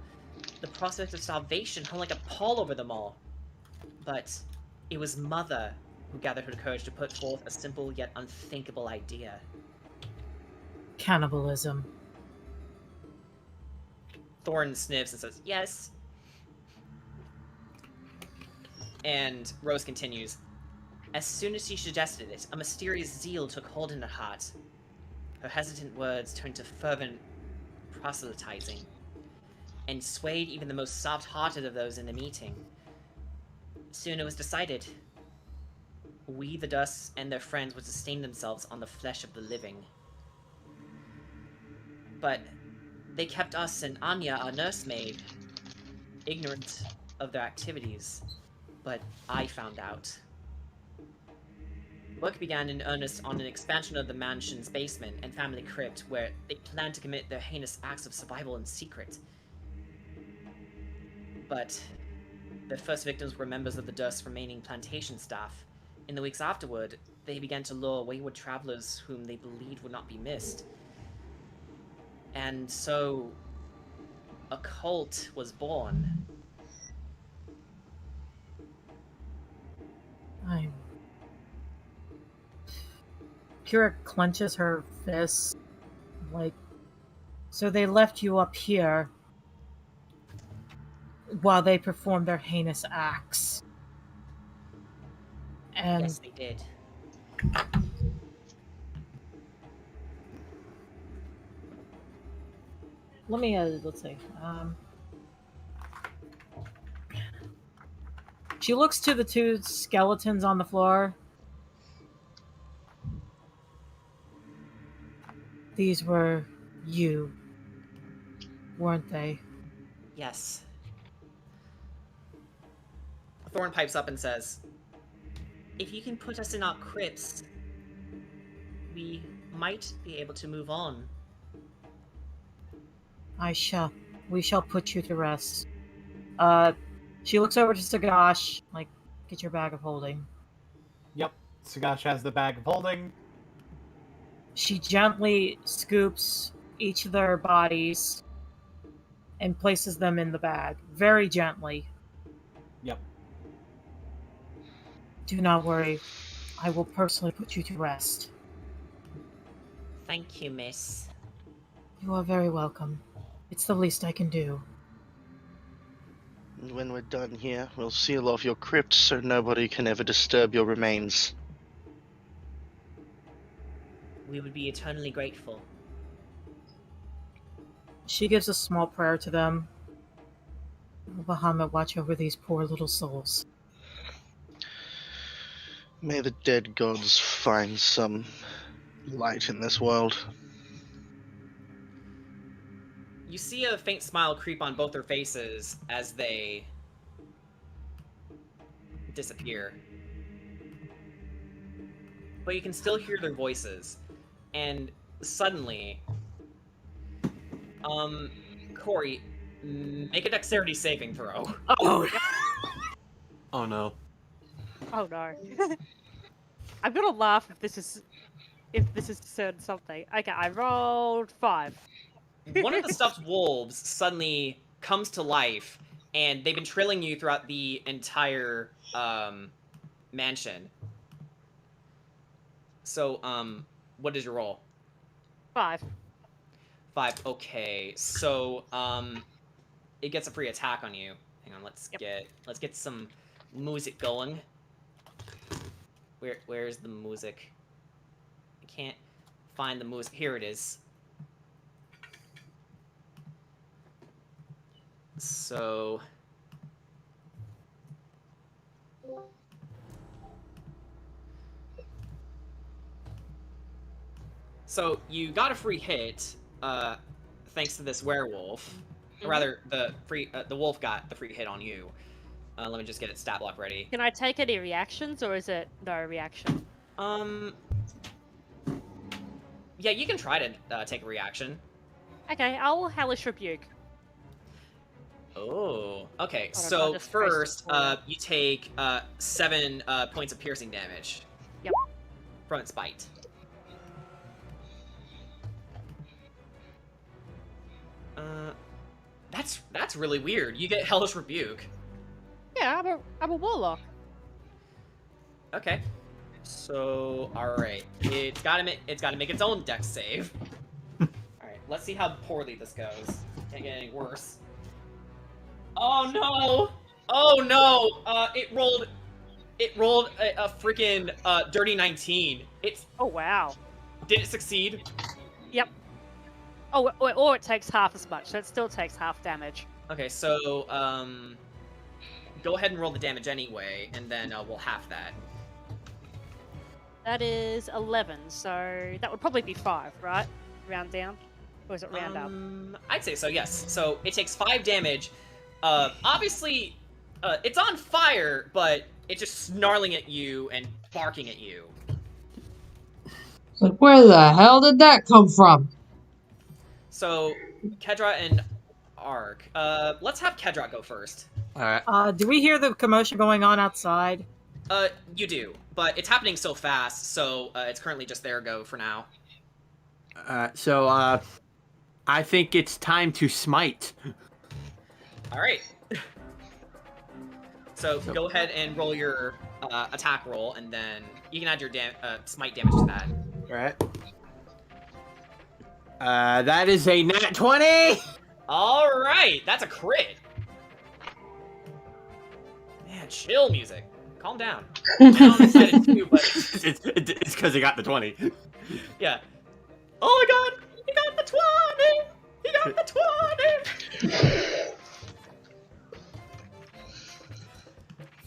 The prospect of starvation hung like a pall over them all. But it was Mother who gathered her courage to put forth a simple yet unthinkable idea. Cannibalism. Thorn sniffs and says, yes. And Rose continues, As soon as she suggested it, a mysterious zeal took hold in her heart. Her hesitant words turned to fervent proselytizing, and swayed even the most soft-hearted of those in the meeting. Soon it was decided. We, the Dusts, and their friends would sustain themselves on the flesh of the living. But they kept us and Anya, our nursemaid, ignorant of their activities. But I found out. Work began in earnest on an expansion of the mansion's basement and family crypt, where they planned to commit their heinous acts of survival in secret. But their first victims were members of the Durst's remaining plantation staff. In the weeks afterward, they began to lure wayward travelers whom they believed would not be missed. And so, a cult was born. Kira clenches her fists. Like, so they left you up here while they performed their heinous acts. And yes, they did. Let me, let's see. She looks to the two skeletons on the floor. These were you, weren't they? Yes. Thorn pipes up and says, if you can put us in our crypts, we might be able to move on. We shall put you to rest. She looks over to Sagash, like, get your bag of holding. Yep, Sagash has the bag of holding. She gently scoops each of their bodies and places them in the bag, very gently. Yep. Do not worry. I will personally put you to rest. Thank you, miss. You are very welcome. It's the least I can do. When we're done here, we'll seal off your crypt so nobody can ever disturb your remains. We would be eternally grateful. She gives a small prayer to them. Bahamut, watch over these poor little souls. May the dead gods find some light in this world. You see a faint smile creep on both their faces as they disappear. But you can still hear their voices. And suddenly, Corey, make a dexterity saving throw. Oh, Oh no. Oh no. I'm gonna laugh if this is certain something. Okay, I rolled 5. One of the stuffed wolves suddenly comes to life, and they've been trailing you throughout the entire mansion. So, what is your roll? 5. 5. Okay, so it gets a free attack on you. Hang on, let's get some music going. Where's the music? I can't find the music. Here it is. So you got a free hit, thanks to this werewolf. Or rather, the wolf got the free hit on you. Let me just get its stat block ready. Can I take any reactions, or is it no reaction? Yeah, you can try to take a reaction. Okay, I'll Hellish Rebuke. Oh, okay. Hold on, So I'll just price it first, for you. you take 7 points of piercing damage. Yep. From its bite. That's really weird. You get Hellish Rebuke. Yeah, I'm a warlock. Okay. So, all right, it's gotta make its own dex save. All right, let's see how poorly this goes. Can't get any worse. Oh no! Oh no! It rolled a freaking dirty 19. Oh wow. Did it succeed? Yep. Oh, or it takes half as much, so it still takes half damage. Okay, so go ahead and roll the damage anyway, and then we'll half that. That is 11, so that would probably be 5, right? Round down? Or is it round up? I'd say so, yes. So it takes 5 damage. Obviously, it's on fire, but it's just snarling at you and barking at you. Like, where the hell did that come from? So, Kedra and Ark. Let's have Kedra go first. Alright. Do we hear the commotion going on outside? You do, but it's happening so fast, so it's currently just their go for now. So, I think it's time to smite. Alright. So, go ahead and roll your attack roll, and then you can add your smite damage to that. Alright. That is a nat 20! Alright, that's a crit! Man, chill music. Calm down. I'm excited too, but it's because he got the 20. Yeah. Oh my god! He got the 20! He got the 20!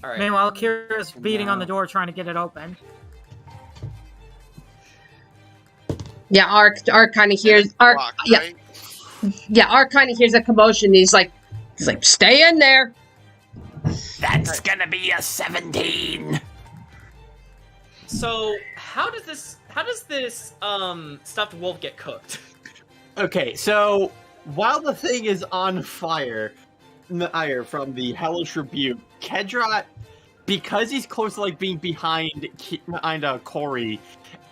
Alright. Meanwhile, Kira's beating on the door trying to get it open. Yeah, Ark kind of hears Ark. Block, Yeah, right? yeah. Ark kind of hears a commotion. He's like, stay in there. That's gonna be a 17. So, how does this stuffed wolf get cooked? Okay, so while the thing is on fire from the hellish rebuke, Kedra, because he's close to like being behind Corey,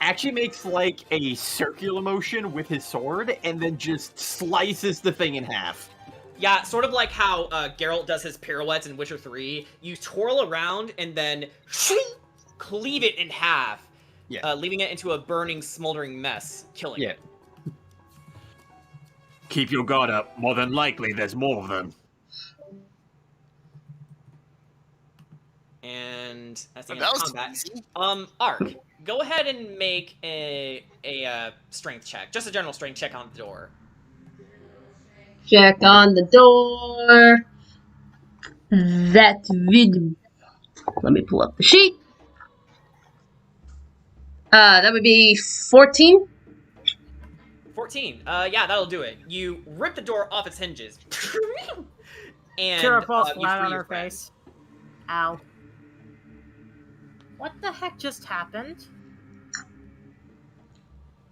actually makes like a circular motion with his sword and then just slices the thing in half. Yeah, sort of like how Geralt does his pirouettes in Witcher 3. You twirl around and then cleave it in half, leaving it into a burning, smoldering mess, killing it. Keep your guard up. More than likely, there's more of them. And that's the end That of was combat. easy. Ark, go ahead and make a strength check. Just a general strength check on the door. Check on the door. That would... Let me pull up the sheet. That would be 14. 14. Yeah, that'll do it. You rip the door off its hinges. And Kira falls you flat free on your her friend. face. Ow. What the heck just happened?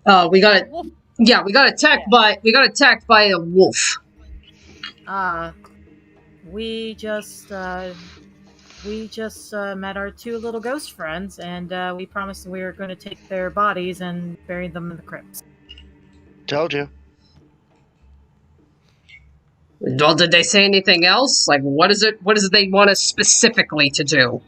We got we got attacked by a wolf. We just met our two little ghost friends, and we promised we were going to take their bodies and bury them in the crypts. Told you. Well, did they say anything else? Like, what is it they want us specifically to do?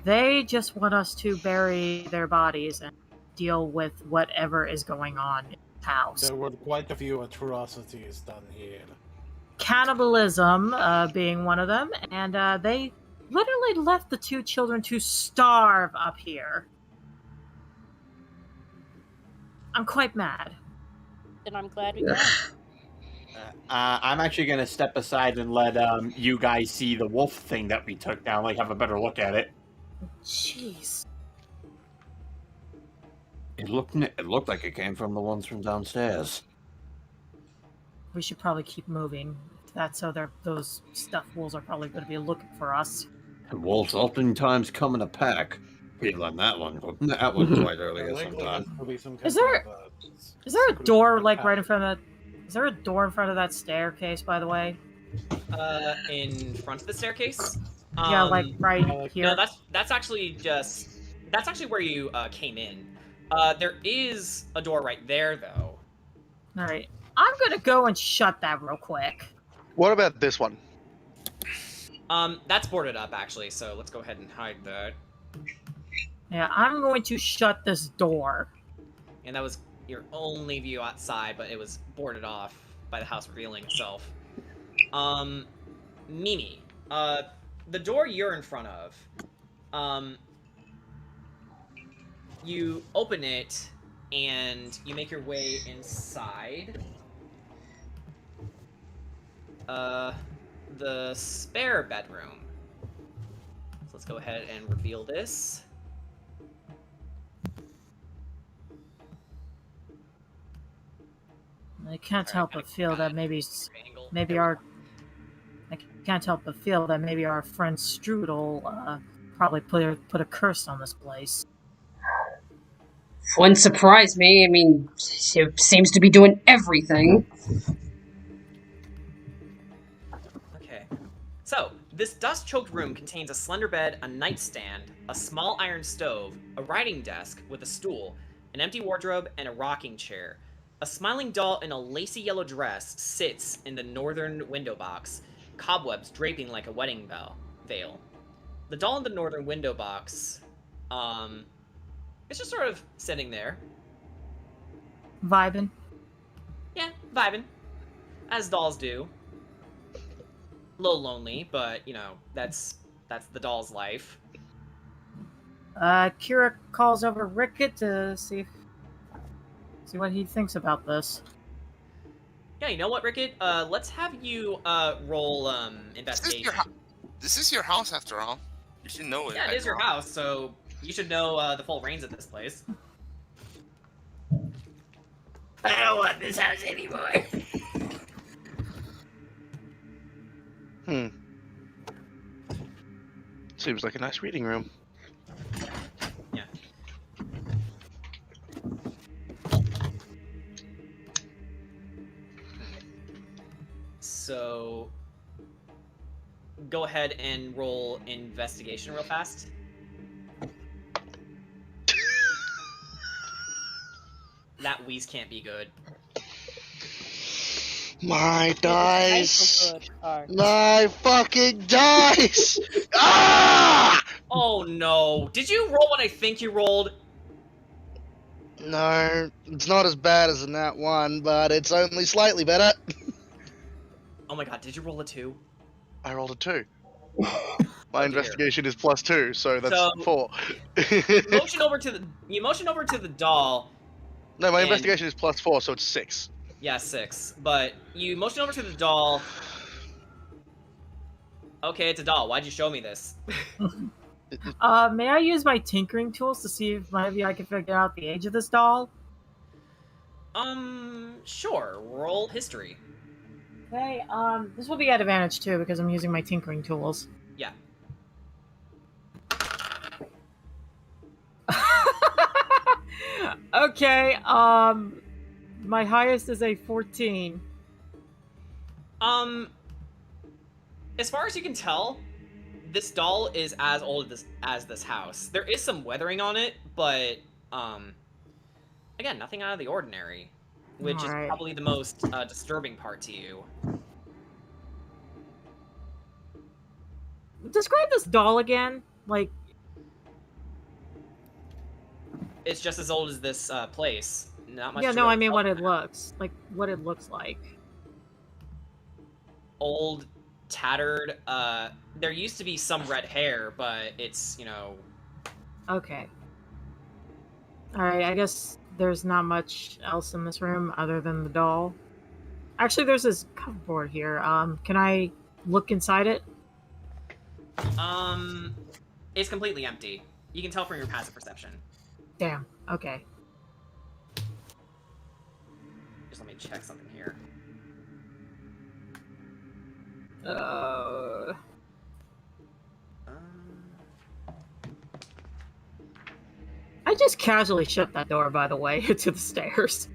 They just want us to bury their bodies and deal with whatever is going on in the house. There were quite a few atrocities done here. Cannibalism being one of them, and they literally left the two children to starve up here. I'm quite mad. And I'm glad we got I'm actually going to step aside and let you guys see the wolf thing that we took down, like have a better look at it. Jeez. It looked like it came from the ones from downstairs. We should probably keep moving. That's so those stuffed wolves are probably going to be looking for us. And wolves oftentimes come in a pack. We learned that one quite earlier sometime. Is there a door like right in front of that? Is there a door in front of that staircase, by the way? In front of the staircase? Yeah, like right here. No, that's actually where you came in. There is a door right there, though. All right, I'm gonna go and shut that real quick. What about this one? That's boarded up actually, so let's go ahead and hide that. Yeah, I'm going to shut this door. And that was your only view outside, but it was boarded off by the house revealing itself. Mimi, the door you're in front of, you open it and you make your way inside. The spare bedroom. So let's go ahead and reveal this. I can't help but feel that maybe our friend Strudel probably put a curse on this place. Wouldn't surprise me. I mean, it seems to be doing everything. Okay. So, this dust-choked room contains a slender bed, a nightstand, a small iron stove, a writing desk with a stool, an empty wardrobe, and a rocking chair. A smiling doll in a lacy yellow dress sits in the northern window box, cobwebs draping like a wedding veil. The doll in the northern window box, it's just sort of sitting there. Vibing. Yeah, vibing. As dolls do. A little lonely, but, you know, that's the doll's life. Kira calls over Rickett to see what he thinks about this. Yeah, you know what, Rickett? Let's have you roll investigation. This is your house, after all. You should know it. Yeah, it is your house, so you should know the full reins of this place. I don't want this house anymore. Seems like a nice reading room. Yeah. So, go ahead and roll investigation real fast. That wheeze can't be good. My dice! My fucking dice! Ah! Oh no! Did you roll what I think you rolled? No, it's not as bad as in that one, but it's only slightly better. Oh my god, did you roll a 2? I rolled a 2. My dear. investigation is +2, so that's So- 4. You motion over to the doll. No, my and- investigation is +4, so it's 6. Yeah, 6. But you motion over to the doll. Okay, it's a doll. Why'd you show me this? May I use my tinkering tools to see if maybe I can figure out the age of this doll? Sure. Roll history. Okay, this will be at advantage too because I'm using my tinkering tools. Yeah. Okay, my highest is a 14. As far as you can tell, this doll is as old as this house. There is some weathering on it, but again, nothing out of the ordinary, which is Alright. probably the most disturbing part to you. Describe this doll again. Like, It's just as old as this place. Not much. yeah, to no, really I mean tell what it about looks like. What it looks like. Old, tattered. There used to be some red hair, but it's, Okay. Alright, I guess there's not much else in this room other than the doll. Actually, there's this cupboard here. Can I look inside it? It's completely empty. You can tell from your passive perception. Damn. Okay. Just let me check something here. I just casually shut that door, by the way, to the stairs.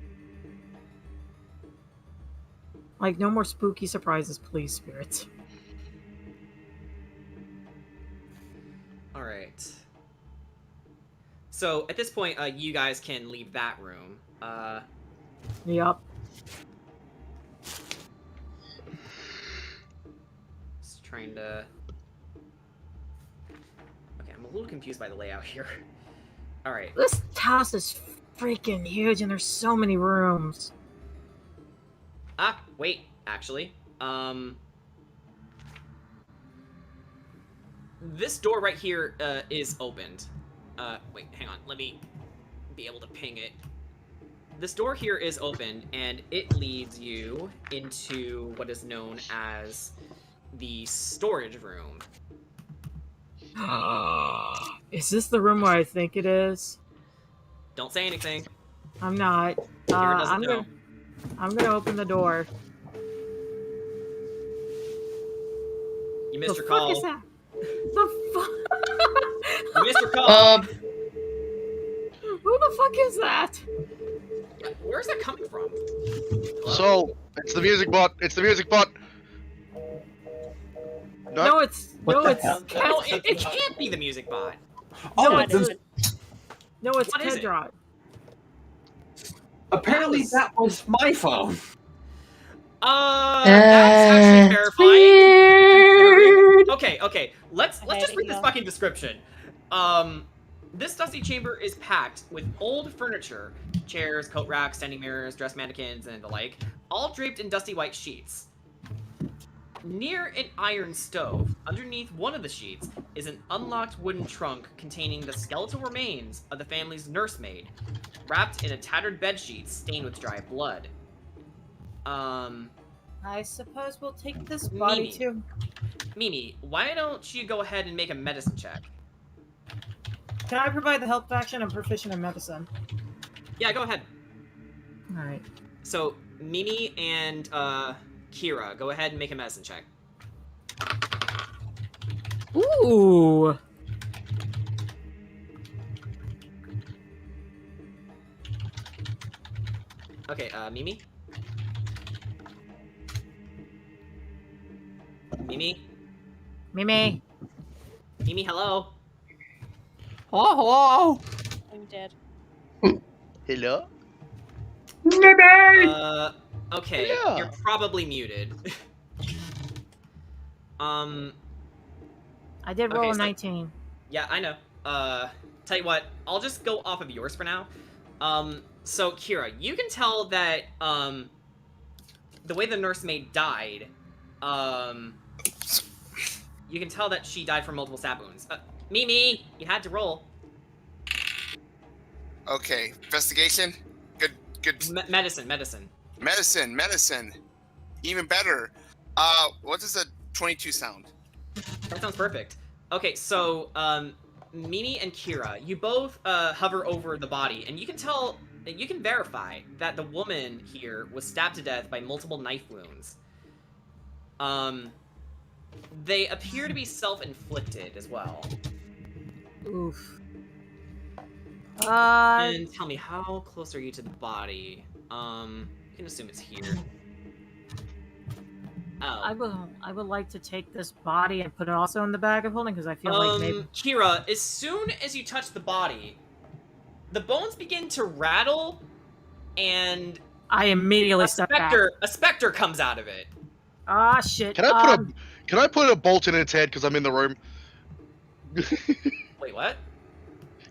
Like, no more spooky surprises, please, spirits. Alright. So, at this point, you guys can leave that room. Yup. Just trying to... Okay, I'm a little confused by the layout here. Alright. This house is freaking huge, and there's so many rooms. Ah, wait, actually. This door right here is opened. Wait, hang on. Let me be able to ping it. This door here is open, and it leads you into what is known as the storage room. Is this the room where I think it is? Don't say anything. I'm not. Kira doesn't know. I'm gonna open the door. You missed The your fuck call. is that? The fuck? You missed your call. Who the fuck is that? Where's that coming from? So, it's the music bot. It's the music bot. No, it's No, it can't be the music bot. No, Oh, it's no, it's What is it? Kedrod. apparently that was my phone. That's actually terrifying. Weird. Okay. Let's just read this fucking description. This dusty chamber is packed with old furniture, chairs, coat racks, standing mirrors, dress mannequins, and the like, all draped in dusty white sheets. Near an iron stove, underneath one of the sheets, is an unlocked wooden trunk containing the skeletal remains of the family's nursemaid, wrapped in a tattered bedsheet stained with dry blood. I suppose we'll take this body Mimi. too. Mimi, why don't you go ahead and make a medicine check? Can I provide the help action? I'm proficient in medicine. Yeah, go ahead. Alright. So, Mimi and, Kira, go ahead and make a medicine check. Ooh. Okay, Mimi? Mimi? Mimi. Mimi, hello? Oh, hello. I'm dead. Hello? Okay, Yeah. you're probably muted. I did roll Okay, a so- 19. Yeah, I know. Tell you what, I'll just go off of yours for now. So Kira, you can tell that the way the nursemaid died, you can tell that she died from multiple stab wounds. Mimi, you had to roll. Okay, investigation. Good. Medicine. Even better. What does a 22 sound? That sounds perfect. Okay, so Mimi and Kira, you both hover over the body, and you can tell, you can verify that the woman here was stabbed to death by multiple knife wounds. They appear to be self-inflicted as well. Oof. And tell me, how close are you to the body? You can assume it's here. Oh. I would like to take this body and put it also in the bag of holding because I feel like maybe. Kira, as soon as you touch the body, the bones begin to rattle, and I immediately step back. A specter comes out of it. Ah, shit. Can I put a bolt in its head because I'm in the room? Wait, what?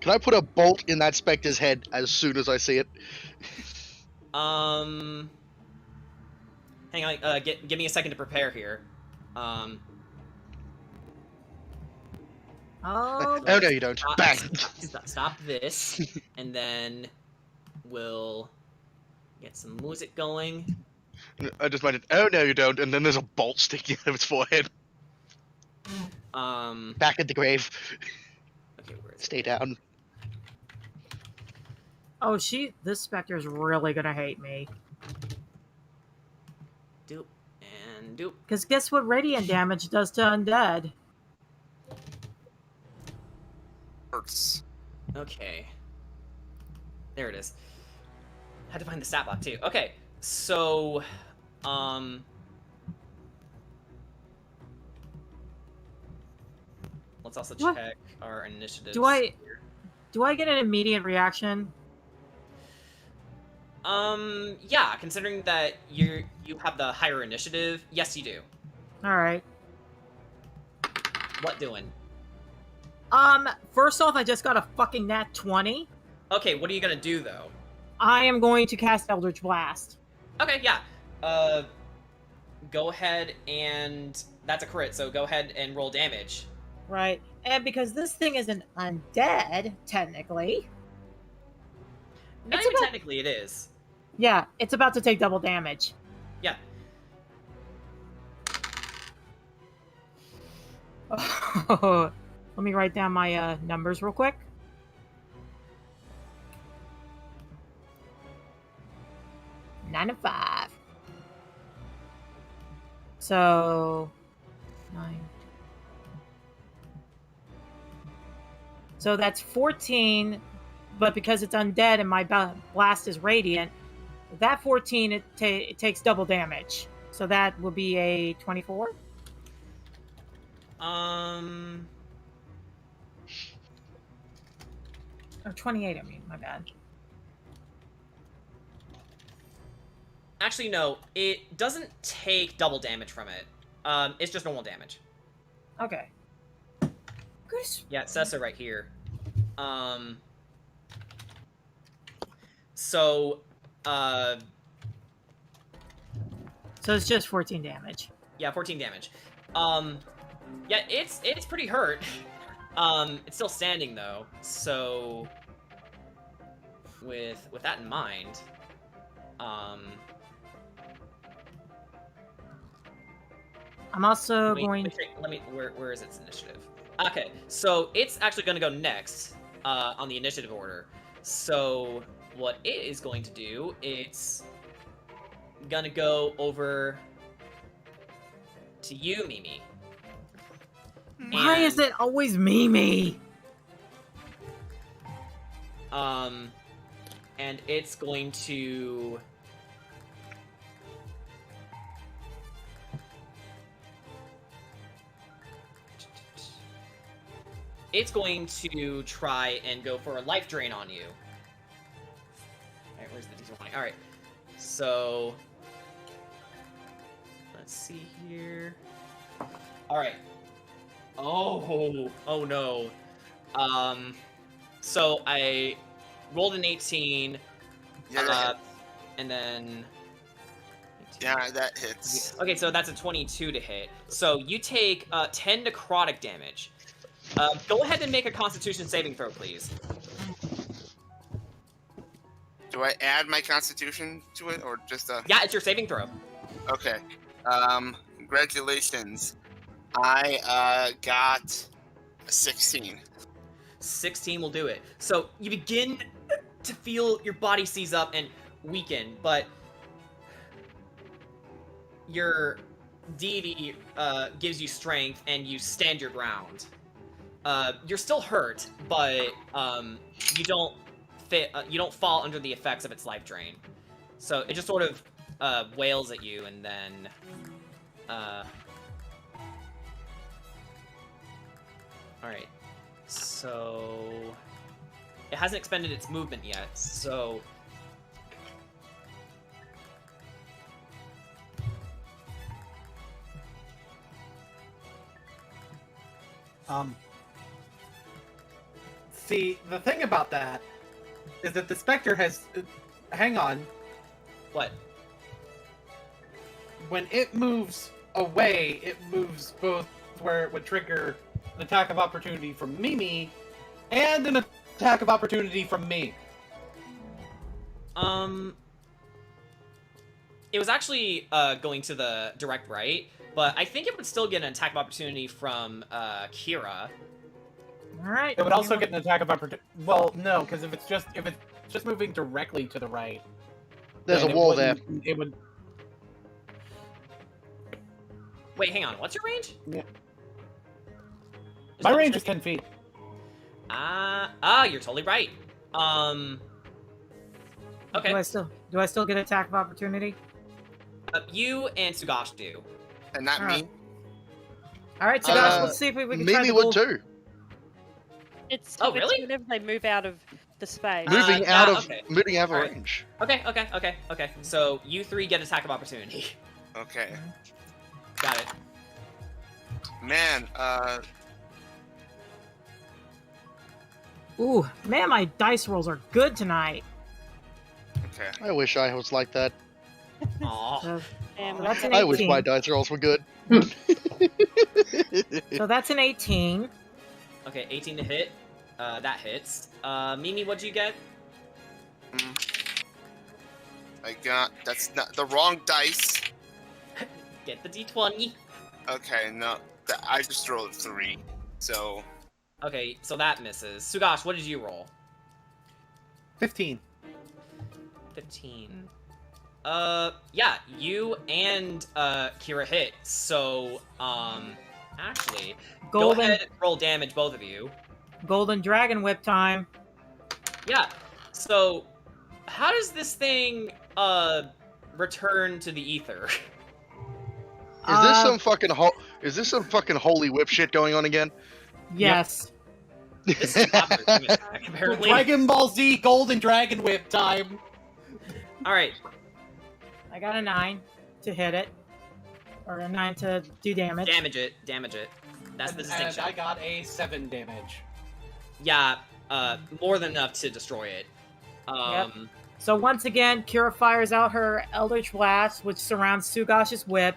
Can I put a bolt in that specter's head as soon as I see it? Hang on, give me a second to prepare here. Oh, Oh no, you don't. Bang! Stop this, and then we'll get some music going. I just made it. Oh no, you don't. And then there's a bolt sticking out of its forehead. Back at the grave. Okay, where is Stay down. Oh, this specter is really gonna hate me. Doop and doop. Because guess what radiant damage does to undead? Hurts. Okay. There it is. Had to find the stat block too. Okay, so let's also check our initiatives. Do I get an immediate reaction? Yeah, considering that you have the higher initiative, yes you do. Alright. What doing? First off, I just got a fucking nat 20. Okay, what are you gonna do though? I am going to cast Eldritch Blast. Okay, yeah. Go ahead and that's a crit, so go ahead and roll damage. Right. And because this thing isn't undead, technically. Not even technically it is. Yeah, it's about to take double damage. Yeah. Let me write down my numbers real quick. Nine and 5. So 9. So that's 14, but because it's undead and my blast is radiant, that 14 it takes double damage. So that will be a 24. Or 28, I mean, my bad. Actually, no, it doesn't take double damage from it. It's just normal damage. Okay. Yeah, it says so right here. So it's just 14 damage. Yeah, 14 damage. Yeah, it's pretty hurt. It's still standing though, so with that in mind, I'm also where is its initiative? Okay, so it's actually going to go next on the initiative order. So what it is going to do, it's gonna go over to you, Mimi. Why is it always Mimi? And it's going to try and go for a life drain on you. Alright, where's the D20? Alright, so let's see here. Alright. Oh no. So rolled an 18. Yeah, that and then. yeah, that hits. Okay, so that's a 22 to hit. So you take 10 necrotic damage. Go ahead and make a Constitution saving throw, please. Do I add my Constitution to it, or just a? Yeah, it's your saving throw. Okay. Congratulations. I got a 16. 16 will do it. So you begin to feel your body seize up and weaken, but your deity gives you strength and you stand your ground. You're still hurt, but you don't fall under the effects of its life drain. So it just sort of wails at you, and then alright. So it hasn't expended its movement yet, so see, the thing about that is that the Spectre has... hang on. What? When it moves away, it moves both where it would trigger an attack of opportunity from Mimi and an attack of opportunity from me. It was actually going to the direct right, but I think it would still get an attack of opportunity from Kira. All right. It would also get an attack of opportunity. Well, no, because if it's just moving directly to the right, there's a wall there. It would. Wait, hang on. What's your range? Yeah. My range is 10 feet. You're totally right. Okay. Do I still get attack of opportunity? You and Sugash do. And not me? All right, Sugash, let's see if we can try Mimi to would too. It's really? whenever they move out of the space. Moving out of range. Okay. So you three get attack of opportunity. Okay. Got it. Man, Ooh, man, my dice rolls are good tonight. Okay. I wish I was like that. Aww. That's an 18. I wish my dice rolls were good. So that's an 18. Okay, 18 to hit. That hits. Mimi, what'd you get? I got... That's not... The wrong dice. Get the d20. Okay, no. I just rolled a 3. So... Okay, so that misses. Sugash, what did you roll? 15. 15. Yeah, you and Kira hit. So, actually, go ahead and roll damage, both of you. Golden Dragon Whip time. Yeah. So, how does this thing return to the ether? Is this some fucking holy whip shit going on again? Yes. This is attack, apparently. Dragon Ball Z Golden Dragon Whip time. All right. I got a 9 to hit it, or a 9 to do damage. Damage it. That's the distinction. And I got a 7 damage. Yeah, more than enough to destroy it. Yep. So once again, Kira fires out her Eldritch Blast, which surrounds Sugash's whip,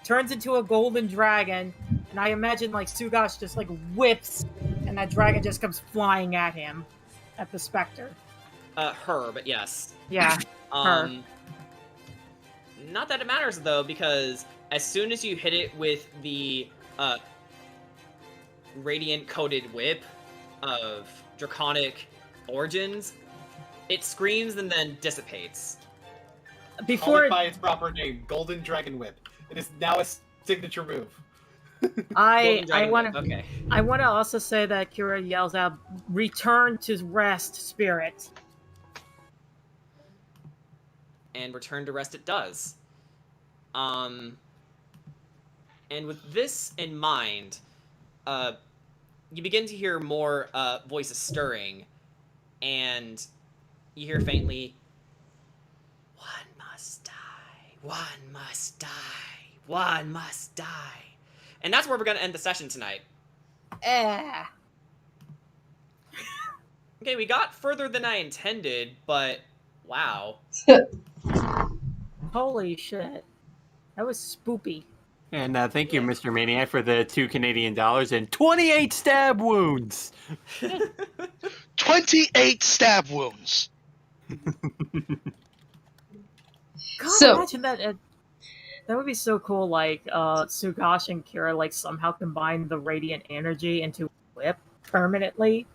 turns into a golden dragon, and I imagine like Sugash just like whips, and that dragon just comes flying at him, at the Spectre. Her, but yes. Yeah, her. Not that it matters though, because as soon as you hit it with the radiant coated whip of draconic origins, it screams and then dissipates. Call it by its proper name, Golden Dragon Whip. It is now a signature move. I want to also say that Kira yells out, "Return to rest, spirit." And return to rest it does. And with this in mind, you begin to hear more voices stirring, and you hear faintly, "One must die, one must die, one must die." And that's where we're going to end the session tonight. Okay, we got further than I intended, but wow. Holy shit. That was spoopy. And thank you, Mr. Maniac, for the $2 Canadian and 28 stab wounds. 28 stab wounds. God, So- imagine that. That would be so cool. Like, Sugash and Kira like somehow combine the radiant energy into a whip permanently.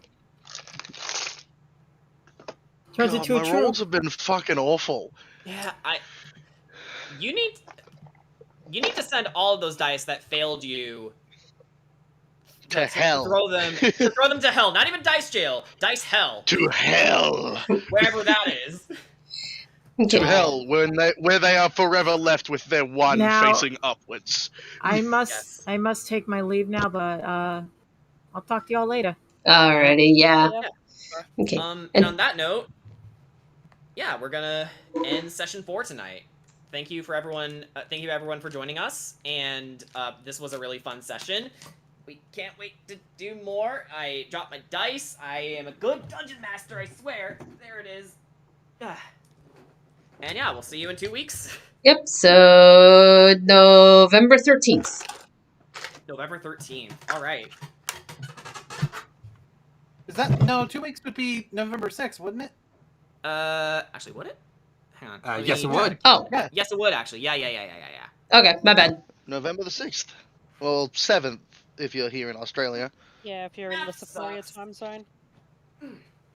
Turns God, into a my true. rolls have been fucking awful. Yeah, You need to send all of those dice that failed you To hell. throw them to hell. Not even dice jail. Dice hell. To hell. Wherever that is. To hell, where they are forever left with their one Now- facing upwards. I must Yes. I must take my leave now, but I'll talk to y'all later. Alrighty, yeah. Okay. And on that note, yeah, we're gonna end session 4 tonight. Thank you everyone for joining us, and this was a really fun session. We can't wait to do more. I dropped my dice. I am a good dungeon master, I swear. There it is. And yeah, we'll see you in 2 weeks. Yep, so November 13th. November 13th. All right. Is that no? 2 weeks would be November 6th, wouldn't it? Actually, would it? Hang on. Yes, it would. Oh, Yeah. Yes, it would actually. Yeah. okay, my bad. November the 6th. Well, 7th if you're here in Australia. Yeah, if you're in the That Superior sucks. time zone.